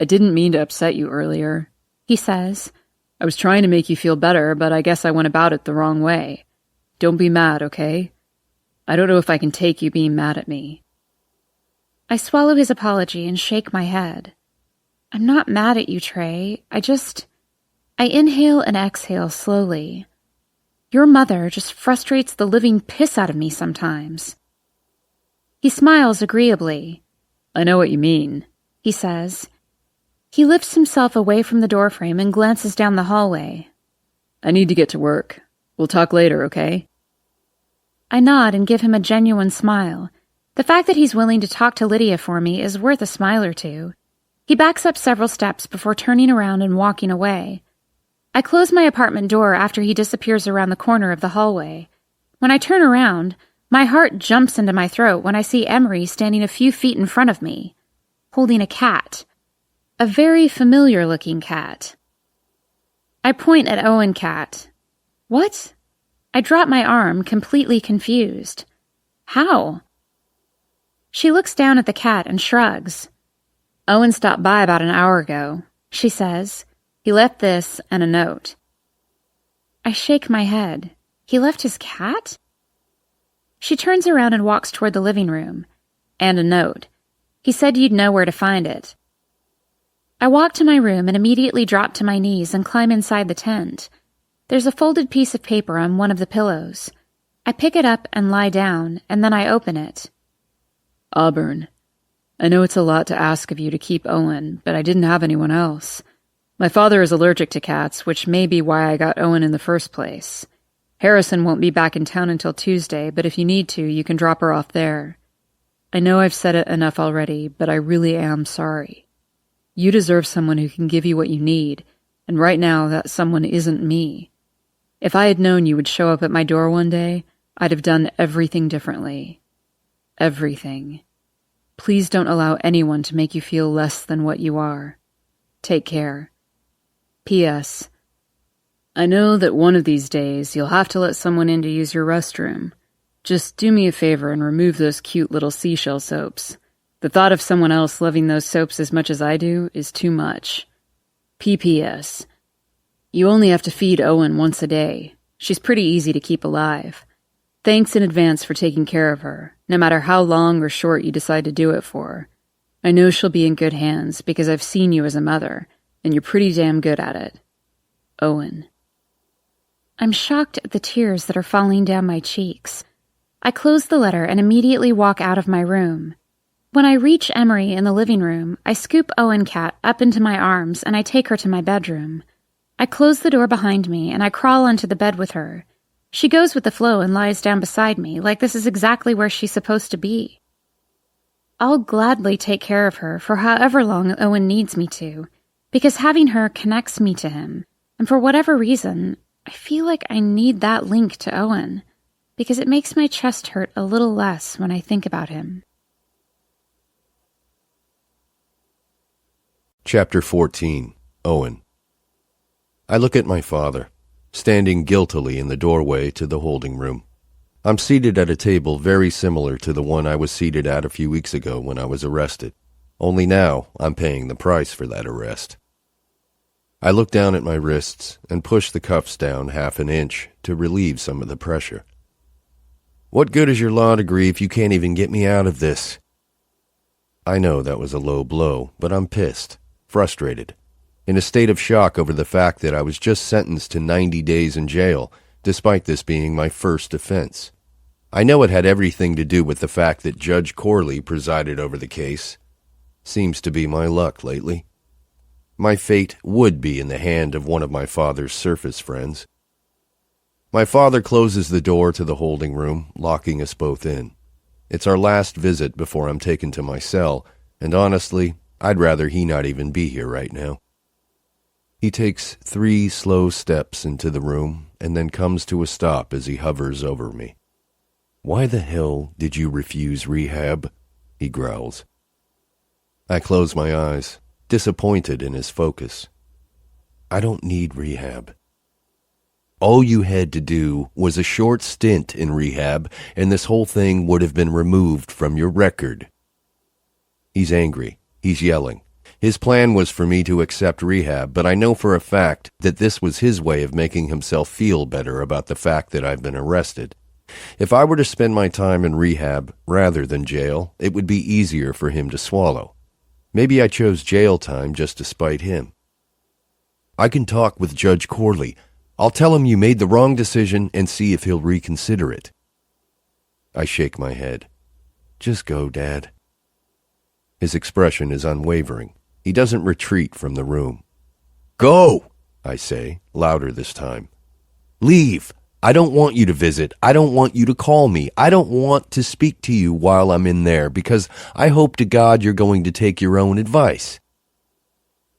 I didn't mean to upset you earlier, he says. I was trying to make you feel better, but I guess I went about it the wrong way. Don't be mad, okay? I don't know if I can take you being mad at me. I swallow his apology and shake my head. I'm not mad at you, Trey. I inhale and exhale slowly. Your mother just frustrates the living piss out of me sometimes. He smiles agreeably. I know what you mean, he says. He lifts himself away from the doorframe and glances down the hallway. I need to get to work. We'll talk later, okay? I nod and give him a genuine smile. The fact that he's willing to talk to Lydia for me is worth a smile or two. He backs up several steps before turning around and walking away. I close my apartment door after he disappears around the corner of the hallway. When I turn around, my heart jumps into my throat when I see Emery standing a few feet in front of me, holding a cat. A very familiar-looking cat. I point at Owen Cat. What? I drop my arm, completely confused. How? She looks down at the cat and shrugs. Owen stopped by about an hour ago, she says. He left this and a note. I shake my head. He left his cat? She turns around and walks toward the living room. And a note. He said you'd know where to find it. I walk to my room and immediately drop to my knees and climb inside the tent. There's a folded piece of paper on one of the pillows. I pick it up and lie down, and then I open it. Auburn, I know it's a lot to ask of you to keep Owen, but I didn't have anyone else. My father is allergic to cats, which may be why I got Owen in the first place. Harrison won't be back in town until Tuesday, but if you need to, you can drop her off there. I know I've said it enough already, but I really am sorry. You deserve someone who can give you what you need, and right now that someone isn't me. If I had known you would show up at my door one day, I'd have done everything differently. Everything. Please don't allow anyone to make you feel less than what you are. Take care. P.S. I know that one of these days you'll have to let someone in to use your restroom. Just do me a favor and remove those cute little seashell soaps. The thought of someone else loving those soaps as much as I do is too much. P.P.S. You only have to feed Owen once a day. She's pretty easy to keep alive. Thanks in advance for taking care of her, no matter how long or short you decide to do it for. I know she'll be in good hands because I've seen you as a mother, and you're pretty damn good at it. Owen. I'm shocked at the tears that are falling down my cheeks. I close the letter and immediately walk out of my room. When I reach Emery in the living room, I scoop Owen Cat up into my arms and I take her to my bedroom. I close the door behind me and I crawl onto the bed with her. She goes with the flow and lies down beside me like this is exactly where she's supposed to be. I'll gladly take care of her for however long Owen needs me to, because having her connects me to him, and for whatever reason, I feel like I need that link to Owen, because it makes my chest hurt a little less when I think about him. Chapter 14. Owen. I look at my father, standing guiltily in the doorway to the holding room. I'm seated at a table very similar to the one I was seated at a few weeks ago when I was arrested. Only now I'm paying the price for that arrest. I look down at my wrists and push the cuffs down half an inch to relieve some of the pressure. What good is your law degree if you can't even get me out of this? I know that was a low blow, but I'm pissed, frustrated, in a state of shock over the fact that I was just sentenced to 90 days in jail, despite this being my first offense. I know it had everything to do with the fact that Judge Corley presided over the case. Seems to be my luck lately. My fate would be in the hand of one of my father's surface friends. My father closes the door to the holding room, locking us both in. It's our last visit before I'm taken to my cell, and honestly, I'd rather he not even be here right now. He takes 3 slow steps into the room and then comes to a stop as he hovers over me. "Why the hell did you refuse rehab?" he growls. I close my eyes, disappointed in his focus. "I don't need rehab. All you had to do was a short stint in rehab, and this whole thing would have been removed from your record." He's angry. He's yelling. His plan was for me to accept rehab, but I know for a fact that this was his way of making himself feel better about the fact that I've been arrested. If I were to spend my time in rehab rather than jail, it would be easier for him to swallow. Maybe I chose jail time just to spite him. "I can talk with Judge Corley. I'll tell him you made the wrong decision and see if he'll reconsider it." I shake my head. "Just go, Dad." His expression is unwavering. He doesn't retreat from the room. "Go!" I say, louder this time. "Leave! I don't want you to visit. I don't want you to call me. I don't want to speak to you while I'm in there because I hope to God you're going to take your own advice."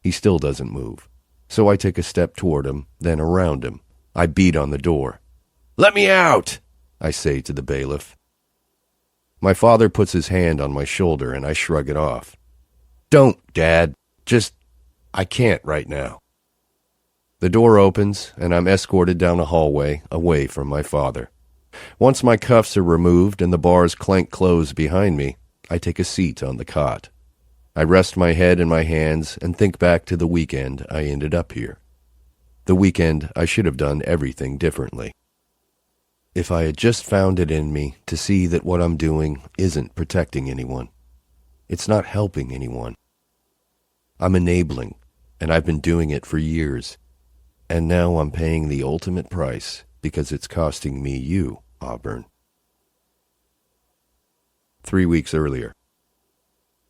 He still doesn't move, so I take a step toward him, then around him. I beat on the door. "Let me out!" I say to the bailiff. My father puts his hand on my shoulder and I shrug it off. "Don't, Dad. I can't right now." The door opens, and I'm escorted down a hallway away from my father. Once my cuffs are removed and the bars clank closed behind me, I take a seat on the cot. I rest my head in my hands and think back to the weekend I ended up here. The weekend I should have done everything differently. If I had just found it in me to see that what I'm doing isn't protecting anyone. It's not helping anyone. I'm enabling, and I've been doing it for years. And now I'm paying the ultimate price because it's costing me you, Auburn. 3 weeks earlier.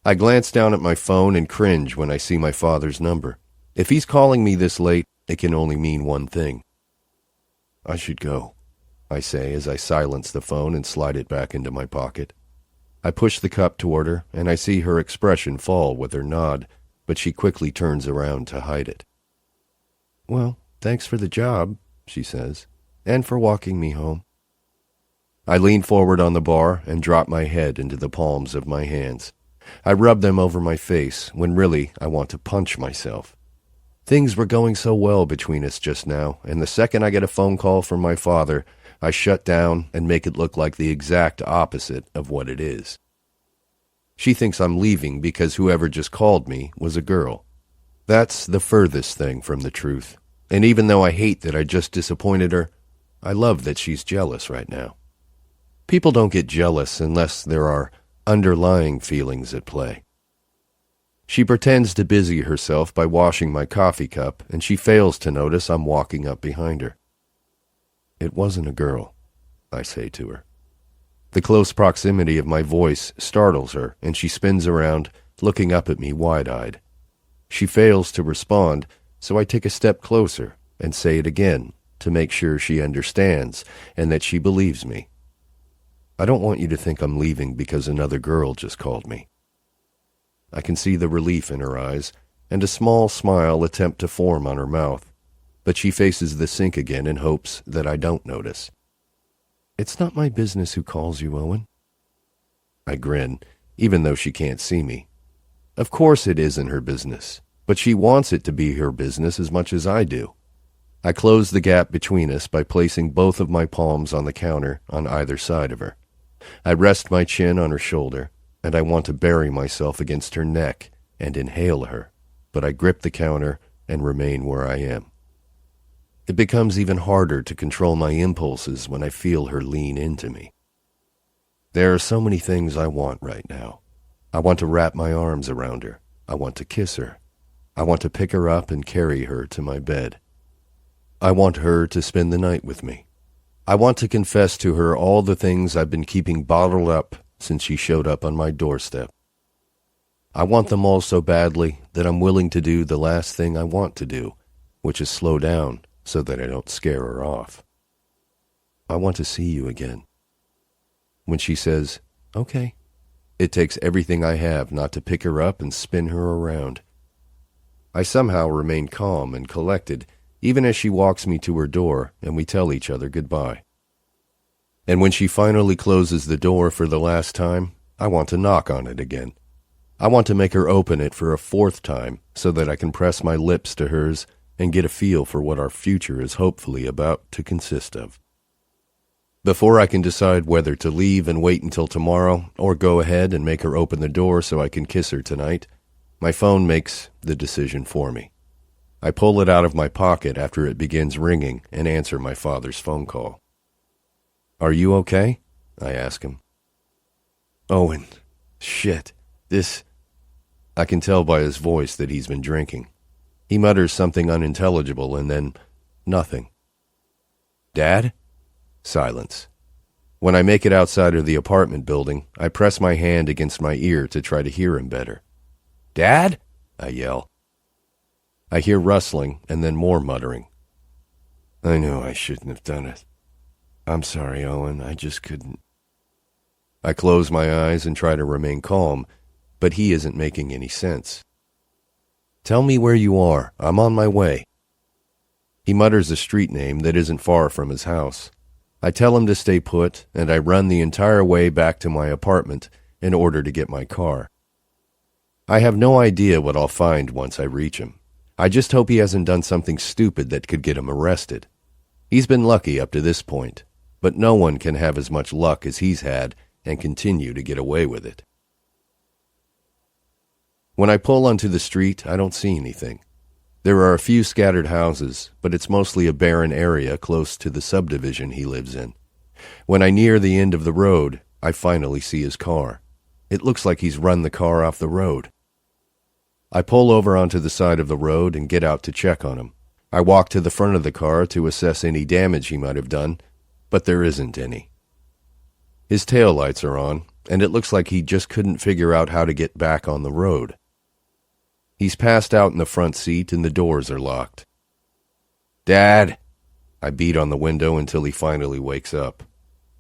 I glance down at my phone and cringe when I see my father's number. If he's calling me this late, it can only mean one thing. "I should go," I say as I silence the phone and slide it back into my pocket. I push the cup toward her, and I see her expression fall with her nod, but she quickly turns around to hide it. "Well, thanks for the job," she says, "and for walking me home." I lean forward on the bar and drop my head into the palms of my hands. I rub them over my face when really I want to punch myself. Things were going so well between us just now, and the second I get a phone call from my father, I shut down and make it look like the exact opposite of what it is. She thinks I'm leaving because whoever just called me was a girl. That's the furthest thing from the truth, and even though I hate that I just disappointed her, I love that she's jealous right now. People don't get jealous unless there are underlying feelings at play. She pretends to busy herself by washing my coffee cup, and she fails to notice I'm walking up behind her. "It wasn't a girl," I say to her. The close proximity of my voice startles her, and she spins around, looking up at me wide-eyed. She fails to respond, so I take a step closer and say it again to make sure she understands and that she believes me. "I don't want you to think I'm leaving because another girl just called me." I can see the relief in her eyes, and a small smile attempt to form on her mouth, but she faces the sink again in hopes that I don't notice. "It's not my business who calls you, Owen." I grin, even though she can't see me. Of course it isn't her business, but she wants it to be her business as much as I do. I close the gap between us by placing both of my palms on the counter on either side of her. I rest my chin on her shoulder, and I want to bury myself against her neck and inhale her, but I grip the counter and remain where I am. It becomes even harder to control my impulses when I feel her lean into me. There are so many things I want right now. I want to wrap my arms around her. I want to kiss her. I want to pick her up and carry her to my bed. I want her to spend the night with me. I want to confess to her all the things I've been keeping bottled up since she showed up on my doorstep. I want them all so badly that I'm willing to do the last thing I want to do, which is slow down so that I don't scare her off. "I want to see you again." When she says, "Okay," it takes everything I have not to pick her up and spin her around. I somehow remain calm and collected, even as she walks me to her door and we tell each other goodbye. And when she finally closes the door for the last time, I want to knock on it again. I want to make her open it for a fourth time so that I can press my lips to hers and get a feel for what our future is hopefully about to consist of. Before I can decide whether to leave and wait until tomorrow or go ahead and make her open the door so I can kiss her tonight, my phone makes the decision for me. I pull it out of my pocket after it begins ringing and answer my father's phone call. "Are you okay?" I ask him. "Owen, shit, this..." I can tell by his voice that he's been drinking. He mutters something unintelligible and then nothing. "Dad?" Silence. When I make it outside of the apartment building, I press my hand against my ear to try to hear him better. "Dad?" I yell. I hear rustling and then more muttering. "I knew I shouldn't have done it. I'm sorry, Owen, I just couldn't." I close my eyes and try to remain calm, but he isn't making any sense. "Tell me where you are. I'm on my way." He mutters a street name that isn't far from his house. I tell him to stay put, and I run the entire way back to my apartment in order to get my car. I have no idea what I'll find once I reach him. I just hope he hasn't done something stupid that could get him arrested. He's been lucky up to this point, but no one can have as much luck as he's had and continue to get away with it. When I pull onto the street, I don't see anything. There are a few scattered houses, but it's mostly a barren area close to the subdivision he lives in. When I near the end of the road, I finally see his car. It looks like he's run the car off the road. I pull over onto the side of the road and get out to check on him. I walk to the front of the car to assess any damage he might have done, but there isn't any. His taillights are on, and it looks like he just couldn't figure out how to get back on the road. He's passed out in the front seat and the doors are locked. "Dad!" I beat on the window until he finally wakes up.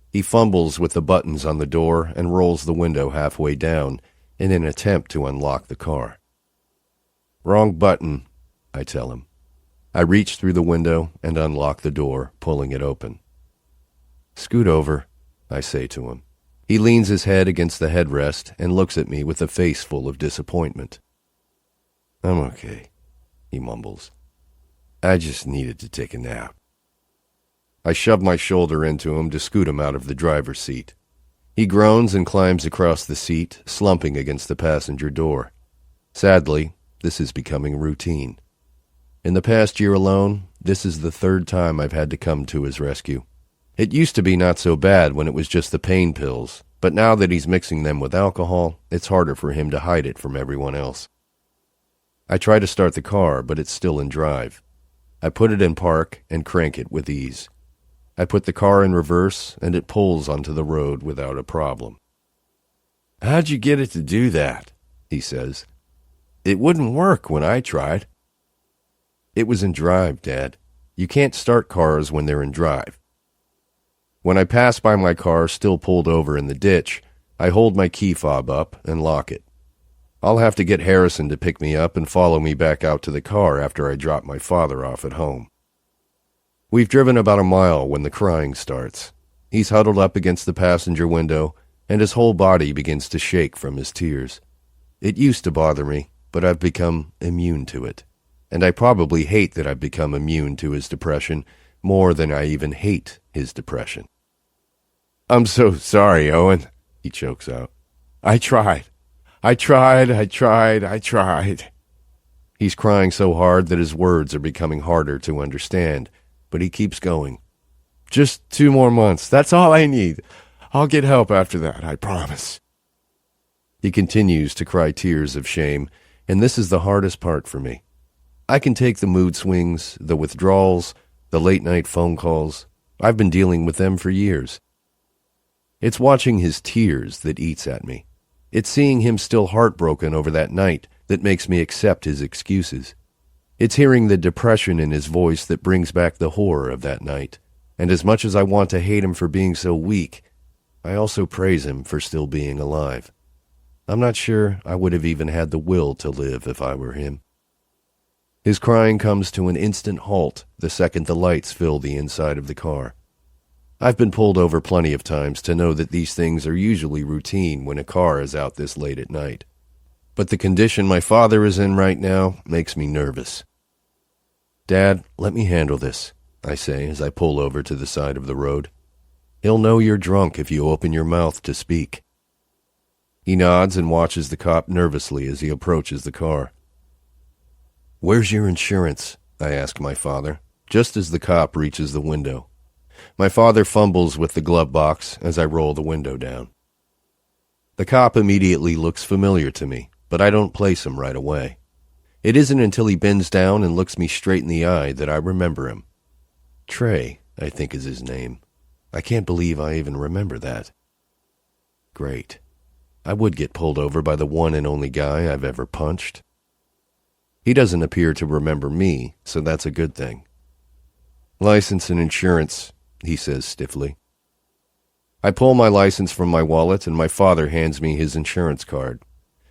He fumbles with the buttons on the door and rolls the window halfway down in an attempt to unlock the car. Wrong button, I tell him. I reach through the window and unlock the door, pulling it open. Scoot over, I say to him. He leans his head against the headrest and looks at me with a face full of disappointment. I'm okay, he mumbles. I just needed to take a nap. I shove my shoulder into him to scoot him out of the driver's seat. He groans and climbs across the seat, slumping against the passenger door. Sadly, this is becoming routine. In the past year alone, this is the third time I've had to come to his rescue. It used to be not so bad when it was just the pain pills, but now that he's mixing them with alcohol, it's harder for him to hide it from everyone else. I try to start the car, but it's still in drive. I put it in park and crank it with ease. I put the car in reverse, and it pulls onto the road without a problem. How'd you get it to do that? He says. It wouldn't work when I tried. It was in drive, Dad. You can't start cars when they're in drive. When I pass by my car still pulled over in the ditch, I hold my key fob up and lock it. I'll have to get Harrison to pick me up and follow me back out to the car after I drop my father off at home. We've driven about a mile when the crying starts. He's huddled up against the passenger window, and his whole body begins to shake from his tears. It used to bother me, but I've become immune to it. And I probably hate that I've become immune to his depression more than I even hate his depression. I'm so sorry, Owen, he chokes out. I tried. He's crying so hard that his words are becoming harder to understand, but he keeps going. Just 2 more months. That's all I need. I'll get help after that, I promise. He continues to cry tears of shame, and this is the hardest part for me. I can take the mood swings, the withdrawals, the late-night phone calls. I've been dealing with them for years. It's watching his tears that eats at me. It's seeing him still heartbroken over that night that makes me accept his excuses. It's hearing the depression in his voice that brings back the horror of that night. And as much as I want to hate him for being so weak, I also praise him for still being alive. I'm not sure I would have even had the will to live if I were him. His crying comes to an instant halt the second the lights fill the inside of the car. I've been pulled over plenty of times to know that these things are usually routine when a car is out this late at night. But the condition my father is in right now makes me nervous. Dad, let me handle this, I say as I pull over to the side of the road. He'll know you're drunk if you open your mouth to speak. He nods and watches the cop nervously as he approaches the car. Where's your insurance? I ask my father, just as the cop reaches the window. My father fumbles with the glove box as I roll the window down. The cop immediately looks familiar to me, but I don't place him right away. It isn't until he bends down and looks me straight in the eye that I remember him. Trey, I think is his name. I can't believe I even remember that. Great. I would get pulled over by the one and only guy I've ever punched. He doesn't appear to remember me, so that's a good thing. License and insurance, he says stiffly. I pull my license from my wallet and my father hands me his insurance card.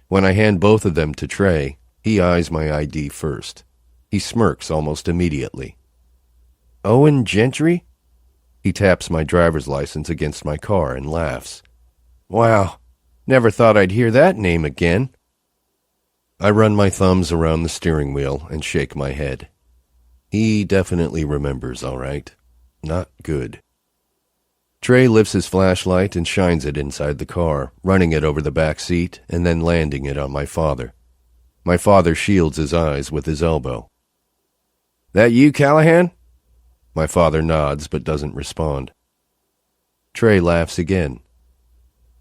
When I hand both of them to Trey, he eyes my ID first. He smirks almost immediately. Owen Gentry? He taps my driver's license against my car and laughs. Wow, never thought I'd hear that name again. I run my thumbs around the steering wheel and shake my head. He definitely remembers, all right. Not good. Trey lifts his flashlight and shines it inside the car, running it over the back seat and then landing it on my father. My father shields his eyes with his elbow. That you, Callahan? My father nods but doesn't respond. Trey laughs again.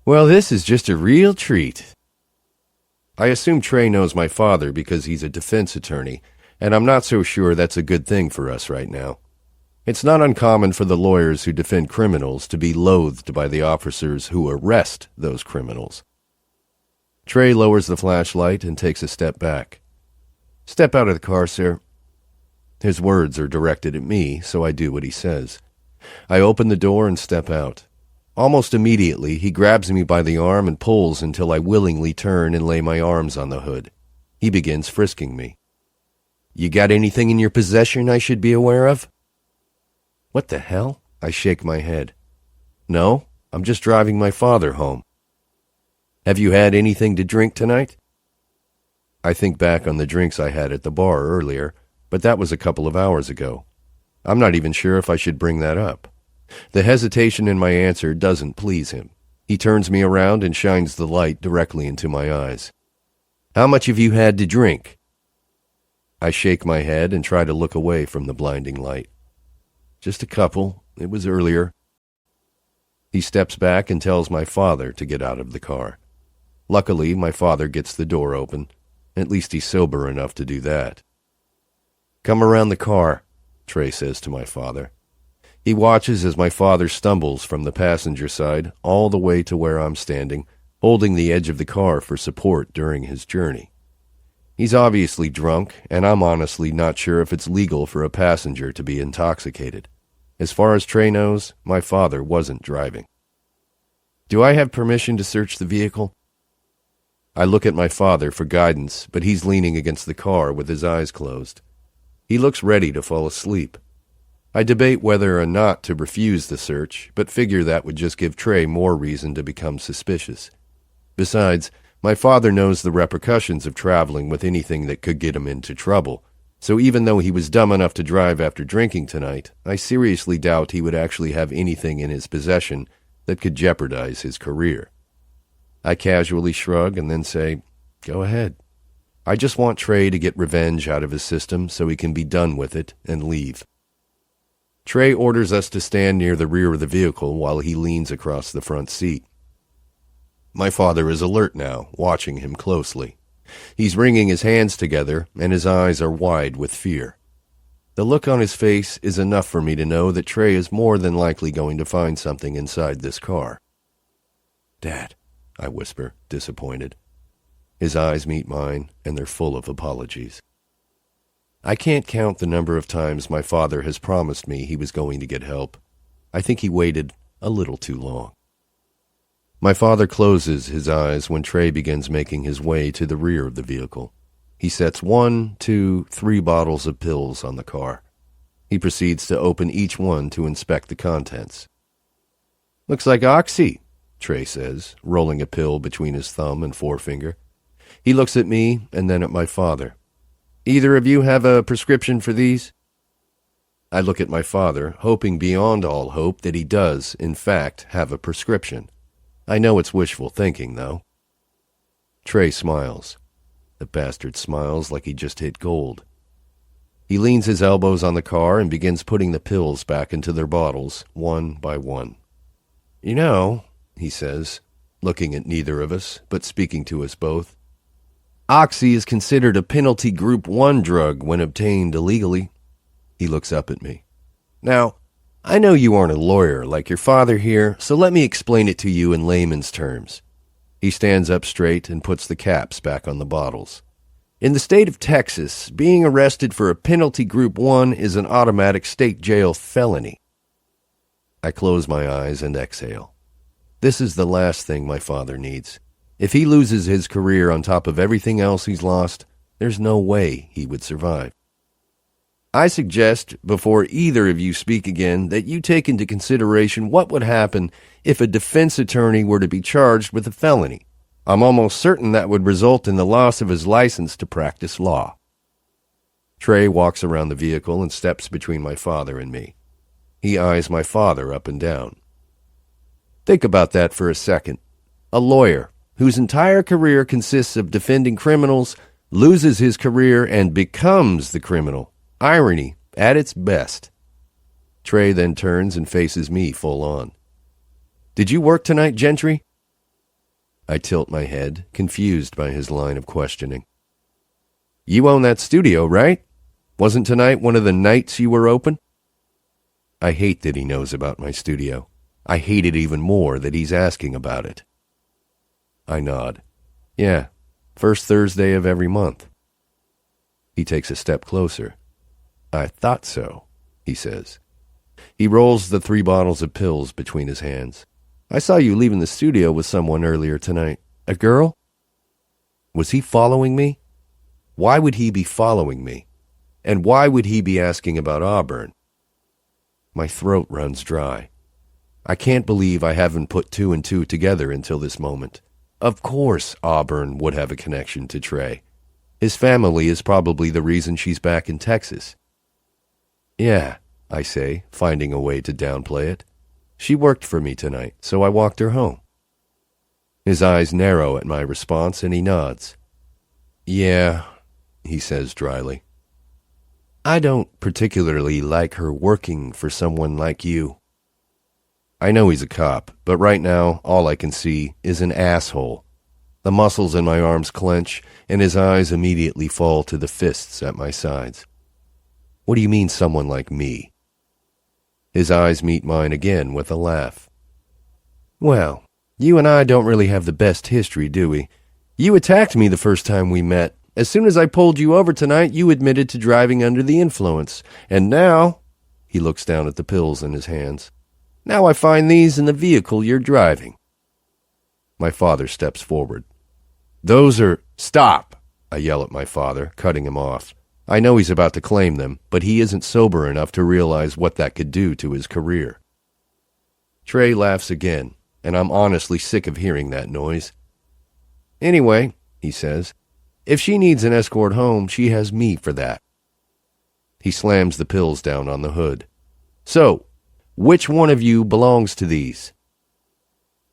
Well, this is just a real treat. I assume Trey knows my father because he's a defense attorney, and I'm not so sure that's a good thing for us right now. It's not uncommon for the lawyers who defend criminals to be loathed by the officers who arrest those criminals. Trey lowers the flashlight and takes a step back. Step out of the car, sir. His words are directed at me, so I do what he says. I open the door and step out. Almost immediately, he grabs me by the arm and pulls until I willingly turn and lay my arms on the hood. He begins frisking me. You got anything in your possession I should be aware of? What the hell? I shake my head. No, I'm just driving my father home. Have you had anything to drink tonight? I think back on the drinks I had at the bar earlier, but that was a couple of hours ago. I'm not even sure if I should bring that up. The hesitation in my answer doesn't please him. He turns me around and shines the light directly into my eyes. How much have you had to drink? I shake my head and try to look away from the blinding light. Just a couple. It was earlier. He steps back and tells my father to get out of the car. Luckily, my father gets the door open. At least he's sober enough to do that. Come around the car, Trey says to my father. He watches as my father stumbles from the passenger side all the way to where I'm standing, holding the edge of the car for support during his journey. He's obviously drunk, and I'm honestly not sure if it's legal for a passenger to be intoxicated. As far as Trey knows, my father wasn't driving. Do I have permission to search the vehicle? I look at my father for guidance, but he's leaning against the car with his eyes closed. He looks ready to fall asleep. I debate whether or not to refuse the search, but figure that would just give Trey more reason to become suspicious. Besides, my father knows the repercussions of traveling with anything that could get him into trouble, so even though he was dumb enough to drive after drinking tonight, I seriously doubt he would actually have anything in his possession that could jeopardize his career. I casually shrug and then say, go ahead. I just want Trey to get revenge out of his system so he can be done with it and leave. Trey orders us to stand near the rear of the vehicle while he leans across the front seat. My father is alert now, watching him closely. He's wringing his hands together, and his eyes are wide with fear. The look on his face is enough for me to know that Trey is more than likely going to find something inside this car. Dad, I whisper, disappointed. His eyes meet mine, and they're full of apologies. I can't count the number of times my father has promised me he was going to get help. I think he waited a little too long. My father closes his eyes when Trey begins making his way to the rear of the vehicle. He sets 1, 2, 3 bottles of pills on the car. He proceeds to open each one to inspect the contents. Looks like Oxy, Trey says, rolling a pill between his thumb and forefinger. He looks at me and then at my father. Either of you have a prescription for these? I look at my father, hoping beyond all hope that he does, in fact, have a prescription. I know it's wishful thinking, though. Trey smiles. The bastard smiles like he just hit gold. He leans his elbows on the car and begins putting the pills back into their bottles, one by one. You know, he says, looking at neither of us, but speaking to us both, Oxy is considered a penalty group 1 drug when obtained illegally. He looks up at me. Now, I know you aren't a lawyer like your father here, so let me explain it to you in layman's terms. He stands up straight and puts the caps back on the bottles. In the state of Texas, being arrested for a penalty group 1 is an automatic state jail felony. I close my eyes and exhale. This is the last thing my father needs. If he loses his career on top of everything else he's lost, there's no way he would survive. I suggest, before either of you speak again, that you take into consideration what would happen if a defense attorney were to be charged with a felony. I'm almost certain that would result in the loss of his license to practice law. Trey walks around the vehicle and steps between my father and me. He eyes my father up and down. Think about that for a second. A lawyer whose entire career consists of defending criminals loses his career and becomes the criminal. Irony at its best. Trey then turns and faces me full on. Did you work tonight, Gentry? I tilt my head, confused by his line of questioning. You own that studio, right? Wasn't tonight one of the nights you were open? I hate that he knows about my studio. I hate it even more that he's asking about it. I nod. Yeah, first Thursday of every month. He takes a step closer. I thought so, he says. He rolls the 3 bottles of pills between his hands. I saw you leaving the studio with someone earlier tonight. A girl? Was he following me? Why would he be following me? And why would he be asking about Auburn? My throat runs dry. I can't believe I haven't put two and two together until this moment. Of course Auburn would have a connection to Trey. His family is probably the reason she's back in Texas. Yeah, I say, finding a way to downplay it. She worked for me tonight, so I walked her home. His eyes narrow at my response, and he nods. Yeah, he says dryly. I don't particularly like her working for someone like you. I know he's a cop, but right now all I can see is an asshole. The muscles in my arms clench, and his eyes immediately fall to the fists at my sides. What do you mean, someone like me? His eyes meet mine again with a laugh. Well, you and I don't really have the best history, do we? You attacked me the first time we met. As soon as I pulled you over tonight, you admitted to driving under the influence. And now, he looks down at the pills in his hands, now I find these in the vehicle you're driving. My father steps forward. Those are... Stop! I yell at my father, cutting him off. I know he's about to claim them, but he isn't sober enough to realize what that could do to his career. Trey laughs again, and I'm honestly sick of hearing that noise. Anyway, he says, if she needs an escort home, she has me for that. He slams the pills down on the hood. So, which one of you belongs to these?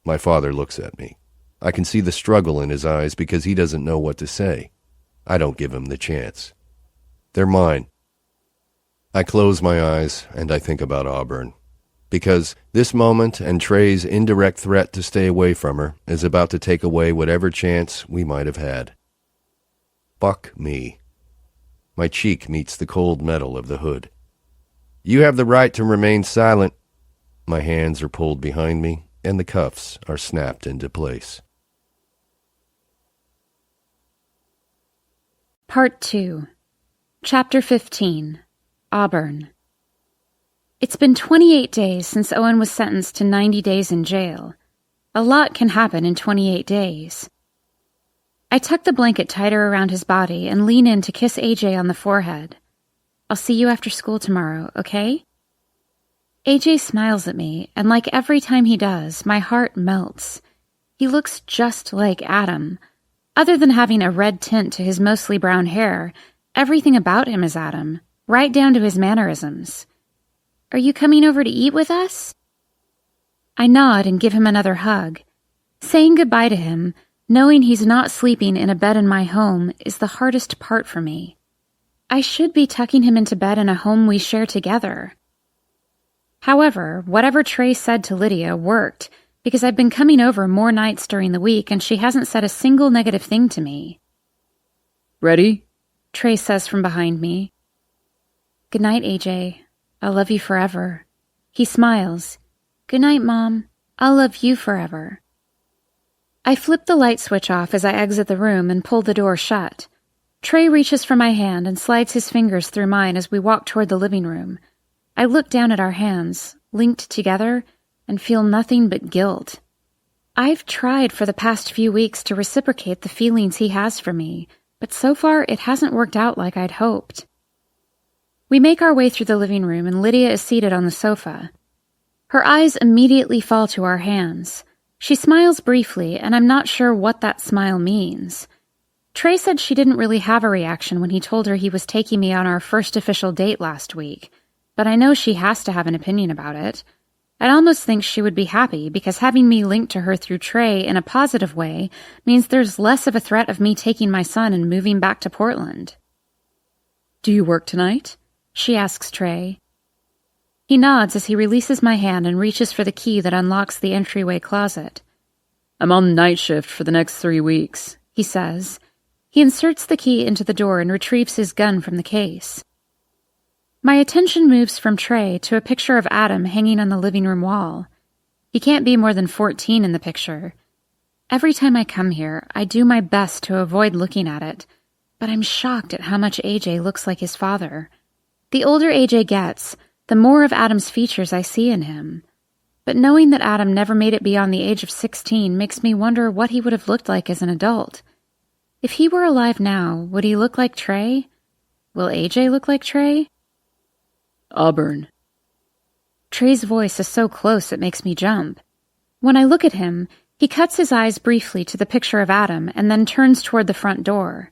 My father looks at me. I can see the struggle in his eyes because he doesn't know what to say. I don't give him the chance. They're mine. I close my eyes and I think about Auburn. Because this moment and Trey's indirect threat to stay away from her is about to take away whatever chance we might have had. Fuck me. My cheek meets the cold metal of the hood. You have the right to remain silent. My hands are pulled behind me, and the cuffs are snapped into place. Part 2. Chapter 15. Auburn. It's been 28 days since Owen was sentenced to 90 days in jail. A lot can happen in 28 days. I tuck the blanket tighter around his body and lean in to kiss AJ on the forehead. I'll see you after school tomorrow, okay? AJ smiles at me, and like every time he does, my heart melts. He looks just like Adam. Other than having a red tint to his mostly brown hair, everything about him is Adam, right down to his mannerisms. Are you coming over to eat with us? I nod and give him another hug. Saying goodbye to him, knowing he's not sleeping in a bed in my home, is the hardest part for me. I should be tucking him into bed in a home we share together. However, whatever Trey said to Lydia worked, because I've been coming over more nights during the week and she hasn't said a single negative thing to me. Ready? Trey says from behind me. Good night, AJ. I'll love you forever. He smiles. Good night, Mom. I'll love you forever. I flip the light switch off as I exit the room and pull the door shut. Trey reaches for my hand and slides his fingers through mine as we walk toward the living room. I look down at our hands, linked together, and feel nothing but guilt. I've tried for the past few weeks to reciprocate the feelings he has for me, but so far it hasn't worked out like I'd hoped. We make our way through the living room and Lydia is seated on the sofa. Her eyes immediately fall to our hands. She smiles briefly, and I'm not sure what that smile means. Trey said she didn't really have a reaction when he told her he was taking me on our first official date last week, but I know she has to have an opinion about it. I'd almost think she would be happy because having me linked to her through Trey in a positive way means there's less of a threat of me taking my son and moving back to Portland. Do you work tonight? She asks Trey. He nods as he releases my hand and reaches for the key that unlocks the entryway closet. I'm on night shift for the next 3 weeks, he says. He inserts the key into the door and retrieves his gun from the case. My attention moves from Trey to a picture of Adam hanging on the living room wall. He can't be more than 14 in the picture. Every time I come here, I do my best to avoid looking at it, but I'm shocked at how much AJ looks like his father. The older AJ gets, the more of Adam's features I see in him. But knowing that Adam never made it beyond the age of 16 makes me wonder what he would have looked like as an adult. If he were alive now, would he look like Trey? Will AJ look like Trey? Auburn. Trey's voice is so close it makes me jump. When I look at him, he cuts his eyes briefly to the picture of Adam and then turns toward the front door.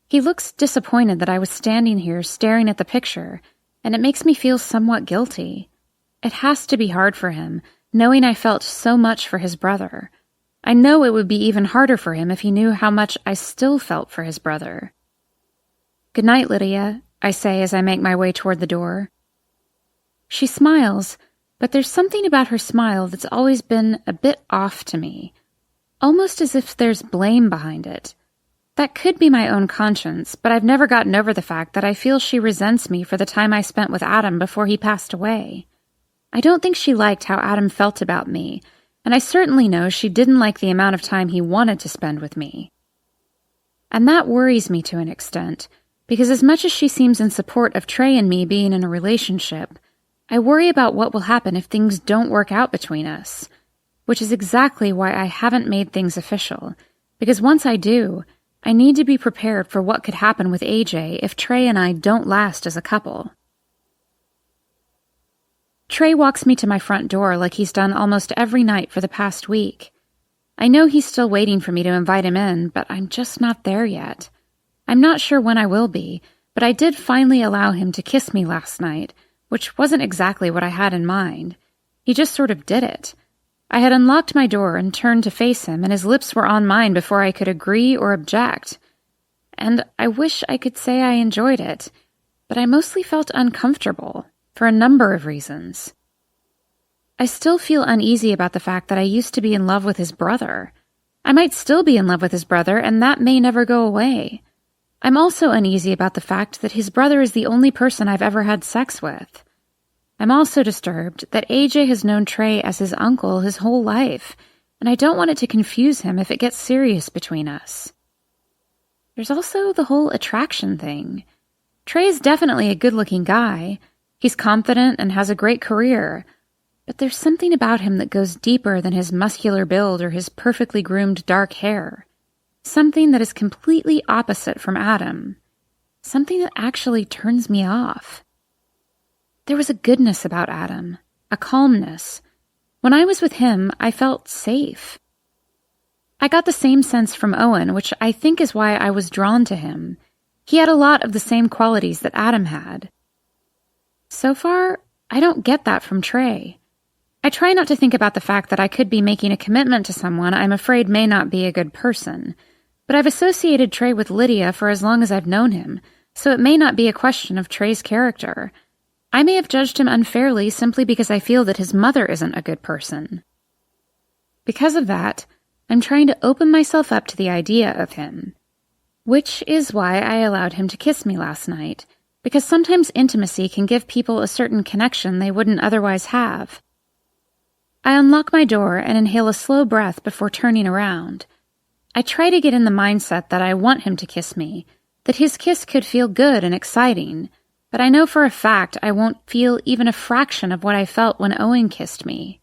He looks disappointed that I was standing here staring at the picture, and it makes me feel somewhat guilty. It has to be hard for him, knowing I felt so much for his brother. I know it would be even harder for him if he knew how much I still felt for his brother. "Good night, Lydia," I say as I make my way toward the door. She smiles, but there's something about her smile that's always been a bit off to me, almost as if there's blame behind it. That could be my own conscience, but I've never gotten over the fact that I feel she resents me for the time I spent with Adam before he passed away. I don't think she liked how Adam felt about me, and I certainly know she didn't like the amount of time he wanted to spend with me. And that worries me to an extent, because as much as she seems in support of Trey and me being in a relationship, I worry about what will happen if things don't work out between us, which is exactly why I haven't made things official, because once I do, I need to be prepared for what could happen with AJ if Trey and I don't last as a couple. Trey walks me to my front door like he's done almost every night for the past week. I know he's still waiting for me to invite him in, but I'm just not there yet. I'm not sure when I will be, but I did finally allow him to kiss me last night, which wasn't exactly what I had in mind. He just sort of did it. I had unlocked my door and turned to face him, and his lips were on mine before I could agree or object. And I wish I could say I enjoyed it, but I mostly felt uncomfortable, for a number of reasons. I still feel uneasy about the fact that I used to be in love with his brother. I might still be in love with his brother, and that may never go away. I'm also uneasy about the fact that his brother is the only person I've ever had sex with. I'm also disturbed that AJ has known Trey as his uncle his whole life, and I don't want it to confuse him if it gets serious between us. There's also the whole attraction thing. Trey's definitely a good-looking guy. He's confident and has a great career, but there's something about him that goes deeper than his muscular build or his perfectly groomed dark hair. Something that is completely opposite from Adam. Something that actually turns me off. There was a goodness about Adam, a calmness. When I was with him, I felt safe. I got the same sense from Owen, which I think is why I was drawn to him. He had a lot of the same qualities that Adam had. So far, I don't get that from Trey. I try not to think about the fact that I could be making a commitment to someone I'm afraid may not be a good person, but I've associated Trey with Lydia for as long as I've known him, so it may not be a question of Trey's character. I may have judged him unfairly simply because I feel that his mother isn't a good person. Because of that, I'm trying to open myself up to the idea of him, which is why I allowed him to kiss me last night, because sometimes intimacy can give people a certain connection they wouldn't otherwise have. I unlock my door and inhale a slow breath before turning around. I try to get in the mindset that I want him to kiss me, that his kiss could feel good and exciting, but I know for a fact I won't feel even a fraction of what I felt when Owen kissed me.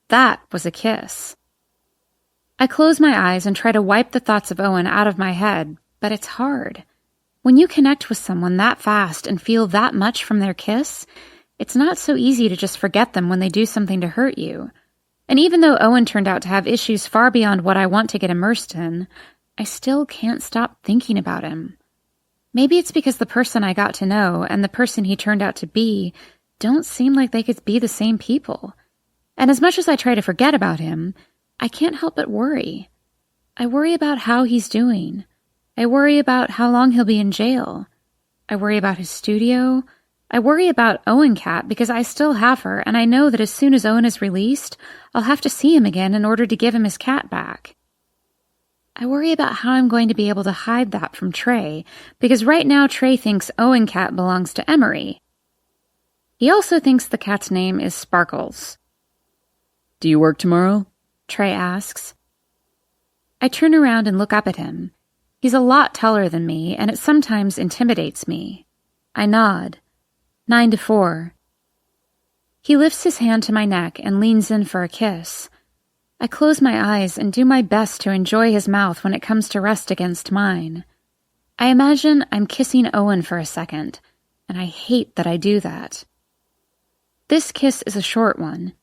That was a kiss. I close my eyes and try to wipe the thoughts of Owen out of my head, but it's hard. When you connect with someone that fast and feel that much from their kiss, it's not so easy to just forget them when they do something to hurt you. And even though Owen turned out to have issues far beyond what I want to get immersed in, I still can't stop thinking about him. Maybe it's because the person I got to know and the person he turned out to be don't seem like they could be the same people. And as much as I try to forget about him, I can't help but worry. I worry about how he's doing. I worry about how long he'll be in jail. I worry about his studio. I worry about Owen Cat because I still have her, and I know that as soon as Owen is released, I'll have to see him again in order to give him his cat back. I worry about how I'm going to be able to hide that from Trey, because right now Trey thinks Owen Cat belongs to Emery. He also thinks the cat's name is Sparkles. "Do you work tomorrow?" Trey asks. I turn around and look up at him. He's a lot taller than me, and it sometimes intimidates me. I nod. 9 to 4. He lifts his hand to my neck and leans in for a kiss. I close my eyes and do my best to enjoy his mouth when it comes to rest against mine. I imagine I'm kissing Owen for a second, and I hate that I do that. This kiss is a short one.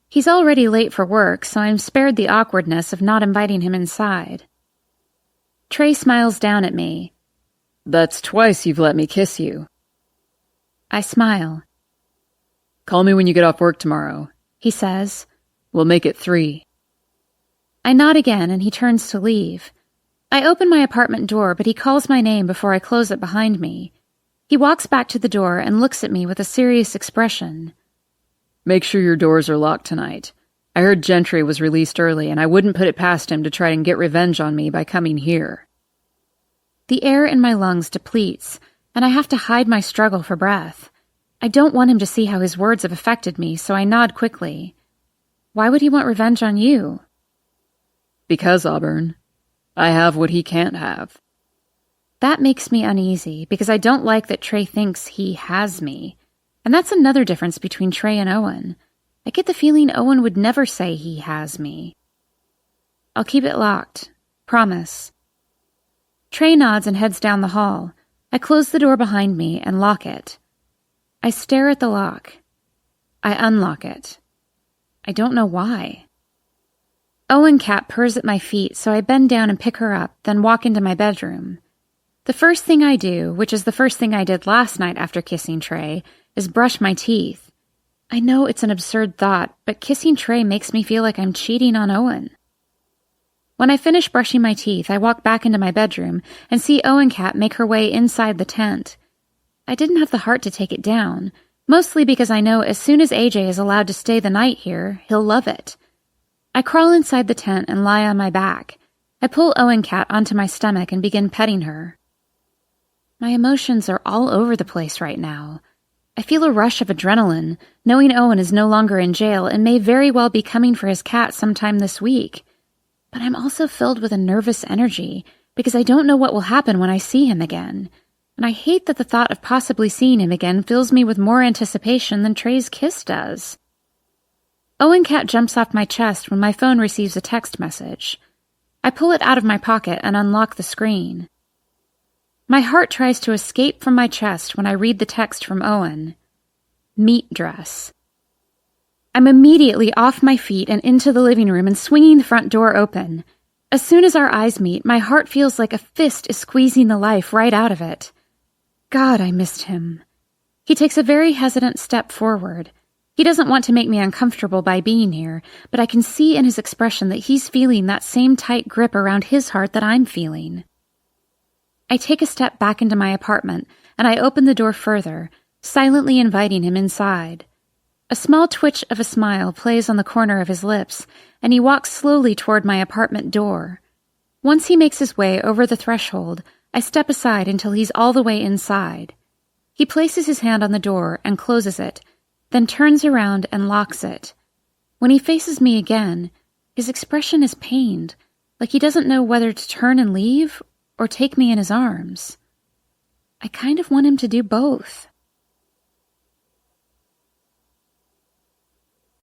He's already late for work, so I'm spared the awkwardness of not inviting him inside. Trey smiles down at me. That's twice you've let me kiss you. I smile. Call me when you get off work tomorrow, he says. We'll make it 3. I nod again and he turns to leave. I open my apartment door, but he calls my name before I close it behind me. He walks back to the door and looks at me with a serious expression. Make sure your doors are locked tonight. I heard Gentry was released early, and I wouldn't put it past him to try and get revenge on me by coming here. The air in my lungs depletes, and I have to hide my struggle for breath. I don't want him to see how his words have affected me, so I nod quickly. Why would he want revenge on you? Because, Auburn, I have what he can't have. That makes me uneasy, because I don't like that Trey thinks he has me. And that's another difference between Trey and Owen. I get the feeling Owen would never say he has me. I'll keep it locked. Promise. Trey nods and heads down the hall. I close the door behind me and lock it. I stare at the lock. I unlock it. I don't know why. Owen Cat purrs at my feet, so I bend down and pick her up, then walk into my bedroom. The first thing I do, which is the first thing I did last night after kissing Trey, is brush my teeth. I know it's an absurd thought, but kissing Trey makes me feel like I'm cheating on Owen. When I finish brushing my teeth, I walk back into my bedroom and see Owen Cat make her way inside the tent. I didn't have the heart to take it down, mostly because I know as soon as AJ is allowed to stay the night here, he'll love it. I crawl inside the tent and lie on my back. I pull Owen Cat onto my stomach and begin petting her. My emotions are all over the place right now. I feel a rush of adrenaline, knowing Owen is no longer in jail and may very well be coming for his cat sometime this week. But I'm also filled with a nervous energy, because I don't know what will happen when I see him again. And I hate that the thought of possibly seeing him again fills me with more anticipation than Trey's kiss does. Owen Cat jumps off my chest when my phone receives a text message. I pull it out of my pocket and unlock the screen. My heart tries to escape from my chest when I read the text from Owen. Meat dress. I'm immediately off my feet and into the living room and swinging the front door open. As soon as our eyes meet, my heart feels like a fist is squeezing the life right out of it. God, I missed him. He takes a very hesitant step forward. He doesn't want to make me uncomfortable by being here, but I can see in his expression that he's feeling that same tight grip around his heart that I'm feeling. I take a step back into my apartment, and I open the door further, silently inviting him inside. A small twitch of a smile plays on the corner of his lips, and he walks slowly toward my apartment door. Once he makes his way over the threshold, I step aside until he's all the way inside. He places his hand on the door and closes it, then turns around and locks it. When he faces me again, his expression is pained, like he doesn't know whether to turn and leave or take me in his arms. I kind of want him to do both.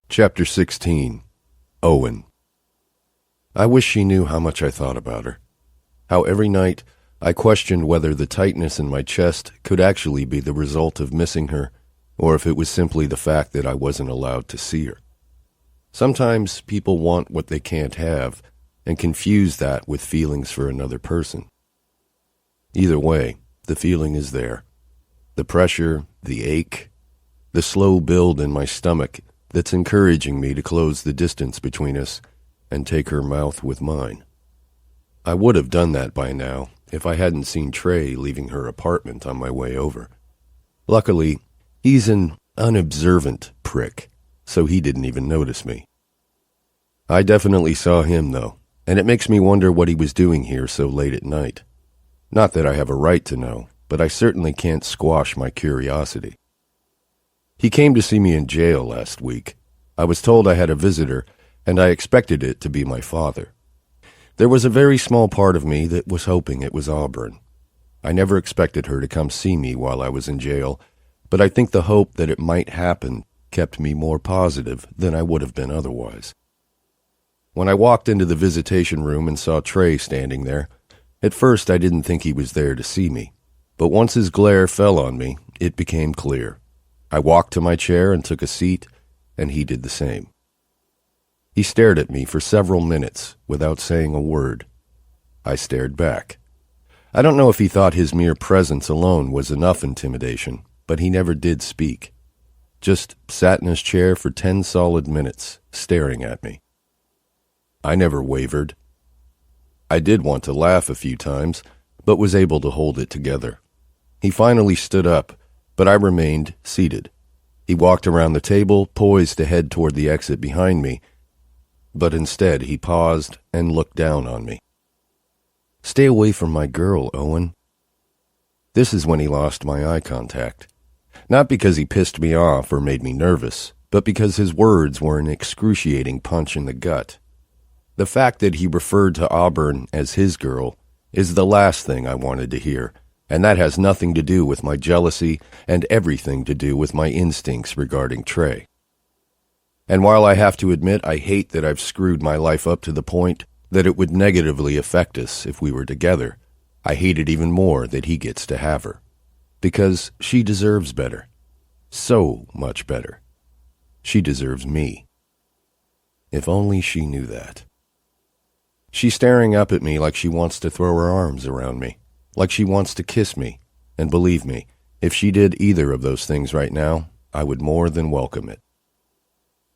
Chapter 16. Owen. I wish she knew how much I thought about her. How every night I questioned whether the tightness in my chest could actually be the result of missing her, or if it was simply the fact that I wasn't allowed to see her. Sometimes people want what they can't have, and confuse that with feelings for another person. Either way, the feeling is there. The pressure, the ache, the slow build in my stomach that's encouraging me to close the distance between us and take her mouth with mine. I would have done that by now if I hadn't seen Trey leaving her apartment on my way over. Luckily, he's an unobservant prick, so he didn't even notice me. I definitely saw him, though, and it makes me wonder what he was doing here so late at night. Not that I have a right to know, but I certainly can't squash my curiosity. He came to see me in jail last week. I was told I had a visitor, and I expected it to be my father. There was a very small part of me that was hoping it was Auburn. I never expected her to come see me while I was in jail, but I think the hope that it might happen kept me more positive than I would have been otherwise. When I walked into the visitation room and saw Trey standing there, At first, I didn't think he was there to see me, but once his glare fell on me, it became clear. I walked to my chair and took a seat, and he did the same. He stared at me for several minutes without saying a word. I stared back. I don't know if he thought his mere presence alone was enough intimidation, but he never did speak. Just sat in his chair for 10 solid minutes, staring at me. I never wavered. I did want to laugh a few times, but was able to hold it together. He finally stood up, but I remained seated. He walked around the table, poised to head toward the exit behind me, but instead he paused and looked down on me. "Stay away from my girl, Owen." This is when he lost my eye contact. Not because he pissed me off or made me nervous, but because his words were an excruciating punch in the gut. The fact that he referred to Auburn as his girl is the last thing I wanted to hear, and that has nothing to do with my jealousy and everything to do with my instincts regarding Trey. And while I have to admit I hate that I've screwed my life up to the point that it would negatively affect us if we were together, I hate it even more that he gets to have her. Because she deserves better. So much better. She deserves me. If only she knew that. She's staring up at me like she wants to throw her arms around me, like she wants to kiss me, and believe me, if she did either of those things right now, I would more than welcome it.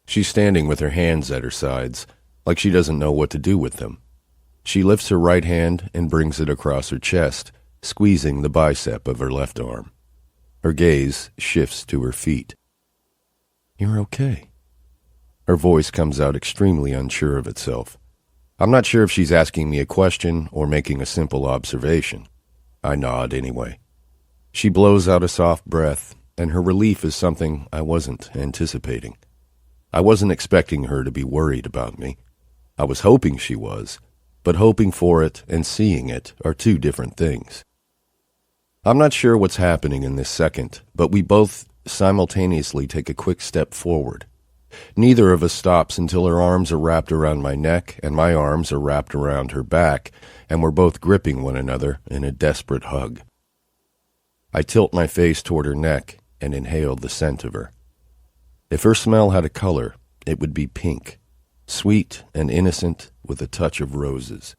She's standing with her hands at her sides, like she doesn't know what to do with them. She lifts her right hand and brings it across her chest, squeezing the bicep of her left arm. Her gaze shifts to her feet. "You're okay." Her voice comes out extremely unsure of itself. I'm not sure if she's asking me a question or making a simple observation. I nod anyway. She blows out a soft breath, and her relief is something I wasn't anticipating. I wasn't expecting her to be worried about me. I was hoping she was, but hoping for it and seeing it are two different things. I'm not sure what's happening in this second, but we both simultaneously take a quick step forward. Neither of us stops until her arms are wrapped around my neck and my arms are wrapped around her back, and we're both gripping one another in a desperate hug. I tilt my face toward her neck and inhale the scent of her. If her smell had a color, it would be pink, sweet and innocent with a touch of roses.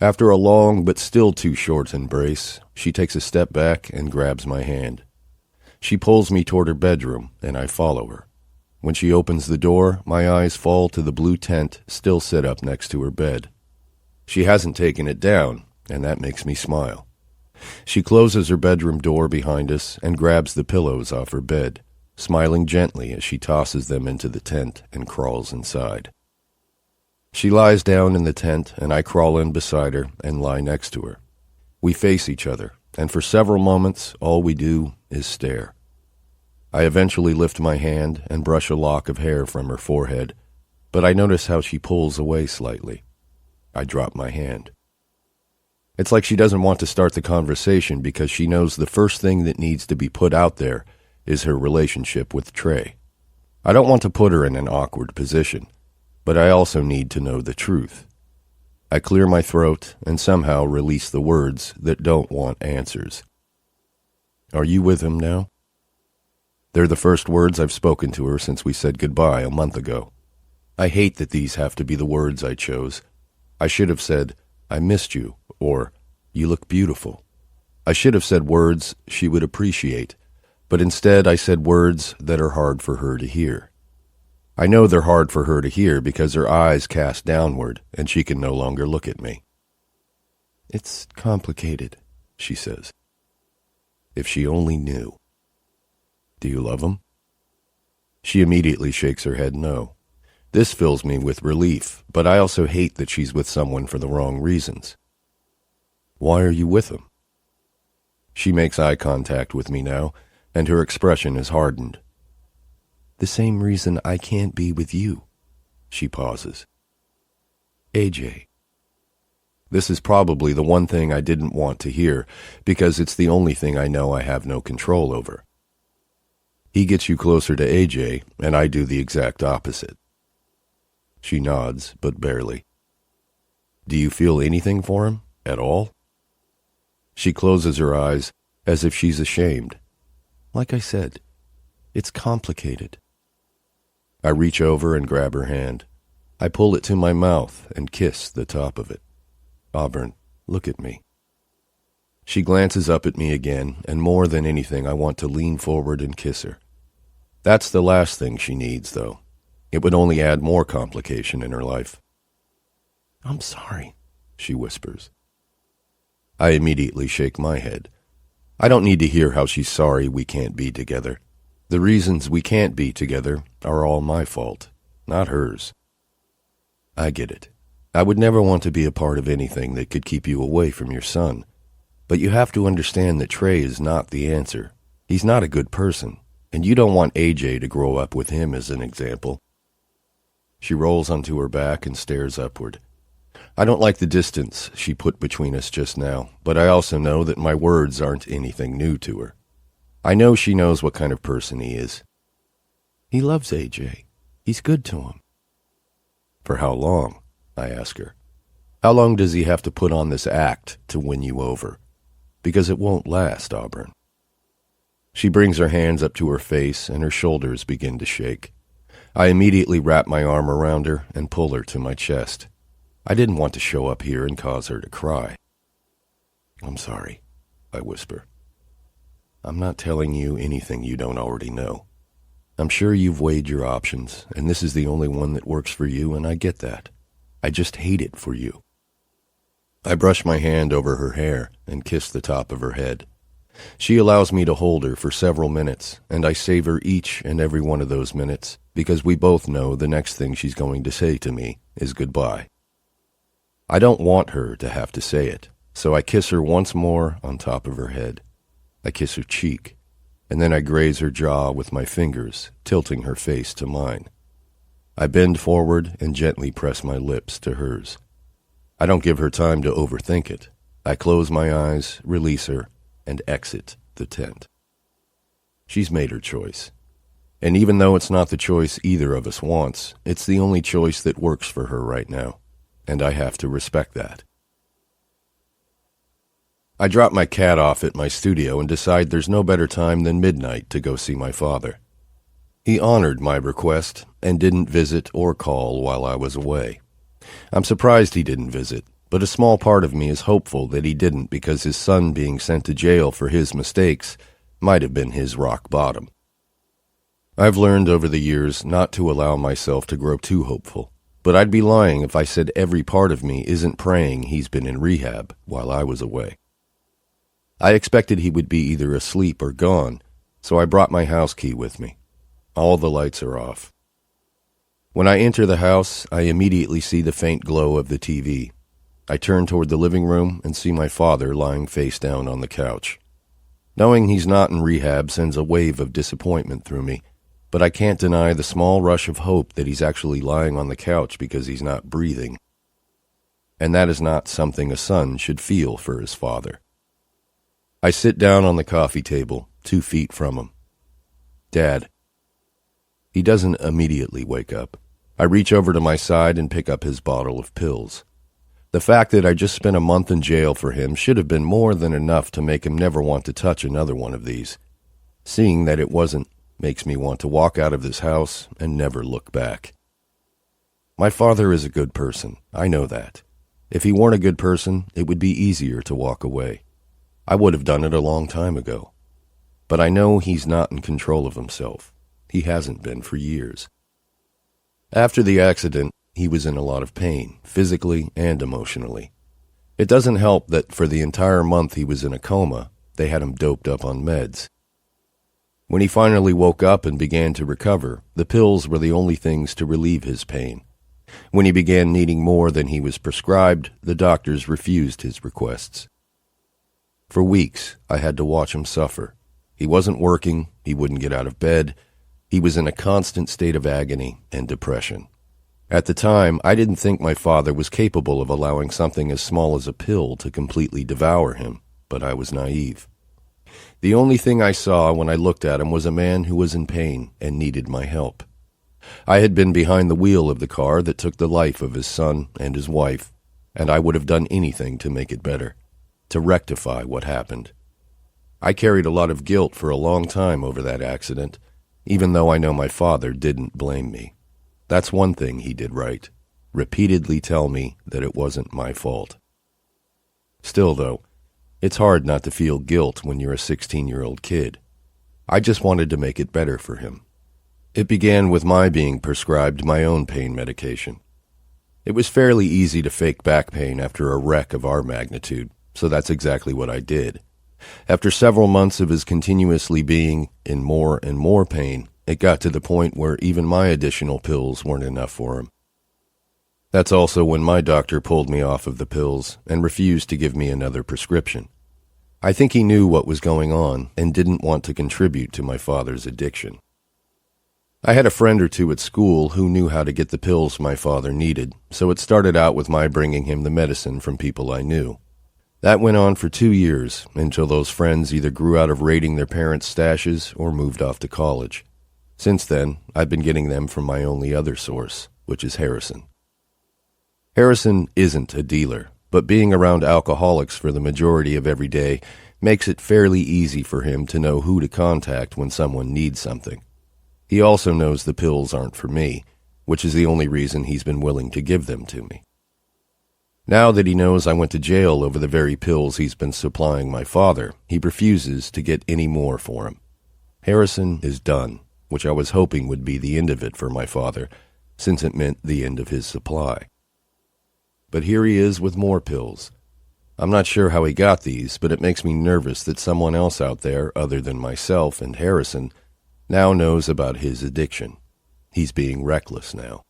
After a long but still too short embrace, she takes a step back and grabs my hand. She pulls me toward her bedroom, and I follow her. When she opens the door, my eyes fall to the blue tent still set up next to her bed. She hasn't taken it down, and that makes me smile. She closes her bedroom door behind us and grabs the pillows off her bed, smiling gently as she tosses them into the tent and crawls inside. She lies down in the tent, and I crawl in beside her and lie next to her. We face each other, and for several moments, all we do is stare. I eventually lift my hand and brush a lock of hair from her forehead, but I notice how she pulls away slightly. I drop my hand. It's like she doesn't want to start the conversation because she knows the first thing that needs to be put out there is her relationship with Trey. I don't want to put her in an awkward position, but I also need to know the truth. I clear my throat and somehow release the words that don't want answers. "Are you with him now?" They're the first words I've spoken to her since we said goodbye a month ago. I hate that these have to be the words I chose. I should have said, "I missed you," or "You look beautiful." I should have said words she would appreciate, but instead I said words that are hard for her to hear. I know they're hard for her to hear because her eyes cast downward and she can no longer look at me. "It's complicated," she says. If she only knew. "Do you love him?" She immediately shakes her head no. This fills me with relief, but I also hate that she's with someone for the wrong reasons. "Why are you with him?" She makes eye contact with me now, and her expression is hardened. "The same reason I can't be with you." She pauses. "AJ." This is probably the one thing I didn't want to hear, because it's the only thing I know I have no control over. He gets you closer to AJ, and I do the exact opposite. She nods, but barely. "Do you feel anything for him?" at all? She closes her eyes as if she's ashamed. Like I said, it's complicated. I reach over and grab her hand. I pull it to my mouth and kiss the top of it. Auburn, look at me. She glances up at me again, and more than anything, I want to lean forward and kiss her. That's the last thing she needs, though. It would only add more complication in her life. I'm sorry, she whispers. I immediately shake my head. I don't need to hear how she's sorry we can't be together. The reasons we can't be together are all my fault, not hers. I get it. I would never want to be a part of anything that could keep you away from your son. But you have to understand that Trey is not the answer. He's not a good person, and you don't want AJ to grow up with him as an example. She rolls onto her back and stares upward. I don't like the distance she put between us just now, but I also know that my words aren't anything new to her. I know she knows what kind of person he is. He loves AJ. He's good to him. For how long? I ask her. How long does he have to put on this act to win you over? Because it won't last, Auburn. She brings her hands up to her face and her shoulders begin to shake. I immediately wrap my arm around her and pull her to my chest. I didn't want to show up here and cause her to cry. I'm sorry, I whisper. I'm not telling you anything you don't already know. I'm sure you've weighed your options, and this is the only one that works for you, and I get that. I just hate it for you. I brush my hand over her hair and kiss the top of her head. She allows me to hold her for several minutes, and I savor each and every one of those minutes, because we both know the next thing she's going to say to me is goodbye. I don't want her to have to say it, so I kiss her once more on top of her head. I kiss her cheek, and then I graze her jaw with my fingers, tilting her face to mine. I bend forward and gently press my lips to hers. I don't give her time to overthink it. I close my eyes, release her, and exit the tent. She's made her choice. And even though it's not the choice either of us wants, it's the only choice that works for her right now, and I have to respect that. I drop my cat off at my studio and decide there's no better time than midnight to go see my father. He honored my request and didn't visit or call while I was away. I'm surprised he didn't visit, but a small part of me is hopeful that he didn't because his son being sent to jail for his mistakes might have been his rock bottom. I've learned over the years not to allow myself to grow too hopeful, but I'd be lying if I said every part of me isn't praying he's been in rehab while I was away. I expected he would be either asleep or gone, so I brought my house key with me. All the lights are off. When I enter the house, I immediately see the faint glow of the TV. I turn toward the living room and see my father lying face down on the couch. Knowing he's not in rehab sends a wave of disappointment through me, but I can't deny the small rush of hope that he's actually lying on the couch because he's not breathing. And that is not something a son should feel for his father. I sit down on the coffee table, 2 feet from him. Dad. He doesn't immediately wake up. I reach over to my side and pick up his bottle of pills. The fact that I just spent a month in jail for him should have been more than enough to make him never want to touch another one of these. Seeing that it wasn't makes me want to walk out of this house and never look back. My father is a good person, I know that. If he weren't a good person, it would be easier to walk away. I would have done it a long time ago. But I know he's not in control of himself. He hasn't been for years. After the accident, he was in a lot of pain, physically and emotionally. It doesn't help that for the entire month he was in a coma, they had him doped up on meds. When he finally woke up and began to recover, the pills were the only things to relieve his pain. When he began needing more than he was prescribed, the doctors refused his requests. For weeks, I had to watch him suffer. He wasn't working, he wouldn't get out of bed. He was in a constant state of agony and depression. At the time, I didn't think my father was capable of allowing something as small as a pill to completely devour him, but I was naive. The only thing I saw when I looked at him was a man who was in pain and needed my help. I had been behind the wheel of the car that took the life of his son and his wife, and I would have done anything to make it better, to rectify what happened. I carried a lot of guilt for a long time over that accident, even though I know my father didn't blame me. That's one thing he did right, repeatedly tell me that it wasn't my fault. Still, though, it's hard not to feel guilt when you're a 16-year-old kid. I just wanted to make it better for him. It began with my being prescribed my own pain medication. It was fairly easy to fake back pain after a wreck of our magnitude, so that's exactly what I did. After several months of his continuously being in more and more pain, it got to the point where even my additional pills weren't enough for him. That's also when my doctor pulled me off of the pills and refused to give me another prescription. I think he knew what was going on and didn't want to contribute to my father's addiction. I had a friend or two at school who knew how to get the pills my father needed, so it started out with my bringing him the medicine from people I knew. That went on for 2 years, until those friends either grew out of raiding their parents' stashes or moved off to college. Since then, I've been getting them from my only other source, which is Harrison. Harrison isn't a dealer, but being around alcoholics for the majority of every day makes it fairly easy for him to know who to contact when someone needs something. He also knows the pills aren't for me, which is the only reason he's been willing to give them to me. Now that he knows I went to jail over the very pills he's been supplying my father, he refuses to get any more for him. Harrison is done, which I was hoping would be the end of it for my father, since it meant the end of his supply. But here he is with more pills. I'm not sure how he got these, but it makes me nervous that someone else out there, other than myself and Harrison, now knows about his addiction. He's being reckless now.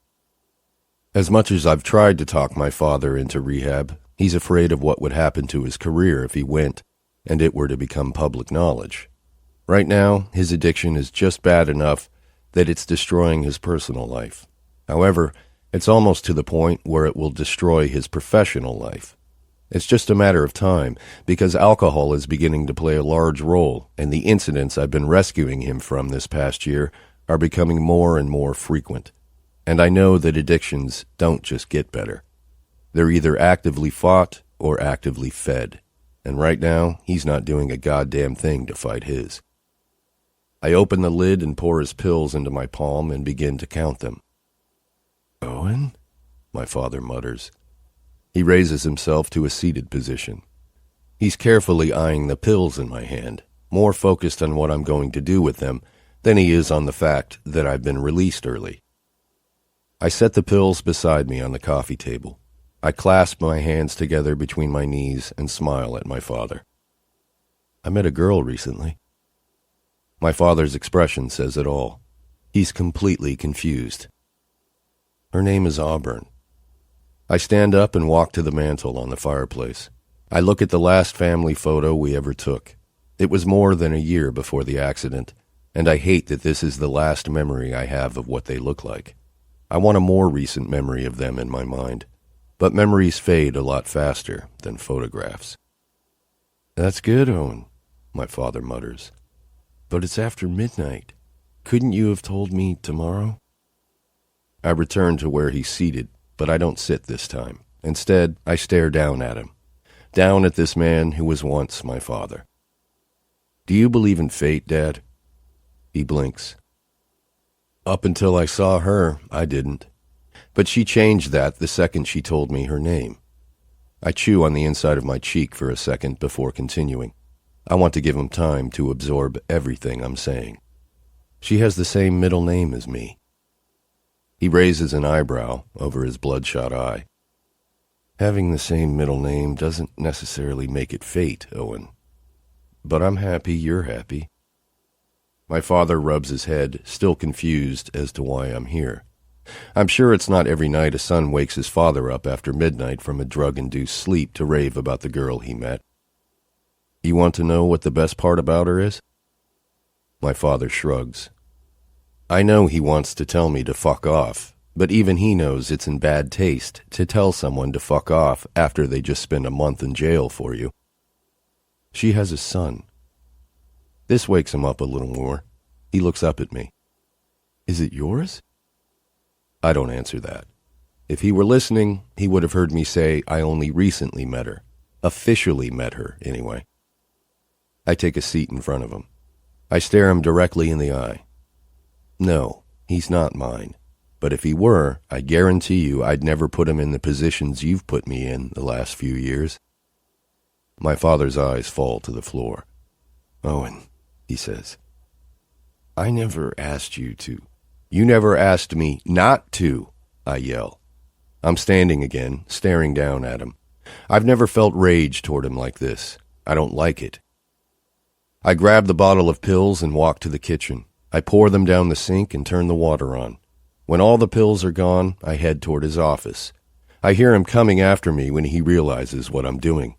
As much as I've tried to talk my father into rehab, he's afraid of what would happen to his career if he went, and it were to become public knowledge. Right now, his addiction is just bad enough that it's destroying his personal life. However, it's almost to the point where it will destroy his professional life. It's just a matter of time, because alcohol is beginning to play a large role, and the incidents I've been rescuing him from this past year are becoming more and more frequent. And I know that addictions don't just get better. They're either actively fought or actively fed, and right now, he's not doing a goddamn thing to fight his. I open the lid and pour his pills into my palm and begin to count them. "Owen?" my father mutters. He raises himself to a seated position. He's carefully eyeing the pills in my hand, more focused on what I'm going to do with them than he is on the fact that I've been released early. I set the pills beside me on the coffee table. I clasp my hands together between my knees and smile at my father. "I met a girl recently." My father's expression says it all. He's completely confused. "Her name is Auburn." I stand up and walk to the mantel on the fireplace. I look at the last family photo we ever took. It was more than a year before the accident, and I hate that this is the last memory I have of what they look like. I want a more recent memory of them in my mind, but memories fade a lot faster than photographs. "That's good, Owen," my father mutters. "But it's after midnight. Couldn't you have told me tomorrow?" I return to where he's seated, but I don't sit this time. Instead, I stare down at him, down at this man who was once my father. "Do you believe in fate, Dad?" He blinks. "Up until I saw her, I didn't. But she changed that the second she told me her name." I chew on the inside of my cheek for a second before continuing. I want to give him time to absorb everything I'm saying. "She has the same middle name as me." He raises an eyebrow over his bloodshot eye. "Having the same middle name doesn't necessarily make it fate, Owen. But I'm happy you're happy." My father rubs his head, still confused as to why I'm here. I'm sure it's not every night a son wakes his father up after midnight from a drug-induced sleep to rave about the girl he met. "You want to know what the best part about her is?" My father shrugs. I know he wants to tell me to fuck off, but even he knows it's in bad taste to tell someone to fuck off after they just spent a month in jail for you. "She has a son." This wakes him up a little more. He looks up at me. "Is it yours?" I don't answer that. If he were listening, he would have heard me say I only recently met her. Officially met her, anyway. I take a seat in front of him. I stare him directly in the eye. No, he's not mine. But if he were, I guarantee you I'd never put him in the positions you've put me in the last few years. My father's eyes fall to the floor. Owen, he says, I never asked you to. You never asked me not to, I yell. I'm standing again, staring down at him. I've never felt rage toward him like this. I don't like it. I grab the bottle of pills and walk to the kitchen. I pour them down the sink and turn the water on. When all the pills are gone, I head toward his office. I hear him coming after me when he realizes what I'm doing.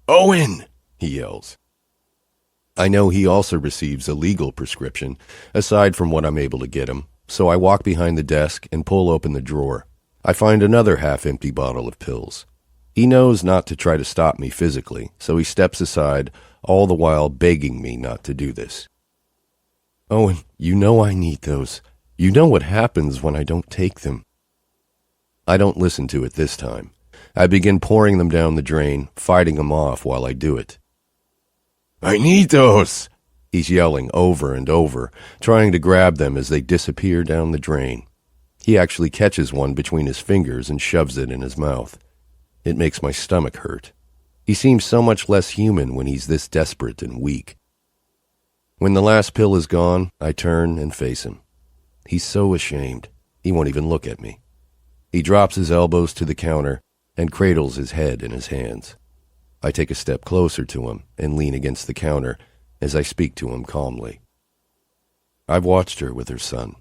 Owen! He yells. I know he also receives a legal prescription, aside from what I'm able to get him, so I walk behind the desk and pull open the drawer. I find another half-empty bottle of pills. He knows not to try to stop me physically, so he steps aside, all the while begging me not to do this. Owen, you know I need those. You know what happens when I don't take them. I don't listen to it this time. I begin pouring them down the drain, fighting him off while I do it. I need those! He's yelling over and over, trying to grab them as they disappear down the drain. He actually catches one between his fingers and shoves it in his mouth. It makes my stomach hurt. He seems so much less human when he's this desperate and weak. When the last pill is gone, I turn and face him. He's so ashamed, he won't even look at me. He drops his elbows to the counter and cradles his head in his hands. I take a step closer to him and lean against the counter as I speak to him calmly. I've watched her with her son.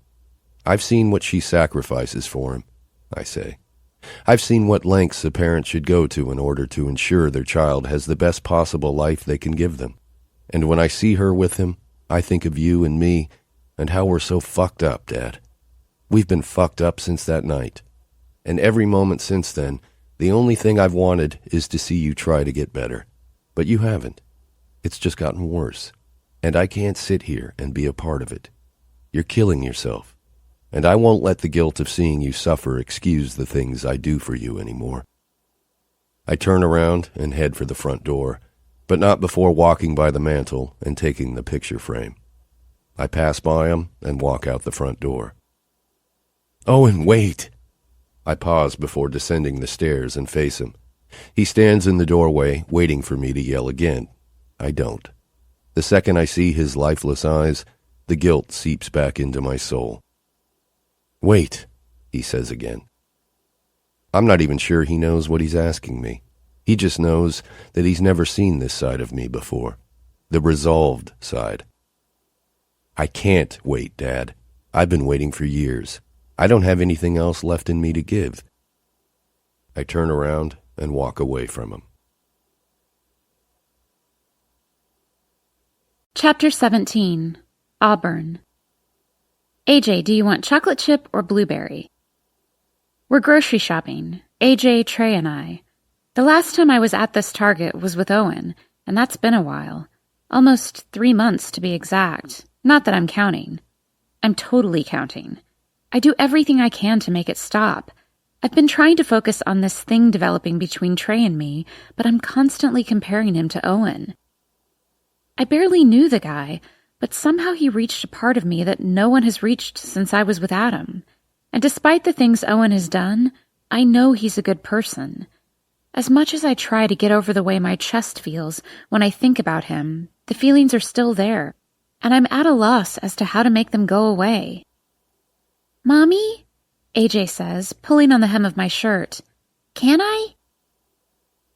I've seen what she sacrifices for him, I say. I've seen what lengths a parent should go to in order to ensure their child has the best possible life they can give them. And when I see her with him, I think of you and me and how we're so fucked up, Dad. We've been fucked up since that night. And every moment since then, the only thing I've wanted is to see you try to get better. But you haven't. It's just gotten worse. And I can't sit here and be a part of it. You're killing yourself. And I won't let the guilt of seeing you suffer excuse the things I do for you anymore. I turn around and head for the front door, but not before walking by the mantel and taking the picture frame. I pass by him and walk out the front door. Owen, wait! I pause before descending the stairs and face him. He stands in the doorway, waiting for me to yell again. I don't. The second I see his lifeless eyes, the guilt seeps back into my soul. Wait, he says again. I'm not even sure he knows what he's asking me. He just knows that he's never seen this side of me before. The resolved side. I can't wait, Dad. I've been waiting for years. I don't have anything else left in me to give. I turn around and walk away from him. Chapter 17. Auburn. AJ, do you want chocolate chip or blueberry? We're grocery shopping, AJ, Trey, and I. The last time I was at this Target was with Owen, and that's been a while. Almost 3 months to be exact. Not that I'm counting. I'm totally counting. I do everything I can to make it stop. I've been trying to focus on this thing developing between Trey and me, but I'm constantly comparing him to Owen. I barely knew the guy, but somehow he reached a part of me that no one has reached since I was with Adam. And despite the things Owen has done, I know he's a good person. As much as I try to get over the way my chest feels when I think about him, the feelings are still there, and I'm at a loss as to how to make them go away. Mommy? AJ says, pulling on the hem of my shirt. Can I?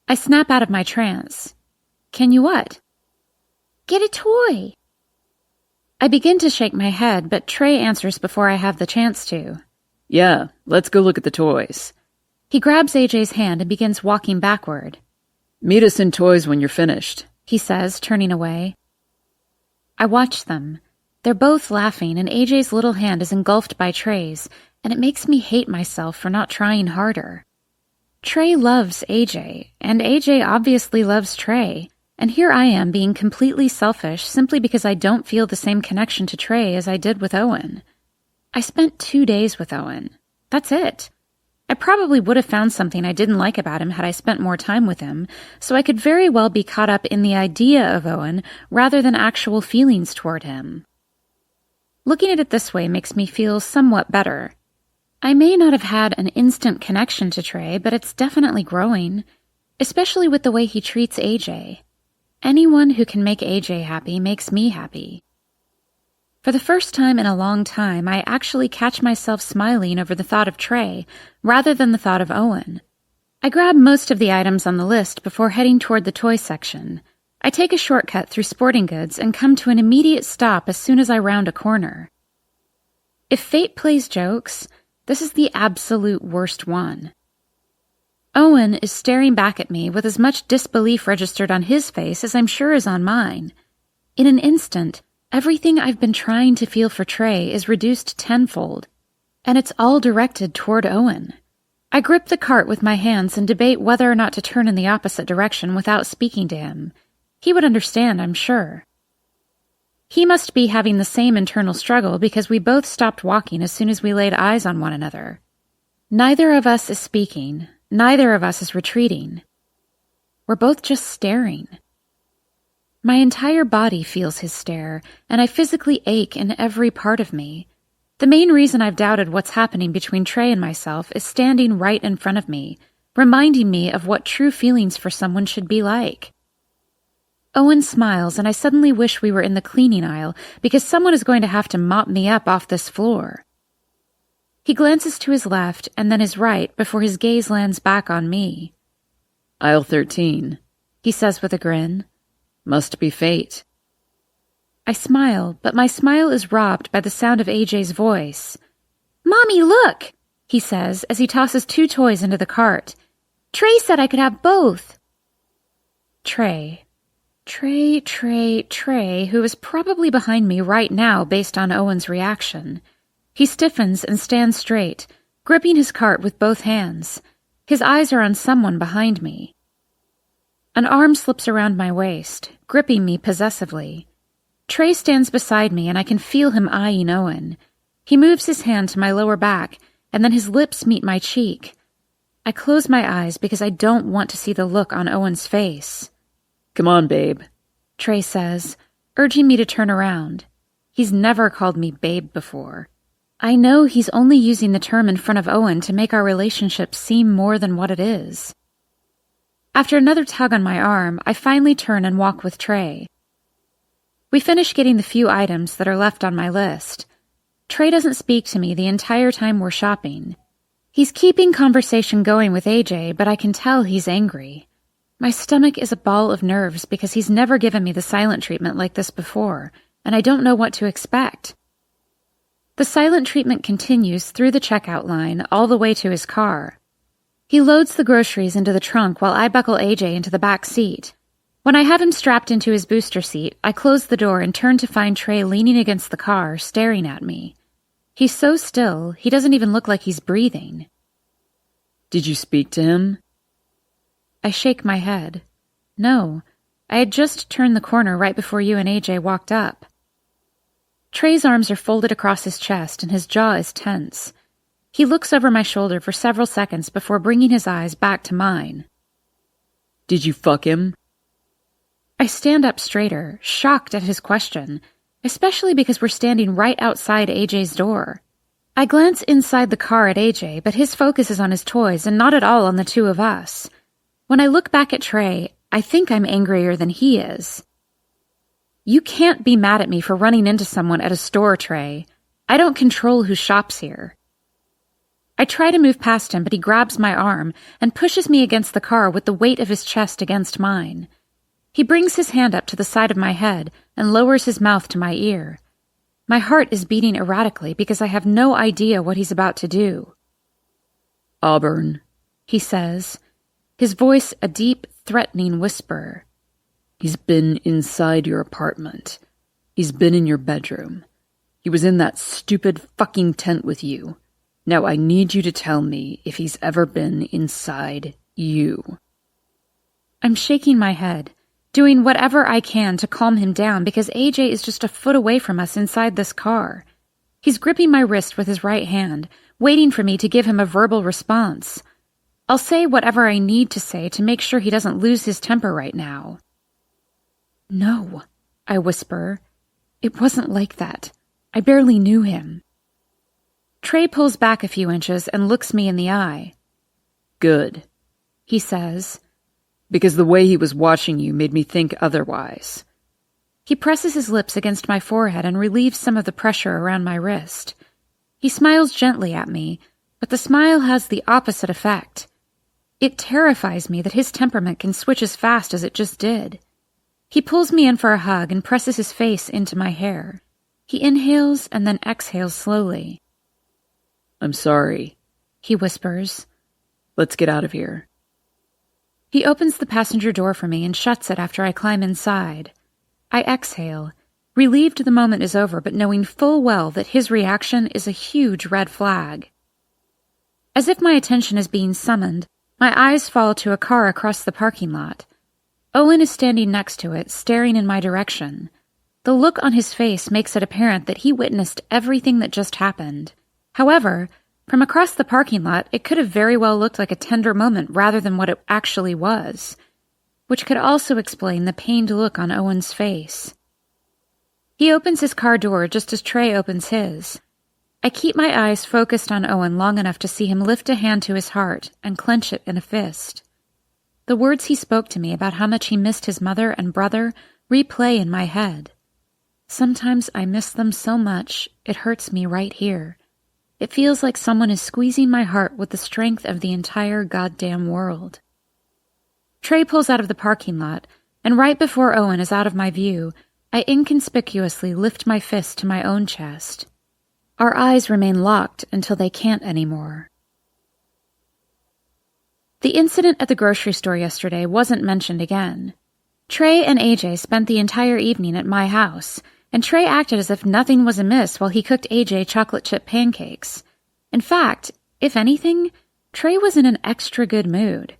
I snap out of my trance. Can you what? Get a toy. I begin to shake my head, but Trey answers before I have the chance to. Yeah, let's go look at the toys. He grabs AJ's hand and begins walking backward. Meet us in toys when you're finished, he says, turning away. I watch them. They're both laughing, and AJ's little hand is engulfed by Trey's, and it makes me hate myself for not trying harder. Trey loves AJ, and AJ obviously loves Trey, and here I am being completely selfish simply because I don't feel the same connection to Trey as I did with Owen. I spent 2 days with Owen. That's it. I probably would have found something I didn't like about him had I spent more time with him, so I could very well be caught up in the idea of Owen rather than actual feelings toward him. Looking at it this way makes me feel somewhat better. I may not have had an instant connection to Trey, but it's definitely growing, especially with the way he treats AJ. Anyone who can make AJ happy makes me happy. For the first time in a long time, I actually catch myself smiling over the thought of Trey rather than the thought of Owen. I grab most of the items on the list before heading toward the toy section. I take a shortcut through sporting goods and come to an immediate stop as soon as I round a corner. If fate plays jokes, this is the absolute worst one. Owen is staring back at me with as much disbelief registered on his face as I'm sure is on mine. In an instant, everything I've been trying to feel for Trey is reduced tenfold, and it's all directed toward Owen. I grip the cart with my hands and debate whether or not to turn in the opposite direction without speaking to him. He would understand, I'm sure. He must be having the same internal struggle because we both stopped walking as soon as we laid eyes on one another. Neither of us is speaking. Neither of us is retreating. We're both just staring. My entire body feels his stare, and I physically ache in every part of me. The main reason I've doubted what's happening between Trey and myself is standing right in front of me, reminding me of what true feelings for someone should be like. Owen smiles, and I suddenly wish we were in the cleaning aisle because someone is going to have to mop me up off this floor. He glances to his left and then his right before his gaze lands back on me. Aisle 13, he says with a grin. Must be fate. I smile, but my smile is robbed by the sound of AJ's voice. Mommy, look, he says as he tosses 2 toys into the cart. Trey said I could have both. Trey, who is probably behind me right now based on Owen's reaction. He stiffens and stands straight, gripping his cart with both hands. His eyes are on someone behind me. An arm slips around my waist, gripping me possessively. Trey stands beside me, and I can feel him eyeing Owen. He moves his hand to my lower back, and then his lips meet my cheek. I close my eyes because I don't want to see the look on Owen's face. Come on, babe, Trey says, urging me to turn around. He's never called me babe before. I know he's only using the term in front of Owen to make our relationship seem more than what it is. After another tug on my arm, I finally turn and walk with Trey. We finish getting the few items that are left on my list. Trey doesn't speak to me the entire time we're shopping. He's keeping conversation going with AJ, but I can tell he's angry. My stomach is a ball of nerves because he's never given me the silent treatment like this before, and I don't know what to expect. The silent treatment continues through the checkout line all the way to his car. He loads the groceries into the trunk while I buckle AJ into the back seat. When I have him strapped into his booster seat, I close the door and turn to find Trey leaning against the car, staring at me. He's so still, he doesn't even look like he's breathing. Did you speak to him? I shake my head. No, I had just turned the corner right before you and AJ walked up. Trey's arms are folded across his chest and his jaw is tense. He looks over my shoulder for several seconds before bringing his eyes back to mine. Did you fuck him? I stand up straighter, shocked at his question, especially because we're standing right outside AJ's door. I glance inside the car at AJ, but his focus is on his toys and not at all on the two of us. When I look back at Trey, I think I'm angrier than he is. You can't be mad at me for running into someone at a store, Trey. I don't control who shops here. I try to move past him, but he grabs my arm and pushes me against the car with the weight of his chest against mine. He brings his hand up to the side of my head and lowers his mouth to my ear. My heart is beating erratically because I have no idea what he's about to do. Auburn, he says, his voice a deep, threatening whisper. He's been inside your apartment. He's been in your bedroom. He was in that stupid fucking tent with you. Now I need you to tell me if he's ever been inside you. I'm shaking my head, doing whatever I can to calm him down because AJ is just a foot away from us inside this car. He's gripping my wrist with his right hand, waiting for me to give him a verbal response. I'll say whatever I need to say to make sure he doesn't lose his temper right now. No, I whisper. It wasn't like that. I barely knew him. Trey pulls back a few inches and looks me in the eye. Good, he says, because the way he was watching you made me think otherwise. He presses his lips against my forehead and relieves some of the pressure around my wrist. He smiles gently at me, but the smile has the opposite effect. It terrifies me that his temperament can switch as fast as it just did. He pulls me in for a hug and presses his face into my hair. He inhales and then exhales slowly. I'm sorry, he whispers. Let's get out of here. He opens the passenger door for me and shuts it after I climb inside. I exhale, relieved the moment is over, but knowing full well that his reaction is a huge red flag. As if my attention is being summoned, my eyes fall to a car across the parking lot. Owen is standing next to it, staring in my direction. The look on his face makes it apparent that he witnessed everything that just happened. However, from across the parking lot, it could have very well looked like a tender moment rather than what it actually was, which could also explain the pained look on Owen's face. He opens his car door just as Trey opens his. I keep my eyes focused on Owen long enough to see him lift a hand to his heart and clench it in a fist. The words he spoke to me about how much he missed his mother and brother replay in my head. Sometimes I miss them so much, it hurts me right here. It feels like someone is squeezing my heart with the strength of the entire goddamn world. Trey pulls out of the parking lot, and right before Owen is out of my view, I inconspicuously lift my fist to my own chest. Our eyes remain locked until they can't anymore. The incident at the grocery store yesterday wasn't mentioned again. Trey and AJ spent the entire evening at my house, and Trey acted as if nothing was amiss while he cooked AJ chocolate chip pancakes. In fact, if anything, Trey was in an extra good mood.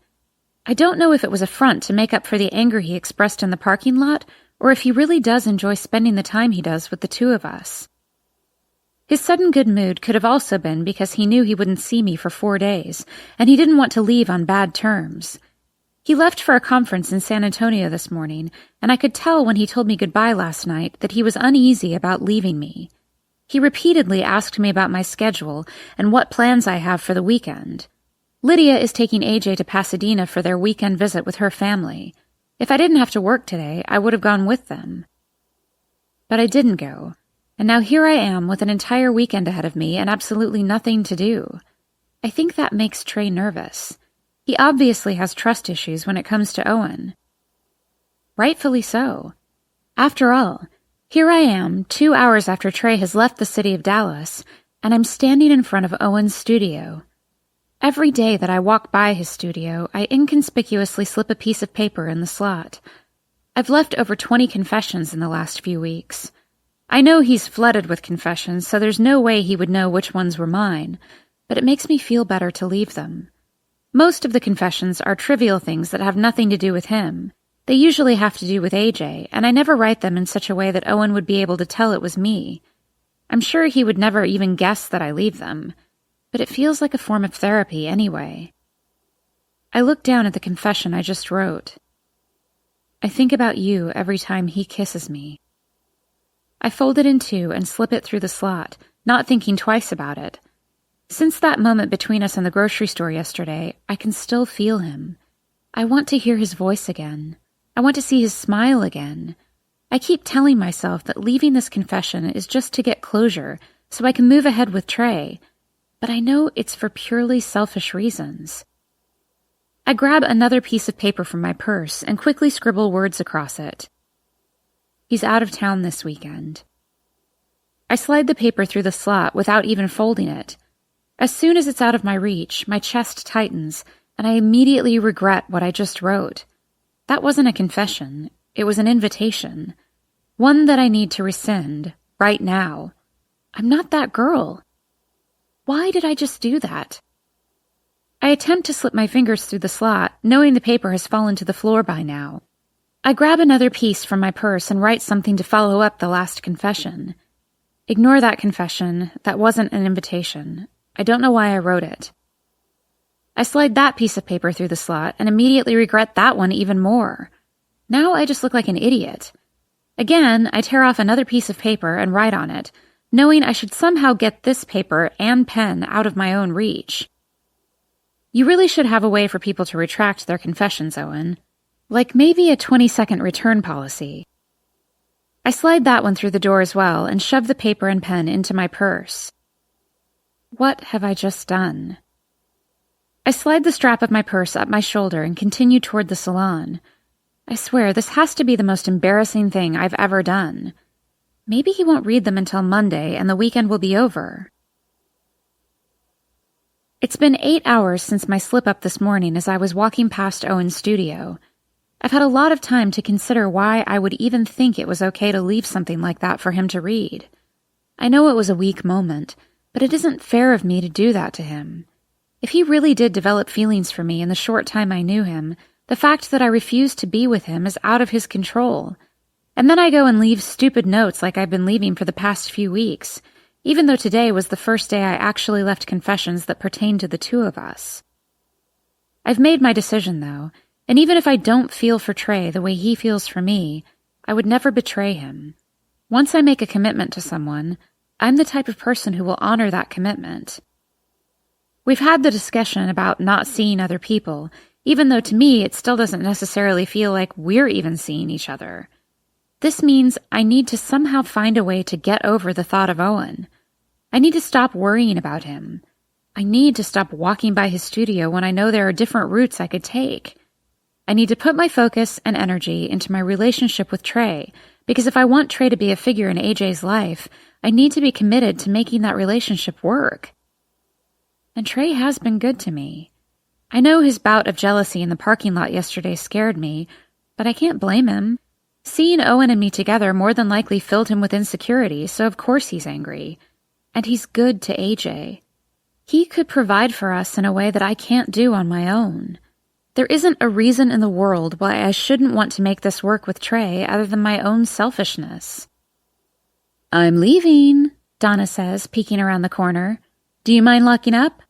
I don't know if it was a front to make up for the anger he expressed in the parking lot, or if he really does enjoy spending the time he does with the two of us. His sudden good mood could have also been because he knew he wouldn't see me for 4 days, and he didn't want to leave on bad terms. He left for a conference in San Antonio this morning, and I could tell when he told me goodbye last night that he was uneasy about leaving me. He repeatedly asked me about my schedule and what plans I have for the weekend. Lydia is taking AJ to Pasadena for their weekend visit with her family. If I didn't have to work today, I would have gone with them. But I didn't go. And now here I am with an entire weekend ahead of me and absolutely nothing to do. I think that makes Trey nervous. He obviously has trust issues when it comes to Owen. Rightfully so. After all, here I am 2 hours after Trey has left the city of Dallas, and I'm standing in front of Owen's studio. Every day that I walk by his studio, I inconspicuously slip a piece of paper in the slot. I've left over 20 confessions in the last few weeks. I know he's flooded with confessions, so there's no way he would know which ones were mine, but it makes me feel better to leave them. Most of the confessions are trivial things that have nothing to do with him. They usually have to do with AJ, and I never write them in such a way that Owen would be able to tell it was me. I'm sure he would never even guess that I leave them, but it feels like a form of therapy anyway. I look down at the confession I just wrote. I think about you every time he kisses me. I fold it in two and slip it through the slot, not thinking twice about it. Since that moment between us in the grocery store yesterday, I can still feel him. I want to hear his voice again. I want to see his smile again. I keep telling myself that leaving this confession is just to get closure, so I can move ahead with Trey, but I know it's for purely selfish reasons. I grab another piece of paper from my purse and quickly scribble words across it. He's out of town this weekend. I slide the paper through the slot without even folding it. As soon as it's out of my reach, my chest tightens, and I immediately regret what I just wrote. That wasn't a confession. It was an invitation. One that I need to rescind, right now. I'm not that girl. Why did I just do that? I attempt to slip my fingers through the slot, knowing the paper has fallen to the floor by now. I grab another piece from my purse and write something to follow up the last confession. Ignore that confession. That wasn't an invitation. I don't know why I wrote it. I slide that piece of paper through the slot and immediately regret that one even more. Now I just look like an idiot. Again, I tear off another piece of paper and write on it, knowing I should somehow get this paper and pen out of my own reach. You really should have a way for people to retract their confessions, Owen. Like maybe a 20-second return policy. I slide that one through the door as well and shove the paper and pen into my purse. What have I just done? I slide the strap of my purse up my shoulder and continue toward the salon. I swear, this has to be the most embarrassing thing I've ever done. Maybe he won't read them until Monday and the weekend will be over. It's been 8 hours since my slip-up this morning as I was walking past Owen's studio. I've had a lot of time to consider why I would even think it was okay to leave something like that for him to read. I know it was a weak moment, but it isn't fair of me to do that to him. If he really did develop feelings for me in the short time I knew him, the fact that I refused to be with him is out of his control. And then I go and leave stupid notes like I've been leaving for the past few weeks, even though today was the first day I actually left confessions that pertain to the two of us. I've made my decision, though, and even if I don't feel for Trey the way he feels for me, I would never betray him. Once I make a commitment to someone, I'm the type of person who will honor that commitment. We've had the discussion about not seeing other people, even though to me it still doesn't necessarily feel like we're even seeing each other. This means I need to somehow find a way to get over the thought of Owen. I need to stop worrying about him. I need to stop walking by his studio when I know there are different routes I could take. I need to put my focus and energy into my relationship with Trey, because if I want Trey to be a figure in AJ's life, I need to be committed to making that relationship work. And Trey has been good to me. I know his bout of jealousy in the parking lot yesterday scared me, but I can't blame him. Seeing Owen and me together more than likely filled him with insecurity, so of course he's angry. And he's good to AJ. He could provide for us in a way that I can't do on my own. There isn't a reason in the world why I shouldn't want to make this work with Trey other than my own selfishness. "I'm leaving," Donna says, peeking around the corner. "Do you mind locking up?"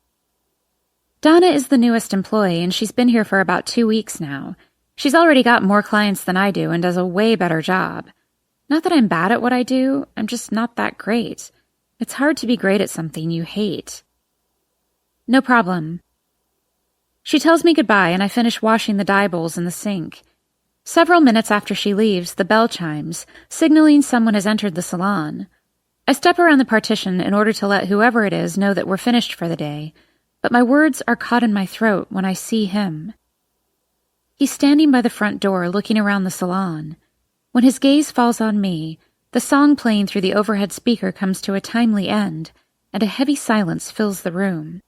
Donna is the newest employee, and she's been here for about 2 weeks now. She's already got more clients than I do and does a way better job. Not that I'm bad at what I do, I'm just not that great. It's hard to be great at something you hate. "No problem." She tells me goodbye, and I finish washing the dye bowls in the sink. Several minutes after she leaves, the bell chimes, signaling someone has entered the salon. I step around the partition in order to let whoever it is know that we're finished for the day, but my words are caught in my throat when I see him. He's standing by the front door looking around the salon. When his gaze falls on me, the song playing through the overhead speaker comes to a timely end, and a heavy silence fills the room.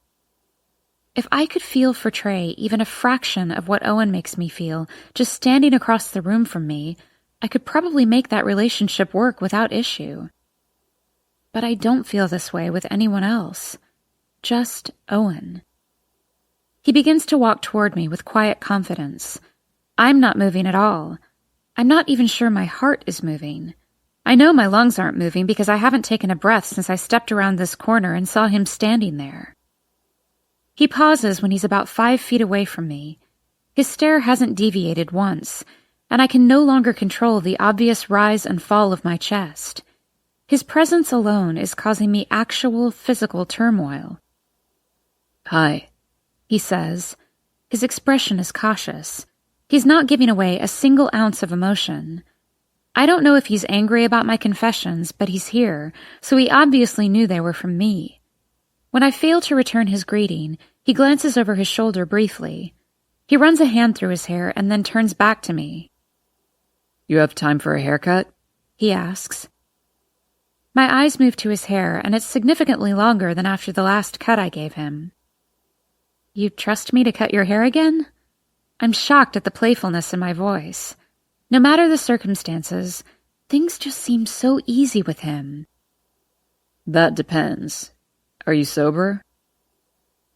If I could feel for Trey even a fraction of what Owen makes me feel just standing across the room from me, I could probably make that relationship work without issue. But I don't feel this way with anyone else. Just Owen. He begins to walk toward me with quiet confidence. I'm not moving at all. I'm not even sure my heart is moving. I know my lungs aren't moving because I haven't taken a breath since I stepped around this corner and saw him standing there. He pauses when he's about 5 feet away from me. His stare hasn't deviated once, and I can no longer control the obvious rise and fall of my chest. His presence alone is causing me actual physical turmoil. "Hi," he says. His expression is cautious. He's not giving away a single ounce of emotion. I don't know if he's angry about my confessions, but he's here, so he obviously knew they were from me. When I fail to return his greeting, he glances over his shoulder briefly. He runs a hand through his hair and then turns back to me. "You have time for a haircut?" he asks. My eyes move to his hair, and it's significantly longer than after the last cut I gave him. "You trust me to cut your hair again?" I'm shocked at the playfulness in my voice. No matter the circumstances, things just seem so easy with him. "That depends. Are you sober?"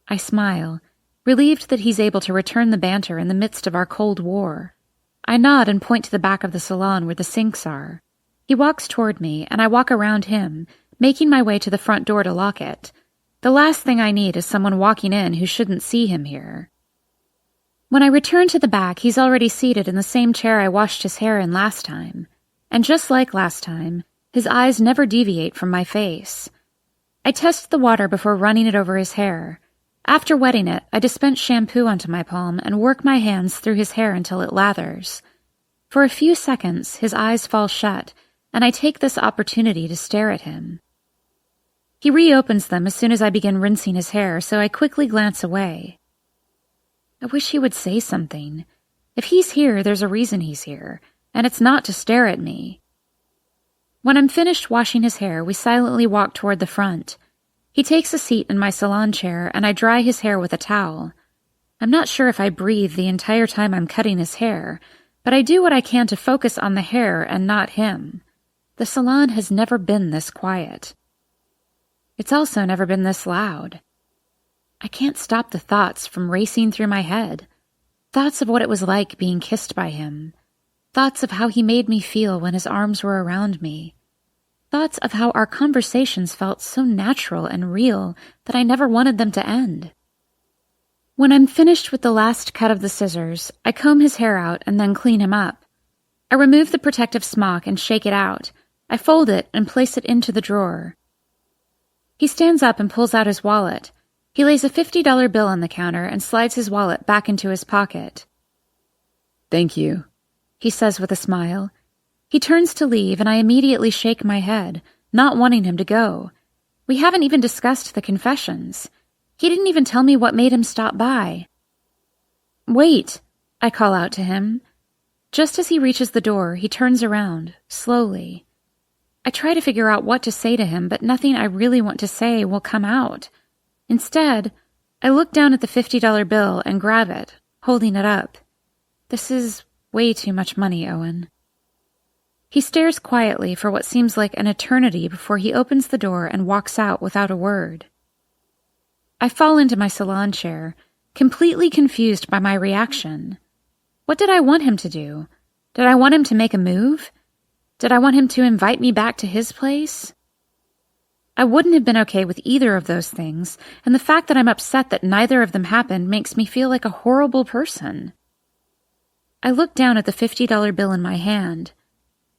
I smile, relieved that he's able to return the banter in the midst of our Cold War. I nod and point to the back of the salon where the sinks are. He walks toward me, and I walk around him, making my way to the front door to lock it. The last thing I need is someone walking in who shouldn't see him here. When I return to the back, he's already seated in the same chair I washed his hair in last time. And just like last time, his eyes never deviate from my face. I test the water before running it over his hair. After wetting it, I dispense shampoo onto my palm and work my hands through his hair until it lathers. For a few seconds, his eyes fall shut, and I take this opportunity to stare at him. He reopens them as soon as I begin rinsing his hair, so I quickly glance away. I wish he would say something. If he's here, there's a reason he's here, and it's not to stare at me. When I'm finished washing his hair, we silently walk toward the front. He takes a seat in my salon chair, and I dry his hair with a towel. I'm not sure if I breathe the entire time I'm cutting his hair, but I do what I can to focus on the hair and not him. The salon has never been this quiet. It's also never been this loud. I can't stop the thoughts from racing through my head. Thoughts of what it was like being kissed by him. Thoughts of how he made me feel when his arms were around me. Thoughts of how our conversations felt so natural and real that I never wanted them to end. When I'm finished with the last cut of the scissors, I comb his hair out and then clean him up. I remove the protective smock and shake it out. I fold it and place it into the drawer. He stands up and pulls out his wallet. He lays a $50 bill on the counter and slides his wallet back into his pocket. "Thank you," he says with a smile. He turns to leave, and I immediately shake my head, not wanting him to go. We haven't even discussed the confessions. He didn't even tell me what made him stop by. "Wait," I call out to him. Just as he reaches the door, he turns around, slowly. I try to figure out what to say to him, but nothing I really want to say will come out. Instead, I look down at the $50 bill and grab it, holding it up. This is way too much money, Owen. He stares quietly for what seems like an eternity before he opens the door and walks out without a word. I fall into my salon chair, completely confused by my reaction. What did I want him to do? Did I want him to make a move? Did I want him to invite me back to his place? I wouldn't have been okay with either of those things, and the fact that I'm upset that neither of them happened makes me feel like a horrible person. I look down at the $50 bill in my hand.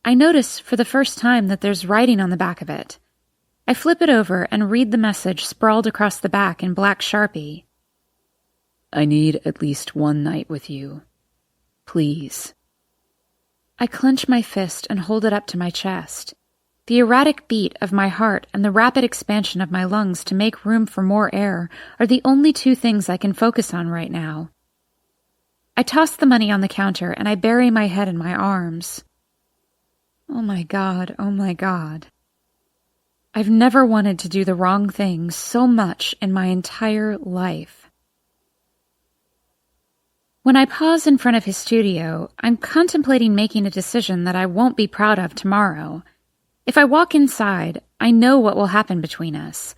I notice for the first time that there's writing on the back of it. I flip it over and read the message sprawled across the back in black Sharpie. "I need at least one night with you. Please." I clench my fist and hold it up to my chest. The erratic beat of my heart and the rapid expansion of my lungs to make room for more air are the only two things I can focus on right now. I toss the money on the counter and I bury my head in my arms. Oh my God, oh my God. I've never wanted to do the wrong thing so much in my entire life. When I pause in front of his studio, I'm contemplating making a decision that I won't be proud of tomorrow. If I walk inside, I know what will happen between us.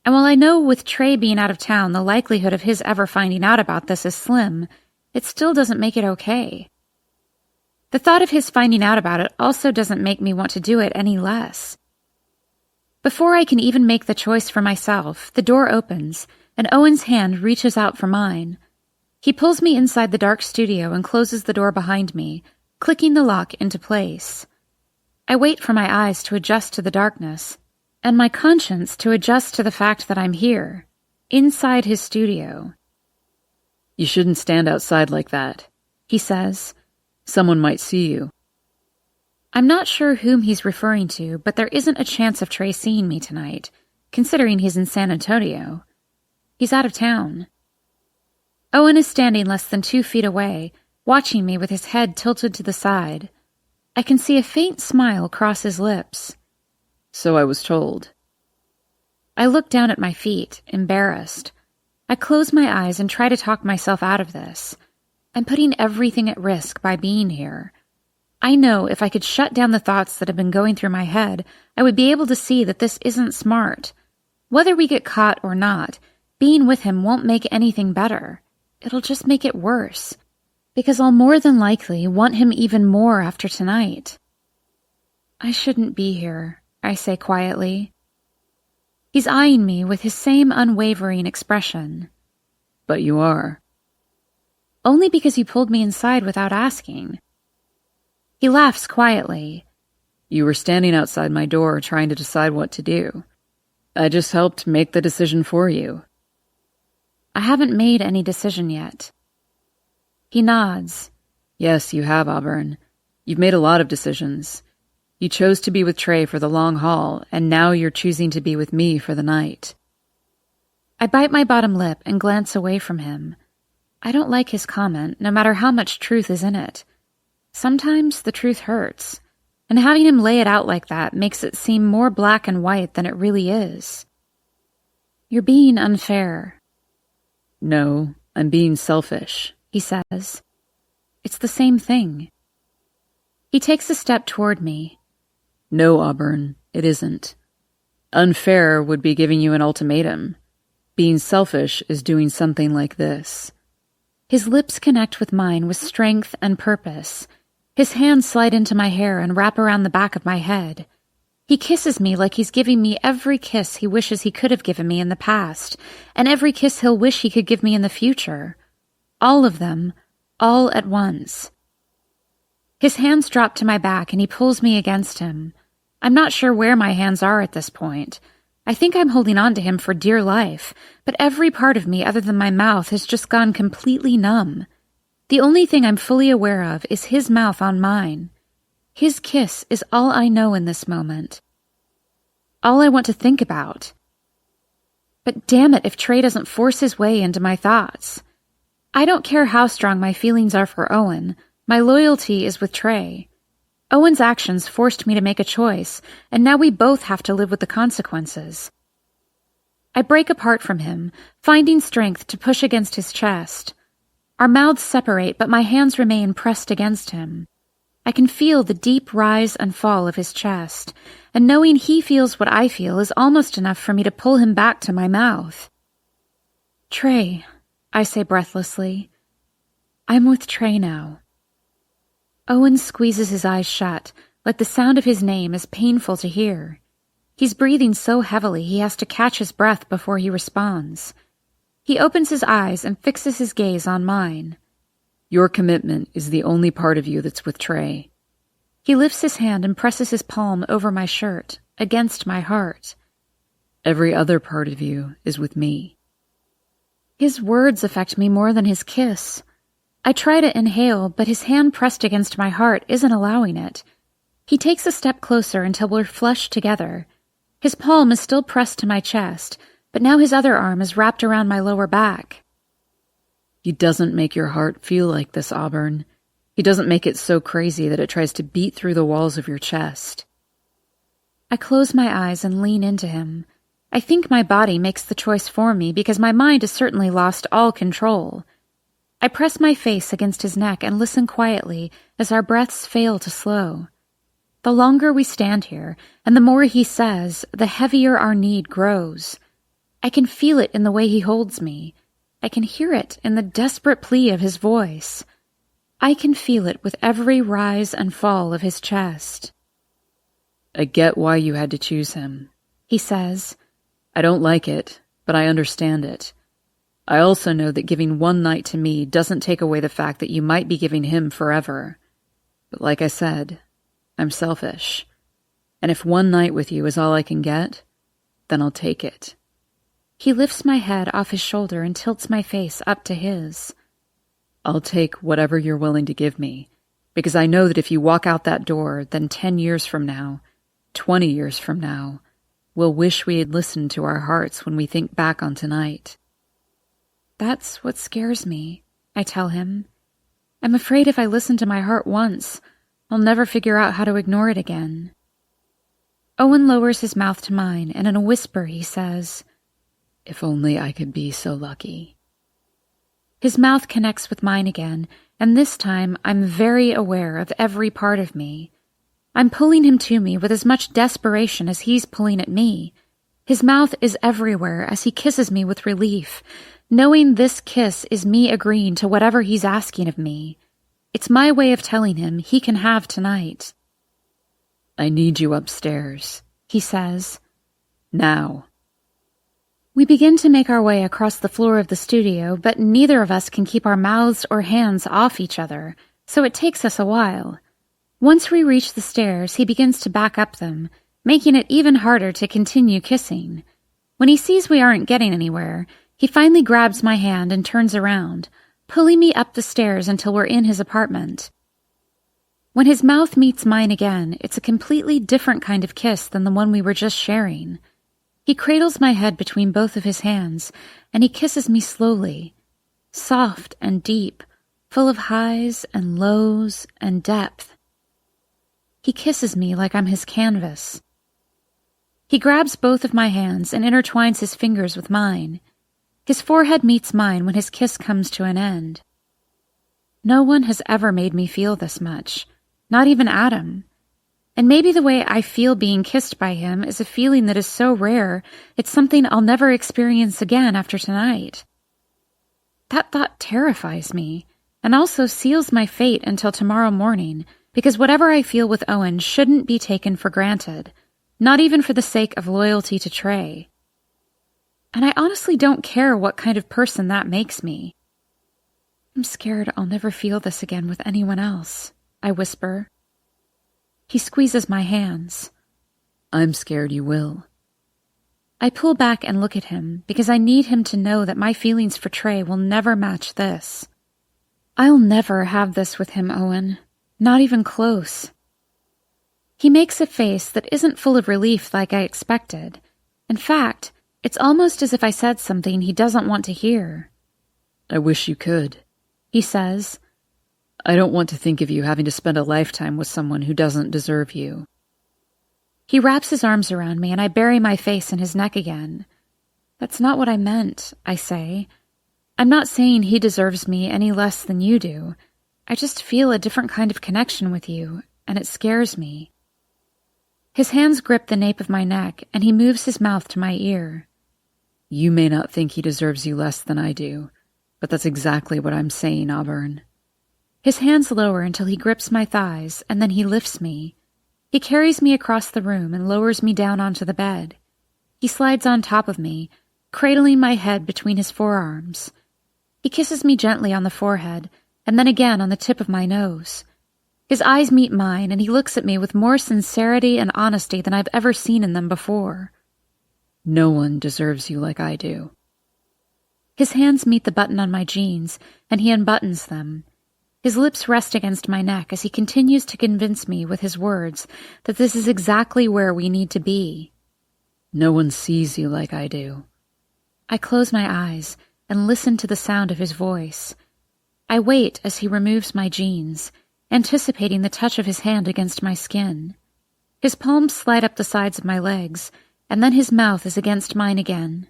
And while I know with Trey being out of town, the likelihood of his ever finding out about this is slim, it still doesn't make it okay. The thought of his finding out about it also doesn't make me want to do it any less. Before I can even make the choice for myself, the door opens, and Owen's hand reaches out for mine. He pulls me inside the dark studio and closes the door behind me, clicking the lock into place. I wait for my eyes to adjust to the darkness, and my conscience to adjust to the fact that I'm here, inside his studio. "You shouldn't stand outside like that," he says. "Someone might see you." I'm not sure whom he's referring to, but there isn't a chance of Trey seeing me tonight, considering he's in San Antonio. He's out of town. Owen is standing less than 2 feet away, watching me with his head tilted to the side. I can see a faint smile cross his lips. "So I was told." I look down at my feet, embarrassed. I close my eyes and try to talk myself out of this. I'm putting everything at risk by being here. I know if I could shut down the thoughts that have been going through my head, I would be able to see that this isn't smart. Whether we get caught or not, being with him won't make anything better. It'll just make it worse, because I'll more than likely want him even more after tonight. I shouldn't be here, I say quietly. He's eyeing me with his same unwavering expression. But you are. Only because you pulled me inside without asking. He laughs quietly. You were standing outside my door trying to decide what to do. I just helped make the decision for you. I haven't made any decision yet. He nods. Yes, you have, Auburn. You've made a lot of decisions. You chose to be with Trey for the long haul, and now you're choosing to be with me for the night. I bite my bottom lip and glance away from him. I don't like his comment, no matter how much truth is in it. Sometimes the truth hurts, and having him lay it out like that makes it seem more black and white than it really is. You're being unfair. No, I'm being selfish, he says. It's the same thing. He takes a step toward me. No, Auburn, it isn't. Unfair would be giving you an ultimatum. Being selfish is doing something like this. His lips connect with mine with strength and purpose. His hands slide into my hair and wrap around the back of my head. He kisses me like he's giving me every kiss he wishes he could have given me in the past, and every kiss he'll wish he could give me in the future. All of them, all at once. His hands drop to my back and he pulls me against him. I'm not sure where my hands are at this point. I think I'm holding on to him for dear life, but every part of me other than my mouth has just gone completely numb. The only thing I'm fully aware of is his mouth on mine. His kiss is all I know in this moment. All I want to think about. But damn it if Trey doesn't force his way into my thoughts. I don't care how strong my feelings are for Owen. My loyalty is with Trey. Owen's actions forced me to make a choice, and now we both have to live with the consequences. I break apart from him, finding strength to push against his chest. Our mouths separate, but my hands remain pressed against him. I can feel the deep rise and fall of his chest, and knowing he feels what I feel is almost enough for me to pull him back to my mouth. Trey, I say breathlessly. I'm with Trey now. Owen squeezes his eyes shut, like the sound of his name is painful to hear. He's breathing so heavily he has to catch his breath before he responds. He opens his eyes and fixes his gaze on mine. Your commitment is the only part of you that's with Trey. He lifts his hand and presses his palm over my shirt, against my heart. Every other part of you is with me. His words affect me more than his kiss. I try to inhale, but his hand pressed against my heart isn't allowing it. He takes a step closer until we're flushed together. His palm is still pressed to my chest, but now his other arm is wrapped around my lower back. He doesn't make your heart feel like this, Auburn. He doesn't make it so crazy that it tries to beat through the walls of your chest. I close my eyes and lean into him. I think my body makes the choice for me because my mind has certainly lost all control. I press my face against his neck and listen quietly as our breaths fail to slow. The longer we stand here, and the more he says, the heavier our need grows. I can feel it in the way he holds me. I can hear it in the desperate plea of his voice. I can feel it with every rise and fall of his chest. I get why you had to choose him, he says. I don't like it, but I understand it. I also know that giving one night to me doesn't take away the fact that you might be giving him forever. But like I said, I'm selfish. And if one night with you is all I can get, then I'll take it. He lifts my head off his shoulder and tilts my face up to his. I'll take whatever you're willing to give me, because I know that if you walk out that door, then 10 years from now, 20 years from now, we'll wish we had listened to our hearts when we think back on tonight. That's what scares me, I tell him. I'm afraid if I listen to my heart once, I'll never figure out how to ignore it again. Owen lowers his mouth to mine, and in a whisper he says, If only I could be so lucky. His mouth connects with mine again, and this time I'm very aware of every part of me. I'm pulling him to me with as much desperation as he's pulling at me. His mouth is everywhere as he kisses me with relief, knowing this kiss is me agreeing to whatever he's asking of me. It's my way of telling him he can have tonight. I need you upstairs, he says. Now. We begin to make our way across the floor of the studio, but neither of us can keep our mouths or hands off each other, so it takes us a while. Once we reach the stairs, he begins to back up them, making it even harder to continue kissing. When he sees we aren't getting anywhere, he finally grabs my hand and turns around, pulling me up the stairs until we're in his apartment. When his mouth meets mine again, it's a completely different kind of kiss than the one we were just sharing. He cradles my head between both of his hands, and he kisses me slowly, soft and deep, full of highs and lows and depth. He kisses me like I'm his canvas. He grabs both of my hands and intertwines his fingers with mine. His forehead meets mine when his kiss comes to an end. No one has ever made me feel this much, not even Adam. And maybe the way I feel being kissed by him is a feeling that is so rare, it's something I'll never experience again after tonight. That thought terrifies me, and also seals my fate until tomorrow morning, because whatever I feel with Owen shouldn't be taken for granted, not even for the sake of loyalty to Trey. And I honestly don't care what kind of person that makes me. I'm scared I'll never feel this again with anyone else, I whisper. He squeezes my hands. I'm scared you will. I pull back and look at him because I need him to know that my feelings for Trey will never match this. I'll never have this with him, Owen. Not even close. He makes a face that isn't full of relief like I expected. In fact, it's almost as if I said something he doesn't want to hear. I wish you could, he says. I don't want to think of you having to spend a lifetime with someone who doesn't deserve you. He wraps his arms around me and I bury my face in his neck again. That's not what I meant, I say. I'm not saying he deserves me any less than you do. I just feel a different kind of connection with you, and it scares me. His hands grip the nape of my neck, and he moves his mouth to my ear. You may not think he deserves you less than I do, but that's exactly what I'm saying, Auburn. His hands lower until he grips my thighs, and then he lifts me. He carries me across the room and lowers me down onto the bed. He slides on top of me, cradling my head between his forearms. He kisses me gently on the forehead, and then again on the tip of my nose. His eyes meet mine, and he looks at me with more sincerity and honesty than I've ever seen in them before. No one deserves you like I do. His hands meet the button on my jeans, and he unbuttons them. His lips rest against my neck as he continues to convince me with his words that this is exactly where we need to be. No one sees you like I do. I close my eyes and listen to the sound of his voice. I wait as he removes my jeans, anticipating the touch of his hand against my skin. His palms slide up the sides of my legs, and then his mouth is against mine again.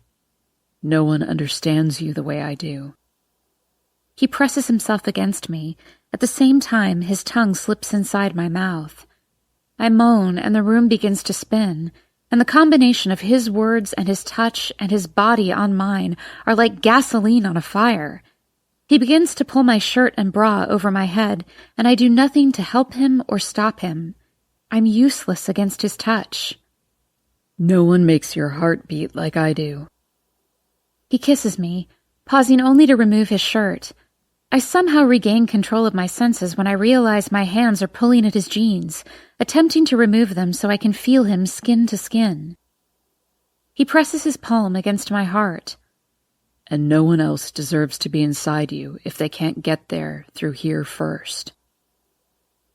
No one understands you the way I do. He presses himself against me. At the same time, his tongue slips inside my mouth. I moan, and the room begins to spin, and the combination of his words and his touch and his body on mine are like gasoline on a fire. He begins to pull my shirt and bra over my head, and I do nothing to help him or stop him. I'm useless against his touch. No one makes your heart beat like I do. He kisses me, pausing only to remove his shirt. I somehow regain control of my senses when I realize my hands are pulling at his jeans, attempting to remove them so I can feel him skin to skin. He presses his palm against my heart. And no one else deserves to be inside you if they can't get there through here first.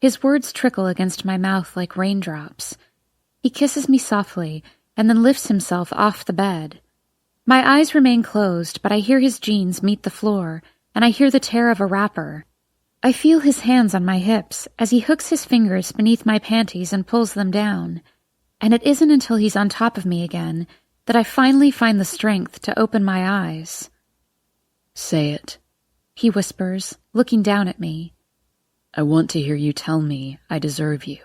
His words trickle against my mouth like raindrops. He kisses me softly and then lifts himself off the bed. My eyes remain closed, but I hear his jeans meet the floor, and I hear the tear of a wrapper. I feel his hands on my hips as he hooks his fingers beneath my panties and pulls them down, and it isn't until he's on top of me again that I finally find the strength to open my eyes. Say it, he whispers, looking down at me. I want to hear you tell me I deserve you.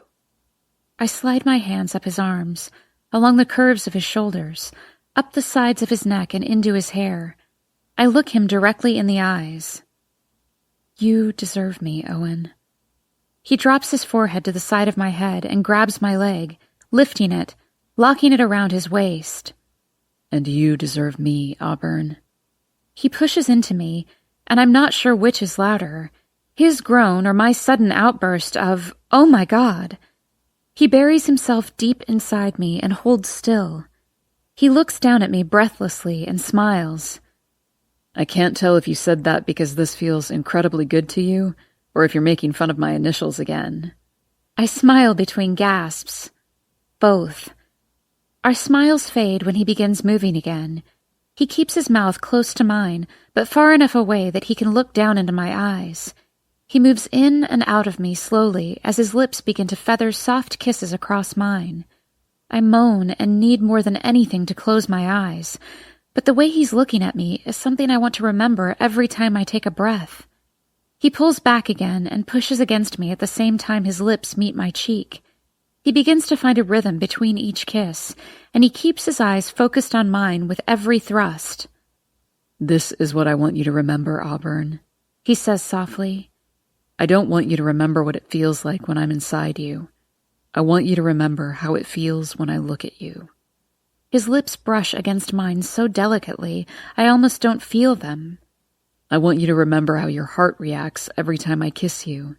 I slide my hands up his arms, along the curves of his shoulders, up the sides of his neck and into his hair. I look him directly in the eyes. You deserve me, Owen. He drops his forehead to the side of my head and grabs my leg, lifting it, locking it around his waist. And you deserve me, Auburn. He pushes into me, and I'm not sure which is louder, his groan or my sudden outburst of, "Oh my God!" He buries himself deep inside me and holds still. He looks down at me breathlessly and smiles. I can't tell if you said that because this feels incredibly good to you, or if you're making fun of my initials again. I smile between gasps. Both. Our smiles fade when he begins moving again. He keeps his mouth close to mine, but far enough away that he can look down into my eyes. He moves in and out of me slowly as his lips begin to feather soft kisses across mine. I moan and need more than anything to close my eyes, but the way he's looking at me is something I want to remember every time I take a breath. He pulls back again and pushes against me at the same time his lips meet my cheek. He begins to find a rhythm between each kiss, and he keeps his eyes focused on mine with every thrust. This is what I want you to remember, Auburn, he says softly. I don't want you to remember what it feels like when I'm inside you. I want you to remember how it feels when I look at you. His lips brush against mine so delicately, I almost don't feel them. I want you to remember how your heart reacts every time I kiss you.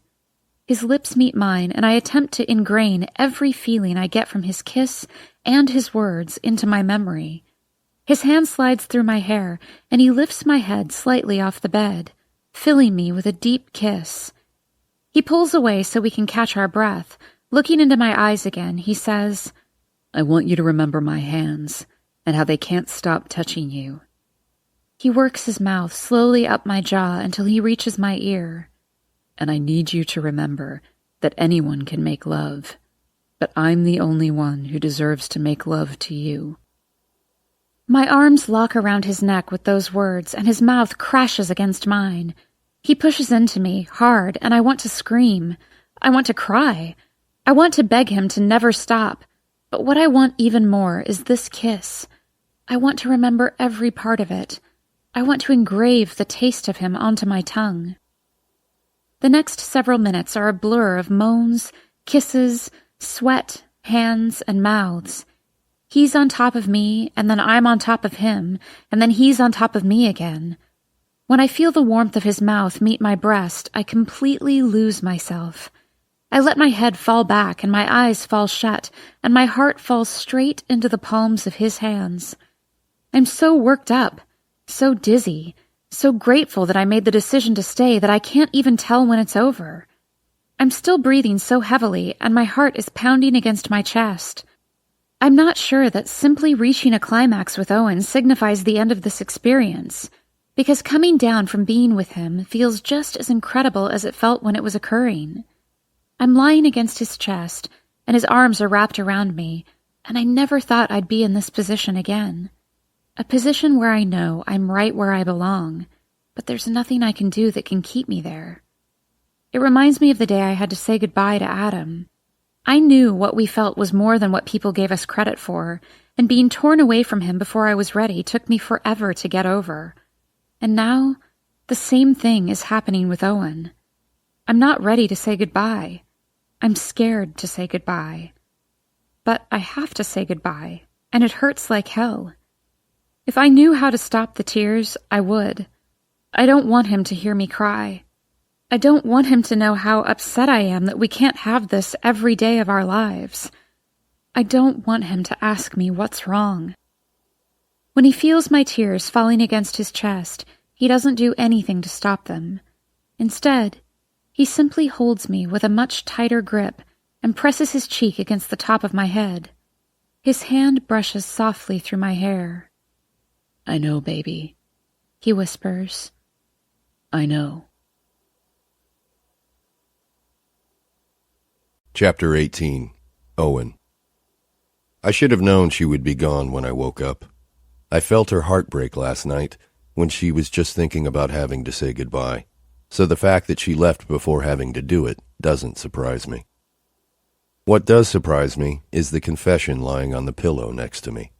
His lips meet mine, and I attempt to ingrain every feeling I get from his kiss and his words into my memory. His hand slides through my hair, and he lifts my head slightly off the bed, filling me with a deep kiss. He pulls away so we can catch our breath. Looking into my eyes again, he says, I want you to remember my hands, and how they can't stop touching you. He works his mouth slowly up my jaw until he reaches my ear. And I need you to remember that anyone can make love, but I'm the only one who deserves to make love to you. My arms lock around his neck with those words, and his mouth crashes against mine. He pushes into me hard, and I want to scream. I want to cry. I want to beg him to never stop. But what I want even more is this kiss. I want to remember every part of it. I want to engrave the taste of him onto my tongue. The next several minutes are a blur of moans, kisses, sweat, hands, and mouths. He's on top of me, and then I'm on top of him, and then he's on top of me again. When I feel the warmth of his mouth meet my breast, I completely lose myself. I let my head fall back and my eyes fall shut, and my heart falls straight into the palms of his hands. I'm so worked up, so dizzy, so grateful that I made the decision to stay that I can't even tell when it's over. I'm still breathing so heavily, and my heart is pounding against my chest. I'm not sure that simply reaching a climax with Owen signifies the end of this experience, because coming down from being with him feels just as incredible as it felt when it was occurring. I'm lying against his chest, and his arms are wrapped around me, and I never thought I'd be in this position again. A position where I know I'm right where I belong, but there's nothing I can do that can keep me there. It reminds me of the day I had to say goodbye to Adam. I knew what we felt was more than what people gave us credit for, and being torn away from him before I was ready took me forever to get over. And now, the same thing is happening with Owen. I'm not ready to say goodbye. I'm scared to say goodbye. But I have to say goodbye, and it hurts like hell. If I knew how to stop the tears, I would. I don't want him to hear me cry. I don't want him to know how upset I am that we can't have this every day of our lives. I don't want him to ask me what's wrong. When he feels my tears falling against his chest, he doesn't do anything to stop them. Instead, he simply holds me with a much tighter grip and presses his cheek against the top of my head. His hand brushes softly through my hair. I know, baby, he whispers. I know. Chapter 18. Owen. I should have known she would be gone when I woke up. I felt her heart break last night when she was just thinking about having to say goodbye, so the fact that she left before having to do it doesn't surprise me. What does surprise me is the confession lying on the pillow next to me.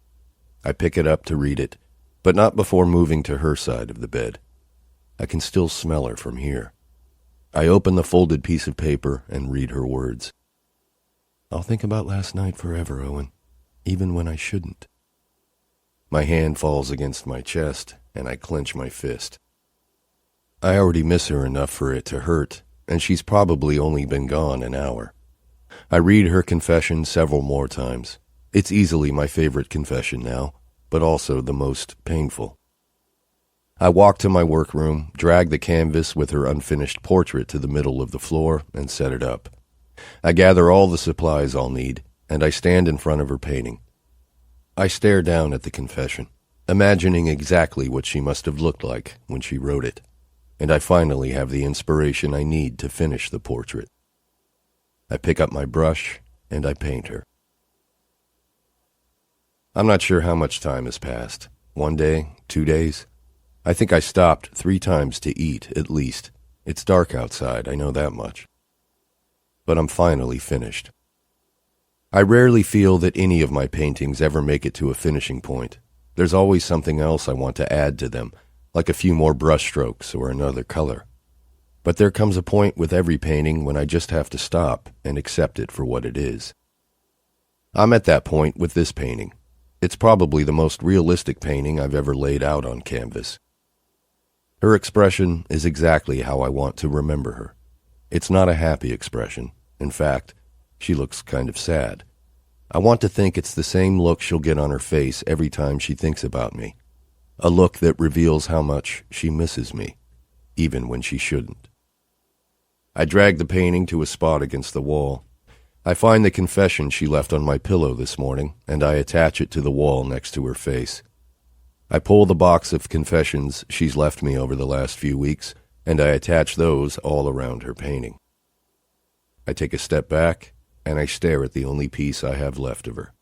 I pick it up to read it, but not before moving to her side of the bed. I can still smell her from here. I open the folded piece of paper and read her words. I'll think about last night forever, Owen, even when I shouldn't. My hand falls against my chest, and I clench my fist. I already miss her enough for it to hurt, and she's probably only been gone an hour. I read her confession several more times. It's easily my favorite confession now, but also the most painful. I walk to my workroom, drag the canvas with her unfinished portrait to the middle of the floor, and set it up. I gather all the supplies I'll need, and I stand in front of her painting. I stare down at the confession, imagining exactly what she must have looked like when she wrote it, and I finally have the inspiration I need to finish the portrait. I pick up my brush, and I paint her. I'm not sure how much time has passed. 1 day, 2 days? I think I stopped 3 times to eat, at least. It's dark outside, I know that much. But I'm finally finished. I rarely feel that any of my paintings ever make it to a finishing point. There's always something else I want to add to them, like a few more brushstrokes or another color. But there comes a point with every painting when I just have to stop and accept it for what it is. I'm at that point with this painting. It's probably the most realistic painting I've ever laid out on canvas. Her expression is exactly how I want to remember her. It's not a happy expression. In fact, she looks kind of sad. I want to think it's the same look she'll get on her face every time she thinks about me. A look that reveals how much she misses me, even when she shouldn't. I drag the painting to a spot against the wall. I find the confession she left on my pillow this morning, and I attach it to the wall next to her face. I pull the box of confessions she's left me over the last few weeks, and I attach those all around her painting. I take a step back, and I stare at the only piece I have left of her.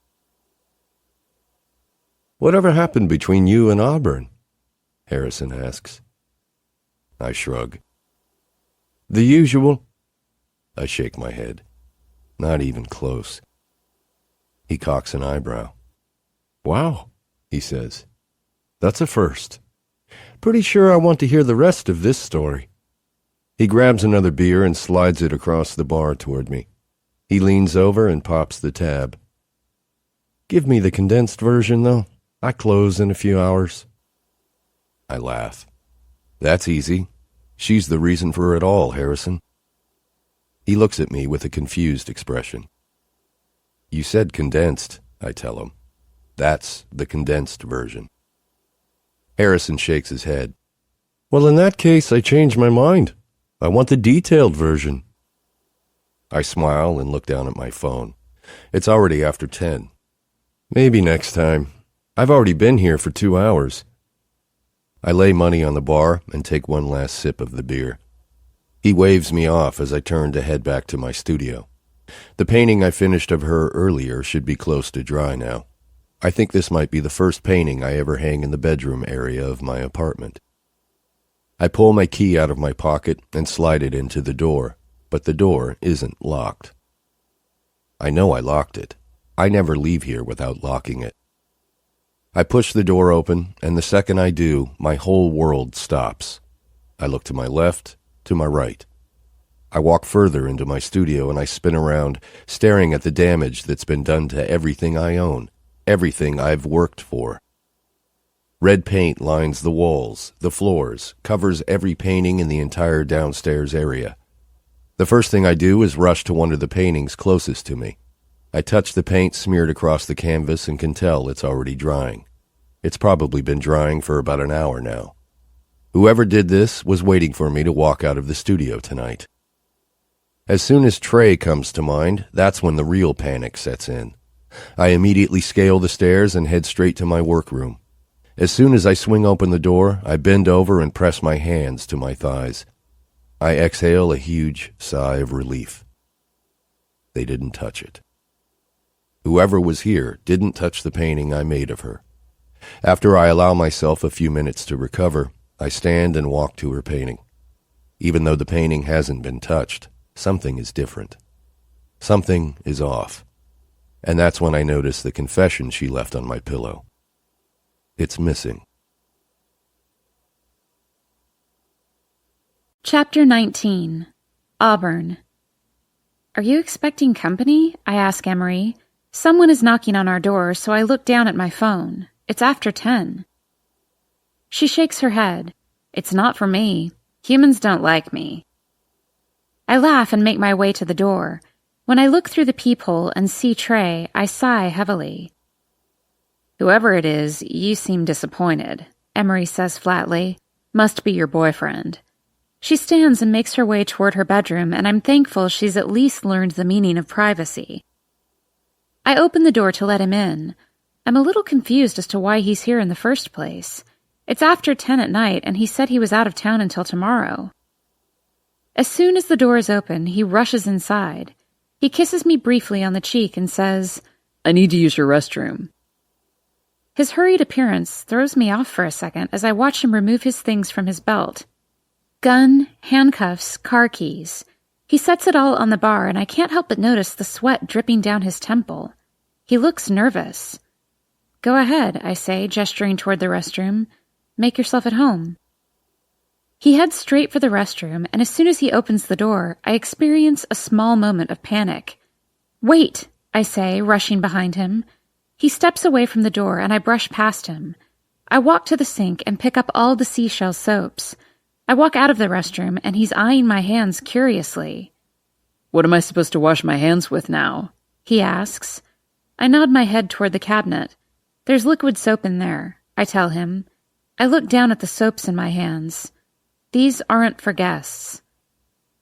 "Whatever happened between you and Auburn?" Harrison asks. I shrug. "The usual." I shake my head. Not even close. He cocks an eyebrow. "Wow," he says. "That's a first. Pretty sure I want to hear the rest of this story." He grabs another beer and slides it across the bar toward me. He leans over and pops the tab. "Give me the condensed version, though. I close in a few hours." I laugh. "That's easy. She's the reason for it all, Harrison." He looks at me with a confused expression. "You said condensed," I tell him. "That's the condensed version." Harrison shakes his head. "Well, in that case, I changed my mind. I want the detailed version." I smile and look down at my phone. It's already after 10. "Maybe next time. I've already been here for 2 hours. I lay money on the bar and take one last sip of the beer. He waves me off as I turn to head back to my studio. The painting I finished of her earlier should be close to dry now. I think this might be the first painting I ever hang in the bedroom area of my apartment. I pull my key out of my pocket and slide it into the door, but the door isn't locked. I know I locked it. I never leave here without locking it. I push the door open, and the second I do, my whole world stops. I look to my left, to my right. I walk further into my studio and I spin around, staring at the damage that's been done to everything I own, everything I've worked for. Red paint lines the walls, the floors, covers every painting in the entire downstairs area. The first thing I do is rush to one of the paintings closest to me. I touch the paint smeared across the canvas and can tell it's already drying. It's probably been drying for about an hour now. Whoever did this was waiting for me to walk out of the studio tonight. As soon as Trey comes to mind, that's when the real panic sets in. I immediately scale the stairs and head straight to my workroom. As soon as I swing open the door, I bend over and press my hands to my thighs. I exhale a huge sigh of relief. They didn't touch it. Whoever was here didn't touch the painting I made of her. After I allow myself a few minutes to recover, I stand and walk to her painting. Even though the painting hasn't been touched, something is different. Something is off. And that's when I notice the confession she left on my pillow. It's missing. Chapter 19. Auburn. "Are you expecting company?" I ask Emery. Someone is knocking on our door, so I look down at my phone. It's after 10. She shakes her head. It's not for me. Humans don't like me. I laugh and make my way to the door. When I look through the peephole and see Trey, I sigh heavily. Whoever it is, you seem disappointed, Emery says flatly. Must be your boyfriend. She stands and makes her way toward her bedroom, and I'm thankful she's at least learned the meaning of privacy. I open the door to let him in. I'm a little confused as to why he's here in the first place. It's after 10 at night, and he said he was out of town until tomorrow. As soon as the door is open, he rushes inside. He kisses me briefly on the cheek and says, I need to use your restroom. His hurried appearance throws me off for a second as I watch him remove his things from his belt. Gun, handcuffs, car keys. He sets it all on the bar, and I can't help but notice the sweat dripping down his temple. He looks nervous. Go ahead, I say, gesturing toward the restroom. Make yourself at home. He heads straight for the restroom, and as soon as he opens the door, I experience a small moment of panic. Wait, I say, rushing behind him. He steps away from the door, and I brush past him. I walk to the sink and pick up all the seashell soaps. I walk out of the restroom, and he's eyeing my hands curiously. What am I supposed to wash my hands with now? He asks. I nod my head toward the cabinet. There's liquid soap in there, I tell him. I look down at the soaps in my hands. These aren't for guests.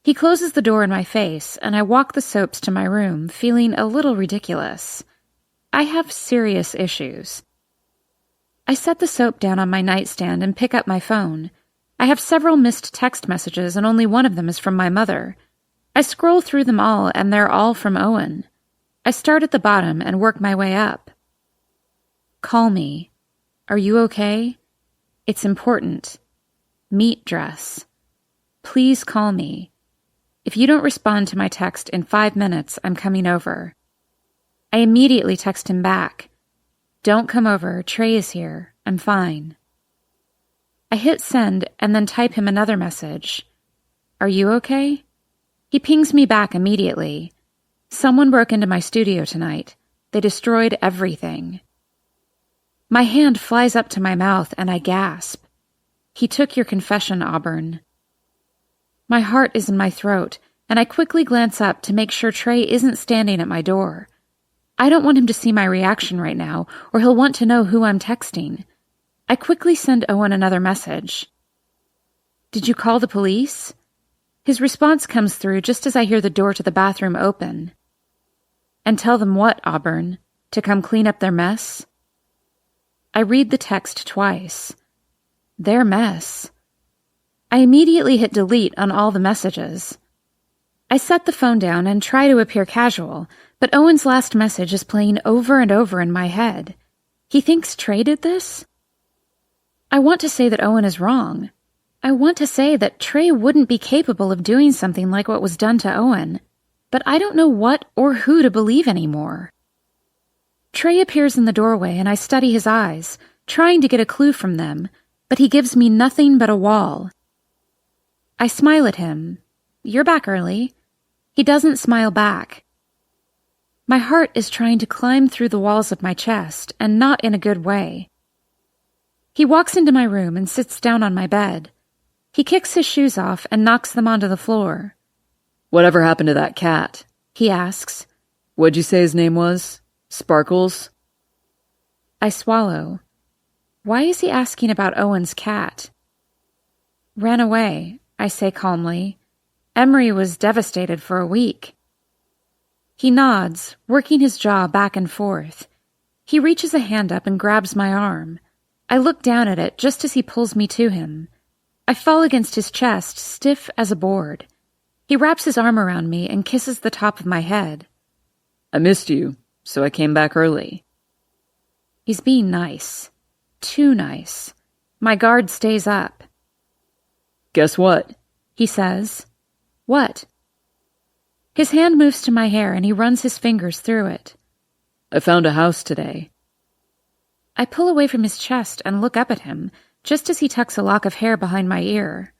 He closes the door in my face, and I walk the soaps to my room, feeling a little ridiculous. I have serious issues. I set the soap down on my nightstand and pick up my phone. I have several missed text messages, and only one of them is from my mother. I scroll through them all, and they're all from Owen. I start at the bottom and work my way up. Call me. Are you okay? It's important. Meet dress. Please call me. If you don't respond to my text in 5 minutes, I'm coming over. I immediately text him back. Don't come over. Trey is here. I'm fine. I hit send and then type him another message. Are you okay? He pings me back immediately. Someone broke into my studio tonight. They destroyed everything. My hand flies up to my mouth and I gasp. He took your confession, Auburn. My heart is in my throat, and I quickly glance up to make sure Trey isn't standing at my door. I don't want him to see my reaction right now, or he'll want to know who I'm texting. I quickly send Owen another message. Did you call the police? His response comes through just as I hear the door to the bathroom open. And tell them what, Auburn? To come clean up their mess? I read the text twice. Their mess. I immediately hit delete on all the messages. I set the phone down and try to appear casual, but Owen's last message is playing over and over in my head. He thinks Trey did this? I want to say that Owen is wrong. I want to say that Trey wouldn't be capable of doing something like what was done to Owen, but I don't know what or who to believe anymore. Trey appears in the doorway and I study his eyes, trying to get a clue from them, but he gives me nothing but a wall. I smile at him. You're back early. He doesn't smile back. My heart is trying to climb through the walls of my chest, and not in a good way. He walks into my room and sits down on my bed. He kicks his shoes off and knocks them onto the floor. Whatever happened to that cat? He asks. What'd you say his name was? Sparkles? I swallow. Why is he asking about Owen's cat? Ran away, I say calmly. Emery was devastated for a week. He nods, working his jaw back and forth. He reaches a hand up and grabs my arm. I look down at it just as he pulls me to him. I fall against his chest, stiff as a board. He wraps his arm around me and kisses the top of my head. I missed you, so I came back early. He's being nice. Too nice. My guard stays up. Guess what? He says. What? His hand moves to my hair and he runs his fingers through it. I found a house today. I pull away from his chest and look up at him, just as he tucks a lock of hair behind my ear.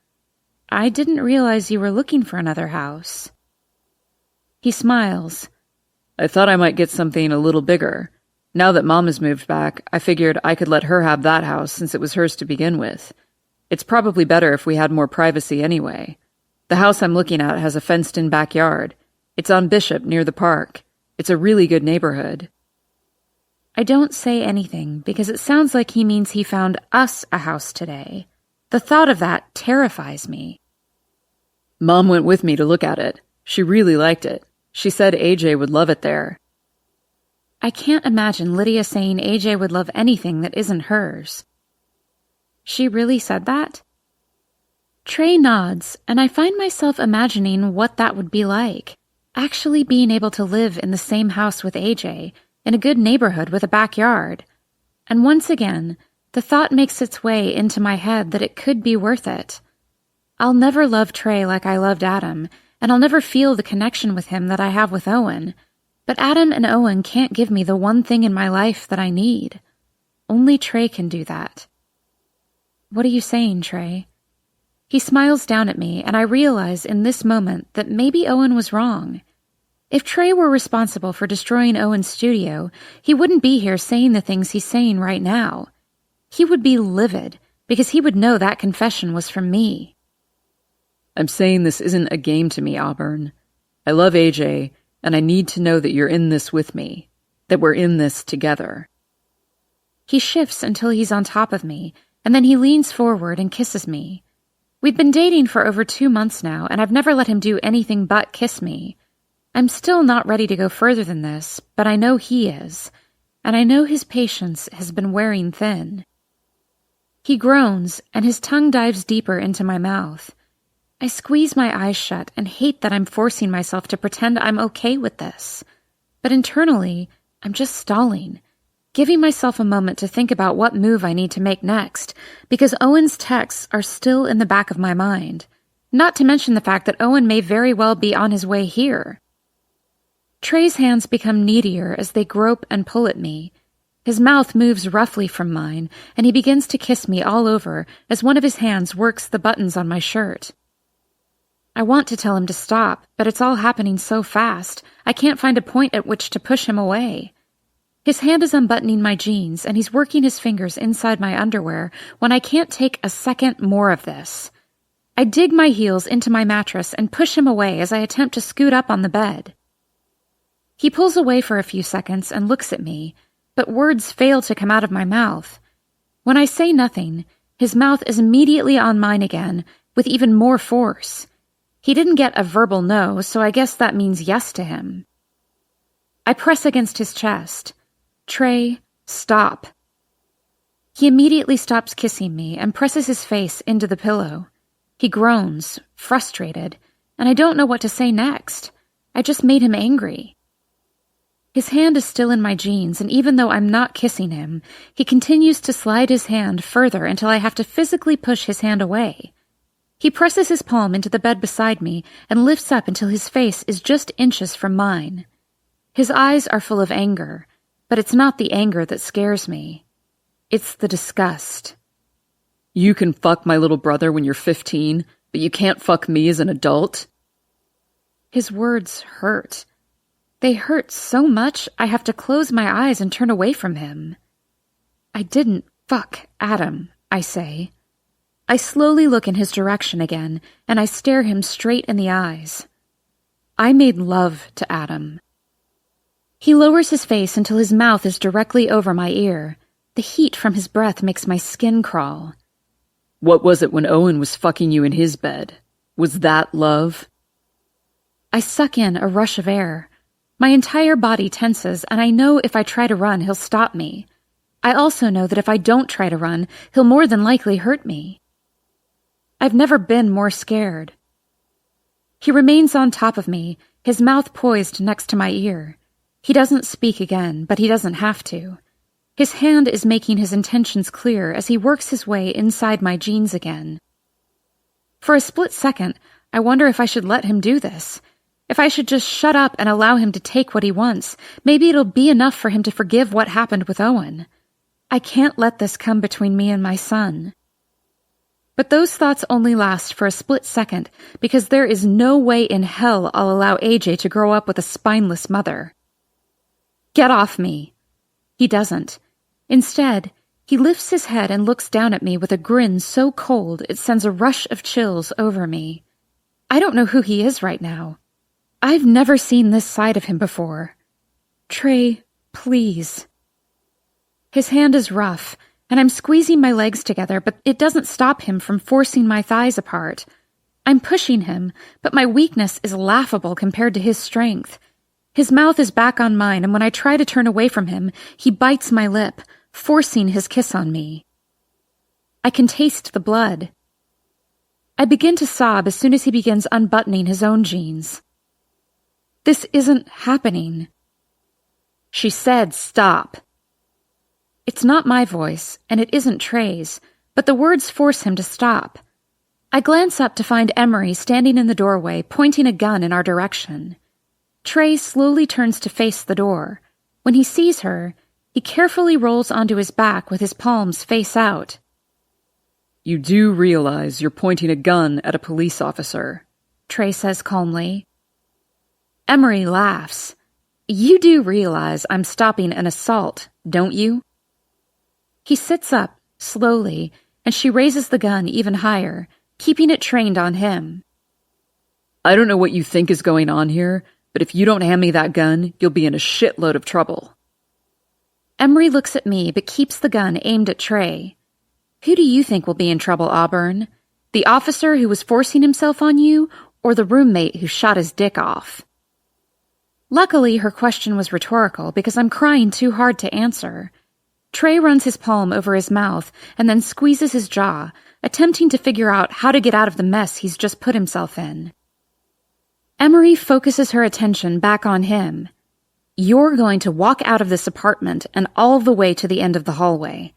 I didn't realize you were looking for another house. He smiles. I thought I might get something a little bigger. Now that Mom has moved back, I figured I could let her have that house since it was hers to begin with. It's probably better if we had more privacy anyway. The house I'm looking at has a fenced-in backyard. It's on Bishop, near the park. It's a really good neighborhood. I don't say anything because it sounds like he means he found us a house today. The thought of that terrifies me. Mom went with me to look at it. She really liked it. She said AJ would love it there. I can't imagine Lydia saying AJ would love anything that isn't hers. She really said that? Trey nods, and I find myself imagining what that would be like, actually being able to live in the same house with AJ, in a good neighborhood with a backyard. And once again, the thought makes its way into my head that it could be worth it. I'll never love Trey like I loved Adam, and I'll never feel the connection with him that I have with Owen. But Adam and Owen can't give me the one thing in my life that I need. Only Trey can do that. What are you saying, Trey? He smiles down at me, and I realize in this moment that maybe Owen was wrong. If Trey were responsible for destroying Owen's studio, he wouldn't be here saying the things he's saying right now. He would be livid, because he would know that confession was from me. I'm saying this isn't a game to me, Auburn. I love AJ, and I need to know that you're in this with me, that we're in this together. He shifts until he's on top of me, and then he leans forward and kisses me. We've been dating for over 2 months now, and I've never let him do anything but kiss me. I'm still not ready to go further than this, but I know he is, and I know his patience has been wearing thin. He groans, and his tongue dives deeper into my mouth. I squeeze my eyes shut and hate that I'm forcing myself to pretend I'm okay with this. But internally, I'm just stalling, giving myself a moment to think about what move I need to make next, because Owen's texts are still in the back of my mind, not to mention the fact that Owen may very well be on his way here. Trey's hands become needier as they grope and pull at me. His mouth moves roughly from mine, and he begins to kiss me all over as one of his hands works the buttons on my shirt. I want to tell him to stop, but it's all happening so fast, I can't find a point at which to push him away. His hand is unbuttoning my jeans, and he's working his fingers inside my underwear when I can't take a second more of this. I dig my heels into my mattress and push him away as I attempt to scoot up on the bed. He pulls away for a few seconds and looks at me, but words fail to come out of my mouth. When I say nothing, his mouth is immediately on mine again, with even more force. He didn't get a verbal no, so I guess that means yes to him. I press against his chest. Trey, stop. He immediately stops kissing me and presses his face into the pillow. He groans, frustrated, and I don't know what to say next. I just made him angry. His hand is still in my jeans, and even though I'm not kissing him, he continues to slide his hand further until I have to physically push his hand away. He presses his palm into the bed beside me and lifts up until his face is just inches from mine. His eyes are full of anger, but it's not the anger that scares me. It's the disgust. You can fuck my little brother when you're 15, but you can't fuck me as an adult? His words hurt. They hurt so much I have to close my eyes and turn away from him. I didn't fuck Adam, I say. I slowly look in his direction again, and I stare him straight in the eyes. I made love to Adam. He lowers his face until his mouth is directly over my ear. The heat from his breath makes my skin crawl. What was it when Owen was fucking you in his bed? Was that love? I suck in a rush of air. My entire body tenses, and I know if I try to run, he'll stop me. I also know that if I don't try to run, he'll more than likely hurt me. I've never been more scared. He remains on top of me, his mouth poised next to my ear. He doesn't speak again, but he doesn't have to. His hand is making his intentions clear as he works his way inside my jeans again. For a split second, I wonder if I should let him do this. If I should just shut up and allow him to take what he wants, maybe it'll be enough for him to forgive what happened with Owen. I can't let this come between me and my son. But those thoughts only last for a split second, because there is no way in hell I'll allow AJ to grow up with a spineless mother. Get off me. He doesn't. Instead, he lifts his head and looks down at me with a grin so cold it sends a rush of chills over me. I don't know who he is right now. I've never seen this side of him before. Trey, please. His hand is rough, and I'm squeezing my legs together, but it doesn't stop him from forcing my thighs apart. I'm pushing him, but my weakness is laughable compared to his strength. His mouth is back on mine, and when I try to turn away from him, he bites my lip, forcing his kiss on me. I can taste the blood. I begin to sob as soon as he begins unbuttoning his own jeans. This isn't happening. She said stop. It's not my voice, and it isn't Trey's, but the words force him to stop. I glance up to find Emery standing in the doorway, pointing a gun in our direction. Trey slowly turns to face the door. When he sees her, he carefully rolls onto his back with his palms face out. You do realize you're pointing a gun at a police officer, Trey says calmly. Emery laughs. You do realize I'm stopping an assault, don't you? He sits up, slowly, and she raises the gun even higher, keeping it trained on him. I don't know what you think is going on here, but if you don't hand me that gun, you'll be in a shitload of trouble. Emery looks at me but keeps the gun aimed at Trey. Who do you think will be in trouble, Auburn? The officer who was forcing himself on you, or the roommate who shot his dick off? Luckily, her question was rhetorical because I'm crying too hard to answer. Trey runs his palm over his mouth and then squeezes his jaw, attempting to figure out how to get out of the mess he's just put himself in. Emery focuses her attention back on him. You're going to walk out of this apartment and all the way to the end of the hallway.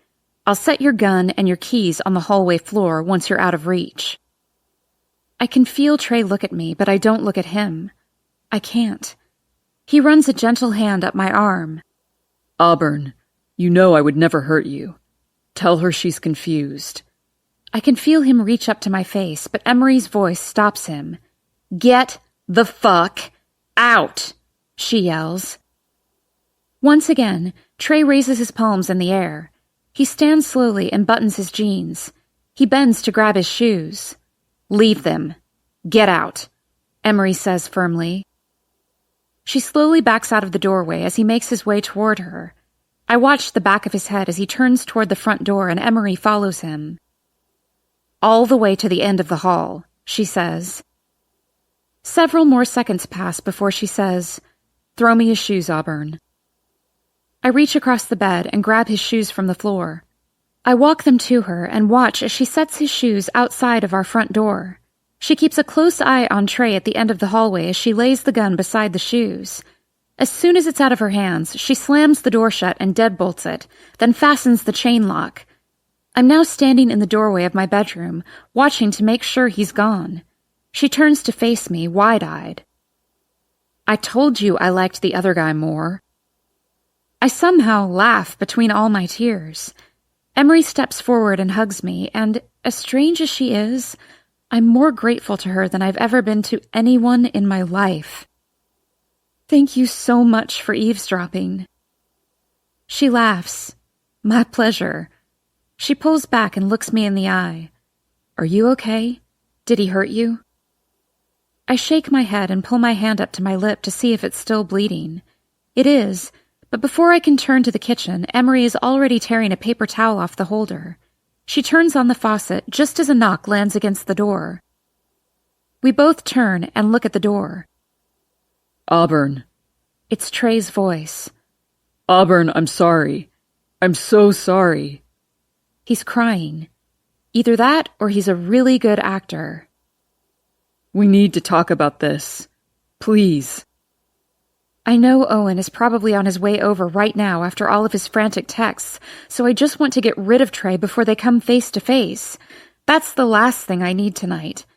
I'll set your gun and your keys on the hallway floor once you're out of reach. I can feel Trey look at me, but I don't look at him. I can't. He runs a gentle hand up my arm. Auburn, you know I would never hurt you. Tell her she's confused. I can feel him reach up to my face, but Emery's voice stops him. Get the fuck out, she yells. Once again, Trey raises his palms in the air. He stands slowly and buttons his jeans. He bends to grab his shoes. Leave them. Get out, Emery says firmly. She slowly backs out of the doorway as he makes his way toward her. I watch the back of his head as he turns toward the front door and Emery follows him. All the way to the end of the hall, she says. Several more seconds pass before she says, Throw me his shoes, Auburn. I reach across the bed and grab his shoes from the floor. I walk them to her and watch as she sets his shoes outside of our front door. She keeps a close eye on Trey at the end of the hallway as she lays the gun beside the shoes. As soon as it's out of her hands, she slams the door shut and deadbolts it, then fastens the chain lock. I'm now standing in the doorway of my bedroom, watching to make sure he's gone. She turns to face me, wide-eyed. I told you I liked the other guy more. I somehow laugh between all my tears. Emery steps forward and hugs me, and, as strange as she is, I'm more grateful to her than I've ever been to anyone in my life. Thank you so much for eavesdropping. She laughs. My pleasure. She pulls back and looks me in the eye. Are you okay? Did he hurt you? I shake my head and pull my hand up to my lip to see if it's still bleeding. It is, but before I can turn to the kitchen, Emery is already tearing a paper towel off the holder. She turns on the faucet just as a knock lands against the door. We both turn and look at the door. Auburn. It's Trey's voice. Auburn, I'm sorry. I'm so sorry. He's crying. Either that or he's a really good actor. We need to talk about this. Please. I know Owen is probably on his way over right now after all of his frantic texts, so I just want to get rid of Trey before they come face to face. That's the last thing I need tonight.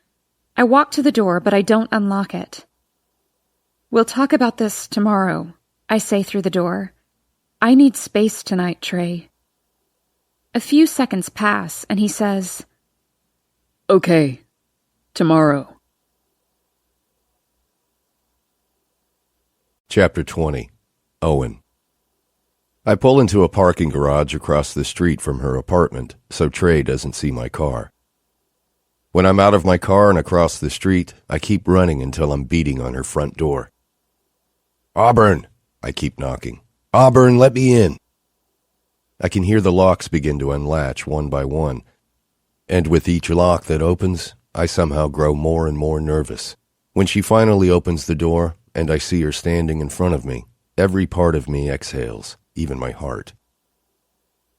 I walk to the door, but I don't unlock it. We'll talk about this tomorrow, I say through the door. I need space tonight, Trey. A few seconds pass, and he says, Okay, tomorrow. Chapter 20. Owen. I pull into a parking garage across the street from her apartment so Trey doesn't see my car. When I'm out of my car and across the street, I keep running until I'm beating on her front door. "Auburn!" I keep knocking. "Auburn, let me in!" I can hear the locks begin to unlatch one by one, and with each lock that opens, I somehow grow more and more nervous. When she finally opens the door, and I see her standing in front of me, every part of me exhales, even my heart.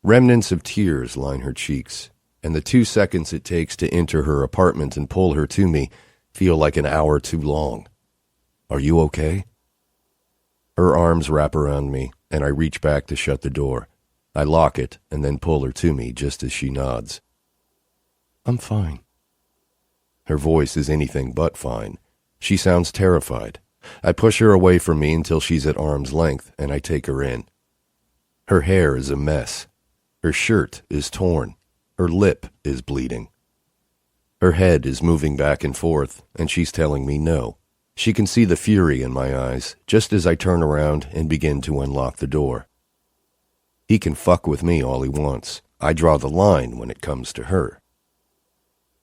Remnants of tears line her cheeks, and the 2 seconds it takes to enter her apartment and pull her to me feel like an hour too long. "Are you okay?" Her arms wrap around me, and I reach back to shut the door. I lock it and then pull her to me just as she nods. "I'm fine." Her voice is anything but fine. She sounds terrified. I push her away from me until she's at arm's length, and I take her in. Her hair is a mess. Her shirt is torn. Her lip is bleeding. Her head is moving back and forth, and she's telling me no. She can see the fury in my eyes just as I turn around and begin to unlock the door. He can fuck with me all he wants. I draw the line when it comes to her.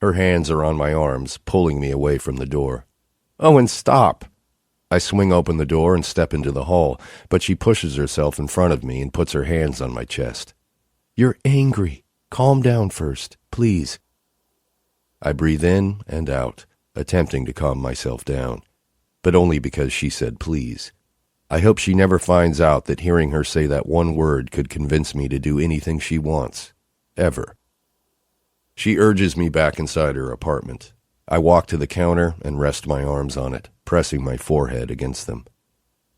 Her hands are on my arms, pulling me away from the door. "Owen, stop!" I swing open the door and step into the hall, but she pushes herself in front of me and puts her hands on my chest. "You're angry. Calm down first, please." I breathe in and out, attempting to calm myself down, but only because she said please. I hope she never finds out that hearing her say that one word could convince me to do anything she wants, ever. She urges me back inside her apartment. I walk to the counter and rest my arms on it, pressing my forehead against them.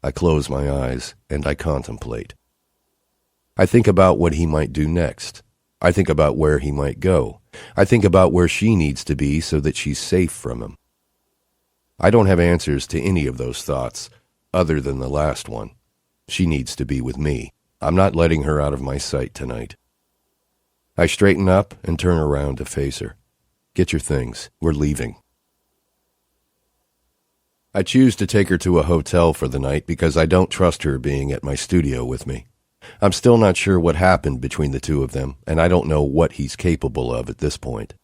I close my eyes and I contemplate. I think about what he might do next. I think about where he might go. I think about where she needs to be so that she's safe from him. I don't have answers to any of those thoughts, other than the last one. She needs to be with me. I'm not letting her out of my sight tonight. I straighten up and turn around to face her. "Get your things. We're leaving." I choose to take her to a hotel for the night because I don't trust her being at my studio with me. I'm still not sure what happened between the two of them, and I don't know what he's capable of at this point.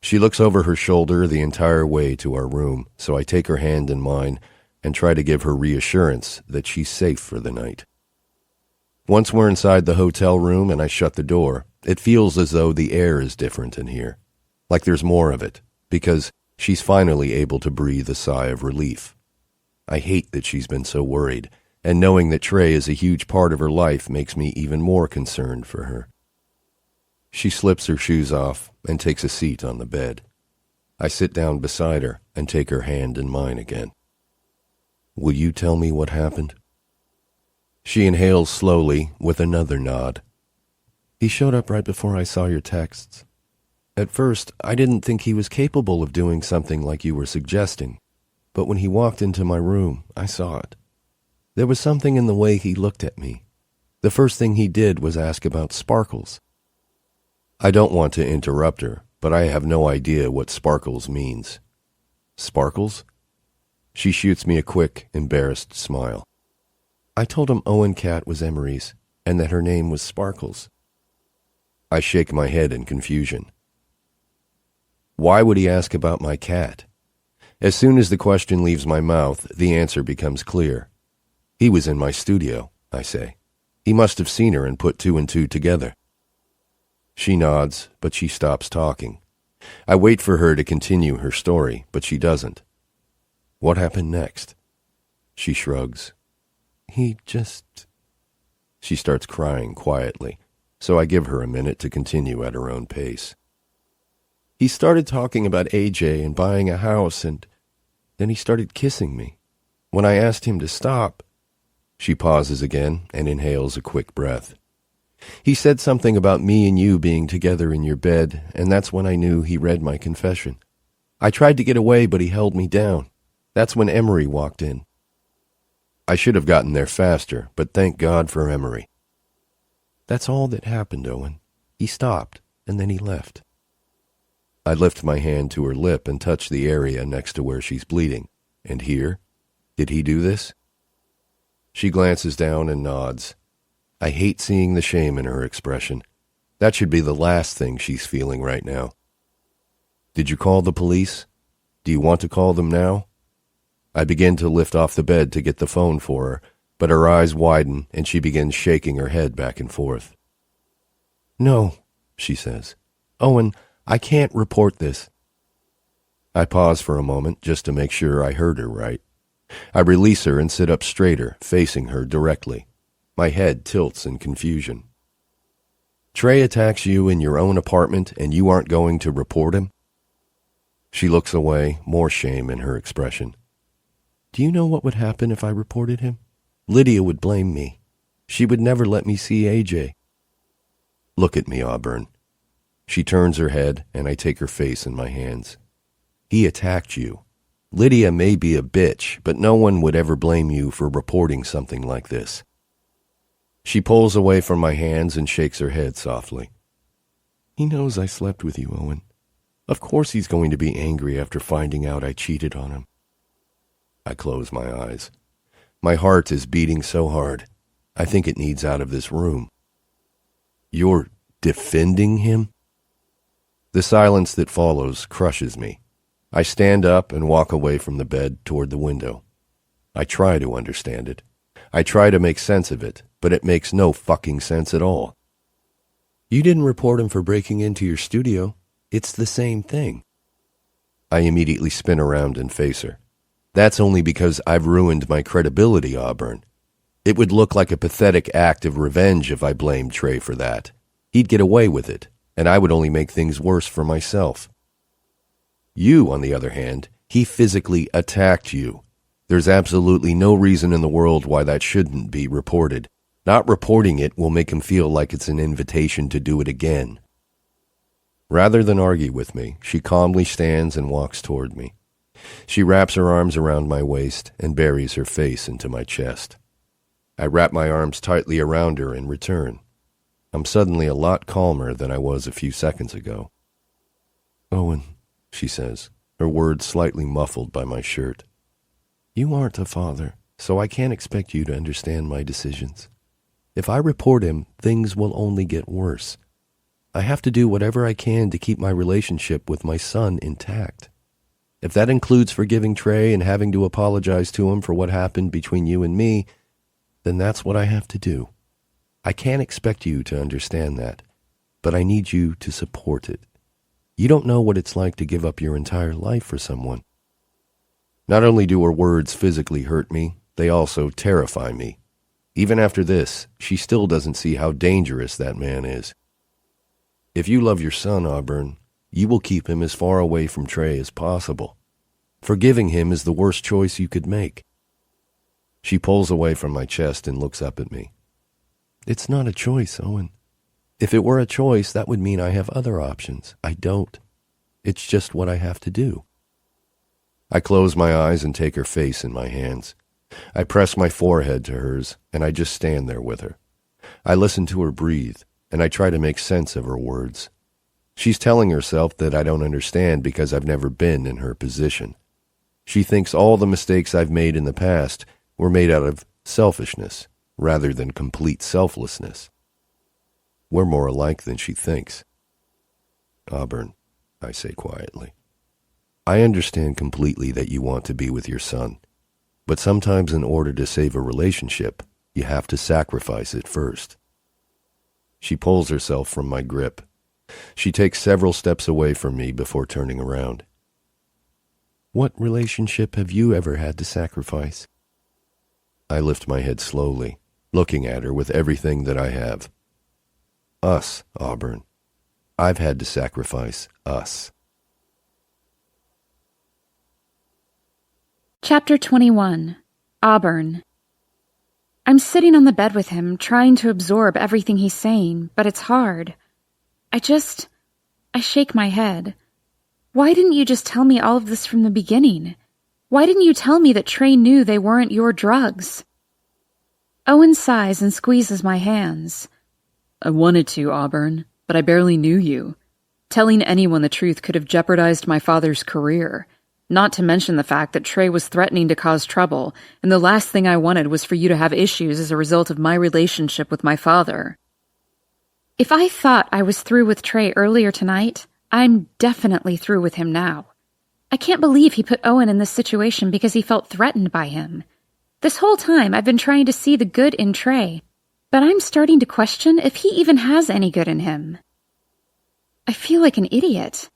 She looks over her shoulder the entire way to our room, so I take her hand in mine and try to give her reassurance that she's safe for the night. Once we're inside the hotel room and I shut the door, it feels as though the air is different in here, like there's more of it, because she's finally able to breathe a sigh of relief. I hate that she's been so worried, and knowing that Trey is a huge part of her life makes me even more concerned for her. She slips her shoes off and takes a seat on the bed. I sit down beside her and take her hand in mine again. "Will you tell me what happened?" She inhales slowly with another nod. "He showed up right before I saw your texts. At first, I didn't think he was capable of doing something like you were suggesting, but when he walked into my room, I saw it. There was something in the way he looked at me. The first thing he did was ask about sparkles." I don't want to interrupt her, but I have no idea what sparkles means. "Sparkles?" She shoots me a quick, embarrassed smile. "I told him Owen Cat was Emery's, and that her name was Sparkles." I shake my head in confusion. Why would he ask about my cat? As soon as the question leaves my mouth, the answer becomes clear. "He was in my studio," I say. "He must have seen her and put two and two together." She nods, but she stops talking. I wait for her to continue her story, but she doesn't. "What happened next?" She shrugs. He just... She starts crying quietly, so I give her a minute to continue at her own pace. "He started talking about AJ and buying a house, and then he started kissing me. When I asked him to stop..." She pauses again and inhales a quick breath. "He said something about me and you being together in your bed, and that's when I knew he read my confession. I tried to get away, but he held me down. That's when Emery walked in." I should have gotten there faster, but thank God for Emery. "That's all that happened, Owen. He stopped, and then he left." I lift my hand to her lip and touch the area next to where she's bleeding. "And here? Did he do this?" She glances down and nods. I hate seeing the shame in her expression. That should be the last thing she's feeling right now. Did you call the police? Do you want to call them now? I begin to lift off the bed to get the phone for her, but her eyes widen and she begins shaking her head back and forth. No, she says. Owen, I can't report this. I pause for a moment just to make sure I heard her right. I release her and sit up straighter, facing her directly. My head tilts in confusion. Trey attacks you in your own apartment and you aren't going to report him? She looks away, more shame in her expression. Do you know what would happen if I reported him? Lydia would blame me. She would never let me see AJ. Look at me, Auburn. She turns her head and I take her face in my hands. He attacked you. Lydia may be a bitch, but no one would ever blame you for reporting something like this. She pulls away from my hands and shakes her head softly. He knows I slept with you, Owen. Of course he's going to be angry after finding out I cheated on him. I close my eyes. My heart is beating so hard, I think it needs out of this room. You're defending him? The silence that follows crushes me. I stand up and walk away from the bed toward the window. I try to understand it. I try to make sense of it, but it makes no fucking sense at all. You didn't report him for breaking into your studio. It's the same thing. I immediately spin around and face her. That's only because I've ruined my credibility, Auburn. It would look like a pathetic act of revenge if I blamed Trey for that. He'd get away with it, and I would only make things worse for myself. You, on the other hand, he physically attacked you. There's absolutely no reason in the world why that shouldn't be reported. Not reporting it will make him feel like it's an invitation to do it again. Rather than argue with me, she calmly stands and walks toward me. She wraps her arms around my waist and buries her face into my chest. I wrap my arms tightly around her in return. I'm suddenly a lot calmer than I was a few seconds ago. Owen, she says, her words slightly muffled by my shirt. You aren't a father, so I can't expect you to understand my decisions. If I report him, things will only get worse. I have to do whatever I can to keep my relationship with my son intact. If that includes forgiving Trey and having to apologize to him for what happened between you and me, then that's what I have to do. I can't expect you to understand that, but I need you to support it. You don't know what it's like to give up your entire life for someone. Not only do her words physically hurt me, they also terrify me. Even after this, she still doesn't see how dangerous that man is. If you love your son, Auburn, you will keep him as far away from Trey as possible. Forgiving him is the worst choice you could make. She pulls away from my chest and looks up at me. It's not a choice, Owen. If it were a choice, that would mean I have other options. I don't. It's just what I have to do. I close my eyes and take her face in my hands. I press my forehead to hers, and I just stand there with her. I listen to her breathe, and I try to make sense of her words. She's telling herself that I don't understand because I've never been in her position. She thinks all the mistakes I've made in the past were made out of selfishness rather than complete selflessness. We're more alike than she thinks. Auburn, I say quietly, I understand completely that you want to be with your son, but sometimes in order to save a relationship, you have to sacrifice it first. She pulls herself from my grip. She takes several steps away from me before turning around. What relationship have you ever had to sacrifice? I lift my head slowly, looking at her with everything that I have. Us, Auburn. I've had to sacrifice us. Chapter 21. Auburn. I'm sitting on the bed with him, trying to absorb everything he's saying, but it's hard. I shake my head. Why didn't you just tell me all of this from the beginning? Why didn't you tell me that Trey knew they weren't your drugs? Owen sighs and squeezes my hands. I wanted to, Auburn, but I barely knew you. Telling anyone the truth could have jeopardized my father's career. Not to mention the fact that Trey was threatening to cause trouble, and the last thing I wanted was for you to have issues as a result of my relationship with my father. If I thought I was through with Trey earlier tonight, I'm definitely through with him now. I can't believe he put Owen in this situation because he felt threatened by him. This whole time I've been trying to see the good in Trey, but I'm starting to question if he even has any good in him. I feel like an idiot.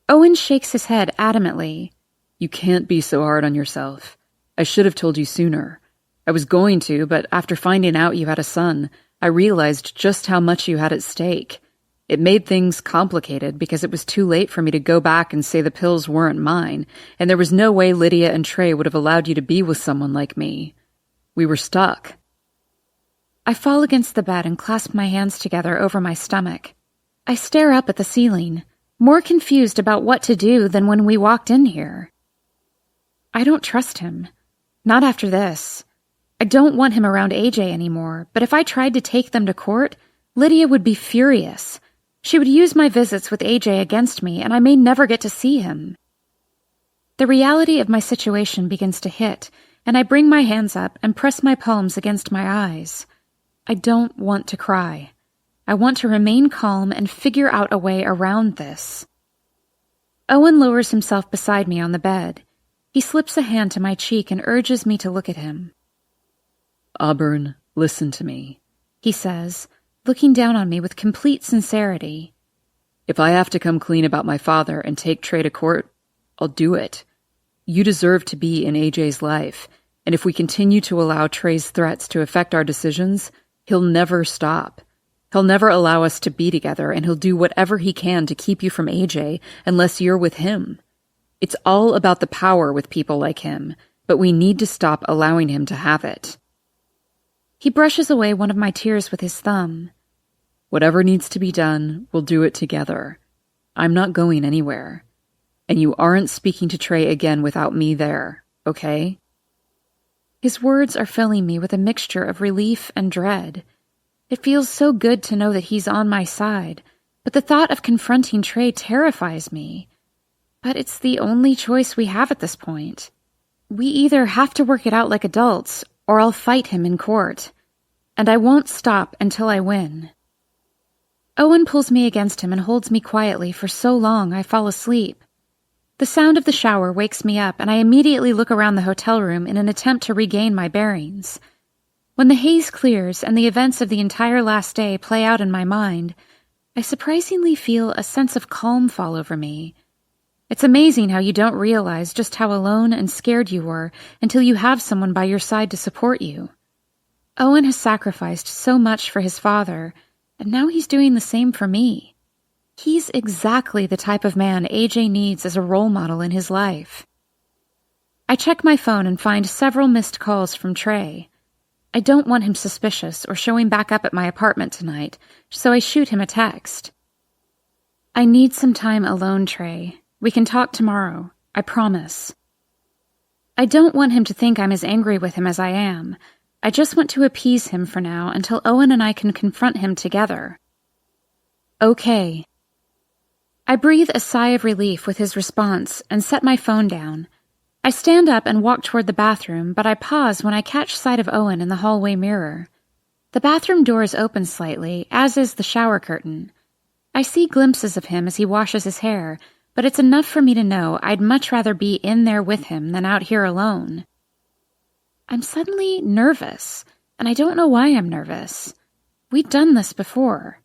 Owen shakes his head adamantly. You can't be so hard on yourself. I should have told you sooner. I was going to, but after finding out you had a son, I realized just how much you had at stake. It made things complicated because it was too late for me to go back and say the pills weren't mine, and there was no way Lydia and Trey would have allowed you to be with someone like me. We were stuck. I fall against the bed and clasp my hands together over my stomach. I stare up at the ceiling, more confused about what to do than when we walked in here. I don't trust him. Not after this. I don't want him around AJ anymore, but if I tried to take them to court, Lydia would be furious. She would use my visits with AJ against me, and I may never get to see him. The reality of my situation begins to hit, and I bring my hands up and press my palms against my eyes. I don't want to cry. I want to remain calm and figure out a way around this. Owen lowers himself beside me on the bed. He slips a hand to my cheek and urges me to look at him. Auburn, listen to me, he says, looking down on me with complete sincerity. If I have to come clean about my father and take Trey to court, I'll do it. You deserve to be in AJ's life, and if we continue to allow Trey's threats to affect our decisions, he'll never stop. He'll never allow us to be together, and he'll do whatever he can to keep you from AJ unless you're with him. It's all about the power with people like him, but we need to stop allowing him to have it. He brushes away one of my tears with his thumb. Whatever needs to be done, we'll do it together. I'm not going anywhere. And you aren't speaking to Trey again without me there, okay? His words are filling me with a mixture of relief and dread. It feels so good to know that he's on my side, but the thought of confronting Trey terrifies me. But it's the only choice we have at this point. We either have to work it out like adults, or I'll fight him in court. And I won't stop until I win. Owen pulls me against him and holds me quietly for so long I fall asleep. The sound of the shower wakes me up, and I immediately look around the hotel room in an attempt to regain my bearings. When the haze clears and the events of the entire last day play out in my mind, I surprisingly feel a sense of calm fall over me. It's amazing how you don't realize just how alone and scared you were until you have someone by your side to support you. Owen has sacrificed so much for his father, and now he's doing the same for me. He's exactly the type of man AJ needs as a role model in his life. I check my phone and find several missed calls from Trey. I don't want him suspicious or showing back up at my apartment tonight, so I shoot him a text. I need some time alone, Trey. We can talk tomorrow, I promise. I don't want him to think I'm as angry with him as I am. I just want to appease him for now until Owen and I can confront him together. Okay. I breathe a sigh of relief with his response and set my phone down. I stand up and walk toward the bathroom, but I pause when I catch sight of Owen in the hallway mirror. The bathroom door is open slightly, as is the shower curtain. I see glimpses of him as he washes his hair, but it's enough for me to know I'd much rather be in there with him than out here alone. I'm suddenly nervous, and I don't know why I'm nervous. We'd done this before.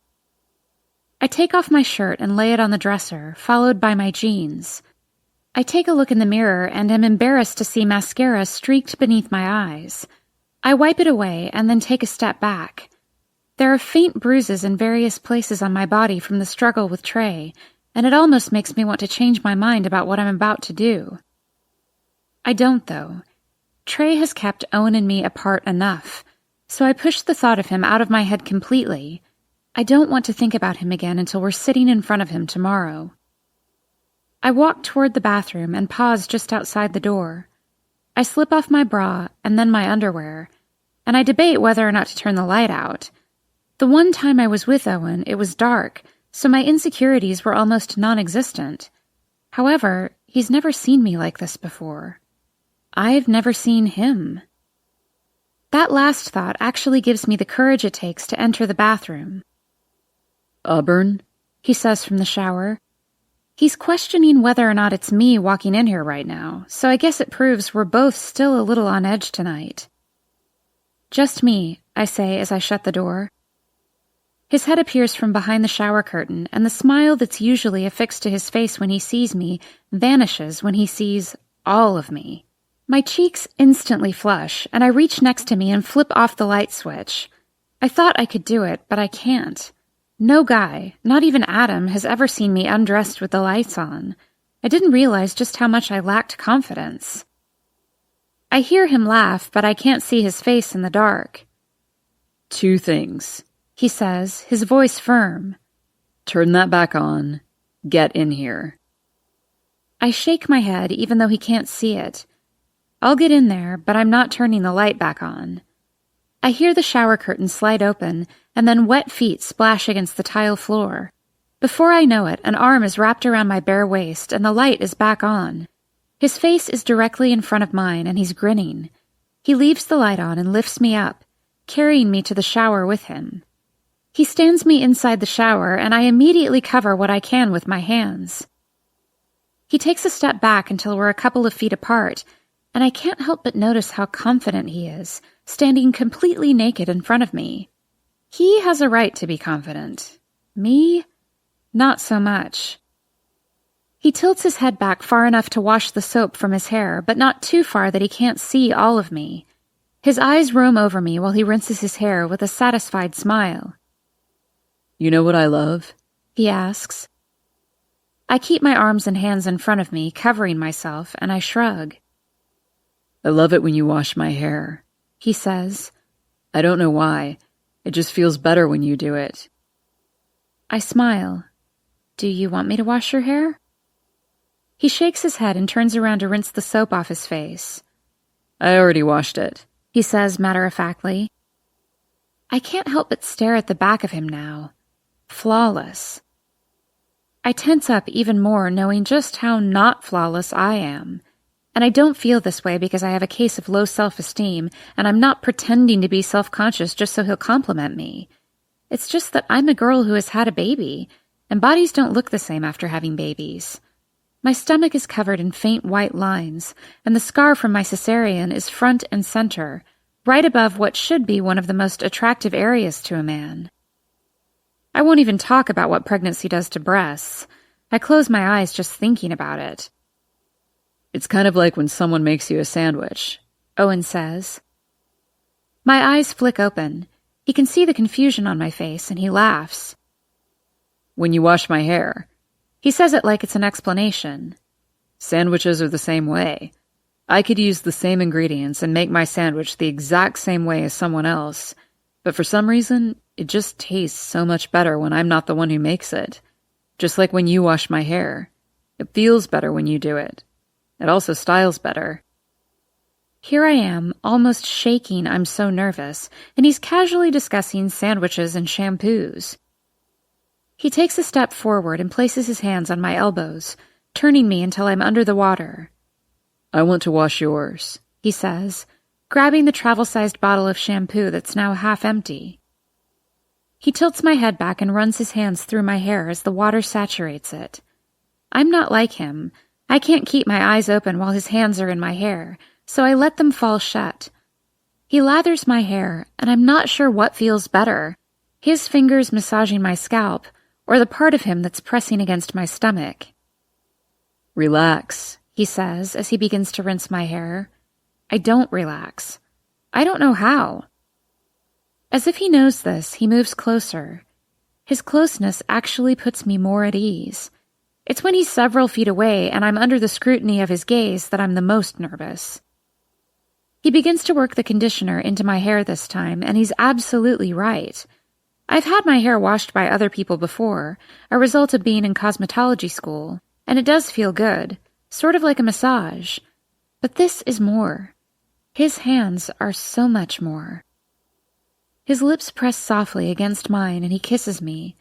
I take off my shirt and lay it on the dresser, followed by my jeans. I take a look in the mirror and am embarrassed to see mascara streaked beneath my eyes. I wipe it away and then take a step back. There are faint bruises in various places on my body from the struggle with Trey, and it almost makes me want to change my mind about what I'm about to do. I don't, though. Trey has kept Owen and me apart enough, so I push the thought of him out of my head completely. I don't want to think about him again until we're sitting in front of him tomorrow. I walk toward the bathroom and pause just outside the door. I slip off my bra and then my underwear, and I debate whether or not to turn the light out. The one time I was with Owen, it was dark, so my insecurities were almost non-existent. However, He's never seen me like this before. I've never seen him. That last thought actually gives me the courage it takes to enter the bathroom. Auburn? He says from the shower. He's questioning whether or not it's me walking in here right now, so I guess it proves we're both still a little on edge tonight. Just me, I say as I shut the door. His head appears from behind the shower curtain, and the smile that's usually affixed to his face when he sees me vanishes when he sees all of me. My cheeks instantly flush, and I reach next to me and flip off the light switch. I thought I could do it, but I can't. No guy, not even Adam, has ever seen me undressed with the lights on. I didn't realize just how much I lacked confidence. I hear him laugh, but I can't see his face in the dark. 2 things, he says, his voice firm. Turn that back on. Get in here. I shake my head even though he can't see it. I'll get in there, but I'm not turning the light back on. I hear the shower curtain slide open, and then wet feet splash against the tile floor. Before I know it, an arm is wrapped around my bare waist, and the light is back on. His face is directly in front of mine, and he's grinning. He leaves the light on and lifts me up, carrying me to the shower with him. He stands me inside the shower, and I immediately cover what I can with my hands. He takes a step back until we're a couple of feet apart, and I can't help but notice how confident he is, standing completely naked in front of me. He has a right to be confident. Me? Not so much. He tilts his head back far enough to wash the soap from his hair, but not too far that he can't see all of me. His eyes roam over me while he rinses his hair with a satisfied smile. You know what I love? He asks. I keep my arms and hands in front of me, covering myself, and I shrug. I love it when you wash my hair, he says. I don't know why. It just feels better when you do it. I smile. Do you want me to wash your hair? He shakes his head and turns around to rinse the soap off his face. I already washed it, he says matter-of-factly. I can't help but stare at the back of him now. Flawless. I tense up even more knowing just how not flawless I am. And I don't feel this way because I have a case of low self-esteem, and I'm not pretending to be self-conscious just so he'll compliment me. It's just that I'm a girl who has had a baby, and bodies don't look the same after having babies. My stomach is covered in faint white lines, and the scar from my cesarean is front and center, right above what should be one of the most attractive areas to a man. I won't even talk about what pregnancy does to breasts. I close my eyes just thinking about it. It's kind of like when someone makes you a sandwich, Owen says. My eyes flick open. He can see the confusion on my face, and he laughs. When you wash my hair. He says it like it's an explanation. Sandwiches are the same way. I could use the same ingredients and make my sandwich the exact same way as someone else, but for some reason, it just tastes so much better when I'm not the one who makes it. Just like when you wash my hair. It feels better when you do it. It also styles better. Here I am, almost shaking, I'm so nervous, and he's casually discussing sandwiches and shampoos. He takes a step forward and places his hands on my elbows, turning me until I'm under the water. I want to wash yours, he says, grabbing the travel-sized bottle of shampoo that's now half empty. He tilts my head back and runs his hands through my hair as the water saturates it. I'm not like him. I can't keep my eyes open while his hands are in my hair, so I let them fall shut. He lathers my hair, and I'm not sure what feels better, his fingers massaging my scalp, or the part of him that's pressing against my stomach. Relax, he says as he begins to rinse my hair. I don't relax. I don't know how. As if he knows this, he moves closer. His closeness actually puts me more at ease. It's when he's several feet away and I'm under the scrutiny of his gaze that I'm the most nervous. He begins to work the conditioner into my hair this time, and he's absolutely right. I've had my hair washed by other people before, a result of being in cosmetology school, and it does feel good, sort of like a massage. But this is more. His hands are so much more. His lips press softly against mine and he kisses me.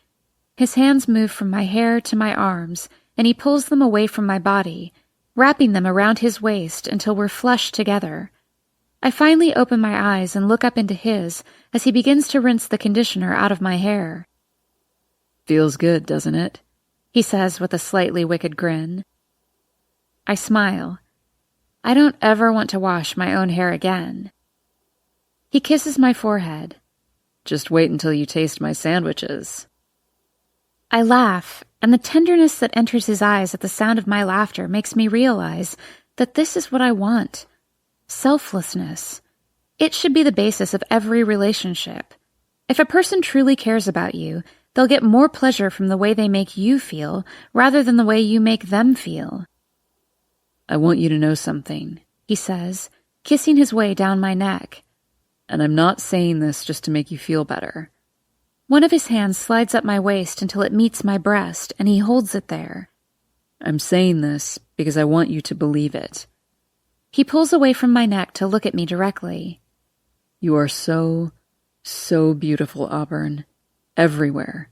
His hands move from my hair to my arms, and he pulls them away from my body, wrapping them around his waist until we're flushed together. I finally open my eyes and look up into his as he begins to rinse the conditioner out of my hair. Feels good, doesn't it? He says with a slightly wicked grin. I smile. I don't ever want to wash my own hair again. He kisses my forehead. Just wait until you taste my sandwiches. I laugh, and the tenderness that enters his eyes at the sound of my laughter makes me realize that this is what I want. Selflessness. It should be the basis of every relationship. If a person truly cares about you, they'll get more pleasure from the way they make you feel rather than the way you make them feel. I want you to know something, he says, kissing his way down my neck. And I'm not saying this just to make you feel better. One of his hands slides up my waist until it meets my breast, and he holds it there. I'm saying this because I want you to believe it. He pulls away from my neck to look at me directly. You are so, so beautiful, Auburn. Everywhere.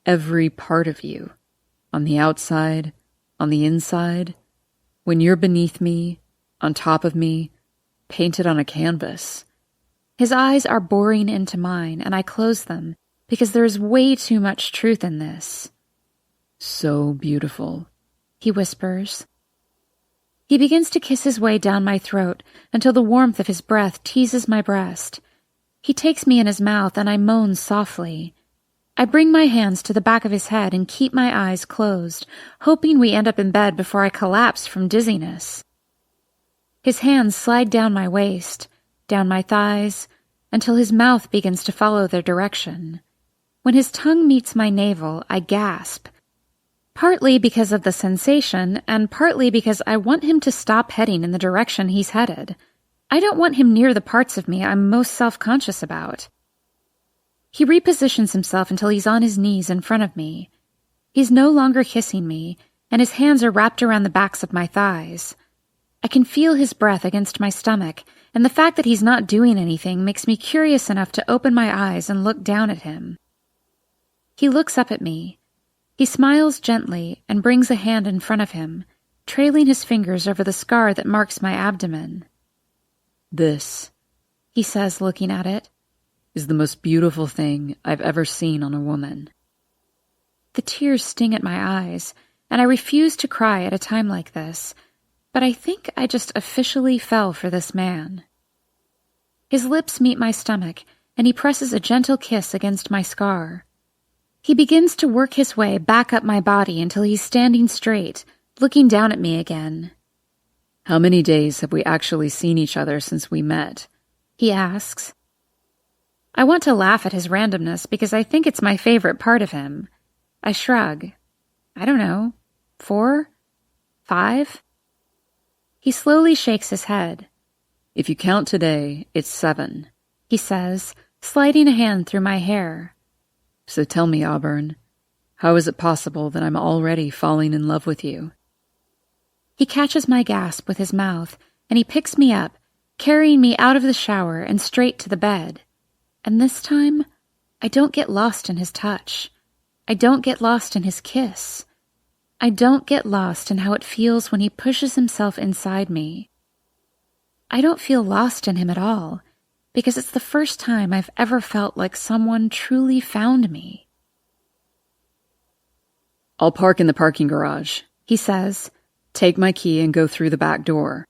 Every part of you. On the outside, on the inside. When you're beneath me, on top of me, painted on a canvas. His eyes are boring into mine, and I close them, because there is way too much truth in this. So beautiful, he whispers. He begins to kiss his way down my throat until the warmth of his breath teases my breast. He takes me in his mouth, and I moan softly. I bring my hands to the back of his head and keep my eyes closed, hoping we end up in bed before I collapse from dizziness. His hands slide down my waist, down my thighs, until his mouth begins to follow their direction. When his tongue meets my navel, I gasp, partly because of the sensation and partly because I want him to stop heading in the direction he's headed. I don't want him near the parts of me I'm most self-conscious about. He repositions himself until he's on his knees in front of me. He's no longer kissing me, and his hands are wrapped around the backs of my thighs. I can feel his breath against my stomach, and the fact that he's not doing anything makes me curious enough to open my eyes and look down at him. He looks up at me. He smiles gently and brings a hand in front of him, trailing his fingers over the scar that marks my abdomen. This, he says, looking at it, is the most beautiful thing I've ever seen on a woman. The tears sting at my eyes, and I refuse to cry at a time like this, but I think I just officially fell for this man. His lips meet my stomach, and he presses a gentle kiss against my scar. He begins to work his way back up my body until he's standing straight, looking down at me again. How many days have we actually seen each other since we met? He asks. I want to laugh at his randomness because I think it's my favorite part of him. I shrug. I don't know. 4? 5? He slowly shakes his head. If you count today, it's 7, he says, sliding a hand through my hair. So tell me, Auburn, how is it possible that I'm already falling in love with you? He catches my gasp with his mouth, and he picks me up, carrying me out of the shower and straight to the bed. And this time, I don't get lost in his touch. I don't get lost in his kiss. I don't get lost in how it feels when he pushes himself inside me. I don't feel lost in him at all, because it's the first time I've ever felt like someone truly found me. I'll park in the parking garage, he says. Take my key and go through the back door.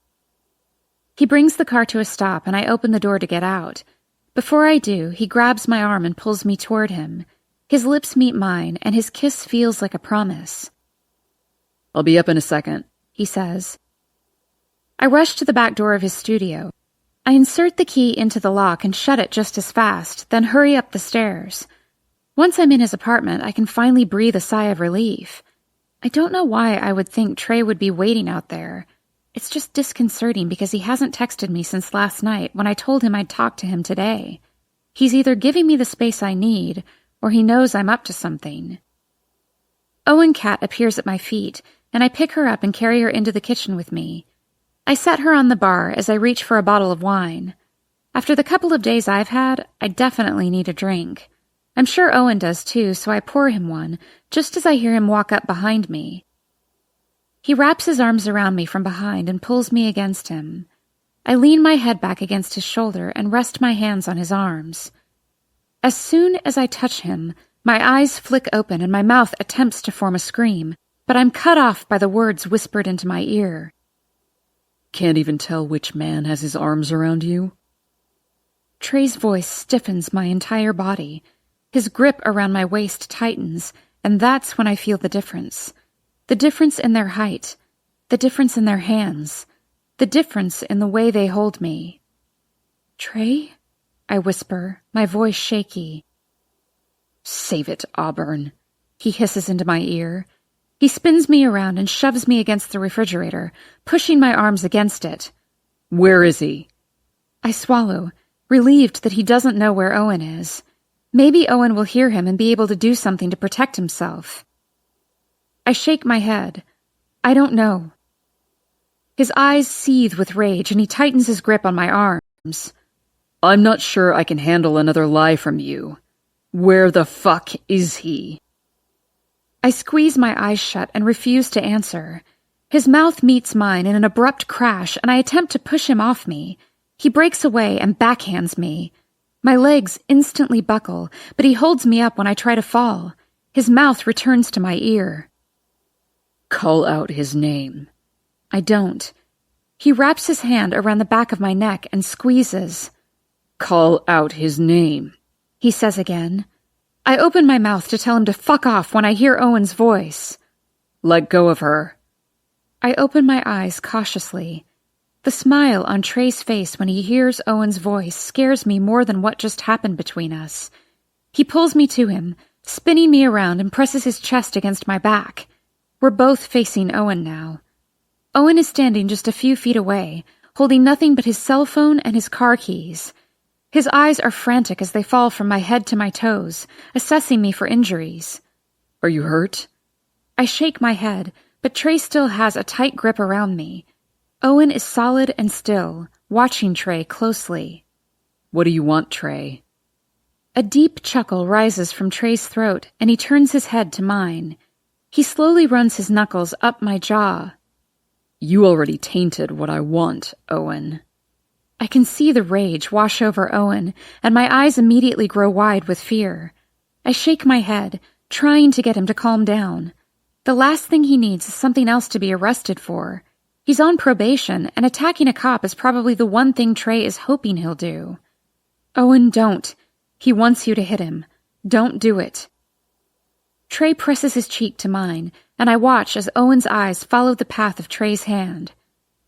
He brings the car to a stop, and I open the door to get out. Before I do, he grabs my arm and pulls me toward him. His lips meet mine, and his kiss feels like a promise. I'll be up in a second, he says. I rush to the back door of his studio. I insert the key into the lock and shut it just as fast, then hurry up the stairs. Once I'm in his apartment, I can finally breathe a sigh of relief. I don't know why I would think Trey would be waiting out there. It's just disconcerting because he hasn't texted me since last night when I told him I'd talk to him today. He's either giving me the space I need, or he knows I'm up to something. Owen Cat appears at my feet, and I pick her up and carry her into the kitchen with me. I set her on the bar as I reach for a bottle of wine. After the couple of days I've had, I definitely need a drink. I'm sure Owen does too, so I pour him one, just as I hear him walk up behind me. He wraps his arms around me from behind and pulls me against him. I lean my head back against his shoulder and rest my hands on his arms. As soon as I touch him, my eyes flick open and my mouth attempts to form a scream, but I'm cut off by the words whispered into my ear. Can't even tell which man has his arms around you? Trey's voice stiffens my entire body. His grip around my waist tightens, and that's when I feel the difference. The difference in their height, the difference in their hands, the difference in the way they hold me. Trey? I whisper, my voice shaky. Save it, Auburn, he hisses into my ear. He spins me around and shoves me against the refrigerator, pushing my arms against it. Where is he? I swallow, relieved that he doesn't know where Owen is. Maybe Owen will hear him and be able to do something to protect himself. I shake my head. I don't know. His eyes seethe with rage and he tightens his grip on my arms. I'm not sure I can handle another lie from you. Where the fuck is he? I squeeze my eyes shut and refuse to answer. His mouth meets mine in an abrupt crash, and I attempt to push him off me. He breaks away and backhands me. My legs instantly buckle, but he holds me up when I try to fall. His mouth returns to my ear. Call out his name. I don't. He wraps his hand around the back of my neck and squeezes. Call out his name, he says again. I open my mouth to tell him to fuck off when I hear Owen's voice. Let go of her. I open my eyes cautiously. The smile on Trey's face when he hears Owen's voice scares me more than what just happened between us. He pulls me to him, spinning me around and presses his chest against my back. We're both facing Owen now. Owen is standing just a few feet away, holding nothing but his cell phone and his car keys. His eyes are frantic as they fall from my head to my toes, assessing me for injuries. Are you hurt? I shake my head, but Trey still has a tight grip around me. Owen is solid and still, watching Trey closely. What do you want, Trey? A deep chuckle rises from Trey's throat, and he turns his head to mine. He slowly runs his knuckles up my jaw. You already tainted what I want, Owen. I can see the rage wash over Owen, and my eyes immediately grow wide with fear. I shake my head, trying to get him to calm down. The last thing he needs is something else to be arrested for. He's on probation, and attacking a cop is probably the one thing Trey is hoping he'll do. Owen, don't. He wants you to hit him. Don't do it. Trey presses his cheek to mine, and I watch as Owen's eyes follow the path of Trey's hand.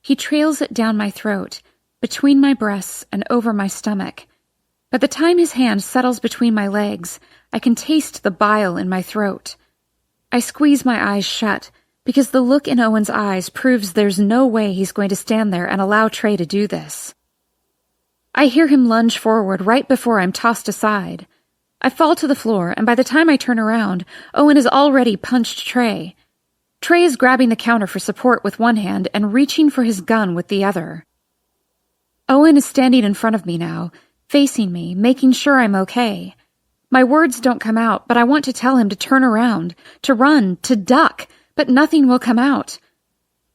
He trails it down my throat, between my breasts and over my stomach. By the time his hand settles between my legs, I can taste the bile in my throat. I squeeze my eyes shut, because the look in Owen's eyes proves there's no way he's going to stand there and allow Trey to do this. I hear him lunge forward right before I'm tossed aside. I fall to the floor, and by the time I turn around, Owen has already punched Trey. Trey is grabbing the counter for support with one hand and reaching for his gun with the other. Owen is standing in front of me now, facing me, making sure I'm okay. My words don't come out, but I want to tell him to turn around, to run, to duck, but nothing will come out.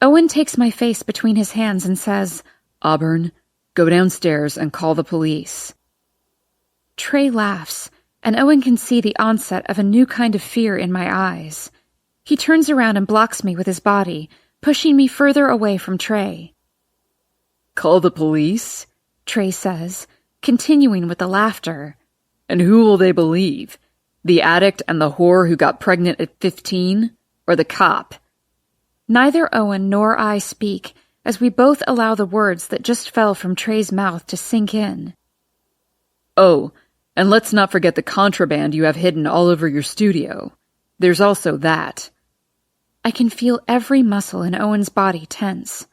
Owen takes my face between his hands and says, Auburn, go downstairs and call the police. Trey laughs, and Owen can see the onset of a new kind of fear in my eyes. He turns around and blocks me with his body, pushing me further away from Trey. Call the police? Trey says, continuing with the laughter. And who will they believe? The addict and the whore who got pregnant at 15? Or the cop? Neither Owen nor I speak, as we both allow the words that just fell from Trey's mouth to sink in. Oh, and let's not forget the contraband you have hidden all over your studio. There's also that. I can feel every muscle in Owen's body tense.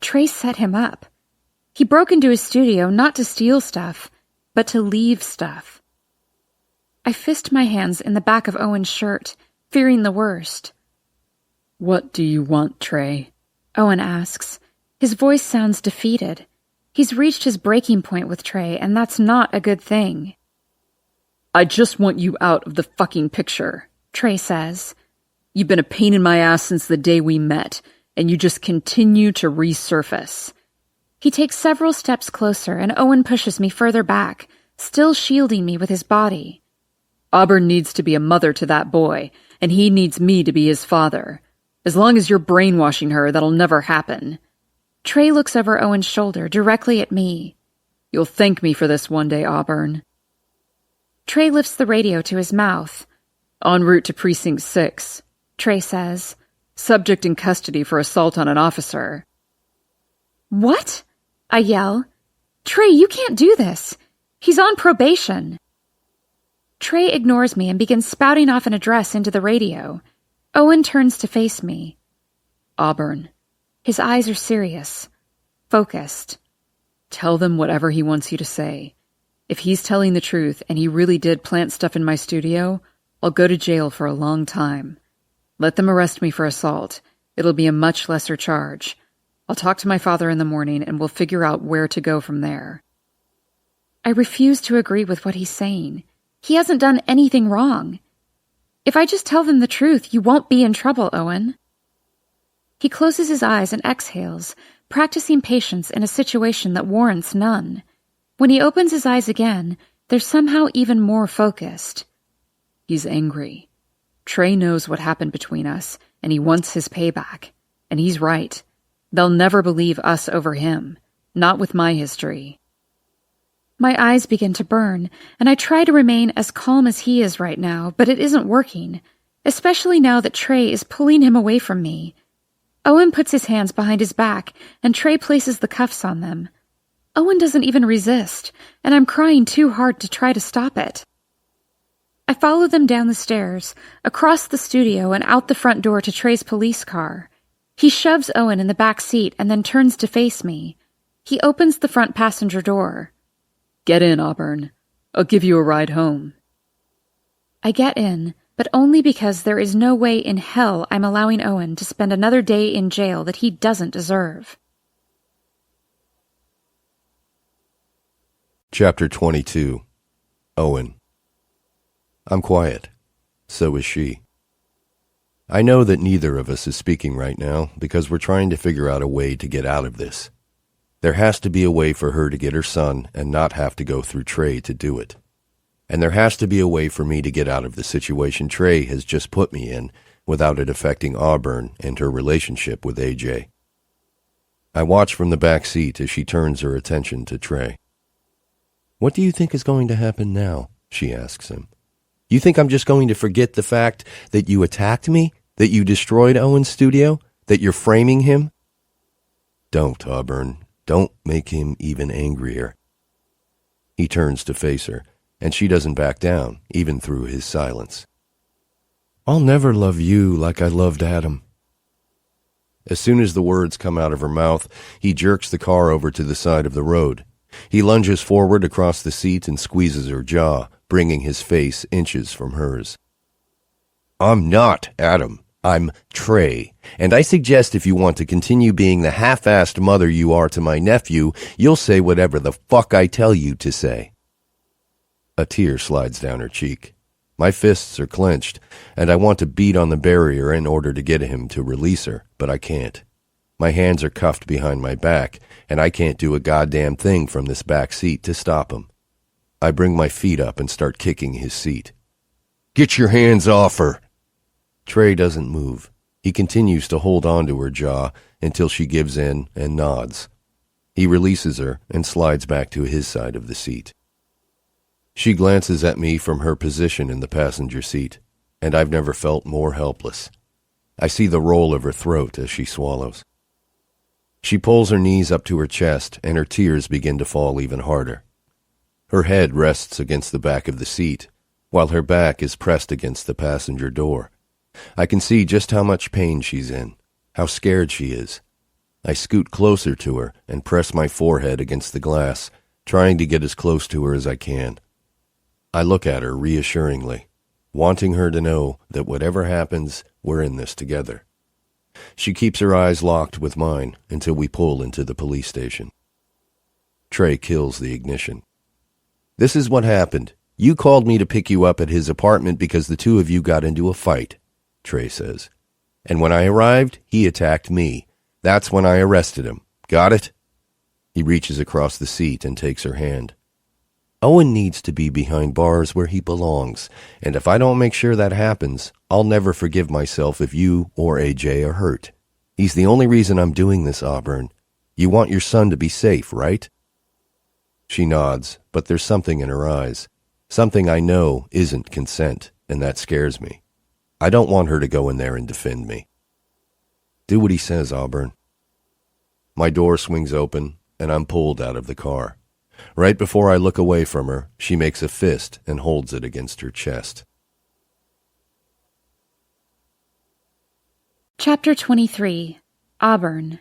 Trey set him up. He broke into his studio not to steal stuff, but to leave stuff. I fist my hands in the back of Owen's shirt, fearing the worst. What do you want, Trey? Owen asks. His voice sounds defeated. He's reached his breaking point with Trey, and that's not a good thing. I just want you out of the fucking picture, Trey says. You've been a pain in my ass since the day we met, and you just continue to resurface. He takes several steps closer, and Owen pushes me further back, still shielding me with his body. Auburn needs to be a mother to that boy, and he needs me to be his father. As long as you're brainwashing her, that'll never happen. Trey looks over Owen's shoulder, directly at me. You'll thank me for this one day, Auburn. Trey lifts the radio to his mouth. En route to Precinct 6, Trey says. Subject in custody for assault on an officer. What? I yell. Trey, you can't do this. He's on probation. Trey ignores me and begins spouting off an address into the radio. Owen turns to face me. Auburn. His eyes are serious, focused. Tell them whatever he wants you to say. If he's telling the truth and he really did plant stuff in my studio, I'll go to jail for a long time. Let them arrest me for assault. It'll be a much lesser charge. I'll talk to my father in the morning and we'll figure out where to go from there. I refuse to agree with what he's saying. He hasn't done anything wrong. If I just tell them the truth, you won't be in trouble, Owen. He closes his eyes and exhales, practicing patience in a situation that warrants none. When he opens his eyes again, they're somehow even more focused. He's angry. Trey knows what happened between us, and he wants his payback. And he's right. They'll never believe us over him. Not with my history. My eyes begin to burn, and I try to remain as calm as he is right now, but it isn't working, especially now that Trey is pulling him away from me. Owen puts his hands behind his back, and Trey places the cuffs on them. Owen doesn't even resist, and I'm crying too hard to try to stop it. I follow them down the stairs, across the studio, and out the front door to Trey's police car. He shoves Owen in the back seat and then turns to face me. He opens the front passenger door. Get in, Auburn. I'll give you a ride home. I get in, but only because there is no way in hell I'm allowing Owen to spend another day in jail that he doesn't deserve. Chapter 22. Owen. I'm quiet. So is she. I know that neither of us is speaking right now because we're trying to figure out a way to get out of this. There has to be a way for her to get her son and not have to go through Trey to do it. And there has to be a way for me to get out of the situation Trey has just put me in without it affecting Auburn and her relationship with AJ. I watch from the back seat as she turns her attention to Trey. What do you think is going to happen now? She asks him. You think I'm just going to forget the fact that you attacked me? That you destroyed Owen's studio? That you're framing him? Don't, Auburn. Don't make him even angrier. He turns to face her, and she doesn't back down, even through his silence. I'll never love you like I loved Adam. As soon as the words come out of her mouth, he jerks the car over to the side of the road. He lunges forward across the seat and squeezes her jaw, bringing his face inches from hers. I'm not Adam. I'm Trey, and I suggest if you want to continue being the half-assed mother you are to my nephew, you'll say whatever the fuck I tell you to say. A tear slides down her cheek. My fists are clenched, and I want to beat on the barrier in order to get him to release her, but I can't. My hands are cuffed behind my back, and I can't do a goddamn thing from this back seat to stop him. I bring my feet up and start kicking his seat. Get your hands off her! Trey doesn't move. He continues to hold on to her jaw until she gives in and nods. He releases her and slides back to his side of the seat. She glances at me from her position in the passenger seat, and I've never felt more helpless. I see the roll of her throat as she swallows. She pulls her knees up to her chest, and her tears begin to fall even harder. Her head rests against the back of the seat, while her back is pressed against the passenger door. I can see just how much pain she's in, how scared she is. I scoot closer to her and press my forehead against the glass, trying to get as close to her as I can. I look at her reassuringly, wanting her to know that whatever happens, we're in this together. She keeps her eyes locked with mine until we pull into the police station. Trey kills the ignition. This is what happened. You called me to pick you up at his apartment because the two of you got into a fight. Trey says. And when I arrived, he attacked me. That's when I arrested him. Got it? He reaches across the seat and takes her hand. Owen needs to be behind bars where he belongs, and if I don't make sure that happens, I'll never forgive myself if you or AJ are hurt. He's the only reason I'm doing this, Auburn. You want your son to be safe, right? She nods, but there's something in her eyes. Something I know isn't consent, and that scares me. I don't want her to go in there and defend me. Do what he says, Auburn. My door swings open, and I'm pulled out of the car. Right before I look away from her, she makes a fist and holds it against her chest. Chapter 23. Auburn.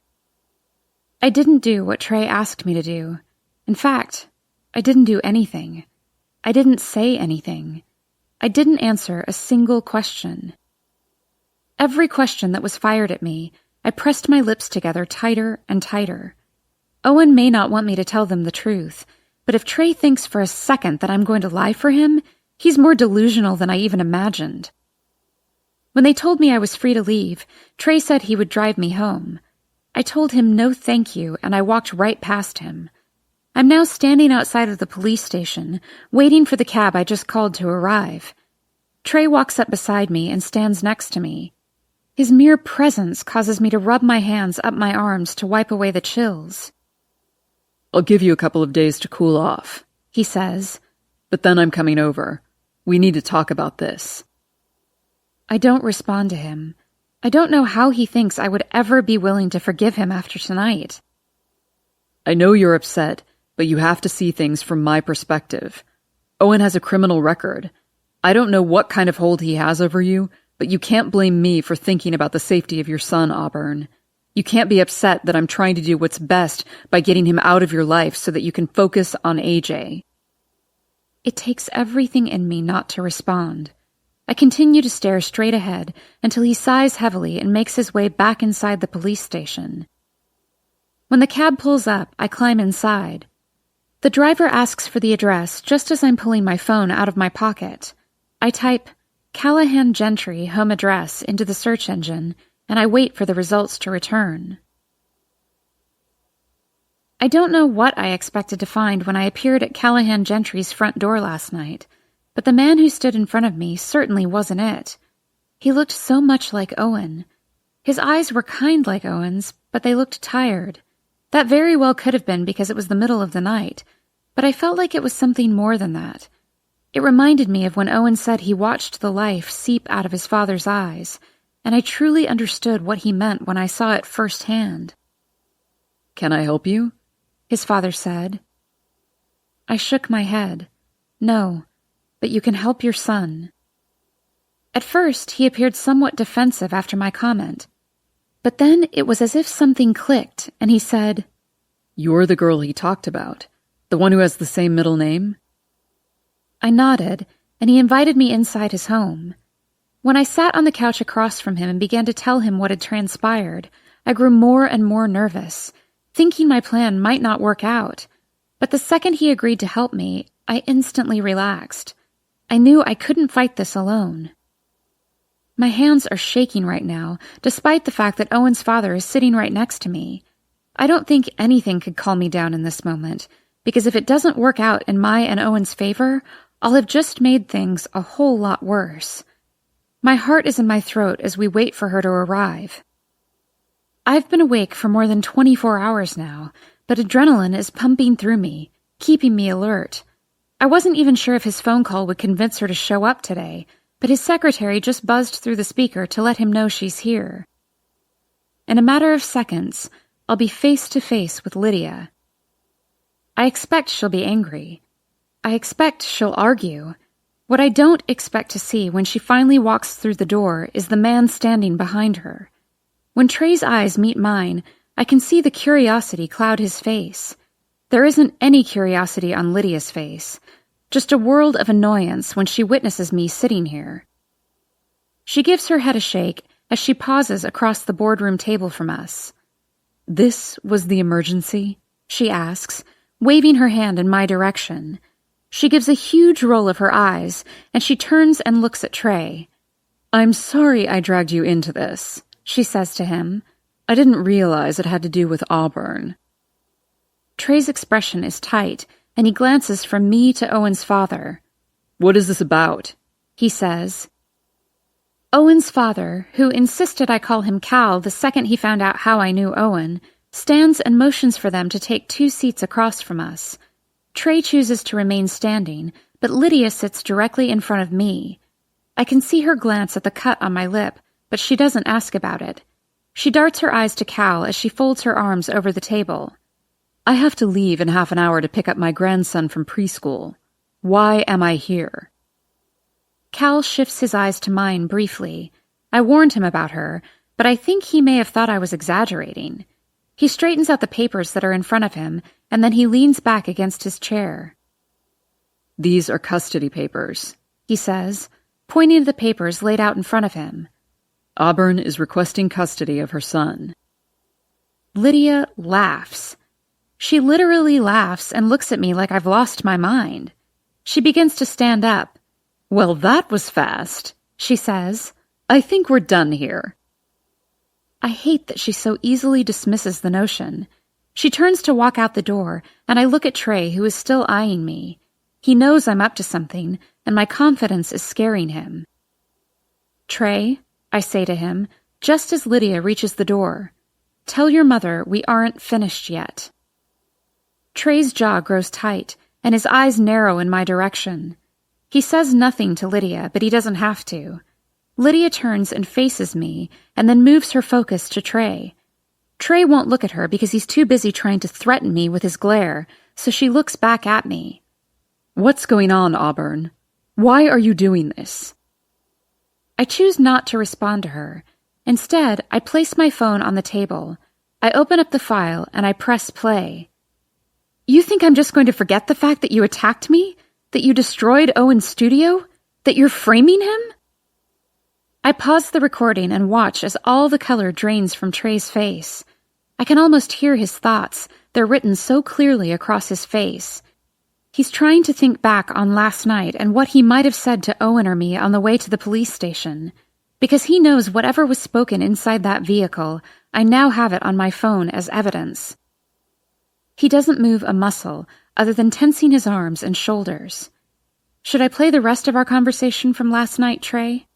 I didn't do what Trey asked me to do. In fact, I didn't do anything. I didn't say anything. I didn't answer a single question. Every question that was fired at me, I pressed my lips together tighter and tighter. Owen may not want me to tell them the truth, but if Trey thinks for a second that I'm going to lie for him, he's more delusional than I even imagined. When they told me I was free to leave, Trey said he would drive me home. I told him no thank you, and I walked right past him. I'm now standing outside of the police station, waiting for the cab I just called to arrive. Trey walks up beside me and stands next to me. His mere presence causes me to rub my hands up my arms to wipe away the chills. I'll give you a couple of days to cool off, he says. But then I'm coming over. We need to talk about this. I don't respond to him. I don't know how he thinks I would ever be willing to forgive him after tonight. I know you're upset, but you have to see things from my perspective. Owen has a criminal record. I don't know what kind of hold he has over you, but you can't blame me for thinking about the safety of your son, Auburn. You can't be upset that I'm trying to do what's best by getting him out of your life so that you can focus on AJ. It takes everything in me not to respond. I continue to stare straight ahead until he sighs heavily and makes his way back inside the police station. When the cab pulls up, I climb inside. The driver asks for the address just as I'm pulling my phone out of my pocket. I type Callahan Gentry home address into the search engine, and I wait for the results to return. I don't know what I expected to find when I appeared at Callahan Gentry's front door last night, but the man who stood in front of me certainly wasn't it. He looked so much like Owen. His eyes were kind like Owen's, but they looked tired. That very well could have been because it was the middle of the night, but I felt like it was something more than that. It reminded me of when Owen said he watched the life seep out of his father's eyes, and I truly understood what he meant when I saw it firsthand. Can I help you? His father said. I shook my head. No, but you can help your son. At first, he appeared somewhat defensive after my comment, but then it was as if something clicked, and he said, You're the girl he talked about, the one who has the same middle name? I nodded, and he invited me inside his home. When I sat on the couch across from him and began to tell him what had transpired, I grew more and more nervous, thinking my plan might not work out. But the second he agreed to help me, I instantly relaxed. I knew I couldn't fight this alone. My hands are shaking right now, despite the fact that Owen's father is sitting right next to me. I don't think anything could calm me down in this moment, because if it doesn't work out in my and Owen's favor, I'll have just made things a whole lot worse. My heart is in my throat as we wait for her to arrive. I've been awake for more than 24 hours now, but adrenaline is pumping through me, keeping me alert. I wasn't even sure if his phone call would convince her to show up today, but his secretary just buzzed through the speaker to let him know she's here. In a matter of seconds, I'll be face to face with Lydia. I expect she'll be angry. I expect she'll argue. What I don't expect to see when she finally walks through the door is the man standing behind her. When Trey's eyes meet mine, I can see the curiosity cloud his face. There isn't any curiosity on Lydia's face, just a world of annoyance when she witnesses me sitting here. She gives her head a shake as she pauses across the boardroom table from us. This was the emergency? She asks, waving her hand in my direction. She gives a huge roll of her eyes, and she turns and looks at Trey. I'm sorry I dragged you into this, she says to him. I didn't realize it had to do with Auburn. Trey's expression is tight, and he glances from me to Owen's father. What is this about? He says. Owen's father, who insisted I call him Cal the second he found out how I knew Owen, stands and motions for them to take 2 seats across from us. Trey chooses to remain standing, but Lydia sits directly in front of me. I can see her glance at the cut on my lip, but she doesn't ask about it. She darts her eyes to Cal as she folds her arms over the table. I have to leave in half an hour to pick up my grandson from preschool. Why am I here? Cal shifts his eyes to mine briefly. I warned him about her, but I think he may have thought I was exaggerating. He straightens out the papers that are in front of him, and then he leans back against his chair. These are custody papers, he says, pointing to the papers laid out in front of him. Auburn is requesting custody of her son. Lydia laughs. She literally laughs and looks at me like I've lost my mind. She begins to stand up. Well, that was fast, she says. I think we're done here. I hate that she so easily dismisses the notion. She turns to walk out the door, and I look at Trey, who is still eyeing me. He knows I'm up to something, and my confidence is scaring him. Trey, I say to him, just as Lydia reaches the door, tell your mother we aren't finished yet. Trey's jaw grows tight, and his eyes narrow in my direction. He says nothing to Lydia, but he doesn't have to. Lydia turns and faces me, and then moves her focus to Trey. Trey won't look at her because he's too busy trying to threaten me with his glare, so she looks back at me. What's going on, Auburn? Why are you doing this? I choose not to respond to her. Instead, I place my phone on the table. I open up the file, and I press play. You think I'm just going to forget the fact that you attacked me? That you destroyed Owen's studio? That you're framing him? I pause the recording and watch as all the color drains from Trey's face. I can almost hear his thoughts. They're written so clearly across his face. He's trying to think back on last night and what he might have said to Owen or me on the way to the police station. Because he knows whatever was spoken inside that vehicle, I now have it on my phone as evidence. He doesn't move a muscle, other than tensing his arms and shoulders. Should I play the rest of our conversation from last night, Trey?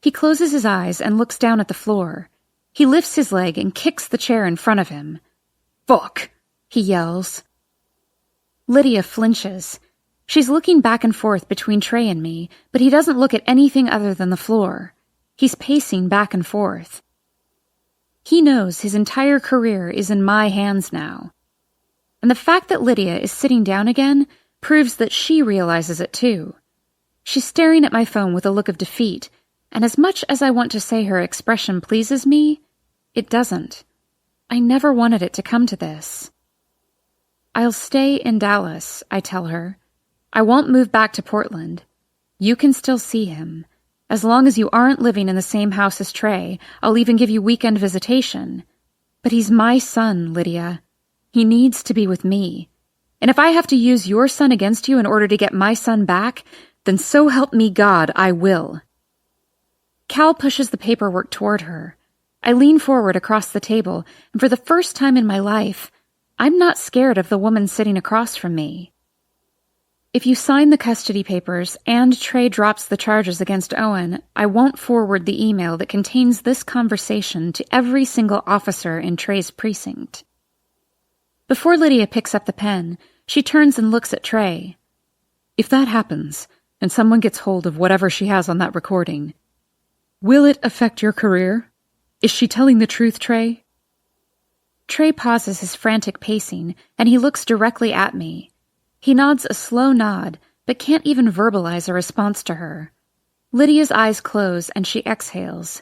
He closes his eyes and looks down at the floor. He lifts his leg and kicks the chair in front of him. Fuck! He yells. Lydia flinches. She's looking back and forth between Trey and me, but he doesn't look at anything other than the floor. He's pacing back and forth. He knows his entire career is in my hands now. And the fact that Lydia is sitting down again proves that she realizes it too. She's staring at my phone with a look of defeat, and as much as I want to say her expression pleases me, it doesn't. I never wanted it to come to this. I'll stay in Dallas, I tell her. I won't move back to Portland. You can still see him. As long as you aren't living in the same house as Trey, I'll even give you weekend visitation. But he's my son, Lydia. He needs to be with me. And if I have to use your son against you in order to get my son back, then so help me God, I will. Cal pushes the paperwork toward her. I lean forward across the table, and for the first time in my life, I'm not scared of the woman sitting across from me. If you sign the custody papers and Trey drops the charges against Owen, I won't forward the email that contains this conversation to every single officer in Trey's precinct. Before Lydia picks up the pen, she turns and looks at Trey. If that happens, and someone gets hold of whatever she has on that recording, will it affect your career? Is she telling the truth, Trey? Trey pauses his frantic pacing, and he looks directly at me. He nods a slow nod, but can't even verbalize a response to her. Lydia's eyes close, and she exhales.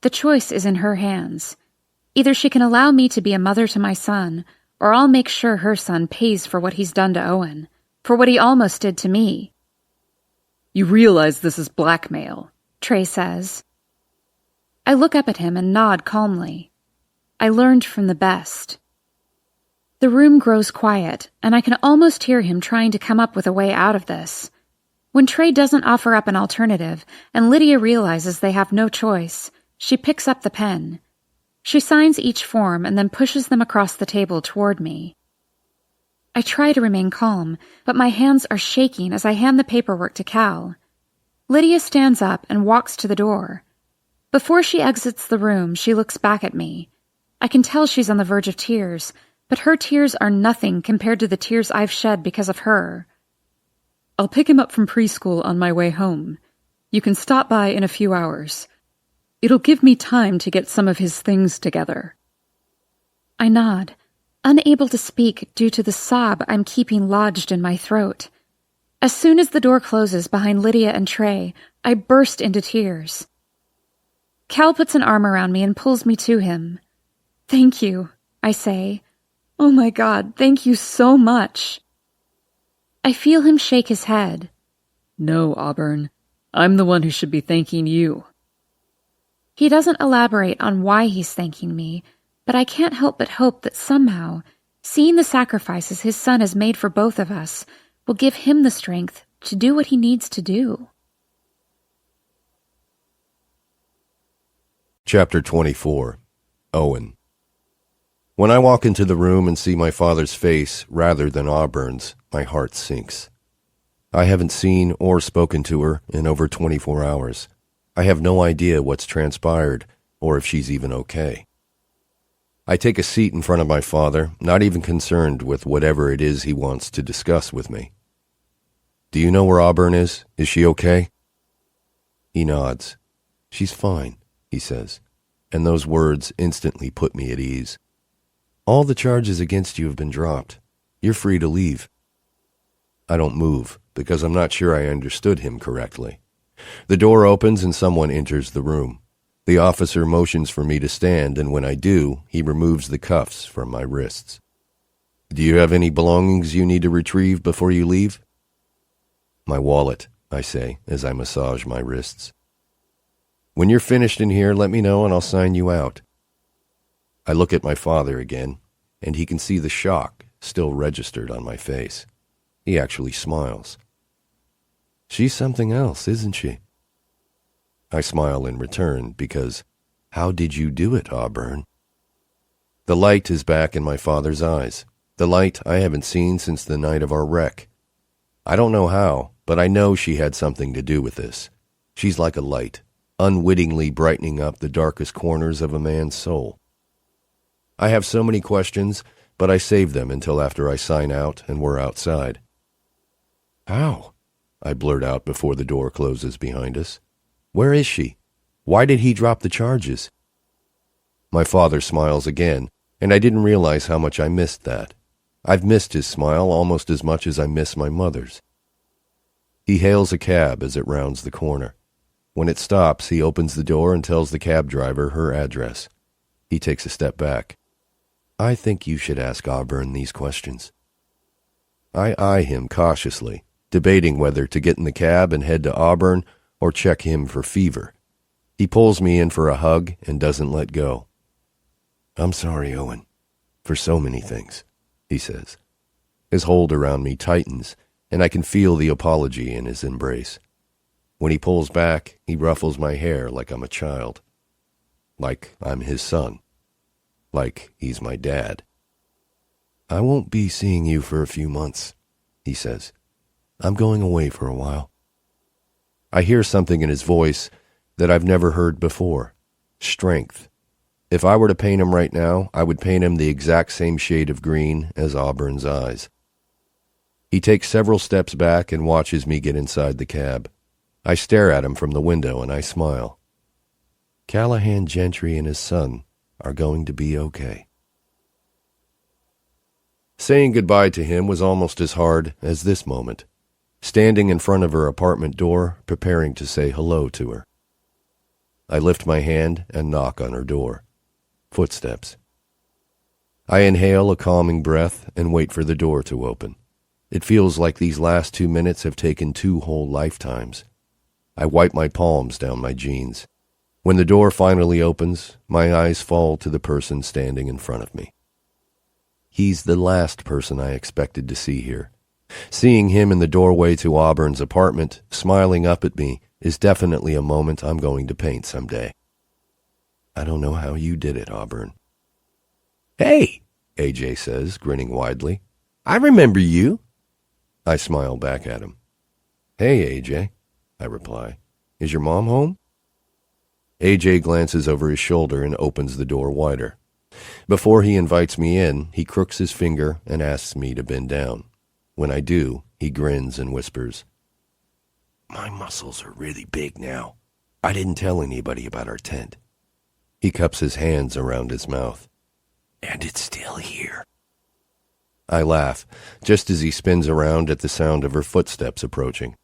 The choice is in her hands. Either she can allow me to be a mother to my son, or I'll make sure her son pays for what he's done to Owen, for what he almost did to me. You realize this is blackmail, Trey says. I look up at him and nod calmly. I learned from the best. The room grows quiet, and I can almost hear him trying to come up with a way out of this. When Trey doesn't offer up an alternative and Lydia realizes they have no choice, she picks up the pen. She signs each form and then pushes them across the table toward me. I try to remain calm, but my hands are shaking as I hand the paperwork to Cal. Lydia stands up and walks to the door. Before she exits the room, she looks back at me. I can tell she's on the verge of tears, but her tears are nothing compared to the tears I've shed because of her. I'll pick him up from preschool on my way home. You can stop by in a few hours. It'll give me time to get some of his things together. I nod, unable to speak due to the sob I'm keeping lodged in my throat. As soon as the door closes behind Lydia and Trey, I burst into tears. Cal puts an arm around me and pulls me to him. "Thank you," I say. "Oh my God, thank you so much." I feel him shake his head. "No, Auburn. I'm the one who should be thanking you." He doesn't elaborate on why he's thanking me, but I can't help but hope that somehow, seeing the sacrifices his son has made for both of us, will give him the strength to do what he needs to do. Chapter 24. Owen. When I walk into the room and see my father's face rather than Auburn's, my heart sinks. I haven't seen or spoken to her in over 24 hours. I have no idea what's transpired or if she's even okay. I take a seat in front of my father, not even concerned with whatever it is he wants to discuss with me. "Do you know where Auburn is? Is she okay?" He nods. "She's fine," he says, and those words instantly put me at ease. "All the charges against you have been dropped. You're free to leave." I don't move, because I'm not sure I understood him correctly. The door opens and someone enters the room. The officer motions for me to stand, and when I do, he removes the cuffs from my wrists. "Do you have any belongings you need to retrieve before you leave?" "My wallet," I say, as I massage my wrists. "When you're finished in here, let me know and I'll sign you out." I look at my father again, and he can see the shock still registered on my face. He actually smiles. "She's something else, isn't she?" I smile in return because, how did you do it, Auburn? The light is back in my father's eyes, the light I haven't seen since the night of our wreck. I don't know how, but I know she had something to do with this. She's like a light, unwittingly brightening up the darkest corners of a man's soul. I have so many questions, but I save them until after I sign out and we're outside. "How?" I blurt out before the door closes behind us. "Where is she? Why did he drop the charges?" My father smiles again, and I didn't realize how much I missed that. I've missed his smile almost as much as I miss my mother's. He hails a cab as it rounds the corner. When it stops, he opens the door and tells the cab driver her address. He takes a step back. "I think you should ask Auburn these questions." I eye him cautiously, debating whether to get in the cab and head to Auburn or check him for fever. He pulls me in for a hug and doesn't let go. "I'm sorry, Owen, for so many things," he says. His hold around me tightens, and I can feel the apology in his embrace. When he pulls back, he ruffles my hair like I'm a child. Like I'm his son. Like he's my dad. "I won't be seeing you for a few months," he says. "I'm going away for a while." I hear something in his voice that I've never heard before. Strength. If I were to paint him right now, I would paint him the exact same shade of green as Auburn's eyes. He takes several steps back and watches me get inside the cab. I stare at him from the window and I smile. Callahan Gentry and his son are going to be okay. Saying goodbye to him was almost as hard as this moment. Standing in front of her apartment door, preparing to say hello to her. I lift my hand and knock on her door. Footsteps. I inhale a calming breath and wait for the door to open. It feels like these last 2 minutes have taken 2 whole lifetimes. I wipe my palms down my jeans. When the door finally opens, my eyes fall to the person standing in front of me. He's the last person I expected to see here. Seeing him in the doorway to Auburn's apartment, smiling up at me, is definitely a moment I'm going to paint someday. I don't know how you did it, Auburn. Hey, AJ says, grinning widely. I remember you. I smile back at him. Hey, AJ, I reply. Is your mom home? AJ glances over his shoulder and opens the door wider. Before he invites me in, he crooks his finger and asks me to bend down. When I do, he grins and whispers, My muscles are really big now. I didn't tell anybody about our tent. He cups his hands around his mouth. And it's still here. I laugh, just as he spins around at the sound of her footsteps approaching.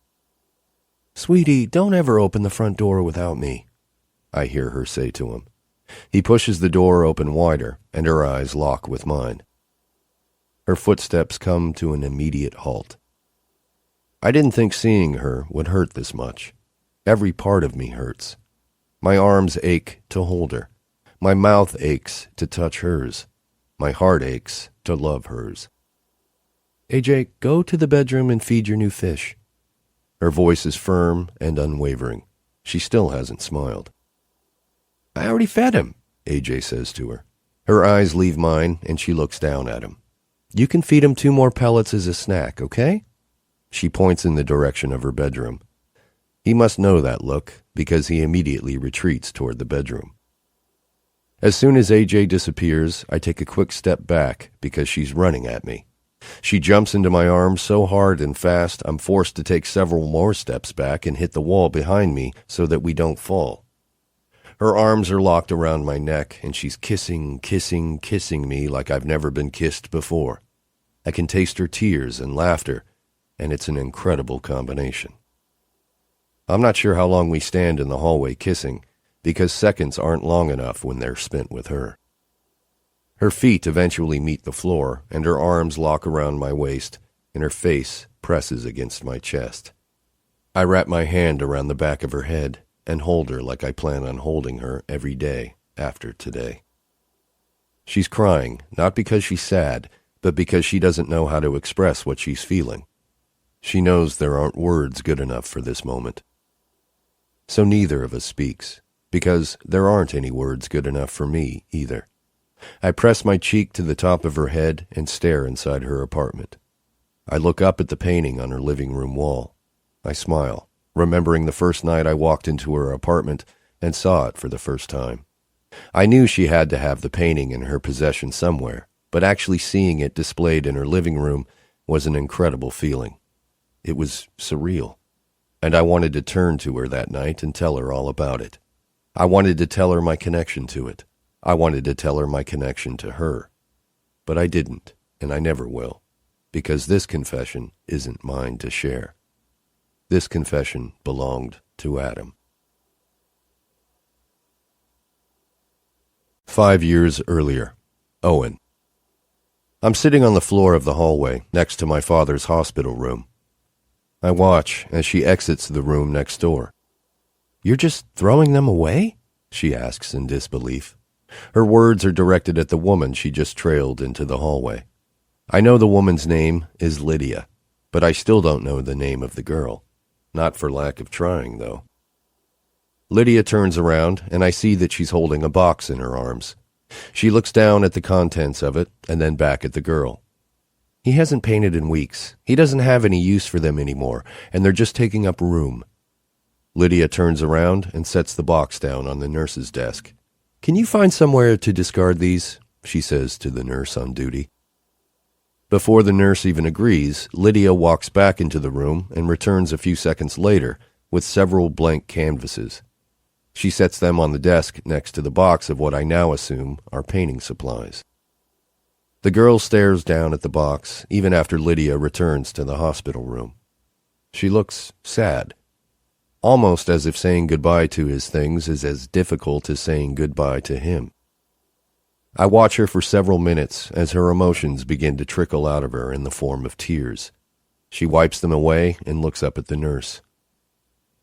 Sweetie, don't ever open the front door without me, I hear her say to him. He pushes the door open wider, and her eyes lock with mine. Her footsteps come to an immediate halt. I didn't think seeing her would hurt this much. Every part of me hurts. My arms ache to hold her. My mouth aches to touch hers. My heart aches to love hers. AJ, go to the bedroom and feed your new fish. Her voice is firm and unwavering. She still hasn't smiled. I already fed him, AJ says to her. Her eyes leave mine, and she looks down at him. You can feed him 2 more pellets as a snack, okay? She points in the direction of her bedroom. He must know that look, because he immediately retreats toward the bedroom. As soon as AJ disappears, I take a quick step back because she's running at me. She jumps into my arms so hard and fast, I'm forced to take several more steps back and hit the wall behind me so that we don't fall. Her arms are locked around my neck, and she's kissing me like I've never been kissed before. I can taste her tears and laughter, and it's an incredible combination. I'm not sure how long we stand in the hallway kissing, because seconds aren't long enough when they're spent with her. Her feet eventually meet the floor, and her arms lock around my waist, and her face presses against my chest. I wrap my hand around the back of her head and hold her like I plan on holding her every day after today. She's crying, not because she's sad, but because she doesn't know how to express what she's feeling. She knows there aren't words good enough for this moment. So neither of us speaks, because there aren't any words good enough for me either. I press my cheek to the top of her head and stare inside her apartment. I look up at the painting on her living room wall. I smile, remembering the first night I walked into her apartment and saw it for the first time. I knew she had to have the painting in her possession somewhere, but actually seeing it displayed in her living room was an incredible feeling. It was surreal, and I wanted to turn to her that night and tell her all about it. I wanted to tell her my connection to it. I wanted to tell her my connection to her. But I didn't, and I never will, because this confession isn't mine to share. This confession belonged to Adam. 5 years earlier, Owen. I'm sitting on the floor of the hallway next to my father's hospital room. I watch as she exits the room next door. You're just throwing them away? She asks in disbelief. Her words are directed at the woman she just trailed into the hallway. I know the woman's name is Lydia, but I still don't know the name of the girl. Not for lack of trying, though. Lydia turns around, and I see that she's holding a box in her arms. She looks down at the contents of it, and then back at the girl. He hasn't painted in weeks. He doesn't have any use for them anymore, and they're just taking up room. Lydia turns around and sets the box down on the nurse's desk. Can you find somewhere to discard these? She says to the nurse on duty. Before the nurse even agrees, Lydia walks back into the room and returns a few seconds later with several blank canvases. She sets them on the desk next to the box of what I now assume are painting supplies. The girl stares down at the box even after Lydia returns to the hospital room. She looks sad, almost as if saying goodbye to his things is as difficult as saying goodbye to him. I watch her for several minutes as her emotions begin to trickle out of her in the form of tears. She wipes them away and looks up at the nurse.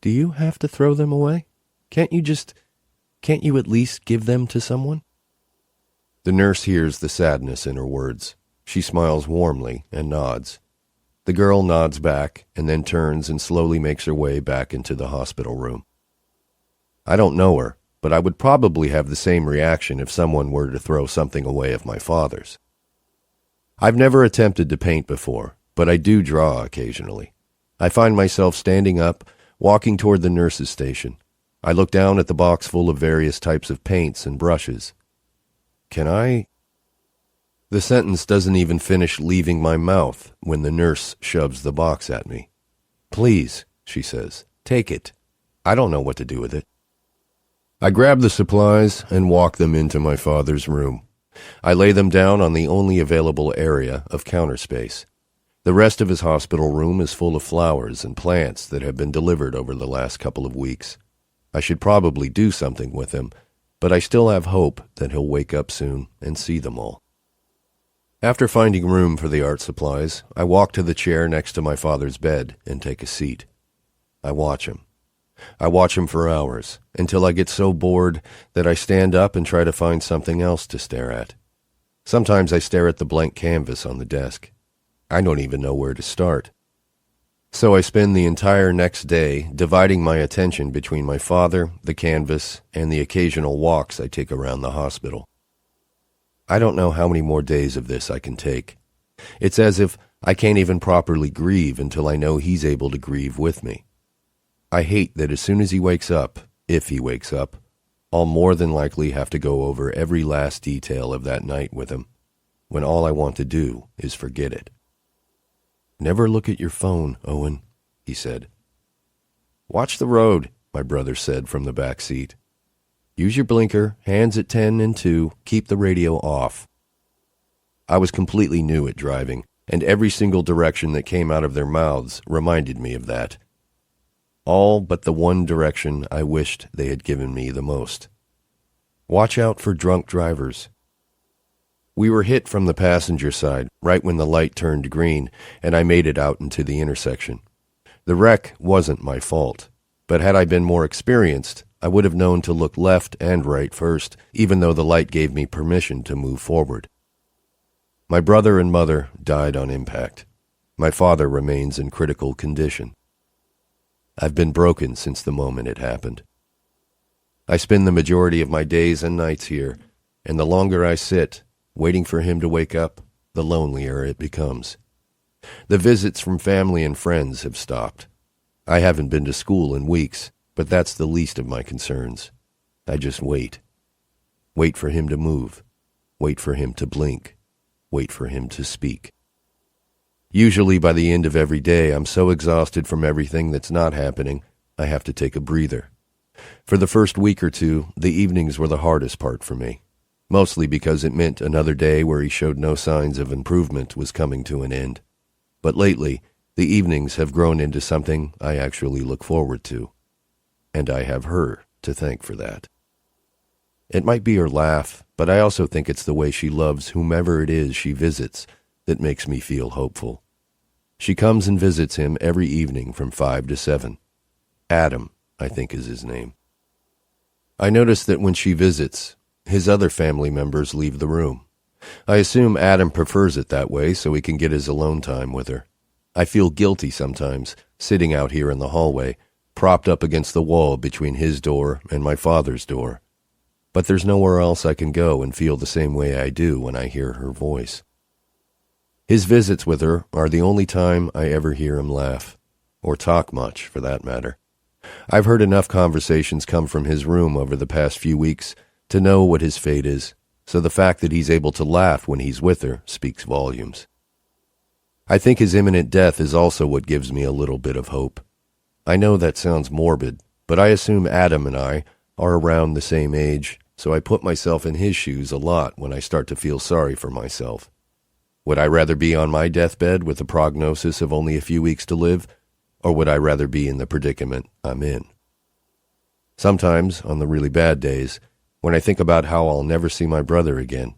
Do you have to throw them away? Can't you at least give them to someone? The nurse hears the sadness in her words. She smiles warmly and nods. The girl nods back and then turns and slowly makes her way back into the hospital room. I don't know her, but I would probably have the same reaction if someone were to throw something away of my father's. I've never attempted to paint before, but I do draw occasionally. I find myself standing up, walking toward the nurse's station. I look down at the box full of various types of paints and brushes. Can I? The sentence doesn't even finish leaving my mouth when the nurse shoves the box at me. Please, she says, take it. I don't know what to do with it. I grab the supplies and walk them into my father's room. I lay them down on the only available area of counter space. The rest of his hospital room is full of flowers and plants that have been delivered over the last couple of weeks. I should probably do something with them, but I still have hope that he'll wake up soon and see them all. After finding room for the art supplies, I walk to the chair next to my father's bed and take a seat. I watch him. I watch him for hours, until I get so bored that I stand up and try to find something else to stare at. Sometimes I stare at the blank canvas on the desk. I don't even know where to start. So I spend the entire next day dividing my attention between my father, the canvas, and the occasional walks I take around the hospital. I don't know how many more days of this I can take. It's as if I can't even properly grieve until I know he's able to grieve with me. I hate that as soon as he wakes up, if he wakes up, I'll more than likely have to go over every last detail of that night with him, when all I want to do is forget it. Never look at your phone, Owen, he said. Watch the road, my brother said from the back seat. Use your blinker, hands at 10 and 2, keep the radio off. I was completely new at driving, and every single direction that came out of their mouths reminded me of that. All but the one direction I wished they had given me the most. Watch out for drunk drivers. We were hit from the passenger side right when the light turned green, and I made it out into the intersection. The wreck wasn't my fault, but had I been more experienced, I would have known to look left and right first, even though the light gave me permission to move forward. My brother and mother died on impact. My father remains in critical condition. I've been broken since the moment it happened. I spend the majority of my days and nights here, and the longer I sit, waiting for him to wake up, the lonelier it becomes. The visits from family and friends have stopped. I haven't been to school in weeks, but that's the least of my concerns. I just wait. Wait for him to move. Wait for him to blink. Wait for him to speak. Usually by the end of every day, I'm so exhausted from everything that's not happening, I have to take a breather. For the first week or two, the evenings were the hardest part for me, mostly because it meant another day where he showed no signs of improvement was coming to an end. But lately, the evenings have grown into something I actually look forward to, and I have her to thank for that. It might be her laugh, but I also think it's the way she loves whomever it is she visits that makes me feel hopeful. She comes and visits him every evening from 5 to 7. Adam, I think is his name. I notice that when she visits, his other family members leave the room. I assume Adam prefers it that way so he can get his alone time with her. I feel guilty sometimes, sitting out here in the hallway, propped up against the wall between his door and my father's door. But there's nowhere else I can go and feel the same way I do when I hear her voice. His visits with her are the only time I ever hear him laugh, or talk much, for that matter. I've heard enough conversations come from his room over the past few weeks to know what his fate is, so the fact that he's able to laugh when he's with her speaks volumes. I think his imminent death is also what gives me a little bit of hope. I know that sounds morbid, but I assume Adam and I are around the same age, so I put myself in his shoes a lot when I start to feel sorry for myself. Would I rather be on my deathbed with a prognosis of only a few weeks to live, or would I rather be in the predicament I'm in? Sometimes, on the really bad days, when I think about how I'll never see my brother again,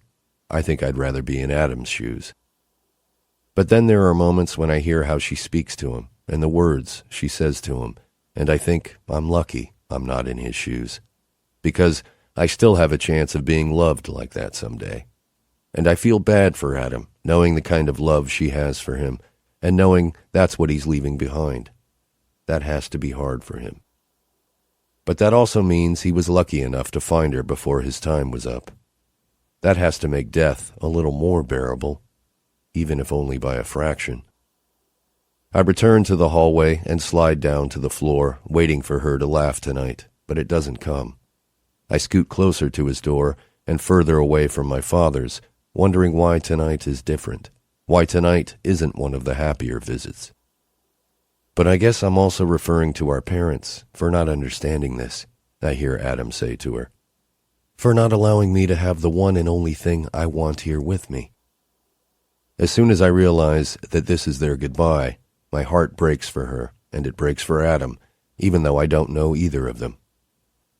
I think I'd rather be in Adam's shoes. But then there are moments when I hear how she speaks to him, and the words she says to him, and I think I'm lucky I'm not in his shoes, because I still have a chance of being loved like that someday. And I feel bad for Adam, knowing the kind of love she has for him, and knowing that's what he's leaving behind. That has to be hard for him. But that also means he was lucky enough to find her before his time was up. That has to make death a little more bearable, even if only by a fraction. I return to the hallway and slide down to the floor, waiting for her to laugh tonight, but it doesn't come. I scoot closer to his door and further away from my father's, wondering why tonight is different, why tonight isn't one of the happier visits. But I guess I'm also referring to our parents for not understanding this, I hear Adam say to her. For not allowing me to have the one and only thing I want here with me. As soon as I realize that this is their goodbye, my heart breaks for her, and it breaks for Adam, even though I don't know either of them.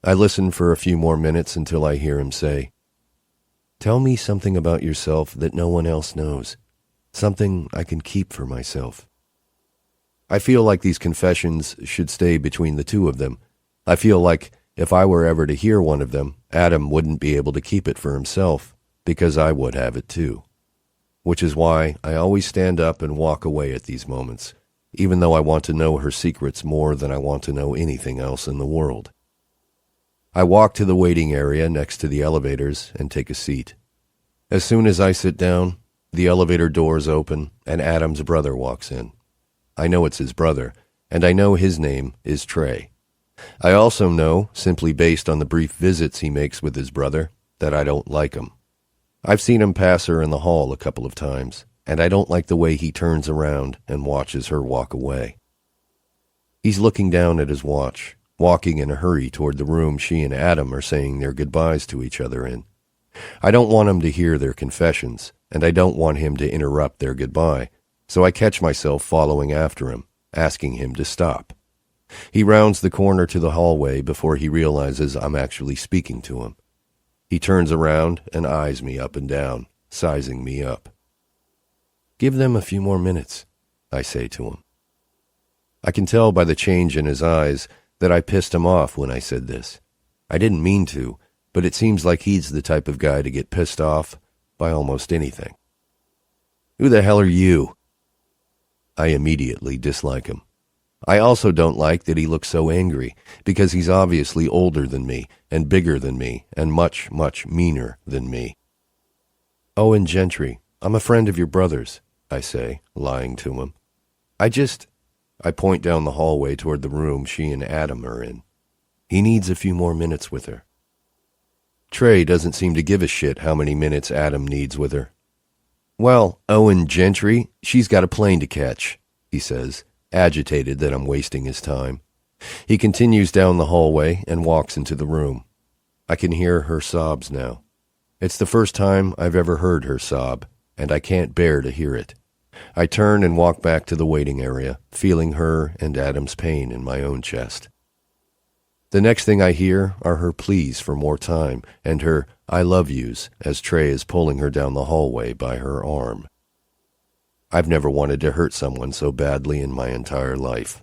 I listen for a few more minutes until I hear him say, "Tell me something about yourself that no one else knows, something I can keep for myself." I feel like these confessions should stay between the two of them. I feel like if I were ever to hear one of them, Adam wouldn't be able to keep it for himself, because I would have it too. Which is why I always stand up and walk away at these moments, even though I want to know her secrets more than I want to know anything else in the world. I walk to the waiting area next to the elevators and take a seat. As soon as I sit down, the elevator doors open and Adam's brother walks in. I know it's his brother, and I know his name is Trey. I also know, simply based on the brief visits he makes with his brother, that I don't like him. I've seen him pass her in the hall a couple of times, and I don't like the way he turns around and watches her walk away. He's looking down at his watch, walking in a hurry toward the room she and Adam are saying their goodbyes to each other in. I don't want him to hear their confessions, and I don't want him to interrupt their goodbye, so I catch myself following after him, asking him to stop. He rounds the corner to the hallway before he realizes I'm actually speaking to him. He turns around and eyes me up and down, sizing me up. "Give them a few more minutes," I say to him. I can tell by the change in his eyes that I pissed him off when I said this. I didn't mean to, but it seems like he's the type of guy to get pissed off by almost anything. "Who the hell are you?" I immediately dislike him. I also don't like that he looks so angry, because he's obviously older than me, and bigger than me, and much, much meaner than me. "Owen Gentry, I'm a friend of your brother's," I say, lying to him. I point down the hallway toward the room she and Adam are in. He needs a few more minutes with her. Trey doesn't seem to give a shit how many minutes Adam needs with her. "Well, Owen Gentry, she's got a plane to catch," he says, agitated that I'm wasting his time. He continues down the hallway and walks into the room. I can hear her sobs now. It's the first time I've ever heard her sob, and I can't bear to hear it. I turn and walk back to the waiting area, feeling her and Adam's pain in my own chest. The next thing I hear are her pleas for more time and her "I love yous" as Trey is pulling her down the hallway by her arm. I've never wanted to hurt someone so badly in my entire life.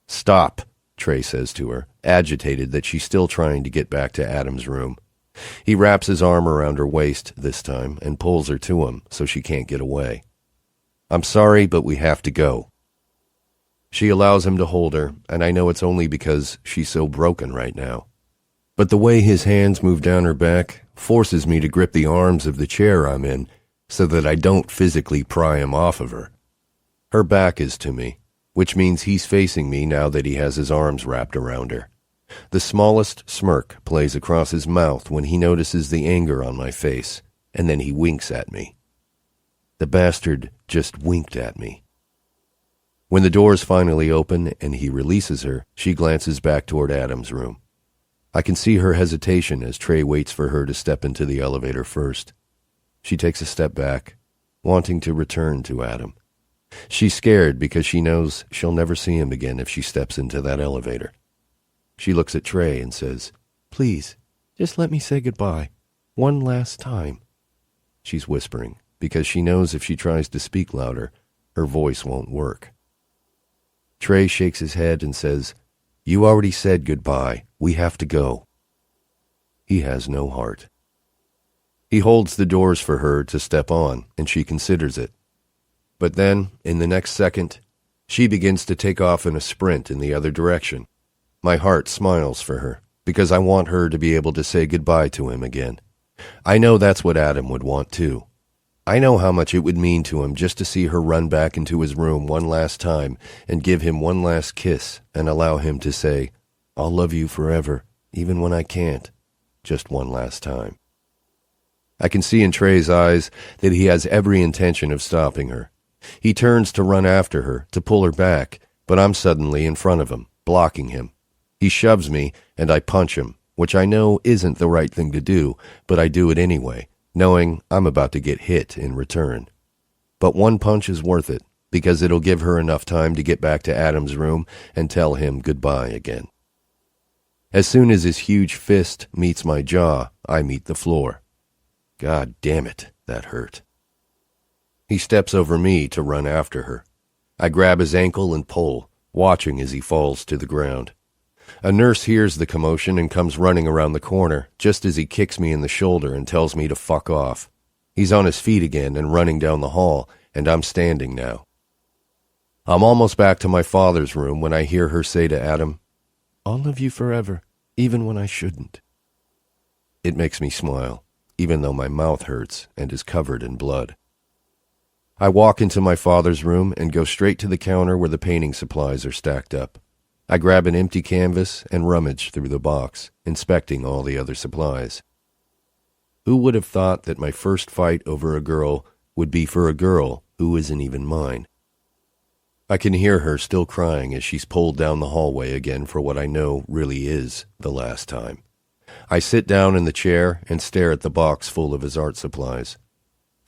"Stop," Trey says to her, agitated that she's still trying to get back to Adam's room. He wraps his arm around her waist this time and pulls her to him so she can't get away. "I'm sorry, but we have to go." She allows him to hold her, and I know it's only because she's so broken right now. But the way his hands move down her back forces me to grip the arms of the chair I'm in so that I don't physically pry him off of her. Her back is to me, which means he's facing me now that he has his arms wrapped around her. The smallest smirk plays across his mouth when he notices the anger on my face, and then he winks at me. The bastard just winked at me. When the doors finally open and he releases her, she glances back toward Adam's room. I can see her hesitation as Trey waits for her to step into the elevator first. She takes a step back, wanting to return to Adam. She's scared because she knows she'll never see him again if she steps into that elevator. She looks at Trey and says, "Please, just let me say goodbye. One last time." She's whispering because she knows if she tries to speak louder, her voice won't work. Trey shakes his head and says, "You already said goodbye. We have to go." He has no heart. He holds the doors for her to step on, and she considers it. But then, in the next second, she begins to take off in a sprint in the other direction. My heart smiles for her, because I want her to be able to say goodbye to him again. I know that's what Adam would want too. I know how much it would mean to him just to see her run back into his room one last time and give him one last kiss and allow him to say, "I'll love you forever, even when I can't," just one last time. I can see in Trey's eyes that he has every intention of stopping her. He turns to run after her, to pull her back, but I'm suddenly in front of him, blocking him. He shoves me, and I punch him, which I know isn't the right thing to do, but I do it anyway, knowing I'm about to get hit in return. But one punch is worth it, because it'll give her enough time to get back to Adam's room and tell him goodbye again. As soon as his huge fist meets my jaw, I meet the floor. God damn it, that hurt. He steps over me to run after her. I grab his ankle and pull, watching as he falls to the ground. A nurse hears the commotion and comes running around the corner, just as he kicks me in the shoulder and tells me to fuck off. He's on his feet again and running down the hall, and I'm standing now. I'm almost back to my father's room when I hear her say to Adam, "I'll love you forever, even when I shouldn't." It makes me smile, even though my mouth hurts and is covered in blood. I walk into my father's room and go straight to the counter where the painting supplies are stacked up. I grab an empty canvas and rummage through the box, inspecting all the other supplies. Who would have thought that my first fight over a girl would be for a girl who isn't even mine? I can hear her still crying as she's pulled down the hallway again for what I know really is the last time. I sit down in the chair and stare at the box full of his art supplies.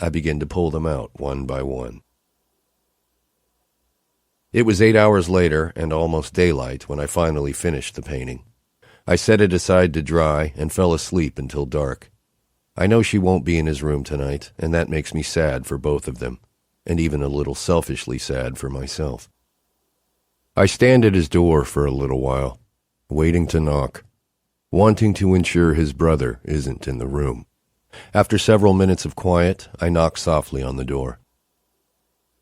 I begin to pull them out one by one. It was 8 hours later and almost daylight when I finally finished the painting. I set it aside to dry and fell asleep until dark. I know she won't be in his room tonight, and that makes me sad for both of them, and even a little selfishly sad for myself. I stand at his door for a little while, waiting to knock, wanting to ensure his brother isn't in the room. After several minutes of quiet, I knock softly on the door.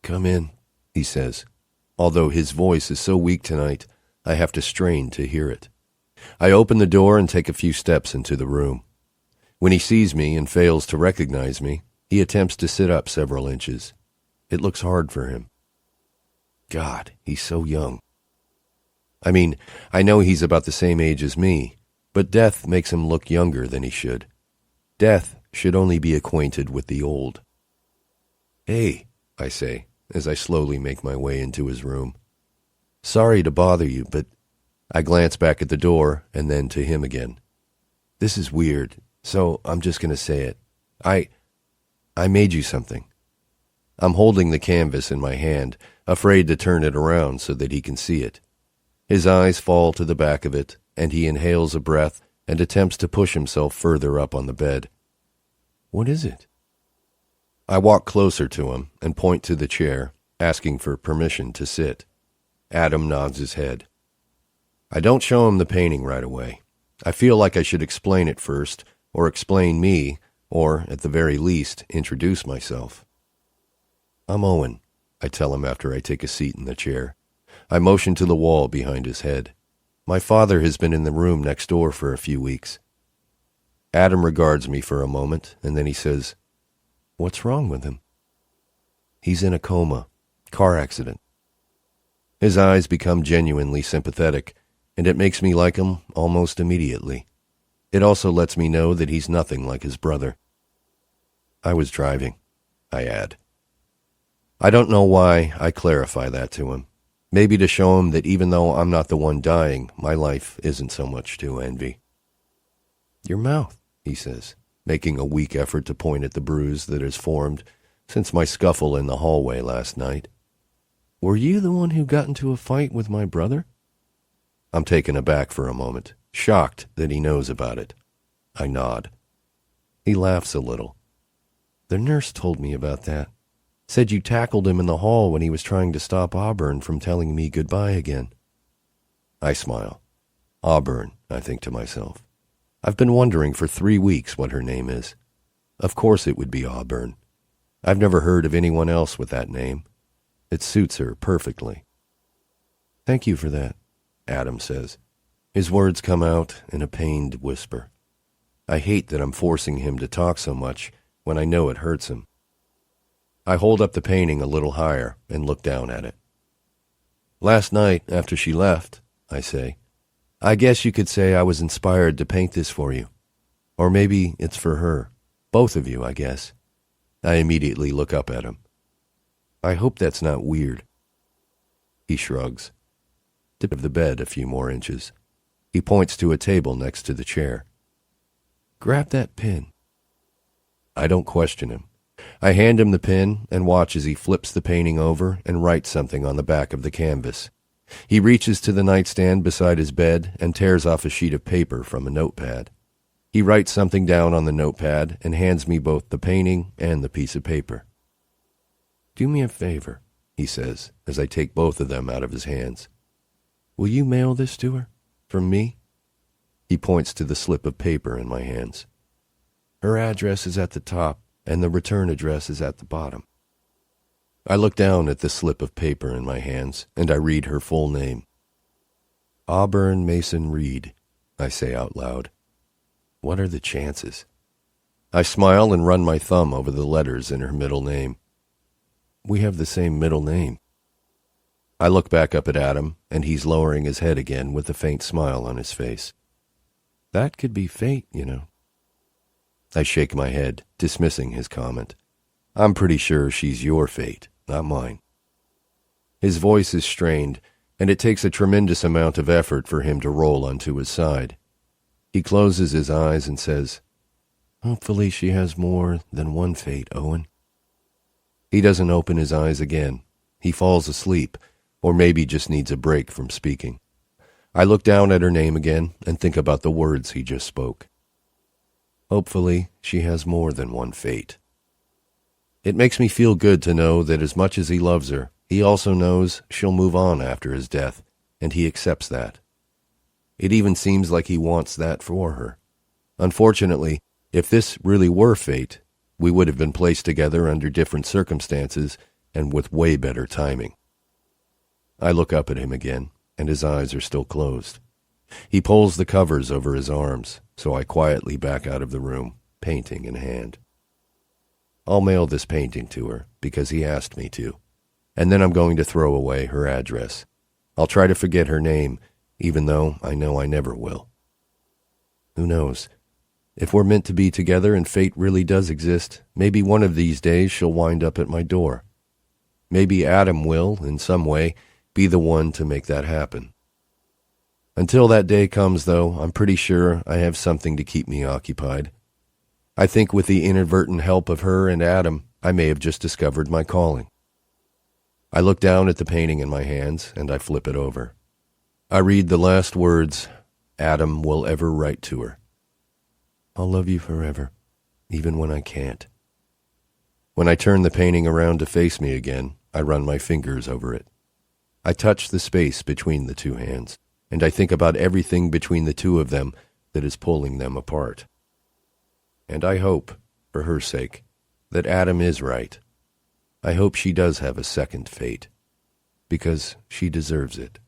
"Come in," he says. Although his voice is so weak tonight, I have to strain to hear it. I open the door and take a few steps into the room. When he sees me and fails to recognize me, he attempts to sit up several inches. It looks hard for him. God, he's so young. I mean, I know he's about the same age as me, but death makes him look younger than he should. Death should only be acquainted with the old. "Hey," I say, as I slowly make my way into his room. "Sorry to bother you, but..." I glance back at the door and then to him again. "This is weird, so I'm just going to say it. I made you something." I'm holding the canvas in my hand, afraid to turn it around so that he can see it. His eyes fall to the back of it, and he inhales a breath and attempts to push himself further up on the bed. "What is it?" I walk closer to him and point to the chair, asking for permission to sit. Adam nods his head. I don't show him the painting right away. I feel like I should explain it first, or explain me, or, at the very least, introduce myself. "I'm Owen," I tell him after I take a seat in the chair. I motion to the wall behind his head. "My father has been in the room next door for a few weeks." Adam regards me for a moment, and then he says, "What's wrong with him?" "He's in a coma. Car accident." His eyes become genuinely sympathetic, and it makes me like him almost immediately. It also lets me know that he's nothing like his brother. "I was driving," I add. I don't know why I clarify that to him. Maybe to show him that even though I'm not the one dying, my life isn't so much to envy. "Your mouth," he says, making a weak effort to point at the bruise that has formed since my scuffle in the hallway last night. "Were you the one who got into a fight with my brother?" I'm taken aback for a moment, shocked that he knows about it. I nod. He laughs a little. "The nurse told me about that. Said you tackled him in the hall when he was trying to stop Auburn from telling me goodbye again." I smile. Auburn, I think to myself. I've been wondering for 3 weeks what her name is. Of course it would be Auburn. I've never heard of anyone else with that name, It suits her perfectly. Thank you for that, Adam says. His words come out in a pained whisper. I hate that I'm forcing him to talk so much when I know it hurts him. I hold up the painting a little higher and look down at it. Last night, after she left, I say, I guess you could say I was inspired to paint this for you. Or maybe it's for her. Both of you, I guess. I immediately look up at him. I hope that's not weird. He shrugs. Tip of the bed a few more inches. He points to a table next to the chair. Grab that pen. I don't question him. I hand him the pen and watch as he flips the painting over and writes something on the back of the canvas. He reaches to the nightstand beside his bed and tears off a sheet of paper from a notepad. He writes something down on the notepad and hands me both the painting and the piece of paper. Do me a favor, he says, as I take both of them out of his hands. Will you mail this to her? From me? He points to the slip of paper in my hands. Her address is at the top, and the return address is at the bottom. I look down at the slip of paper in my hands, and I read her full name. Auburn Mason Reed, I say out loud. What are the chances? I smile and run my thumb over the letters in her middle name. We have the same middle name. I look back up at Adam, and he's lowering his head again with a faint smile on his face. That could be fate, you know. I shake my head, dismissing his comment. I'm pretty sure she's your fate, not mine. His voice is strained, and it takes a tremendous amount of effort for him to roll onto his side. He closes his eyes and says, Hopefully she has more than one fate, Owen. He doesn't open his eyes again. He falls asleep, or maybe just needs a break from speaking. I look down at her name again and think about the words he just spoke. Hopefully she has more than one fate. It makes me feel good to know that as much as he loves her, he also knows she'll move on after his death, and he accepts that. It even seems like he wants that for her. Unfortunately, if this really were fate, we would have been placed together under different circumstances and with way better timing. I look up at him again, and his eyes are still closed. He pulls the covers over his arms, so I quietly back out of the room, painting in hand. I'll mail this painting to her, because he asked me to, and then I'm going to throw away her address. I'll try to forget her name, even though I know I never will. Who knows? If we're meant to be together and fate really does exist, maybe one of these days she'll wind up at my door. Maybe Adam will, in some way, be the one to make that happen. Until that day comes, though, I'm pretty sure I have something to keep me occupied. I think with the inadvertent help of her and Adam, I may have just discovered my calling. I look down at the painting in my hands, and I flip it over. I read the last words Adam will ever write to her. I'll love you forever, even when I can't. When I turn the painting around to face me again, I run my fingers over it. I touch the space between the two hands, and I think about everything between the two of them that is pulling them apart. And I hope, for her sake, that Adam is right. I hope she does have a second fate, because she deserves it.